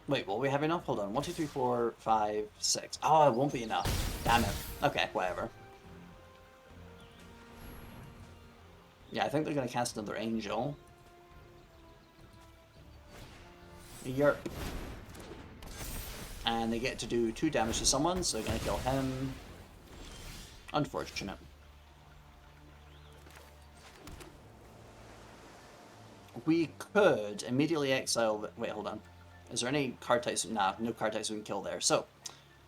Wait, will we have enough? Hold on. 1, 2, 3, 4, 5, 6. Oh, it won't be enough. Damn it. Okay, whatever. Yeah, I think they're going to cast another angel. Yerp. And they get to do 2 damage to someone, so they're going to kill him. Unfortunate. We could immediately exile... Wait, hold on. Is there any card types? Nah, no card types we can kill there. So,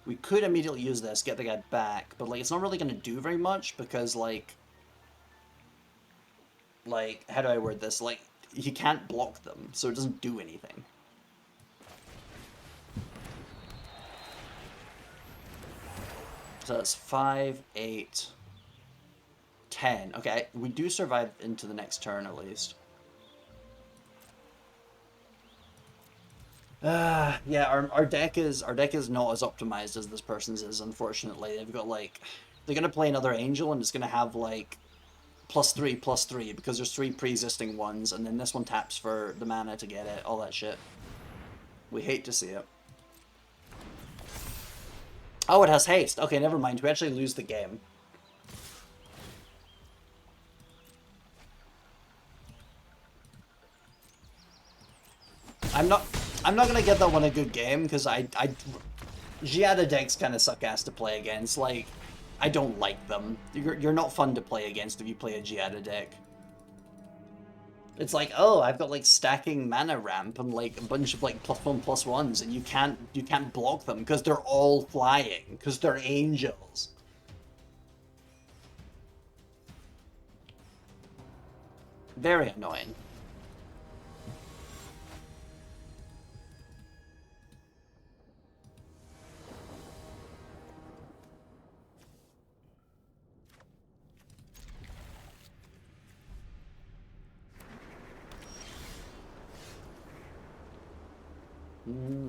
we could immediately use this, get the guy back, but like it's not really going to do very much because like, how do I word this? Like, he can't block them, so it doesn't do anything. So that's 5, 8, 10. Okay, we do survive into the next turn at least. Yeah, our deck is not as optimized as this person's is, unfortunately. They've got like, they're gonna play another angel and it's gonna have like +3/+3 because there's 3 pre-existing ones, and then this one taps for the mana to get it, all that shit. We hate to see it. Oh, it has haste. Okay, never mind. We actually lose the game. I'm not gonna give that one a good game because Giada decks kind of suck ass to play against. Like, I don't like them. You're not fun to play against if you play a Giada deck. It's like, oh, I've got like stacking mana ramp and like a bunch of like +1/+1s, and you can't block them because they're all flying because they're angels. Very annoying.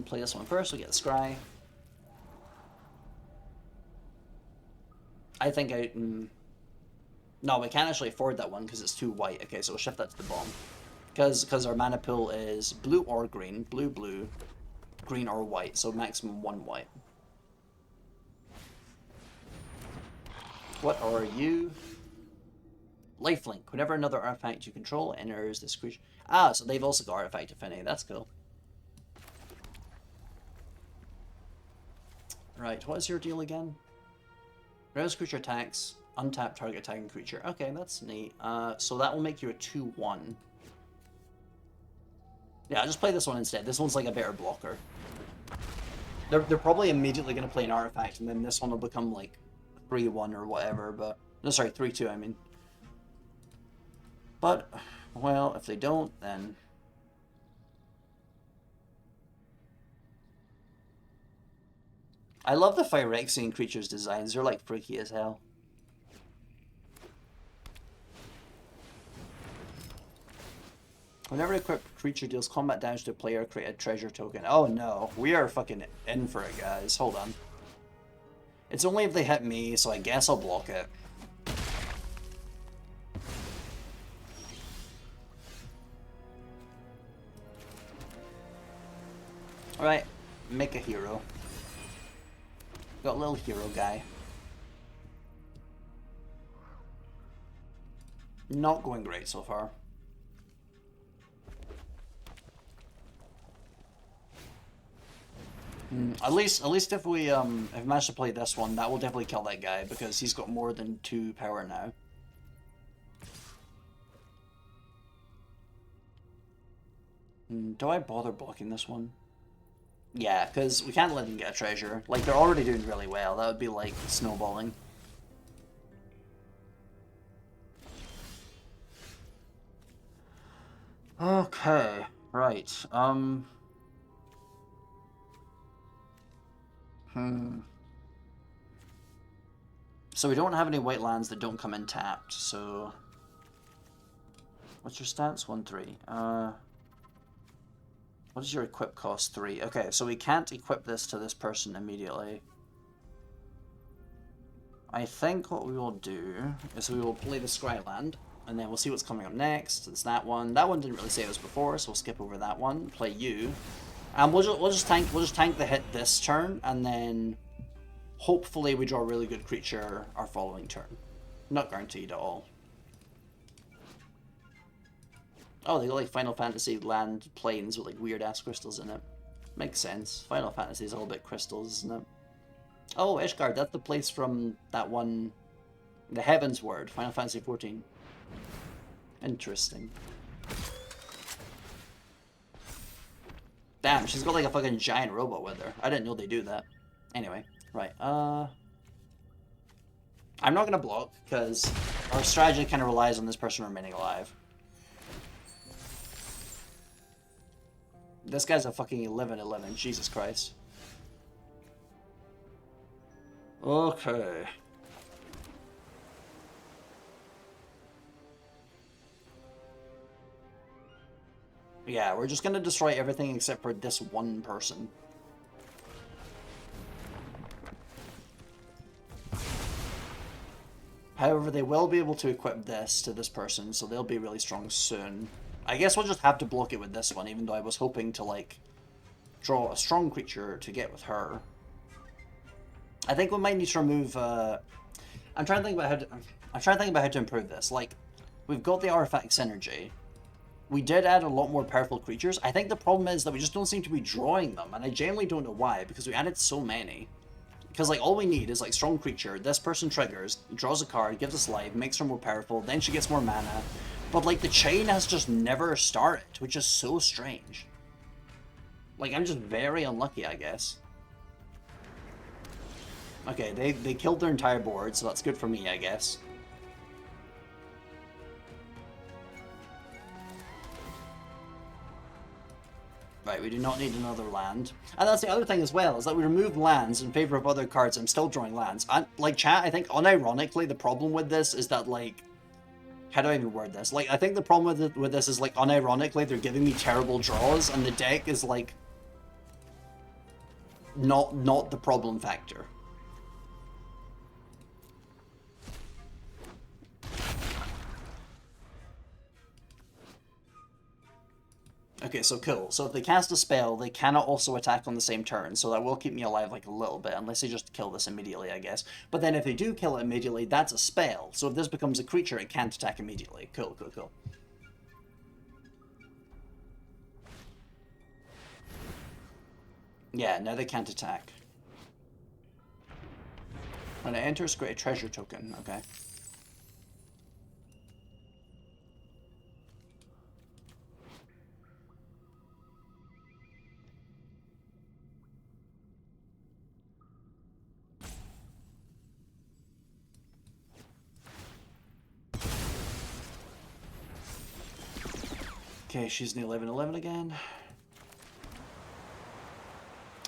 Play this one first, we get the scry. I think I... No, we can't actually afford that one because it's too white. Okay, so we'll shift that to the bottom. Because our mana pool is blue or green, blue, blue, green or white, so maximum 1 white. What are you? Lifelink. Whenever another artifact you control enters this creature... Ah, so they've also got Artifact Affinity. That's cool. Right, what is your deal again? Whenever creature attacks, untap target attacking creature. Okay, that's neat. So that will make you a 2/1. Yeah, I'll just play this one instead. This one's like a better blocker. They're probably immediately going to play an artifact, and then this one will become like 3/1 or whatever, but... No, sorry, 3/2, I mean. But, well, if they don't, then... I love the Phyrexian creatures designs. They're like freaky as hell. Whenever a equipped creature deals combat damage to a player, create a treasure token. Oh no, we are fucking in for it, guys. Hold on. It's only if they hit me, so I guess I'll block it. Alright, make a hero. Got a little hero guy. Not going great so far. At least if we have managed to play this one, that will definitely kill that guy because he's got more than 2 power now. Do I bother blocking this one? Yeah, because we can't let them get a treasure. Like, they're already doing really well. That would be like snowballing. Okay, right. So we don't have any white lands that don't come in tapped, so... What's your stats? 1/3. What is your equip cost? 3. Okay, so we can't equip this to this person immediately. I think what we will do is we will play the Scry land, and then we'll see what's coming up next. It's that one. That one didn't really say it was before, so we'll skip over that one. Play you. And we'll just tank the hit this turn, and then hopefully we draw a really good creature our following turn. Not guaranteed at all. Oh, they got like Final Fantasy land planes with like weird ass crystals in it. Makes sense. Final Fantasy is all about crystals, isn't it? Oh, Ishgard, that's the place from that one, the Heaven's Word, Final Fantasy 14. Interesting. Damn, she's got like a fucking giant robot with her. I didn't know they do that. Anyway, right, I'm not gonna block, because our strategy kind of relies on this person remaining alive. This guy's a fucking 11/11, Jesus Christ. Okay. Yeah, we're just gonna destroy everything except for this one person. However, they will be able to equip this to this person, so they'll be really strong soon. I guess we'll just have to block it with this one, even though I was hoping to, like, draw a strong creature to get with her. I think we might need to remove, I'm trying to think about how to improve this. Like, we've got the artifact synergy. We did add a lot more powerful creatures. I think the problem is that we just don't seem to be drawing them, and I genuinely don't know why, because we added so many. Because, like, all we need is, like, strong creature, this person triggers, draws a card, gives us life, makes her more powerful, then she gets more mana. But, like, the chain has just never started, which is so strange. Like, I'm just very unlucky, I guess. Okay, they killed their entire board, so that's good for me, I guess. Right, we do not need another land. And that's the other thing as well, is that we remove lands in favor of other cards. I'm still drawing lands. And, like, chat, I think, unironically, the problem with this is that, like... How do I even word this? Like, I think the problem with this is, like, unironically, they're giving me terrible draws, and the deck is, like... not the problem factor. Okay, so cool. So if they cast a spell, they cannot also attack on the same turn, so that will keep me alive like a little bit, unless they just kill this immediately, I guess. But then if they do kill it immediately, that's a spell. So if this becomes a creature, it can't attack immediately. Cool, cool, cool. Yeah, now they can't attack. When it enters, create a treasure token. Okay. Okay, she's in the 11/11 again.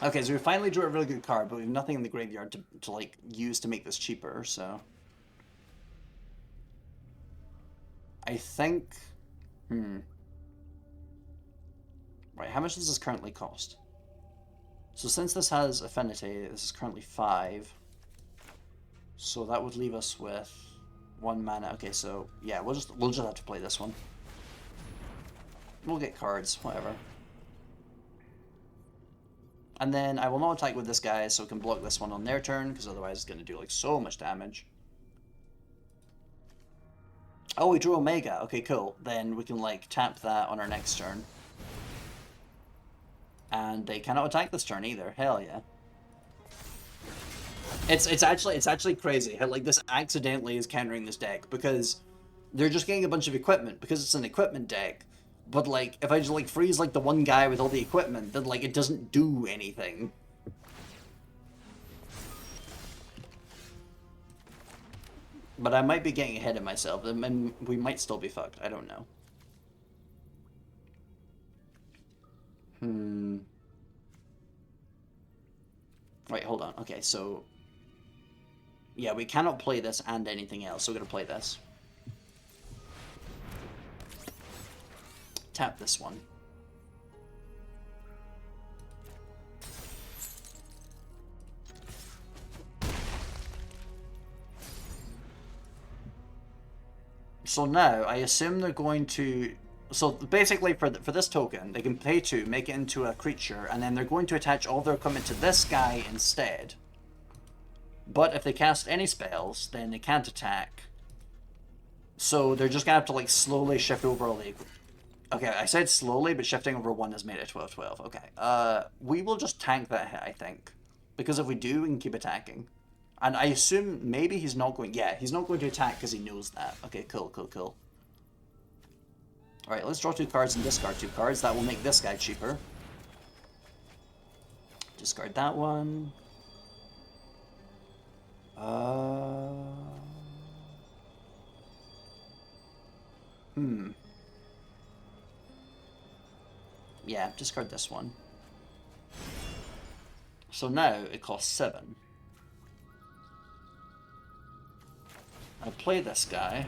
Okay, so we finally drew a really good card, but we have nothing in the graveyard to like, use to make this cheaper, so... I think... Right, how much does this currently cost? So since this has affinity, this is currently 5. So that would leave us with 1 mana. Okay, so yeah, we'll just have to play this one. We'll get cards, whatever. And then I will not attack with this guy, so we can block this one on their turn, because otherwise it's going to do like so much damage. Oh, we drew Omega. Okay, cool. Then we can like tap that on our next turn. And they cannot attack this turn either. Hell yeah. It's actually crazy how like this accidentally is countering this deck, because they're just getting a bunch of equipment because it's an equipment deck. But like if I just like freeze like the one guy with all the equipment, then like it doesn't do anything. But I might be getting ahead of myself, and we might still be fucked. I don't know. Right, hold on. Okay, so... yeah, we cannot play this and anything else, so we're going to play this. Tap this one. So now, I assume they're going to... so basically, for this token, they can pay 2, make it into a creature, and then they're going to attach all their equipment to this guy instead. But if they cast any spells, then they can't attack. So they're just going to have to, like, slowly shift over all the... okay, I said slowly, but shifting over 1 has made it 12/12. Okay, we will just tank that hit, I think. Because if we do, we can keep attacking. And I assume maybe he's not going... yeah, he's not going to attack because he knows that. Okay, cool, cool, cool. Alright, let's draw 2 cards and discard 2 cards. That will make this guy cheaper. Discard that one. Yeah, discard this one. So now it costs 7. I'll play this guy.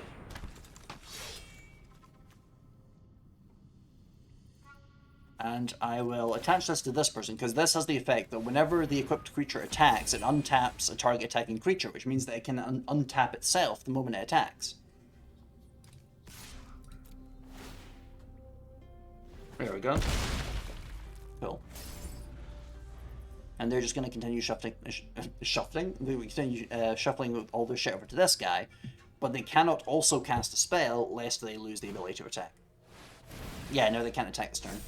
And I will attach this to this person, because this has the effect that whenever the equipped creature attacks, it untaps a target attacking creature, which means that it can untap itself the moment it attacks. There we go. Cool. And they're just going to continue shuffling. We continue shuffling all their shit over to this guy, but they cannot also cast a spell lest they lose the ability to attack. Yeah, no, they can't attack this turn.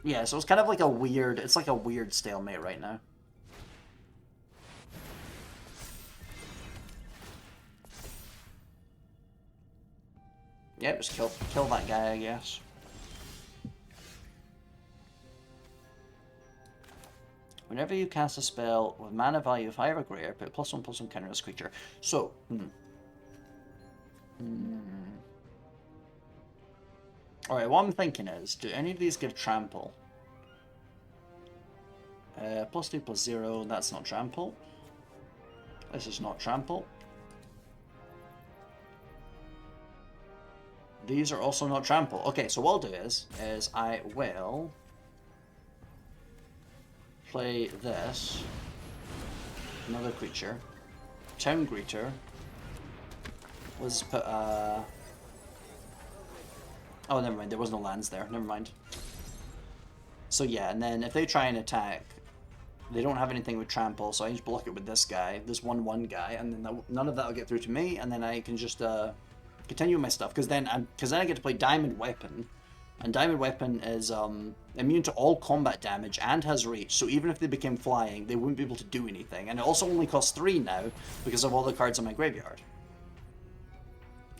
Yeah, so it's kind of like a weird... it's like a weird stalemate right now. Yep, just kill that guy, I guess. Whenever you cast a spell with mana value of 5 or greater, put +1/+1 counter on this creature. So, Alright, what I'm thinking is, do any of these give trample? +2/+0, that's not trample. This is not trample. These are also not trample. Okay, so what I'll do is I will play this. Another creature. Town Greeter. Let's put, oh, never mind. There was no lands there. Never mind. So yeah, and then if they try and attack, they don't have anything with trample, so I just block it with this guy, this 1/1 guy, and then none of that will get through to me, and then I can just continue my stuff, because then I get to play Diamond Weapon, and Diamond Weapon is immune to all combat damage and has reach, so even if they became flying, they wouldn't be able to do anything, and it also only costs 3 now because of all the cards in my graveyard.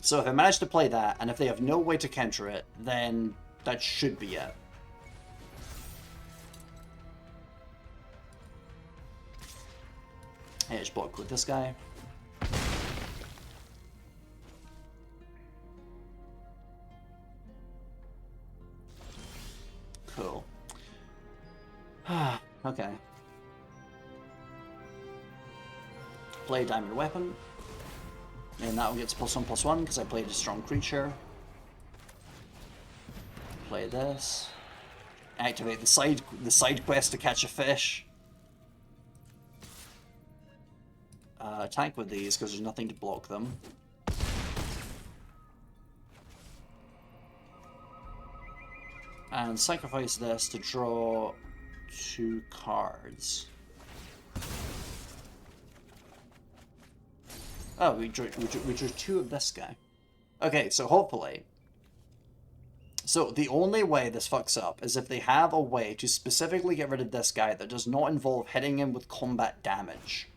So if I manage to play that, and if they have no way to counter it, then that should be it. I just block with this guy. Cool. Okay. Play Diamond Weapon. And that will get to +1/+1 because I played a strong creature. Play this. Activate the side quest to catch a fish. Attack with these because there's nothing to block them. And sacrifice this to draw 2 cards. Oh, we drew 2 of this guy. Okay, so hopefully. So the only way this fucks up is if they have a way to specifically get rid of this guy that does not involve hitting him with combat damage.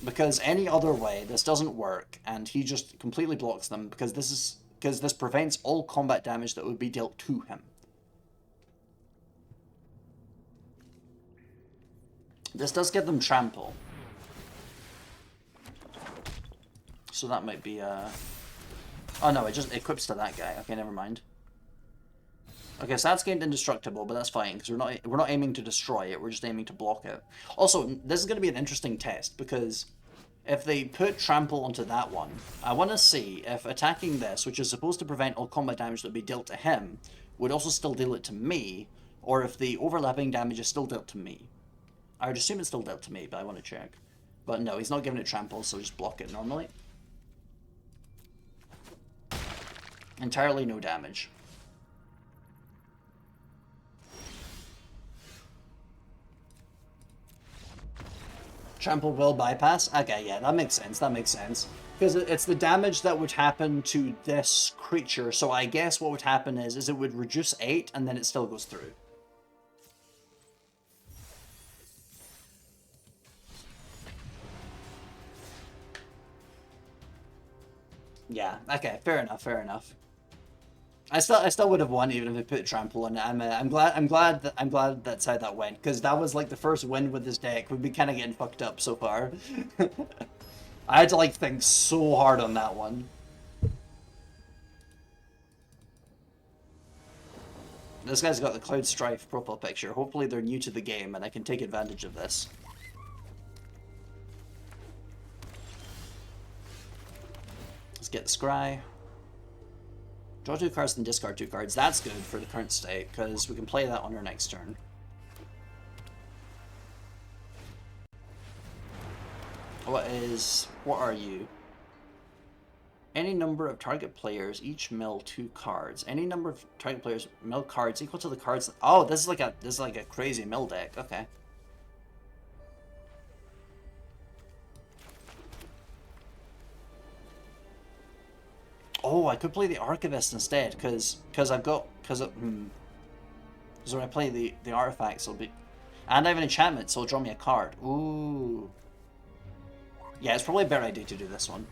Because any other way, this doesn't work, and he just completely blocks them, because this prevents all combat damage that would be dealt to him. This does give them trample. So that might be, oh no, it just equips to that guy. Okay, never mind. Okay, so that's gained indestructible, but that's fine, because we're not aiming to destroy it, we're just aiming to block it. Also, this is going to be an interesting test, because if they put trample onto that one, I want to see if attacking this, which is supposed to prevent all combat damage that would be dealt to him, would also still deal it to me, or if the overlapping damage is still dealt to me. I would assume it's still dealt to me, but I want to check. But no, he's not giving it trample, so just block it normally. Entirely no damage. Trample will bypass? Okay, yeah, that makes sense, that makes sense. Because it's the damage that would happen to this creature, so I guess what would happen is it would reduce 8, and then it still goes through. Yeah, okay, fair enough, fair enough. I still would have won even if they put trample on it. I'm glad that's how that went, because that was like the first win with this deck. We've been kind of getting fucked up so far. I had to like think so hard on that one. This guy's got the Cloud Strife profile picture. Hopefully they're new to the game and I can take advantage of this. Let's get the Scry. Draw 2 cards and discard 2 cards. That's good for the current state, because we can play that on our next turn. What are you? Any number of target players each mill 2 cards. Any number of target players mill cards equal to the cards. Oh, this is like a crazy mill deck. Okay. Oh, I could play the Archivist instead, because when I play the artifacts, it'll be, and I have an enchantment, so it'll draw me a card. Ooh. Yeah, it's probably a better idea to do this one,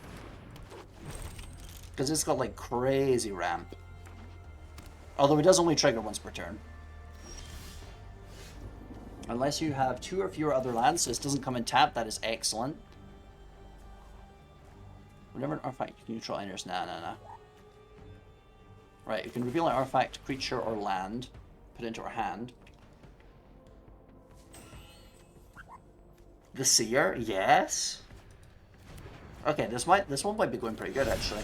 because it's got like crazy ramp. Although it does only trigger once per turn, unless you have 2 or fewer other lands. So this doesn't come in tap. That is excellent. Whenever an artifact neutral enters, nah. Right, you can reveal an artifact, creature, or land, put it into our hand. The Seer, yes. Okay, this one might be going pretty good actually.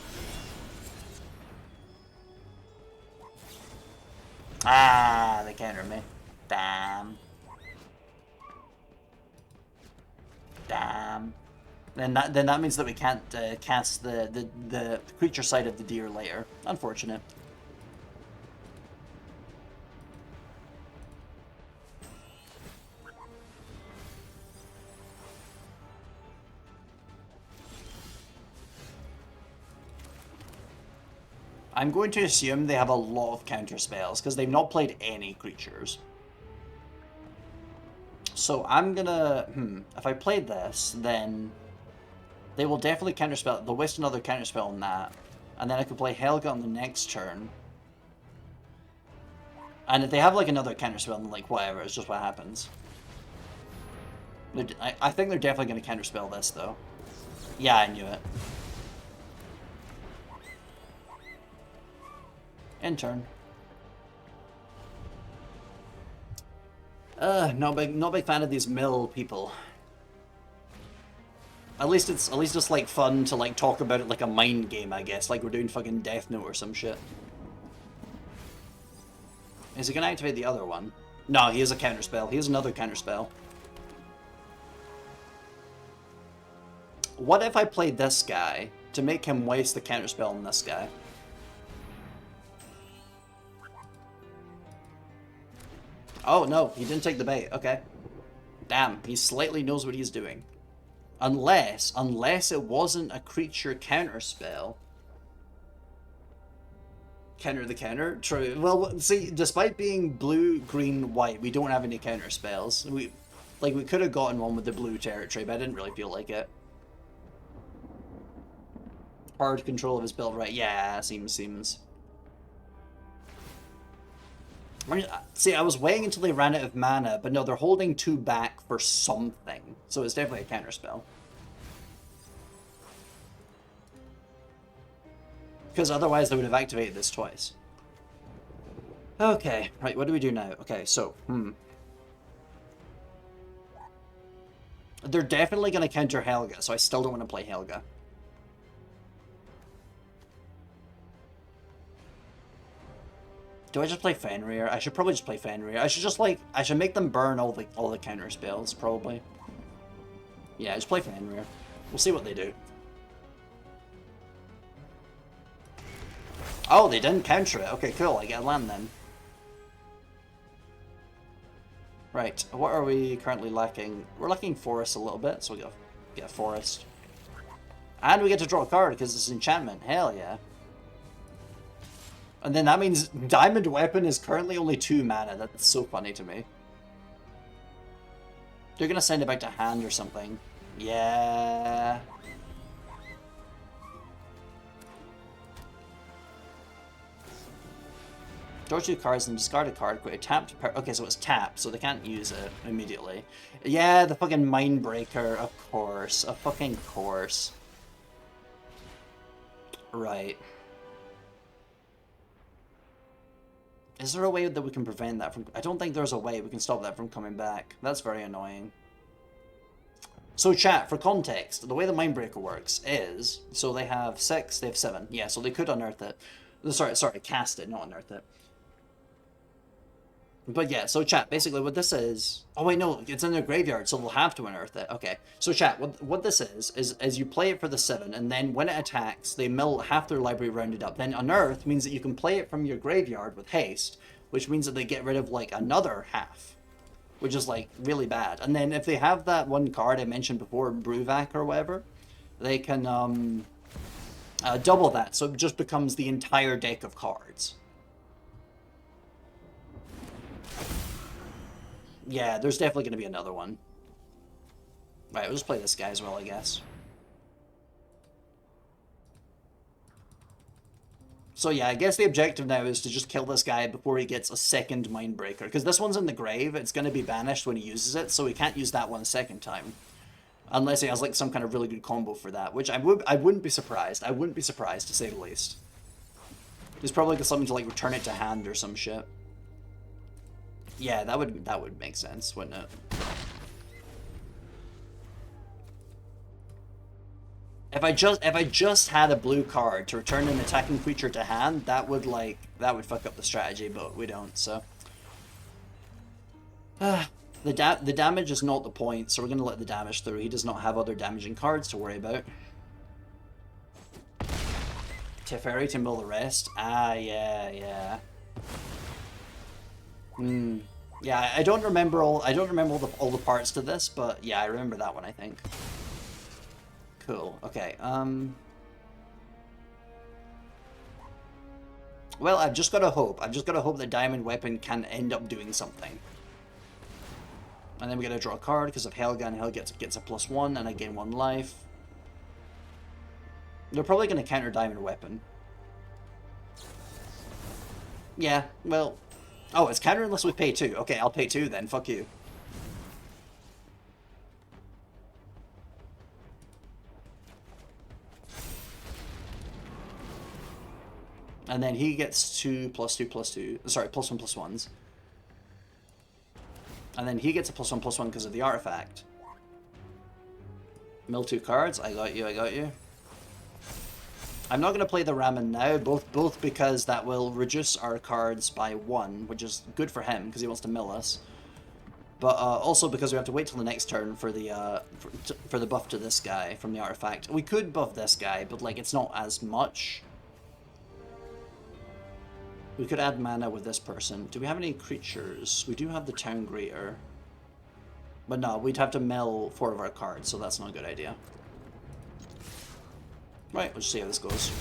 Ah, they countered me. Damn. Damn. Then that means that we can't cast the creature side of the deer later. Unfortunate. I'm going to assume they have a lot of counter spells because they've not played any creatures. So I'm gonna if I played this, then they will definitely counterspell. They'll waste another counterspell on that. And then I could play Helga on the next turn. And if they have like another counterspell, then like whatever, it's just what happens. I think they're definitely going to counterspell this though. Yeah, I knew it. End turn. Not big fan of these mill people. At least it's like fun to like talk about it like a mind game, I guess, like we're doing fucking Death Note or some shit. Is he gonna activate the other one? No, he has a counterspell. He has another counterspell. What if I played this guy to make him waste the counterspell on this guy? Oh no, he didn't take the bait. Okay. Damn, he slightly knows what he's doing. Unless it wasn't a creature counterspell. Counter the counter? True. Well, see, despite being blue, green, white, we don't have any counter spells. We could have gotten one with the blue territory, but I didn't really feel like it. Hard control of his build, right? Yeah, seems. I mean, see, I was waiting until they ran out of mana, but no, they're holding 2 back for something. So it's definitely a counter spell. Because otherwise they would have activated this twice. Okay, right, what do we do now? Okay, so, They're definitely going to counter Helga, so I still don't want to play Helga. Do I just play Fenrir? I should probably just play Fenrir. I should make them burn all the counter spells, probably. Yeah, just play Fenrir. We'll see what they do. Oh, they didn't counter it. Okay, cool. I get a land then. Right, what are we currently lacking? We're lacking forest a little bit, so we get a forest. And we get to draw a card because it's enchantment. Hell yeah. And then that means Diamond Weapon is currently only 2 mana. That's so funny to me. They're gonna send it back to hand or something. Yeah. Draw 2 cards and discard a card. Quit a tapped. Okay, so it's tapped, so they can't use it immediately. Yeah, the fucking Mindbreaker, of course. Of fucking course. Right. Is there a way that we can prevent that from... I don't think there's a way we can stop that from coming back. That's very annoying. So chat, for context, the way the Mindbreaker works is... So they have 6, they have 7. Yeah, so they could unearth it. Sorry, cast it, not unearth it. But yeah, so chat, basically what this is... Oh wait, no, it's in their graveyard, so they'll have to unearth it. Okay, so chat, what this is you play it for the 7, and then when it attacks, they mill half their library rounded up. Then unearth means that you can play it from your graveyard with haste, which means that they get rid of, like, another half. Which is, like, really bad. And then if they have that one card I mentioned before, Bruvac or whatever, they can, double that, so it just becomes the entire deck of cards. Yeah, there's definitely going to be another one. Right, we'll just play this guy as well, I guess. So yeah, I guess the objective now is to just kill this guy before he gets a second Mindbreaker. Because this one's in the grave, it's going to be banished when he uses it, so he can't use that one a second time. Unless he has like some kind of really good combo for that, which I wouldn't be surprised. I wouldn't be surprised, to say the least. He's probably got something to like return it to hand or some shit. Yeah, that would make sense, wouldn't it? If I just had a blue card to return an attacking creature to hand, that would fuck up the strategy, but we don't. So the damage is not the point, so we're gonna let the damage through. He does not have other damaging cards to worry about. Teferi to mill the rest. Ah, yeah. Yeah, I don't remember all the parts to this, but yeah, I remember that one, I think. Cool. Okay. Well, I've just got to hope. I've just got to hope that Diamond Weapon can end up doing something. And then we got to draw a card because of Helga, and Helga gets a +1, and I gain 1 life. They're probably going to counter Diamond Weapon. Yeah, well... Oh, it's counter unless we pay 2. Okay, I'll pay 2 then. Fuck you. And then he gets 2 +2 +2. Sorry, +1/+1s. And then he gets a +1/+1 because of the artifact. Mill 2 cards. I got you. I'm not going to play the Ramen now, both because that will reduce our cards by 1, which is good for him because he wants to mill us. But also because we have to wait till the next turn for the buff to this guy from the artifact. We could buff this guy, but like it's not as much. We could add mana with this person. Do we have any creatures? We do have the Town Greeter. But no, we'd have to mill 4 of our cards, so that's not a good idea. Right, we'll just see how this goes.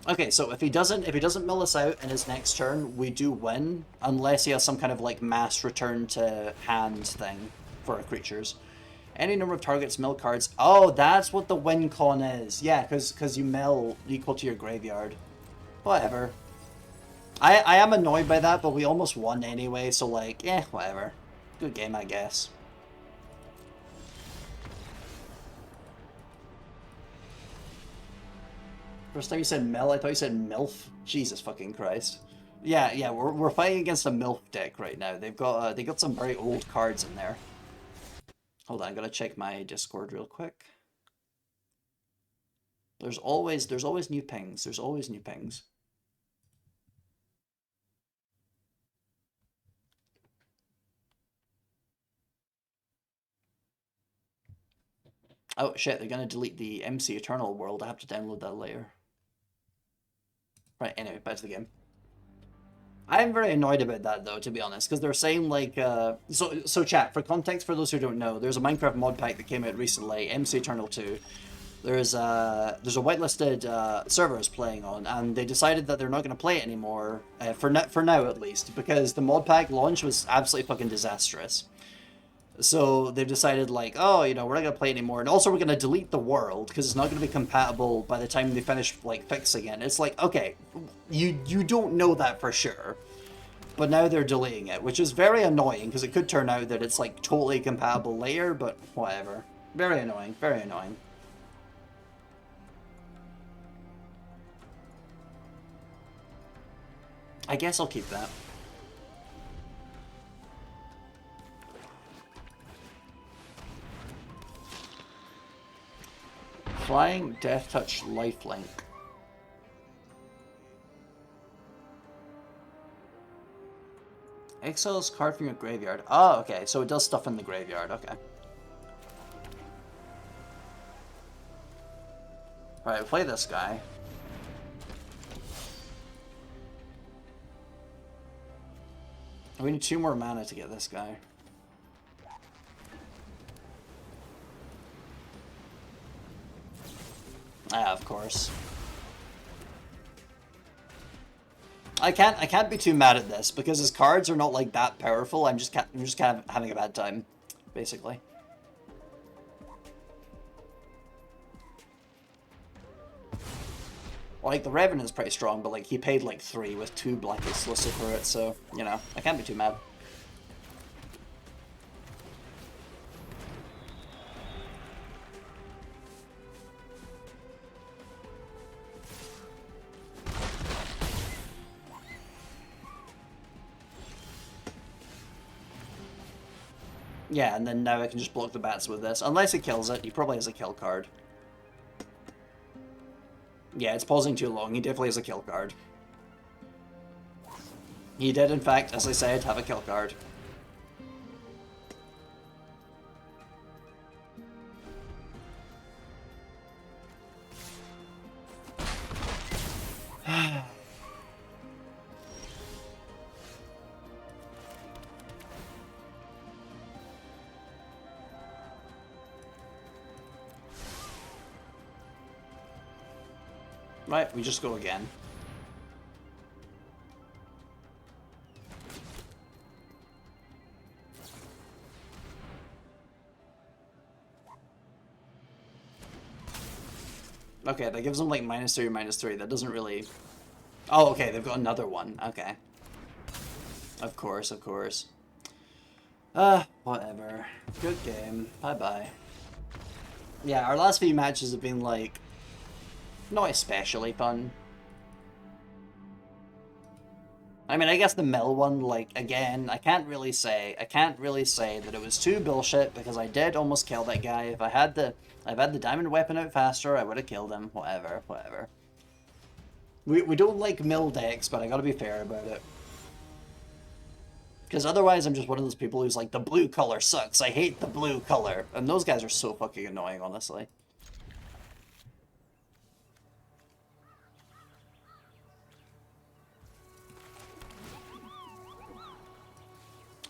Okay, so if he doesn't mill us out in his next turn, we do win, unless he has some kind of like mass return to hand thing for our creatures. Any number of targets mill cards. Oh, that's what the win con is. Yeah, because you mill equal to your graveyard. Whatever. I am annoyed by that, but we almost won anyway, so like, whatever. Good game, I guess. First time you said mill, I thought you said MILF. Jesus fucking Christ. Yeah, we're fighting against a MILF deck right now. They got some very old cards in there. Hold on, I gotta check my Discord real quick. There's always new pings. There's always new pings. Oh shit, they're gonna delete the MC Eternal world. I have to download that later. Right, anyway, back to the game. I'm very annoyed about that though, to be honest, because they're saying like, so chat, for context, for those who don't know, there's a Minecraft mod pack that came out recently, MC Eternal 2. There's a whitelisted servers playing on, and they decided that they're not going to play it anymore, for now at least, because the mod pack launch was absolutely fucking disastrous. So they've decided like, oh, you know, we're not going to play anymore, and also we're going to delete the world because it's not going to be compatible by the time they finish like fixing it. It's like, okay, you don't know that for sure, but now they're deleting it, which is very annoying because it could turn out that it's like totally compatible later, but whatever. Very annoying, very annoying. I guess I'll keep that. Flying Death Touch Lifelink. Exiles card from your graveyard. Oh, okay, so it does stuff in the graveyard, okay. Alright, play this guy. We need 2 more mana to get this guy. Ah, of course. I can't be too mad at this because his cards are not like that powerful. I'm just kind of having a bad time, basically. Like, the Revenant is pretty strong, but like he paid like 3 with 2 Blackest listed for it, so you know, I can't be too mad. Yeah, and then now I can just block the bats with this. Unless he kills it, he probably has a kill card. Yeah, it's pausing too long. He definitely has a kill card. He did, in fact, as I said, have a kill card. Right, we just go again. Okay, that gives them like -3, -3. That doesn't really... Oh, okay, they've got another one. Okay. Of course, of course. Whatever. Good game. Bye-bye. Yeah, our last few matches have been like... not especially fun. I mean, I guess the mill one, like, again, I can't really say that it was too bullshit, because I did almost kill that guy. If I've had the diamond weapon out faster, I would have killed him. Whatever, whatever. We don't like mill decks, but I gotta be fair about it. Because otherwise I'm just one of those people who's like, the blue color sucks, I hate the blue color. And those guys are so fucking annoying, honestly.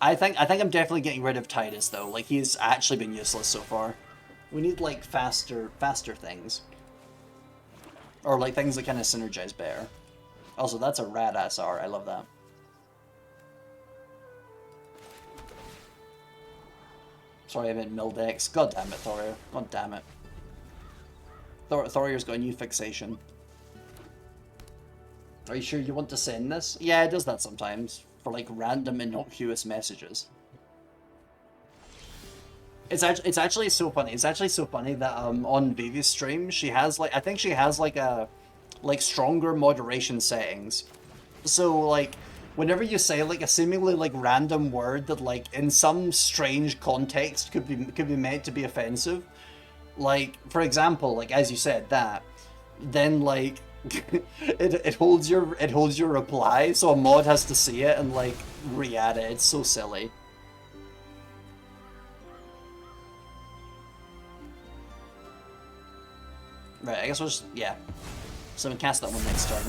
I think I'm definitely getting rid of Titus though. Like, he's actually been useless so far. We need like faster things. Or like things that kind of synergize better. Also, that's a rad SR. I love that. Sorry, I meant Mildex. God damn it, Thorir. God damn it. Thorir's got a new fixation. Are you sure you want to send this? Yeah, it does that sometimes. For like random innocuous messages. It's actually so funny. It's actually so funny that on Vivi's stream she has like, I think she has like a stronger moderation settings. So like whenever you say like a seemingly like random word that like in some strange context could be meant to be offensive, like for example, like as you said that, then like it holds your reply, so a mod has to see it and like re-add it. It's so silly. Right, I guess we'll just, yeah. So we cast that one next turn.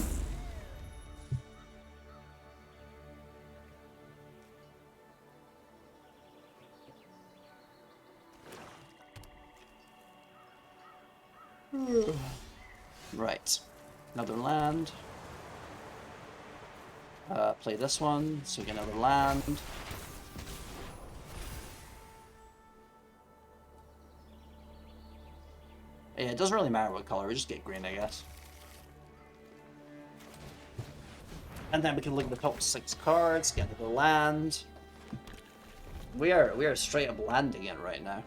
Right. Another land. Play this one, so we get another land. Yeah, it doesn't really matter what color, we just get green, I guess. And then we can look at the top 6 cards, get another land. We are straight up landing it right now.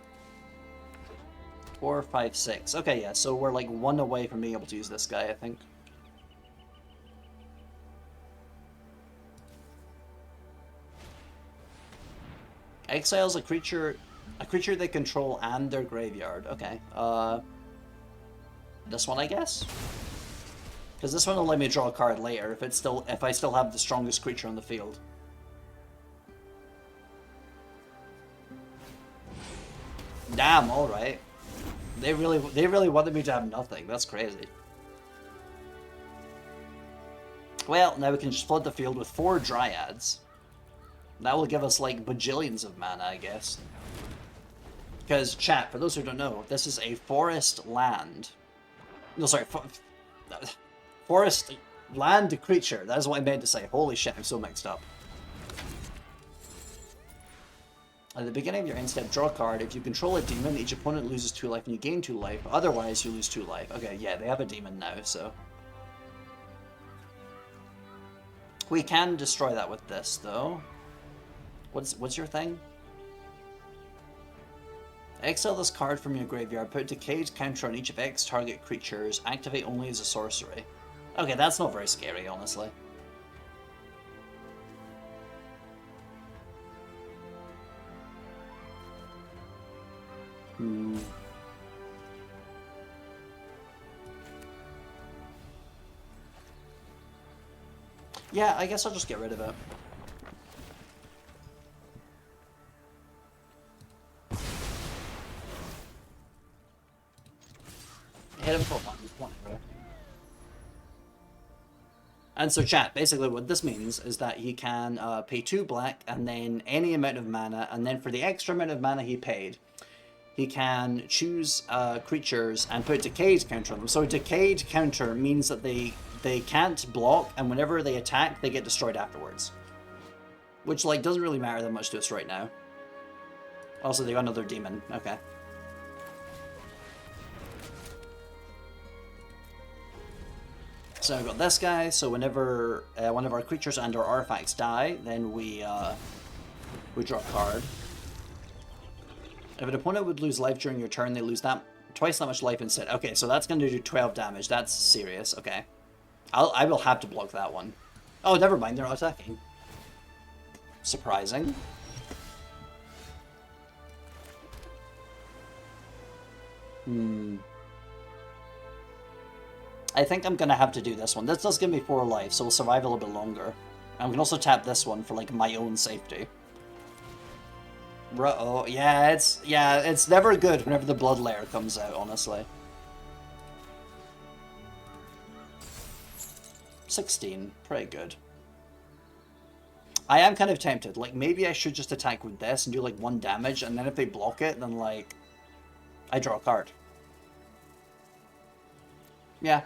4, 5, 6. Okay, yeah, so we're like 1 away from being able to use this guy, I think. Exiles a creature they control and their graveyard. Okay. This one, I guess? Because this one will let me draw a card later if I still have the strongest creature on the field. Damn, alright. They really wanted me to have nothing. That's crazy. Well, now we can just flood the field with 4 Dryads. That will give us like bajillions of mana, I guess. Because, chat, for those who don't know, this is a forest land. No, sorry, forest land creature. That is what I meant to say. Holy shit, I'm so mixed up. At the beginning of your end step, draw a card. If you control a demon, each opponent loses 2 life and you gain 2 life. Otherwise, you lose 2 life. Okay, yeah, they have a demon now, so... We can destroy that with this, though. What's your thing? Exile this card from your graveyard, put a decayed counter on each of X target creatures, activate only as a sorcery. Okay, that's not very scary, honestly. Yeah, I guess I'll just get rid of it. Hit him for one. And so chat, basically what this means is that he can pay 2 black and then any amount of mana, and then for the extra amount of mana he paid, he can choose creatures and put Decayed counter on them. So Decayed counter means that they can't block, and whenever they attack, they get destroyed afterwards. Which, like, doesn't really matter that much to us right now. Also, they got another demon. Okay. So we've got this guy, so whenever one of our creatures and our artifacts die, then we draw a card. If an opponent would lose life during your turn, they lose twice that much life instead. Okay, so that's going to do 12 damage. That's serious. Okay. I will have to block that one. Oh, never mind. They're attacking. Surprising. I think I'm going to have to do this one. This does give me 4 life, so we'll survive a little bit longer. I can also tap this one for, like, my own safety. Uh-oh. Yeah, it's never good whenever the Blood Lair comes out, honestly. 16. Pretty good. I am kind of tempted. Like, maybe I should just attack with this and do, like, 1 damage, and then if they block it, then, like, I draw a card. Yeah.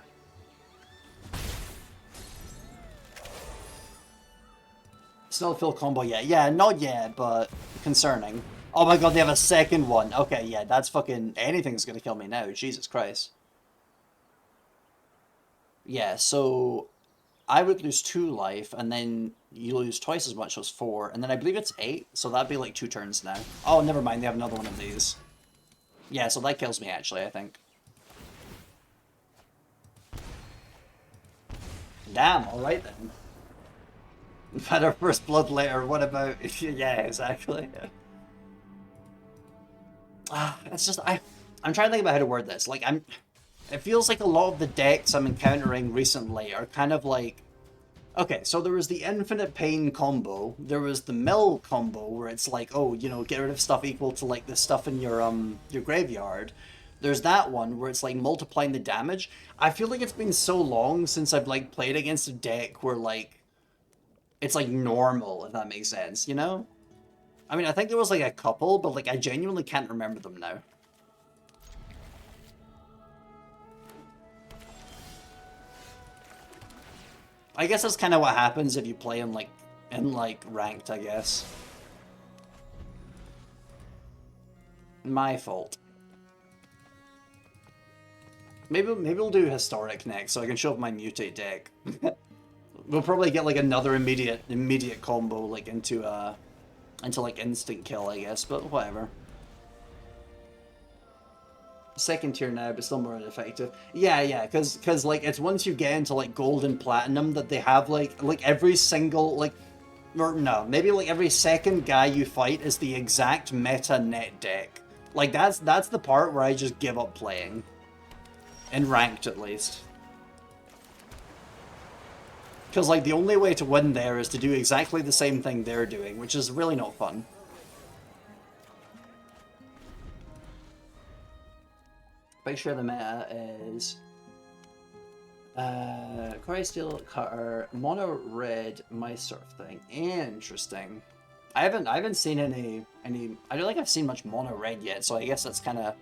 Still full combo yet. Yeah, not yet, but concerning. Oh my god, they have a second one. Okay, yeah, that's fucking... Anything's gonna kill me now. Jesus Christ. Yeah, so... I would lose 2 life, and then you lose twice as much, so it's 4. And then I believe it's 8, so that'd be like 2 turns now. Oh, never mind, they have another one of these. Yeah, so that kills me, actually, I think. Damn, alright then. We've had our first Blood Lair, what about... yeah, exactly. It's just... I'm trying to think about how to word this. Like, it feels like a lot of the decks I'm encountering recently are kind of like... Okay, so there was the Infinite Pain combo, there was the Mill combo, where it's like, oh, you know, get rid of stuff equal to, like, the stuff in your graveyard. There's that one, where it's, like, multiplying the damage. I feel like it's been so long since I've, like, played against a deck where, like, it's, like, normal, if that makes sense, you know? I mean, I think there was, like, a couple, but, like, I genuinely can't remember them now. I guess that's kind of what happens if you play in, like, ranked, I guess. My fault. Maybe we'll do Historic next, so I can show off my Mutate deck. We'll probably get, like, another immediate combo, like, into like, instant kill, I guess, but whatever. Second tier now, but still more ineffective. Yeah, because like, it's once you get into, like, gold and platinum that they have, like every single, like, or no, maybe, like, every second guy you fight is the exact meta net deck. Like, that's the part where I just give up playing. In ranked, at least. Because, like, the only way to win there is to do exactly the same thing they're doing, which is really not fun. Pretty sure the meta is... Quarry Steel Cutter, Mono Red, my sort of thing. Interesting. I haven't seen any... I don't think I've seen much Mono Red yet, so I guess that's kind of...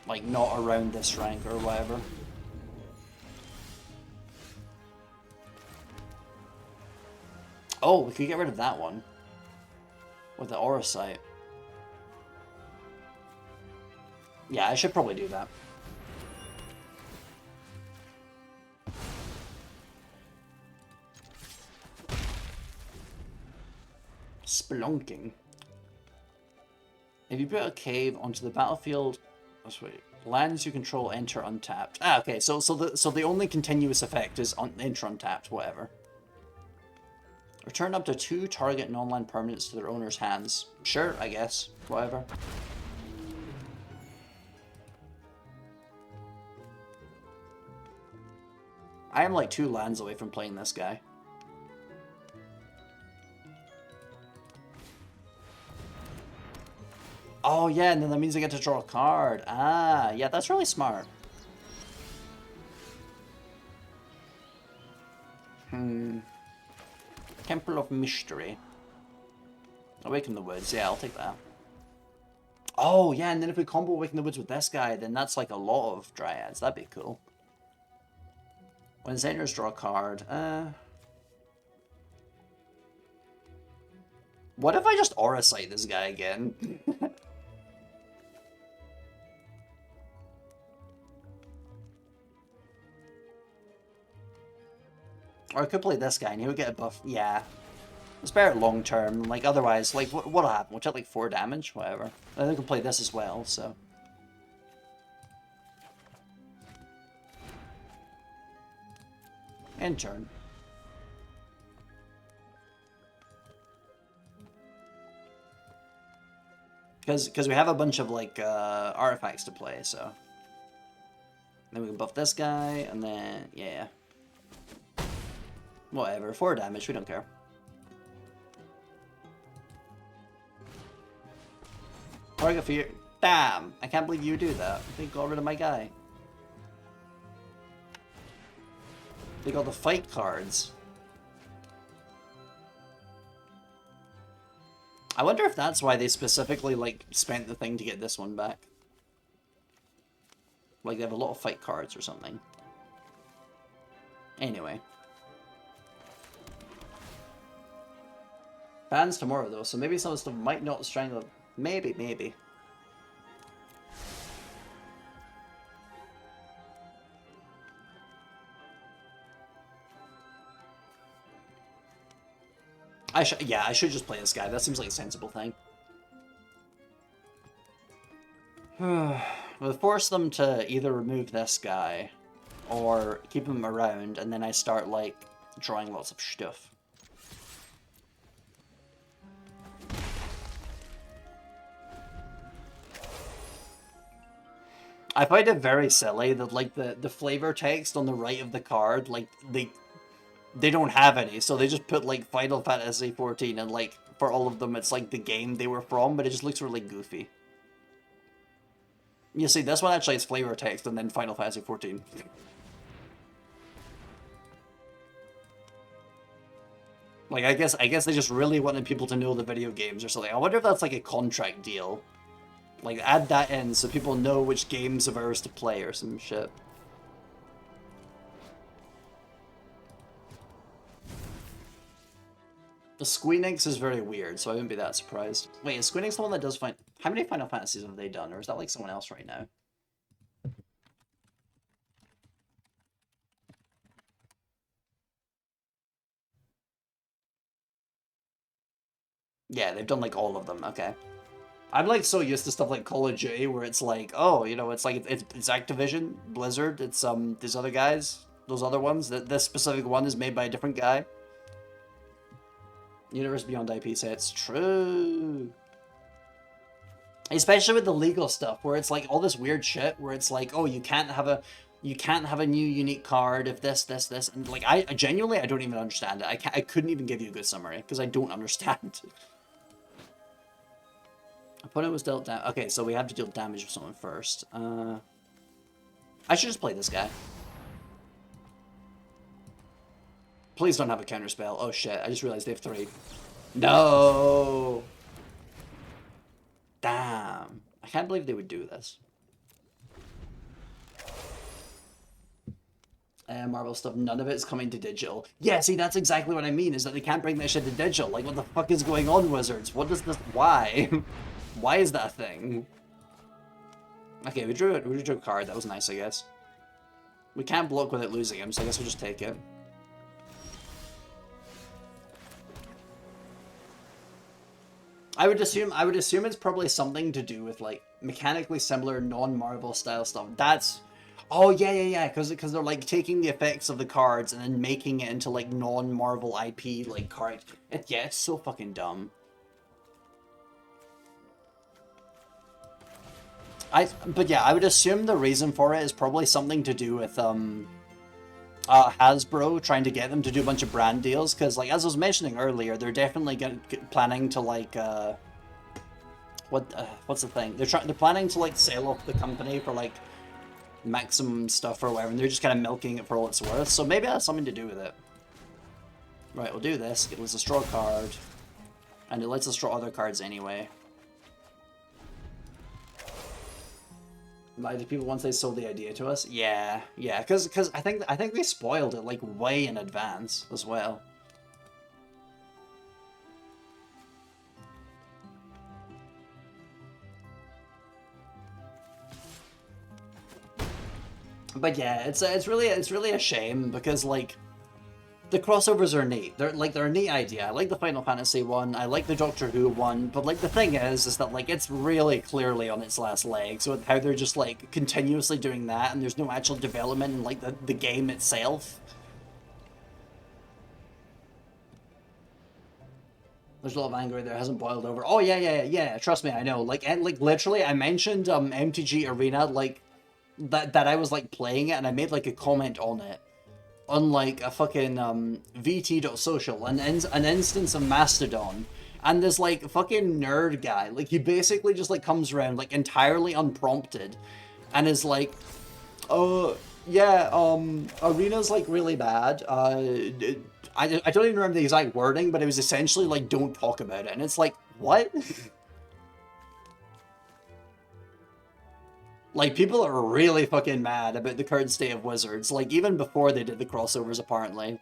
like, not around this rank or whatever. Oh, we could get rid of that one. With the Aura Sight. Yeah, I should probably do that. Spelunking. If you put a cave onto the battlefield, lands you control enter untapped. Ah, okay. So the only continuous effect is enter untapped. Whatever. Return up to 2 target non-land permanents to their owner's hands. Sure, I guess. Whatever. I am like 2 lands away from playing this guy. Oh yeah, and then that means I get to draw a card. Ah, yeah, that's really smart. Temple of Mystery. Awaken the Woods. Yeah, I'll take that. Oh, yeah, and then if we combo Awaken the Woods with this guy, then that's like a lot of Dryads. That'd be cool. When Zeners draw a card. What if I just Aura Sight this guy again? Or I could play this guy and he would get a buff. Yeah. It's better long term. Like, otherwise, like, what'll happen? We'll take like 4 damage? Whatever. I think I can play this as well, so. End turn. Because we have a bunch of, like, artifacts to play, so. Then we can buff this guy, and then, yeah. Whatever, 4 damage, we don't care. Target for you. Damn! I can't believe you do that. They got rid of my guy. They got the fight cards. I wonder if that's why they specifically, like, spent the thing to get this one back. Like, they have a lot of fight cards or something. Anyway. Bans tomorrow, though, so maybe some stuff might not strangle. Maybe, maybe. Yeah, I should just play this guy. That seems like a sensible thing. We'll force them to either remove this guy or keep him around, and then I start, like, drawing lots of stuff. I find it very silly that, like, the flavor text on the right of the card, like, they don't have any, so they just put, like, Final Fantasy 14, and, like, for all of them, it's, like, the game they were from, but it just looks really goofy. You see, this one actually has flavor text, and then Final Fantasy 14. Like, I guess they just really wanted people to know the video games or something. I wonder if that's, like, a contract deal. Like, add that in so people know which games of ours to play or some shit. The Squeenix is very weird, so I wouldn't be that surprised. Wait, is Squeenix the one that does find... How many Final Fantasies have they done, or is that like someone else right now? Yeah, they've done like all of them, okay. I'm like so used to stuff like Call of Duty where it's like, oh, you know, it's like, it's Activision, Blizzard, it's these other guys, those other ones, this specific one is made by a different guy. Universe Beyond IP sets, true. Especially with the legal stuff, where it's like all this weird shit, where it's like, oh, you can't have a new unique card if this, and like I genuinely I don't even understand it. I couldn't even give you a good summary because I don't understand. Opponent was dealt down. Okay, so we have to deal damage with someone first. I should just play this guy. Please don't have a counter spell. Oh shit, I just realized they have 3. No! Damn. I can't believe they would do this. Marvel stuff, none of it's coming to digital. Yeah, see, that's exactly what I mean, is that they can't bring that shit to digital. Like, what the fuck is going on, Wizards? What does this... Why? Why is that a thing? Okay, we drew a card. That was nice, I guess. We can't block without losing him, so I guess we'll just take it. I would assume it's probably something to do with like mechanically similar non-Marvel style stuff. That's oh yeah, because they're like taking the effects of the cards and then making it into like non-Marvel IP like card. Yeah, it's so fucking dumb. But yeah, I would assume the reason for it is probably something to do with Hasbro trying to get them to do a bunch of brand deals, because like as I was mentioning earlier, they're definitely planning to like what's the thing? They're planning to like sell off the company for like maximum stuff or whatever, and they're just kind of milking it for all it's worth. So maybe that has something to do with it. Right, we'll do this. It lets us draw a card, and it lets us draw other cards anyway. Like, did people once they sold the idea to us? Yeah, because I think they spoiled it like way in advance as well. But yeah, it's really a shame because like the crossovers are neat. They're a neat idea. I like the Final Fantasy one. I like the Doctor Who one. But like the thing is that like it's really clearly on its last legs with how they're just like continuously doing that, and there's no actual development in like the game itself. There's a lot of anger there. Hasn't boiled over. Oh yeah. Trust me, I know. Like and like literally, I mentioned MTG Arena like that I was like playing it, and I made like a comment on it. Unlike a fucking VT.social, an instance of Mastodon, and this like fucking nerd guy, like he basically just like comes around like entirely unprompted, and is like, oh yeah, Arena's like really bad. I don't even remember the exact wording, but it was essentially like don't talk about it, and it's like what? Like, people are really fucking mad about the current state of Wizards, like, even before they did the crossovers, apparently.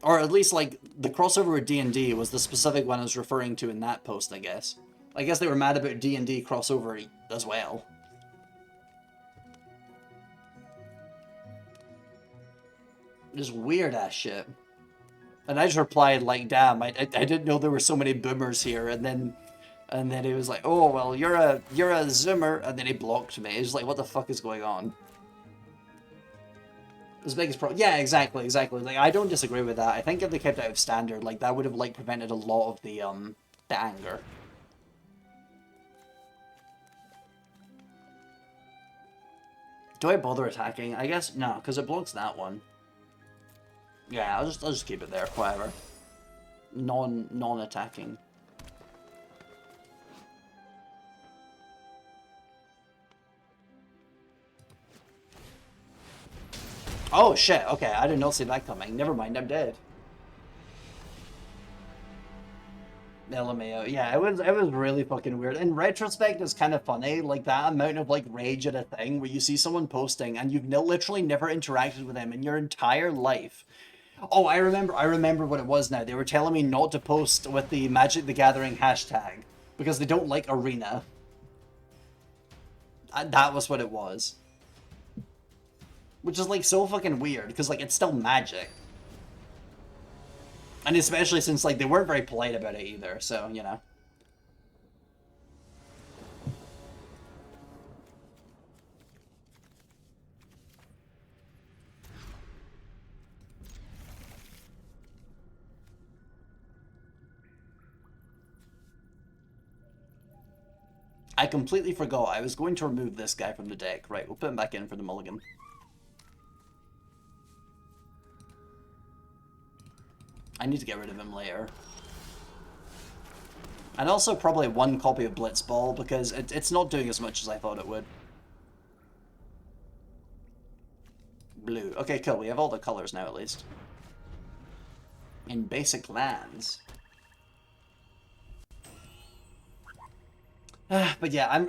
Or at least, like, the crossover with D&D was the specific one I was referring to in that post, I guess. I guess they were mad about D&D crossover as well. Just weird-ass shit. And I just replied, like, damn, I didn't know there were so many boomers here, and then he was like, oh, well, you're a Zoomer, and then he blocked me. He's like, what the fuck is going on? His biggest problem... Yeah, exactly. Like, I don't disagree with that. I think if they kept it out of standard, like, that would have, like, prevented a lot of the anger. Do I bother attacking? I guess, no, because it blocks that one. Yeah, I'll just keep it there, whatever. Non-attacking. Oh shit, okay, I did not see that coming. Never mind, I'm dead. LMAO. Yeah, it was really fucking weird. In retrospect, it's kind of funny, like that amount of like rage at a thing where you see someone posting and you've literally never interacted with them in your entire life. Oh, I remember what it was now. They were telling me not to post with the Magic the Gathering hashtag because they don't like Arena. That was what it was. Which is like so fucking weird because like it's still Magic. And especially since like they weren't very polite about it either, so you know. I completely forgot I was going to remove this guy from the deck. Right, we'll put him back in for the mulligan. I need to get rid of him later. And also probably one copy of Blitzball, because it's not doing as much as I thought it would. Blue. Okay, cool. We have all the colors now, at least. In basic lands. But yeah,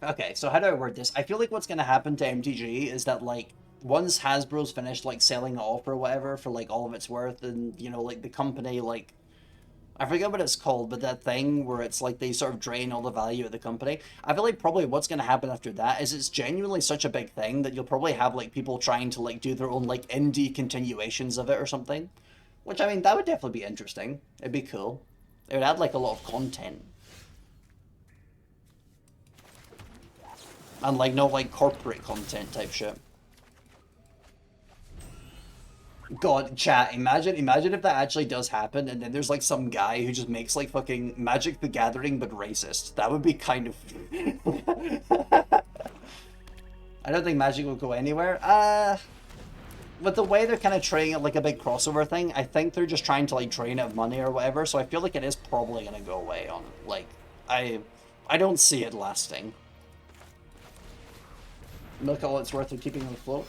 okay, so how do I word this? I feel like what's gonna happen to MTG is that, like, once Hasbro's finished, like, selling it off or whatever for, like, all of its worth, and, you know, like, the company, like, I forget what it's called, but that thing where it's like they sort of drain all the value of the company. I feel like probably what's going to happen after that is it's genuinely such a big thing that you'll probably have, like, people trying to, like, do their own, like, indie continuations of it or something. Which, I mean, that would definitely be interesting. It'd be cool. It would add, like, a lot of content. And, like, no, like, corporate content type shit. God, chat, imagine if that actually does happen, and then there's, like, some guy who just makes, like, fucking Magic the Gathering, but racist. That would be kind of... I don't think Magic will go anywhere. With the way they're kind of treating it like a big crossover thing, I think they're just trying to like drain it of money or whatever. So I feel like it is probably gonna go away. On like, I don't see it lasting. Look at all it's worth of keeping it afloat.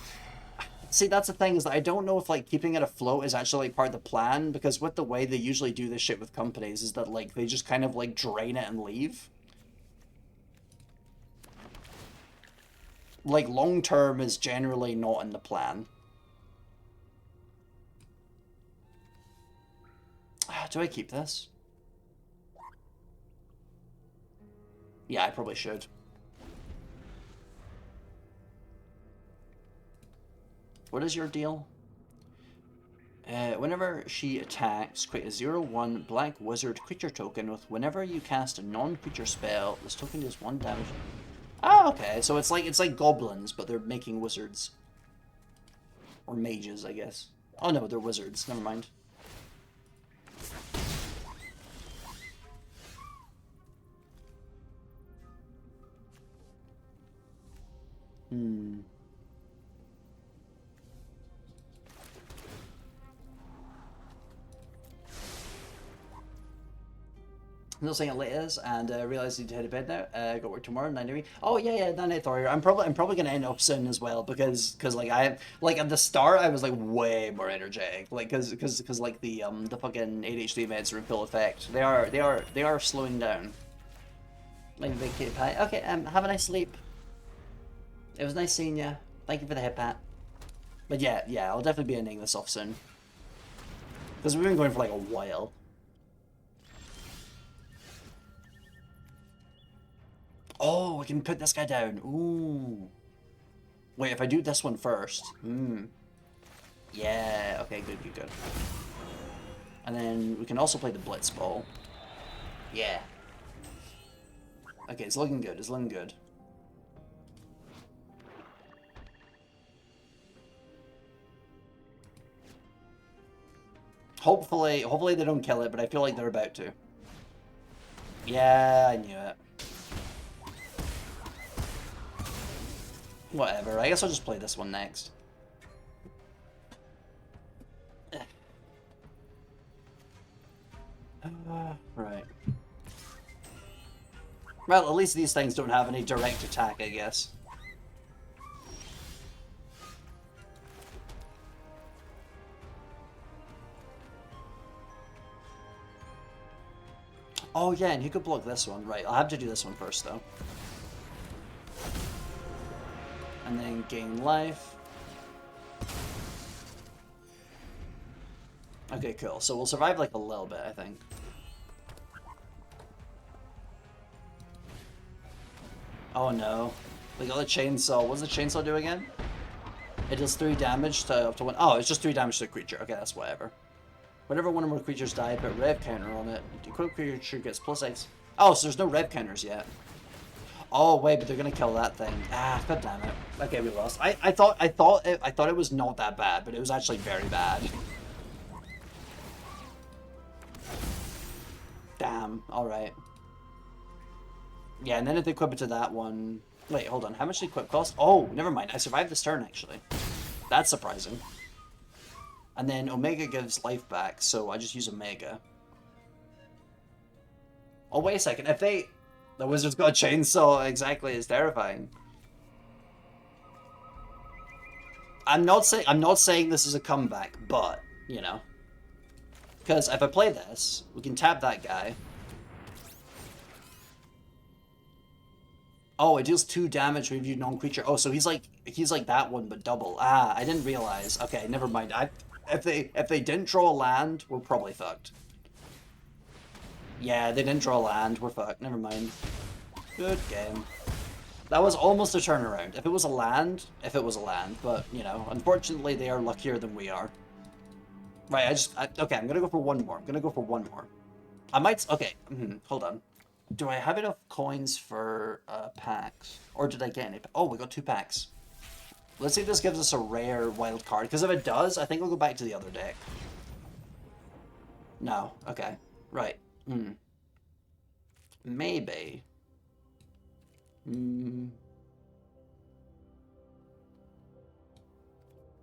See, that's the thing, is that I don't know if like keeping it afloat is actually like part of the plan, because with the way they usually do this shit with companies is that like they just kind of like drain it and leave. Like long term is generally not in the plan. Do I keep this? Yeah, I probably should. What is your deal? Whenever she attacks, create a 0/1 black wizard creature token with whenever you cast a non-creature spell, this token does 1 damage. Oh, okay. So it's like goblins, but they're making wizards. Or mages, I guess. Oh no, they're wizards. Never mind. Hmm. I'm saying it late is, and realized you need to head to bed now. Got work tomorrow, 9:30. Oh yeah, 9 Thor. I'm probably gonna end up soon as well, because like I like at the start I was like way more energetic, like because like the fucking ADHD meds are in full effect. They are slowing down. Like big kitty pie. Okay, have a nice sleep. It was nice seeing you. Thank you for the hip pat. But yeah, I'll definitely be ending this off soon, because we've been going for like a while. Oh, we can put this guy down. Ooh. Wait, if I do this one first. Yeah, okay, good. And then we can also play the Blitz Ball. Yeah. Okay, it's looking good, Hopefully they don't kill it, but I feel like they're about to. Yeah, I knew it. Whatever, I guess I'll just play this one next. Right. Well, at least these things don't have any direct attack, I guess. Oh yeah, and you could block this one. Right, I'll have to do this one first, though. And then gain life. Okay, cool. So we'll survive like a little bit, I think. Oh no. We got the chainsaw. What's the chainsaw do again? It does 3 damage to up to 1. Oh, it's just 3 damage to the creature. Okay, that's whatever. Whenever one or more creatures die, put rev counter on it. The equipped creature gets +X. Oh, so there's no rev counters yet. Oh wait, but they're gonna kill that thing. Ah, god damn it. Okay, we lost. I thought it was not that bad, but it was actually very bad. Damn. All right. Yeah, and then if they equip it to that one... Wait, hold on. How much did equip cost? Oh, never mind. I survived this turn, actually. That's surprising. And then Omega gives life back, so I just use Omega. Oh, wait a second. If they... The wizard's got a chainsaw, exactly. It's terrifying. I'm not saying this is a comeback, but, you know. Because if I play this, we can tap that guy. Oh, it deals 2 damage when you non-creature. Oh, so he's like that one, but double. Ah, I didn't realize. Okay, never mind. If they didn't draw a land, we're probably fucked. Yeah, they didn't draw a land. We're fucked. Never mind. Good game. That was almost a turnaround. If it was a land, but you know, unfortunately, they are luckier than we are. Right. Okay. I'm gonna go for one more. I might. Okay. Hold on. Do I have enough coins for packs? Or did I get any? Oh, we got 2 packs. Let's see if this gives us a rare wild card. Because if it does, I think we'll go back to the other deck. No. Okay. Right. Maybe.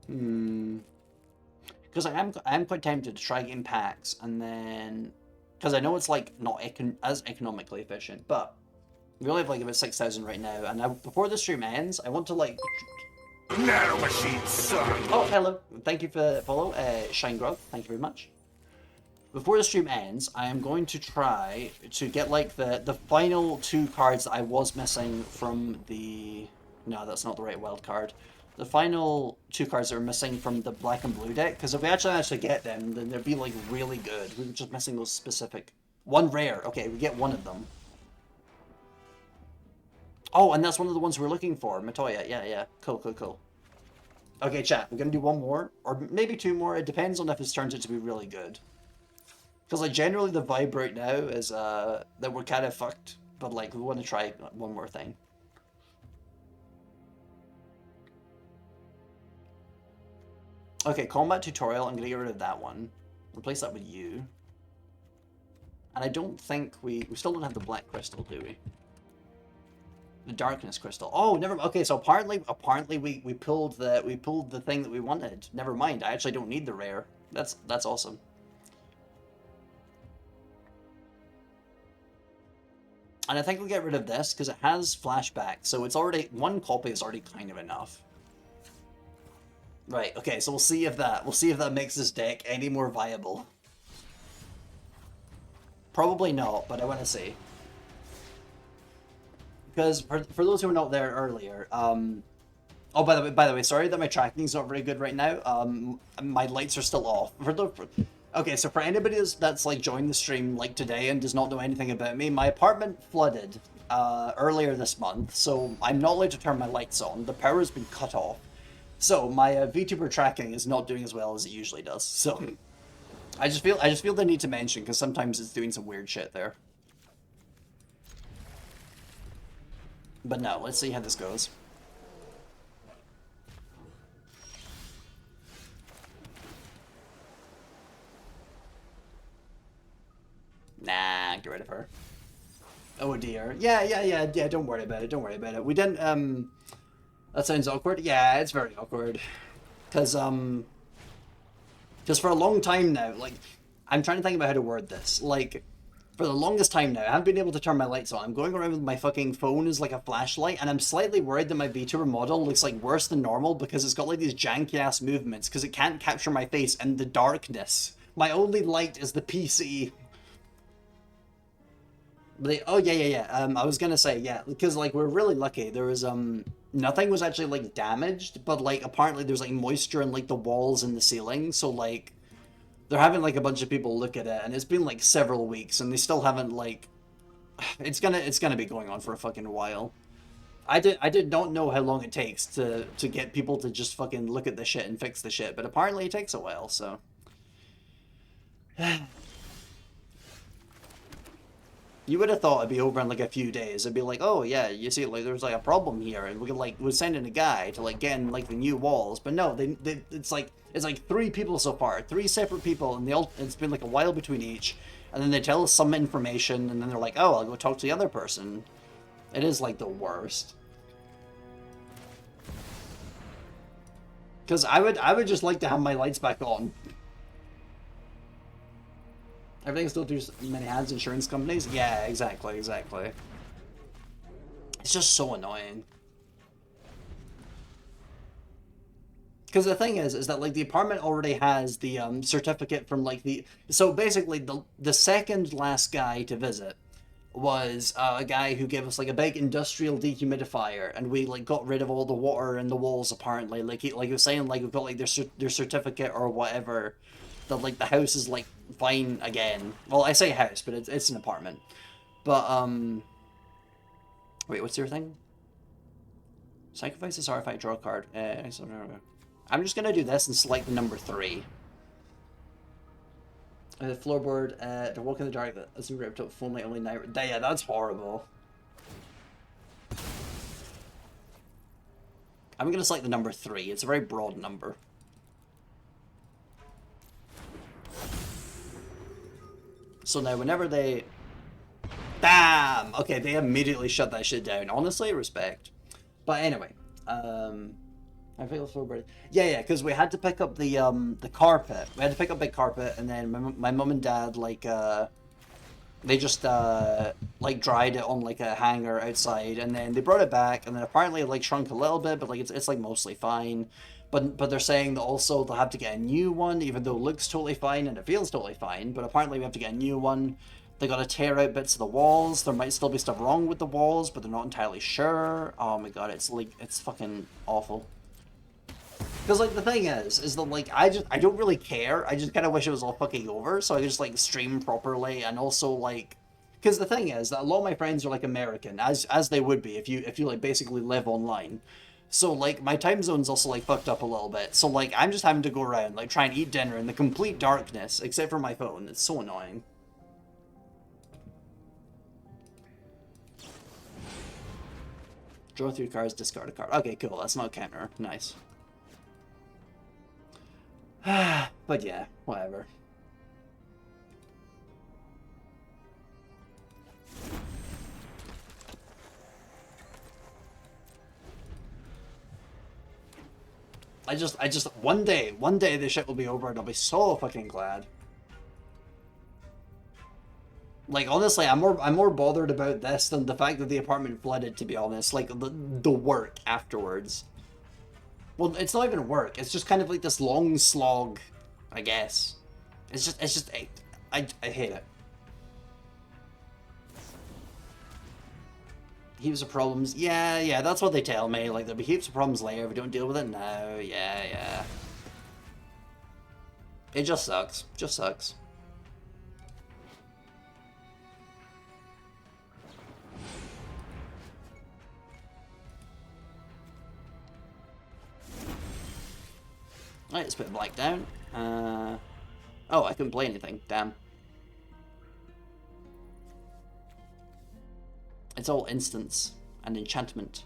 Because I am quite tempted to try getting packs, and then because I know it's like not as economically efficient, but we only have like about 6,000 right now, and before the stream ends, I want to like. Nano machine, son. Oh, hello! Thank you for the follow, Shine Grog. Thank you very much. Before the stream ends, I am going to try to get like the final 2 cards that I was missing from the. No, that's not the right wild card. The final 2 cards that are missing from the black and blue deck, because if we actually manage to get them, then they'd be like really good. We were just missing those specific. 1 rare. Okay, we get 1 of them. Oh, and that's one of the ones we're looking for. Matoya. Yeah. Cool. Okay, chat. We're gonna do 1 more, or maybe 2 more. It depends on if this turns out to be really good. Because like generally the vibe right now is that we're kind of fucked, but like we want to try 1 more thing. Okay, combat tutorial. I'm gonna get rid of that one. Replace that with you. And I don't think we still don't have the black crystal, do we? The darkness crystal. Oh, never. Okay, so apparently we pulled the thing that we wanted. Never mind. I actually don't need the rare. That's awesome. And I think we'll get rid of this because it has flashback, so it's already 1 copy is already kind of enough. Right. Okay. So we'll see if that makes this deck any more viable. Probably not, but I want to see. Because for those who were not there earlier, oh, by the way, sorry that my tracking's not very good right now. My lights are still off. Okay, so for anybody that's like joined the stream like today and does not know anything about me, my apartment flooded earlier this month, so I'm not allowed to turn my lights on. The power has been cut off, so my VTuber tracking is not doing as well as it usually does. So I just feel the need to mention because sometimes it's doing some weird shit there. But no, let's see how this goes. Nah, get rid of her. Oh dear. Yeah, don't worry about it. Don't worry about it. We didn't, that sounds awkward. Yeah, it's very awkward. Because for a long time now, like, I'm trying to think about how to word this. Like, for the longest time now, I haven't been able to turn my lights on. I'm going around with my fucking phone as like a flashlight, and I'm slightly worried that my VTuber model looks like worse than normal because it's got like these janky-ass movements because it can't capture my face in the darkness. My only light is the PC. Oh yeah. I was gonna say yeah, because like we're really lucky. There was nothing was actually like damaged, but like apparently there's like moisture in like the walls and the ceiling. So like they're having like a bunch of people look at it, and it's been like several weeks, and they still haven't like. It's gonna be going on for a fucking while. I did not know how long it takes to get people to just fucking look at the shit and fix the shit, but apparently it takes a while. So. You would have thought it'd be over in like a few days. It'd be like, oh yeah, you see, like there's like a problem here, and we're sending a guy to like get in like the new walls. But no, it's like 3 people so far, 3 separate people, and it's been like a while between each, and then they tell us some information, and then they're like, oh, I'll go talk to the other person. It is like the worst. Because I would just like to have my lights back on. Everything still through many hands, insurance companies? Yeah, exactly. It's just so annoying. Because the thing is that like the apartment already has the certificate from like the... So basically the second last guy to visit was a guy who gave us like a big industrial dehumidifier, and we like got rid of all the water in the walls apparently. Like he was saying like we've got like their certificate or whatever. That like the house is like fine again. Well, I say house, but it's an apartment. But wait, what's your thing? Sacrifice this artifact, draw a card. I'm just gonna do this and select the number 3. The floorboard. To walk in the dark. That's ripped up. Phone light only night. Yeah, that's horrible. I'm gonna select the number 3. It's a very broad number. So now whenever they... Damn! Okay, they immediately shut that shit down. Honestly, respect. But anyway, I feel so pretty. Yeah, because we had to pick up the carpet. We had to pick up big carpet, and then my mum and dad they just like dried it on like a hanger outside, and then they brought it back, and then apparently it like shrunk a little bit, but like it's like mostly fine. But they're saying that also they'll have to get a new one, even though it looks totally fine and it feels totally fine. But apparently we have to get a new one. They got to tear out bits of the walls. There might still be stuff wrong with the walls, but they're not entirely sure. Oh my god, it's fucking awful. Because, like, the thing is that, like, I don't really care. I just kind of wish it was all fucking over, so I could just, like, stream properly, and also, like... Because the thing is that a lot of my friends are, like, American, as they would be if you, like, basically live online. So, like, my time zone's also, like, fucked up a little bit. So, like, I'm just having to go around, like, try and eat dinner in the complete darkness, except for my phone. It's so annoying. Draw 3 cards, discard a card. Okay, cool. That's not a counter. Nice. But yeah, whatever. I just, one day this shit will be over and I'll be so fucking glad. Like, honestly, I'm more bothered about this than the fact that the apartment flooded, to be honest. Like, the work afterwards. Well, it's not even work. It's just kind of like this long slog, I guess. I hate it. Heaps of problems. Yeah, that's what they tell me. Like, there'll be heaps of problems later if we don't deal with it now. Yeah. It just sucks. Just sucks. Alright, let's put black down. Oh, I couldn't play anything. Damn. It's all instants and enchantment.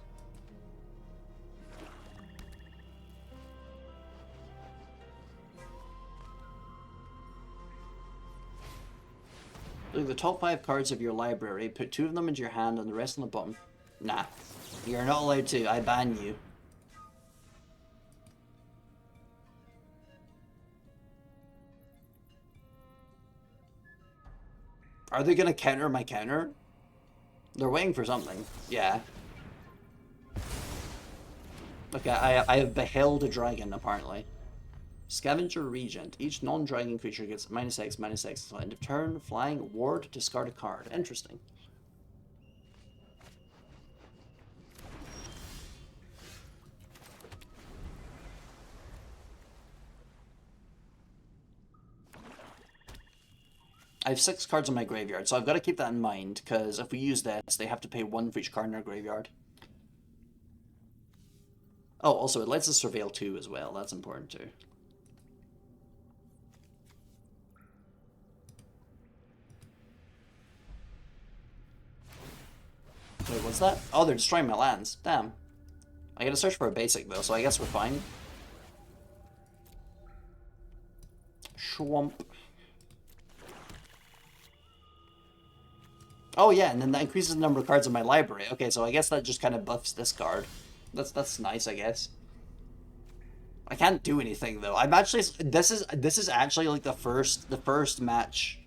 Look at the top 5 cards of your library. Put 2 of them into your hand and the rest on the bottom. Nah. You're not allowed to. I ban you. Are they gonna counter my counter? They're waiting for something. Yeah. Okay, I have beheld a dragon, apparently. Scavenger Regent. Each non-dragon creature gets -X, -X until end of turn. Flying, ward, discard a card. Interesting. I have 6 cards in my graveyard, so I've got to keep that in mind, because if we use this, they have to pay 1 for each card in our graveyard. Oh, also, it lets us surveil 2 as well. That's important too. Wait, what's that? Oh, they're destroying my lands. Damn. I gotta search for a basic, though, so I guess we're fine. Schwamp. Oh yeah, and then that increases the number of cards in my library. Okay, so I guess that just kind of buffs this card. That's nice, I guess. I can't do anything though. I'm actually this is actually like the first match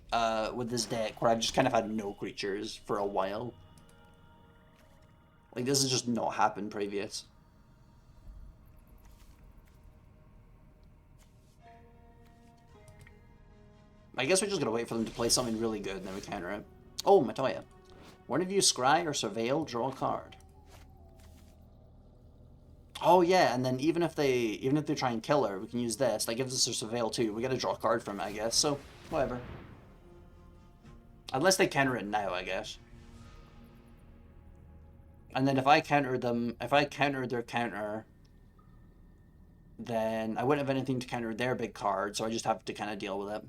with this deck where I've just kind of had no creatures for a while. Like this has just not happened previous. I guess we're just gonna wait for them to play something really good and then we counter it. Oh, Matoya. One of you scry or surveil, draw a card. Oh yeah, and then even if they try and kill her, we can use this. That gives us a surveil too. We gotta draw a card from it, I guess. So whatever. Unless they counter it now, I guess. And then if I counter their counter, then I wouldn't have anything to counter their big card, so I just have to kind of deal with it.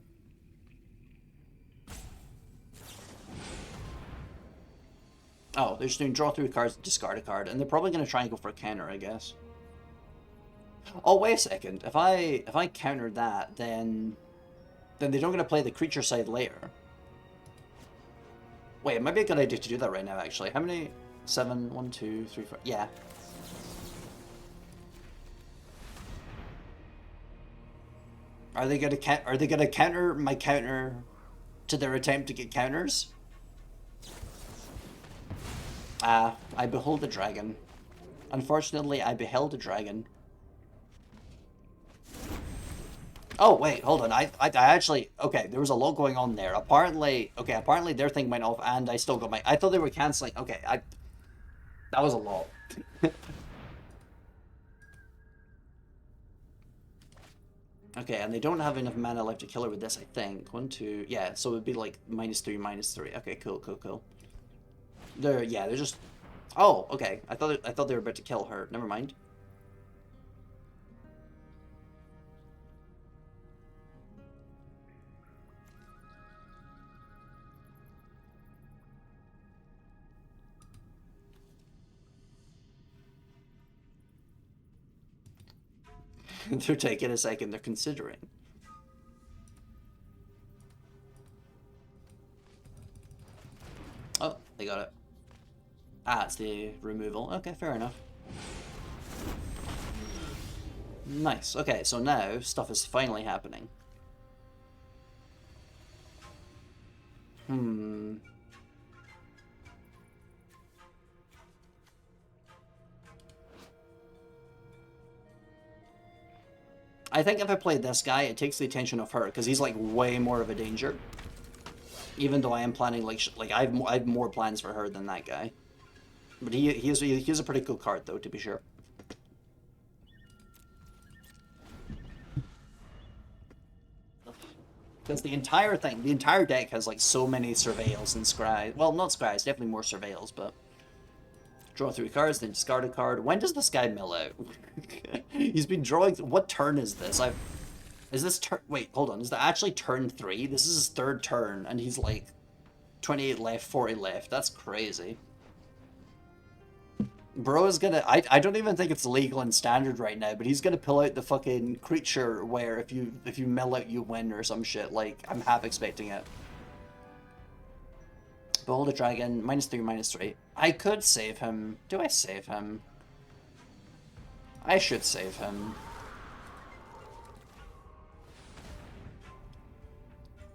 Oh, they're just doing draw 3 cards, discard a card, and they're probably going to try and go for a counter, I guess. Oh, wait a second. If I counter that, then they don't get to play the creature side later. Wait, it might be a good idea to do that right now, actually. How many? 7, 1, 2, 3, 4. Yeah. Are they gonna counter my counter to their attempt to get counters? Ah, I behold a dragon. Unfortunately, I beheld a dragon. Oh, wait, hold on. I actually... Okay, there was a lot going on there. Apparently... Okay, apparently their thing went off and I still got my... I thought they were cancelling... Okay, that was a lot. Okay, and they don't have enough mana left to kill her with this, I think. 1, 2... Yeah, so it would be like -3, -3. Okay, cool, cool, cool. They're just... Oh, okay. I thought they were about to kill her. Never mind. They're taking a second. They're considering. Oh, they got it. Ah, it's the removal. Okay, fair enough. Nice. Okay, so now stuff is finally happening. I think if I played this guy, it takes the attention off her, because he's, like, way more of a danger. Even though I am planning, like I have more plans for her than that guy. But he is a pretty cool card, though, to be sure. Because the entire deck has, like, so many surveils and scries. Well, not scries, definitely more surveils, but... Draw 3 cards, then discard a card. When does this guy mill out? He's been drawing... What turn is this? Is this turn... Wait, hold on. Is that actually turn 3? This is his 3rd turn, and he's like... 28 left, 40 left. That's crazy. Bro is gonna... I don't even think it's legal in Standard right now, but he's gonna pull out the fucking creature where if you mill out, you win or some shit. Like, I'm half expecting it. Behold a dragon, -3, -3. I could save him. Do I save him? I should save him.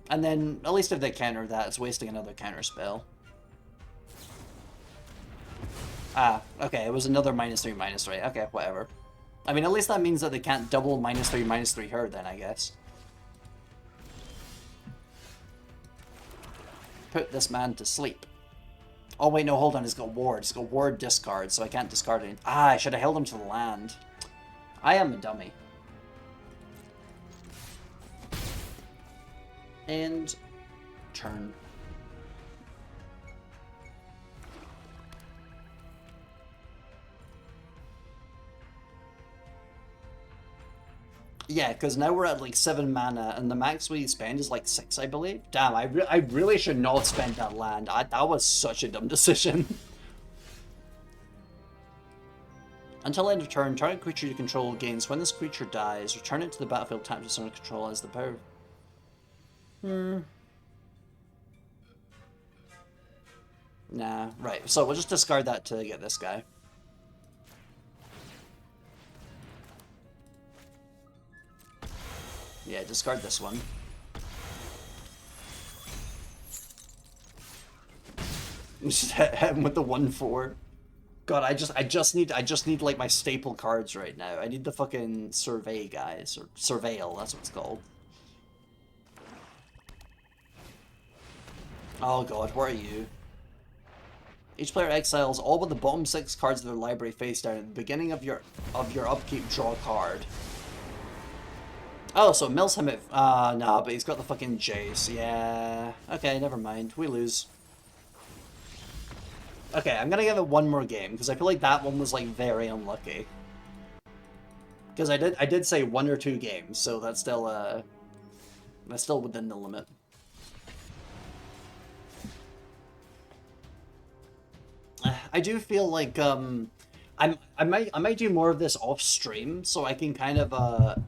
And then, at least if they counter that, it's wasting another counter spell. Ah, okay, it was another -3, -3. Okay, whatever. I mean, at least that means that they can't double -3, -3 her then, I guess. Put this man to sleep. Oh wait, no, hold on, he's got ward. He's got ward discard, so I can't discard it. Ah, I should have held him to the land. I am a dummy. And... turn. Yeah, because now we're at like 7 mana, and the max we spend is like 6, I believe. Damn, I really should not have spent that land. That was such a dumb decision. Until end of turn, target creature you control gains. When this creature dies, return it to the battlefield tapped with someone control as the power. Nah, right. So we'll just discard that to get this guy. Yeah, discard this one. Just hit him with the 1/4. God, I just need like my staple cards right now. I need the fucking survey guys, or surveil, that's what it's called. Oh god, where are you? Each player exiles all but the bottom 6 cards of their library face down at the beginning of your upkeep. Draw a card. Oh, so it mills him at... nah, but he's got the fucking Jace. Yeah. Okay, never mind. We lose. Okay, I'm gonna give it one more game, because I feel like that one was, like, very unlucky. Because I did say 1 or 2 games, so that's still within the limit. I do feel like, I might do more of this off stream so I can kind of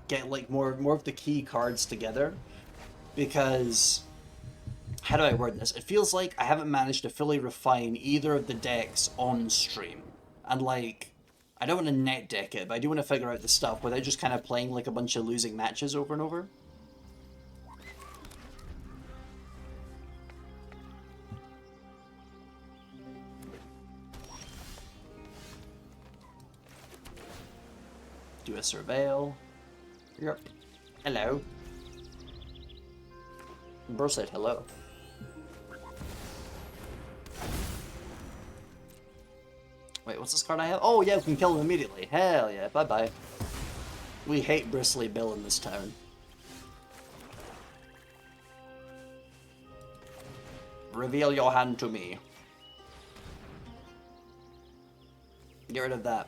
get like more of the key cards together, because how do I word this? It feels like I haven't managed to fully refine either of the decks on stream, and like I don't want to net deck it, but I do want to figure out the stuff without just kind of playing like a bunch of losing matches over and over. Do a surveil. Yep. Hello. Bro said hello. Wait, what's this card I have? Oh yeah, we can kill him immediately. Hell yeah, bye-bye. We hate Bristly Bill in this town. Reveal your hand to me. Get rid of that.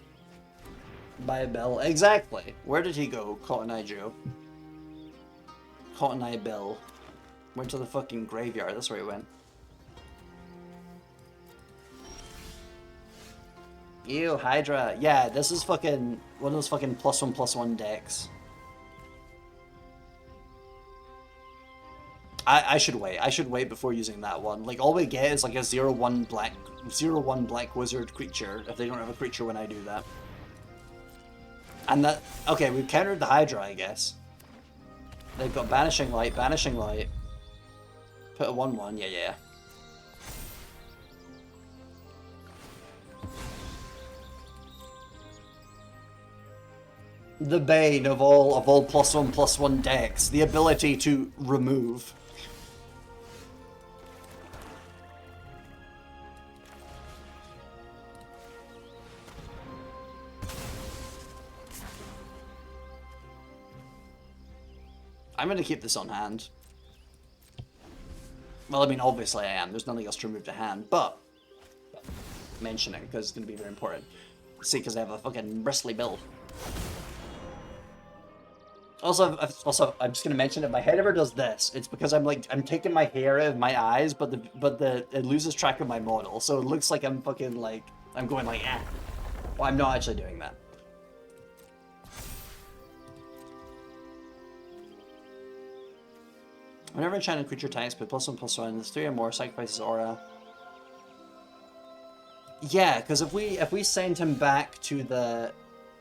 Bye, Bill. Exactly. Where did he go, Cotton Eye Joe? Cotton Eye Bill. Went to the fucking graveyard. That's where he went. Ew, Hydra. Yeah, this is fucking one of those fucking +1/+1 decks. I should wait. I should wait before using that one. Like, all we get is like a 0/1 black wizard creature if they don't have a creature when I do that. And that... Okay, we've countered the Hydra, I guess. They've got Banishing Light, Banishing Light. Put a 1/1, yeah. The bane of all +1/+1 decks. The ability to remove. I'm going to keep this on hand. Well, I mean, obviously I am. There's nothing else to remove to hand, but... mention it, because it's going to be very important. See, because I have a fucking bristly bill. Also, I'm just going to mention, if my head ever does this, it's because I'm taking my hair out of my eyes, but it loses track of my model, so it looks like I'm fucking, like, I'm going like, eh. Well, I'm not actually doing that. Whenever enchanted creature attacks, put +1/+1, there's 3 or more, sacrifices aura. Yeah, because if we send him back to the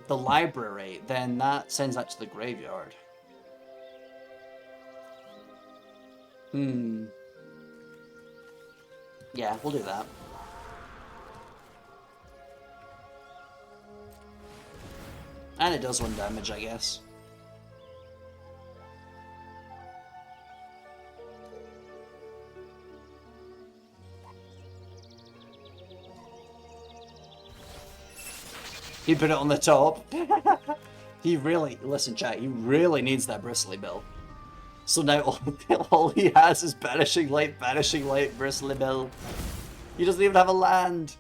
library, then that sends that to the graveyard. Yeah, we'll do that. And it does 1 damage, I guess. He put it on the top. He really... Listen, chat, he really needs that Bristly Bill. So now all he has is Banishing Light, Bristly Bill. He doesn't even have a land.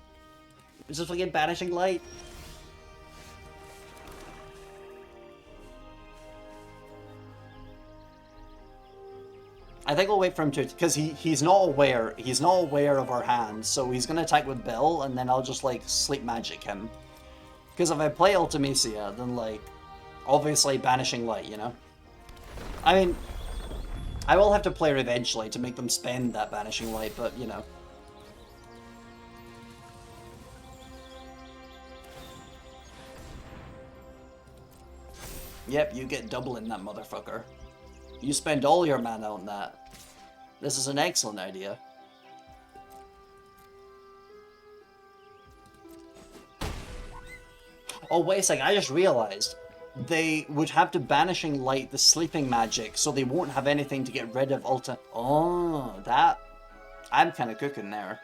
It's just fucking Banishing Light. I think I'll wait for him to... Because he's not aware. He's not aware of our hand, so he's going to attack with Bill, and then I'll just, like, Sleep Magic him. Because if I play Ultimecia, then, like, obviously Banishing Light, you know? I mean, I will have to play her eventually to make them spend that Banishing Light, but, you know. Yep, you get double in that motherfucker. You spend all your mana on that. This is an excellent idea. Oh, wait a second, I just realized. They would have to Banishing Light the sleeping magic, so they won't have anything to get rid of Ulta. Oh, that... I'm kind of cooking there.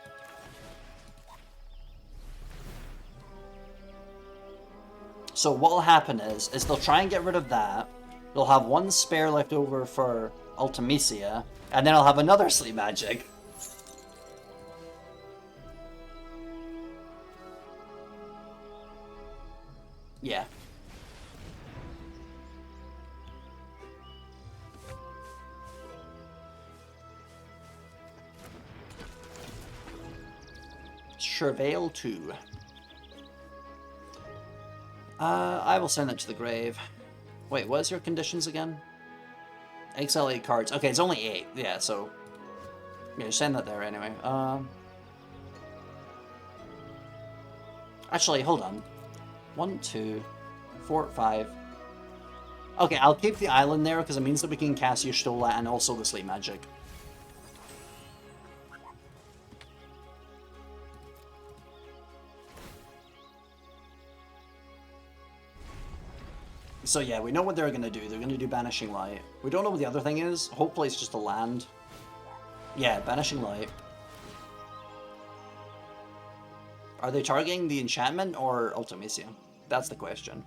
So what'll happen is they'll try and get rid of that. They'll have 1 spare left over for Ultimecia, and then I'll have another sleep magic. Yeah. Surveil 2. I will send that to the grave. Wait, what is your conditions again? Exile 8 cards. Okay, it's only 8. Yeah, so... yeah, send that there anyway. Actually, hold on. 1, 2, 4, 5. Okay, I'll keep the island there because it means that we can cast Y'shtola and also the sleep magic. So yeah, we know what they're gonna do. They're gonna do Banishing Light. We don't know what the other thing is. Hopefully it's just a land. Yeah, Banishing Light. Are they targeting the enchantment or Ultimacia? That's the question.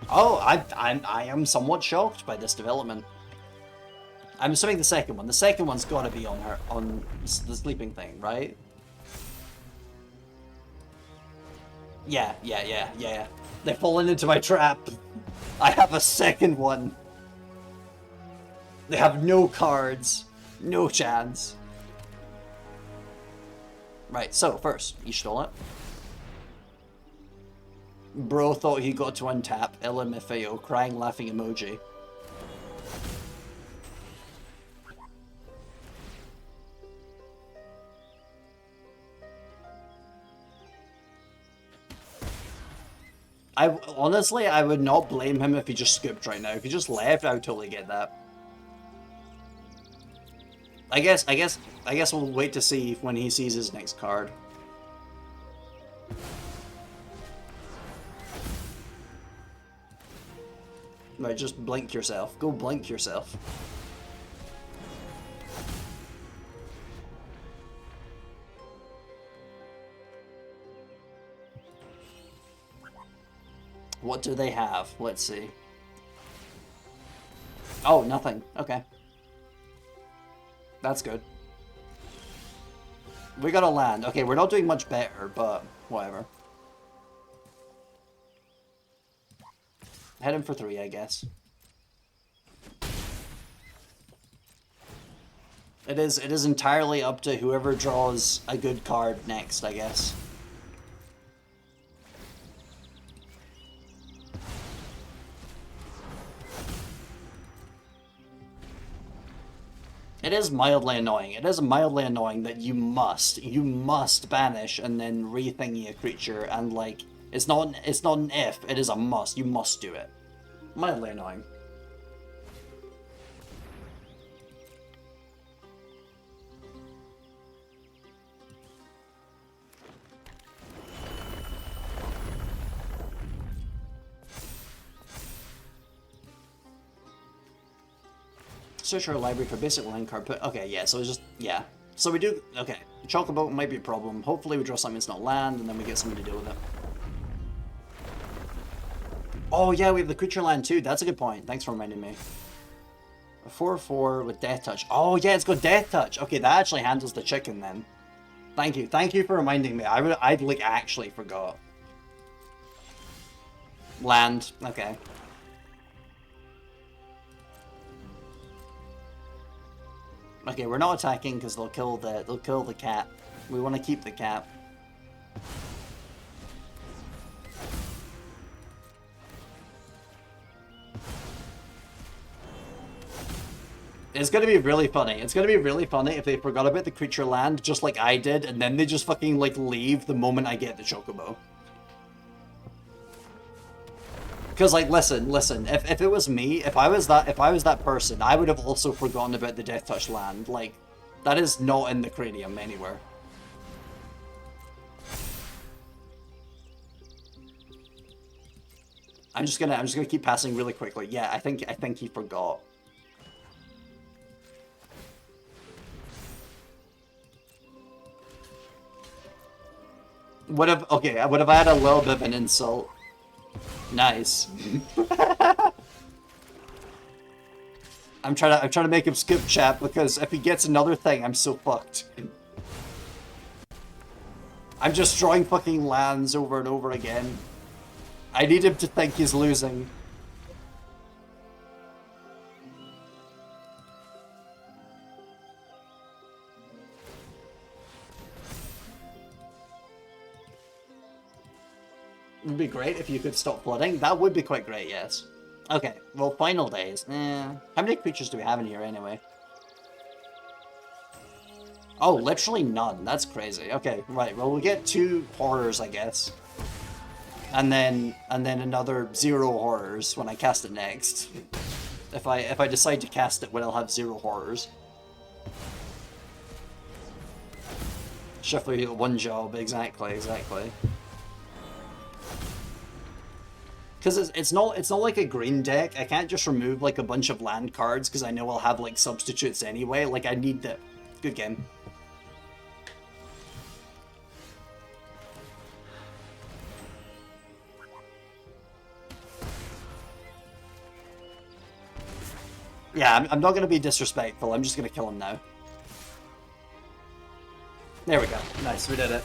Oh, I am somewhat shocked by this development. I'm assuming the second one. The second one's got to be on the sleeping thing, right? Yeah. They've fallen into my trap. I have a second one. They have no cards. No chance. Right, so first, you stole it. Bro thought he got to untap. LMFAO, crying, laughing emoji. Honestly, I would not blame him if he just scooped right now. If he just left, I would totally get that. I guess we'll wait to see when he sees his next card. Right, just blink yourself. Go blink yourself. What do they have? Let's see. Oh, nothing. Okay. That's good. We got a land. Okay, we're not doing much better, but whatever. Head in for 3, I guess. It is entirely up to whoever draws a good card next, I guess. It is mildly annoying. It is mildly annoying that you must banish and then rethingy a creature, and like it's not an if, it is a must. You must do it. Mildly annoying. Search our library for basic land card. Okay, yeah, so it's just, yeah. So we do, okay. Chocobo might be a problem. Hopefully we draw something that's not land, and then we get something to deal with it. Oh yeah, we have the creature land too. That's a good point. Thanks for reminding me. A 4/4 with Death Touch. Oh yeah, it's got Death Touch. Okay, that actually handles the chicken then. Thank you for reminding me. I'd like actually forgot. Land. Okay. Okay, we're not attacking because they'll kill the cat. We want to keep the cat. It's gonna be really funny. It's gonna be really funny if they forgot about the creature land just like I did, and then they just fucking like leave the moment I get the chocobo. Because like, listen. If it was me, if I was that person, I would have also forgotten about the Death Touch land. Like, that is not in the cranium anywhere. I'm just gonna keep passing really quickly. Yeah, I think he forgot. Would have had a little bit of an insult. Nice. I'm trying to make him skip chat because if he gets another thing, I'm so fucked. I'm just drawing fucking lands over and over again. I need him to think he's losing. It would be great if you could stop flooding. That would be quite great, yes. Okay, well, final days. How many creatures do we have in here anyway? Oh, literally none. That's crazy. Okay, right. Well, we'll get 2 horrors, I guess. And then another 0 horrors when I cast it next. If I decide to cast it when I'll have 0 horrors. Shuffle 1 job, exactly. Because it's not like a green deck. I can't just remove like a bunch of land cards because I know I'll have like substitutes anyway. Like I need the good game. Yeah, I'm not gonna be disrespectful. I'm just gonna kill him now. There we go. Nice, we did it.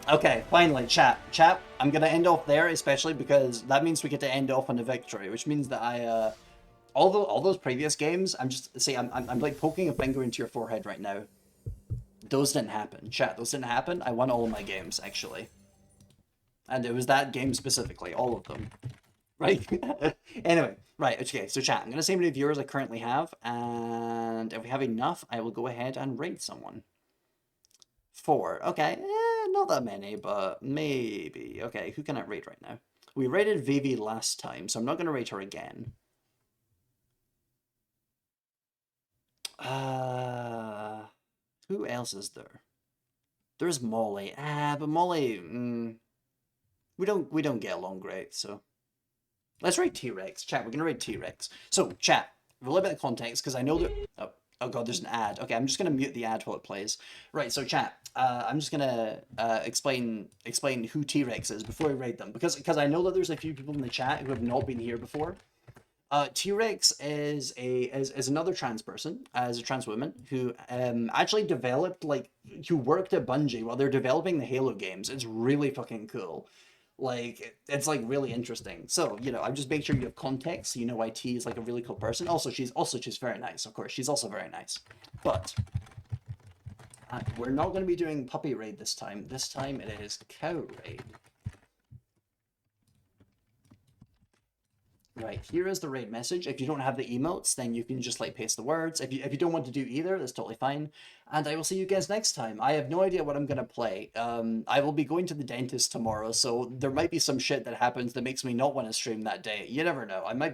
Okay, finally, chat. Chat, I'm gonna end off there, especially because that means we get to end off on a victory, which means that all those previous games, I'm like poking a finger into your forehead right now. Those didn't happen. Chat, those didn't happen. I won all of my games, actually. And it was that game specifically, all of them. Right? Anyway, right, okay, so chat, I'm gonna see how many viewers I currently have, and if we have enough, I will go ahead and rate someone. 4. Okay, not that many, but maybe. Okay, who can I rate right now? We rated Vivi last time, so I'm not going to rate her again. Who else is there? There's Molly. But Molly, we don't get along great, so let's rate T-Rex. Chat, we're gonna rate T-Rex. So, chat, a little bit of context, because I know that... Oh god, there's an ad. Okay, I'm just gonna mute the ad while it plays. Right, so chat, I'm just gonna explain who T-Rex is before we rate them, because I know that there's a few people in the chat who have not been here before. T-Rex is another trans person, as a trans woman, who actually developed, like, who worked at Bungie while they're developing the Halo games. It's really fucking cool. Like, it's like really interesting. So, you know, I'm just making sure you have context so you know why T is like a really cool person. Also, she's very nice, of course. She's also very nice. But we're not going to be doing puppy raid this time. This time it is cow raid. Right, here is the raid message. If you don't have the emotes, then you can just like paste the words. If you don't want to do either, that's totally fine. And I will see you guys next time. I have no idea what I'm gonna play. I will be going to the dentist tomorrow, so there might be some shit that happens that makes me not want to stream that day. You never know. I might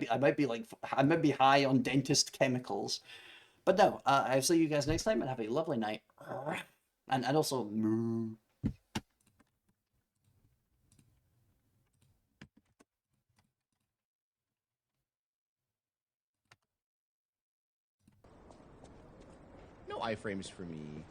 be high on dentist chemicals. But no, I'll see you guys next time and have a lovely night. And also moo. No iframes for me.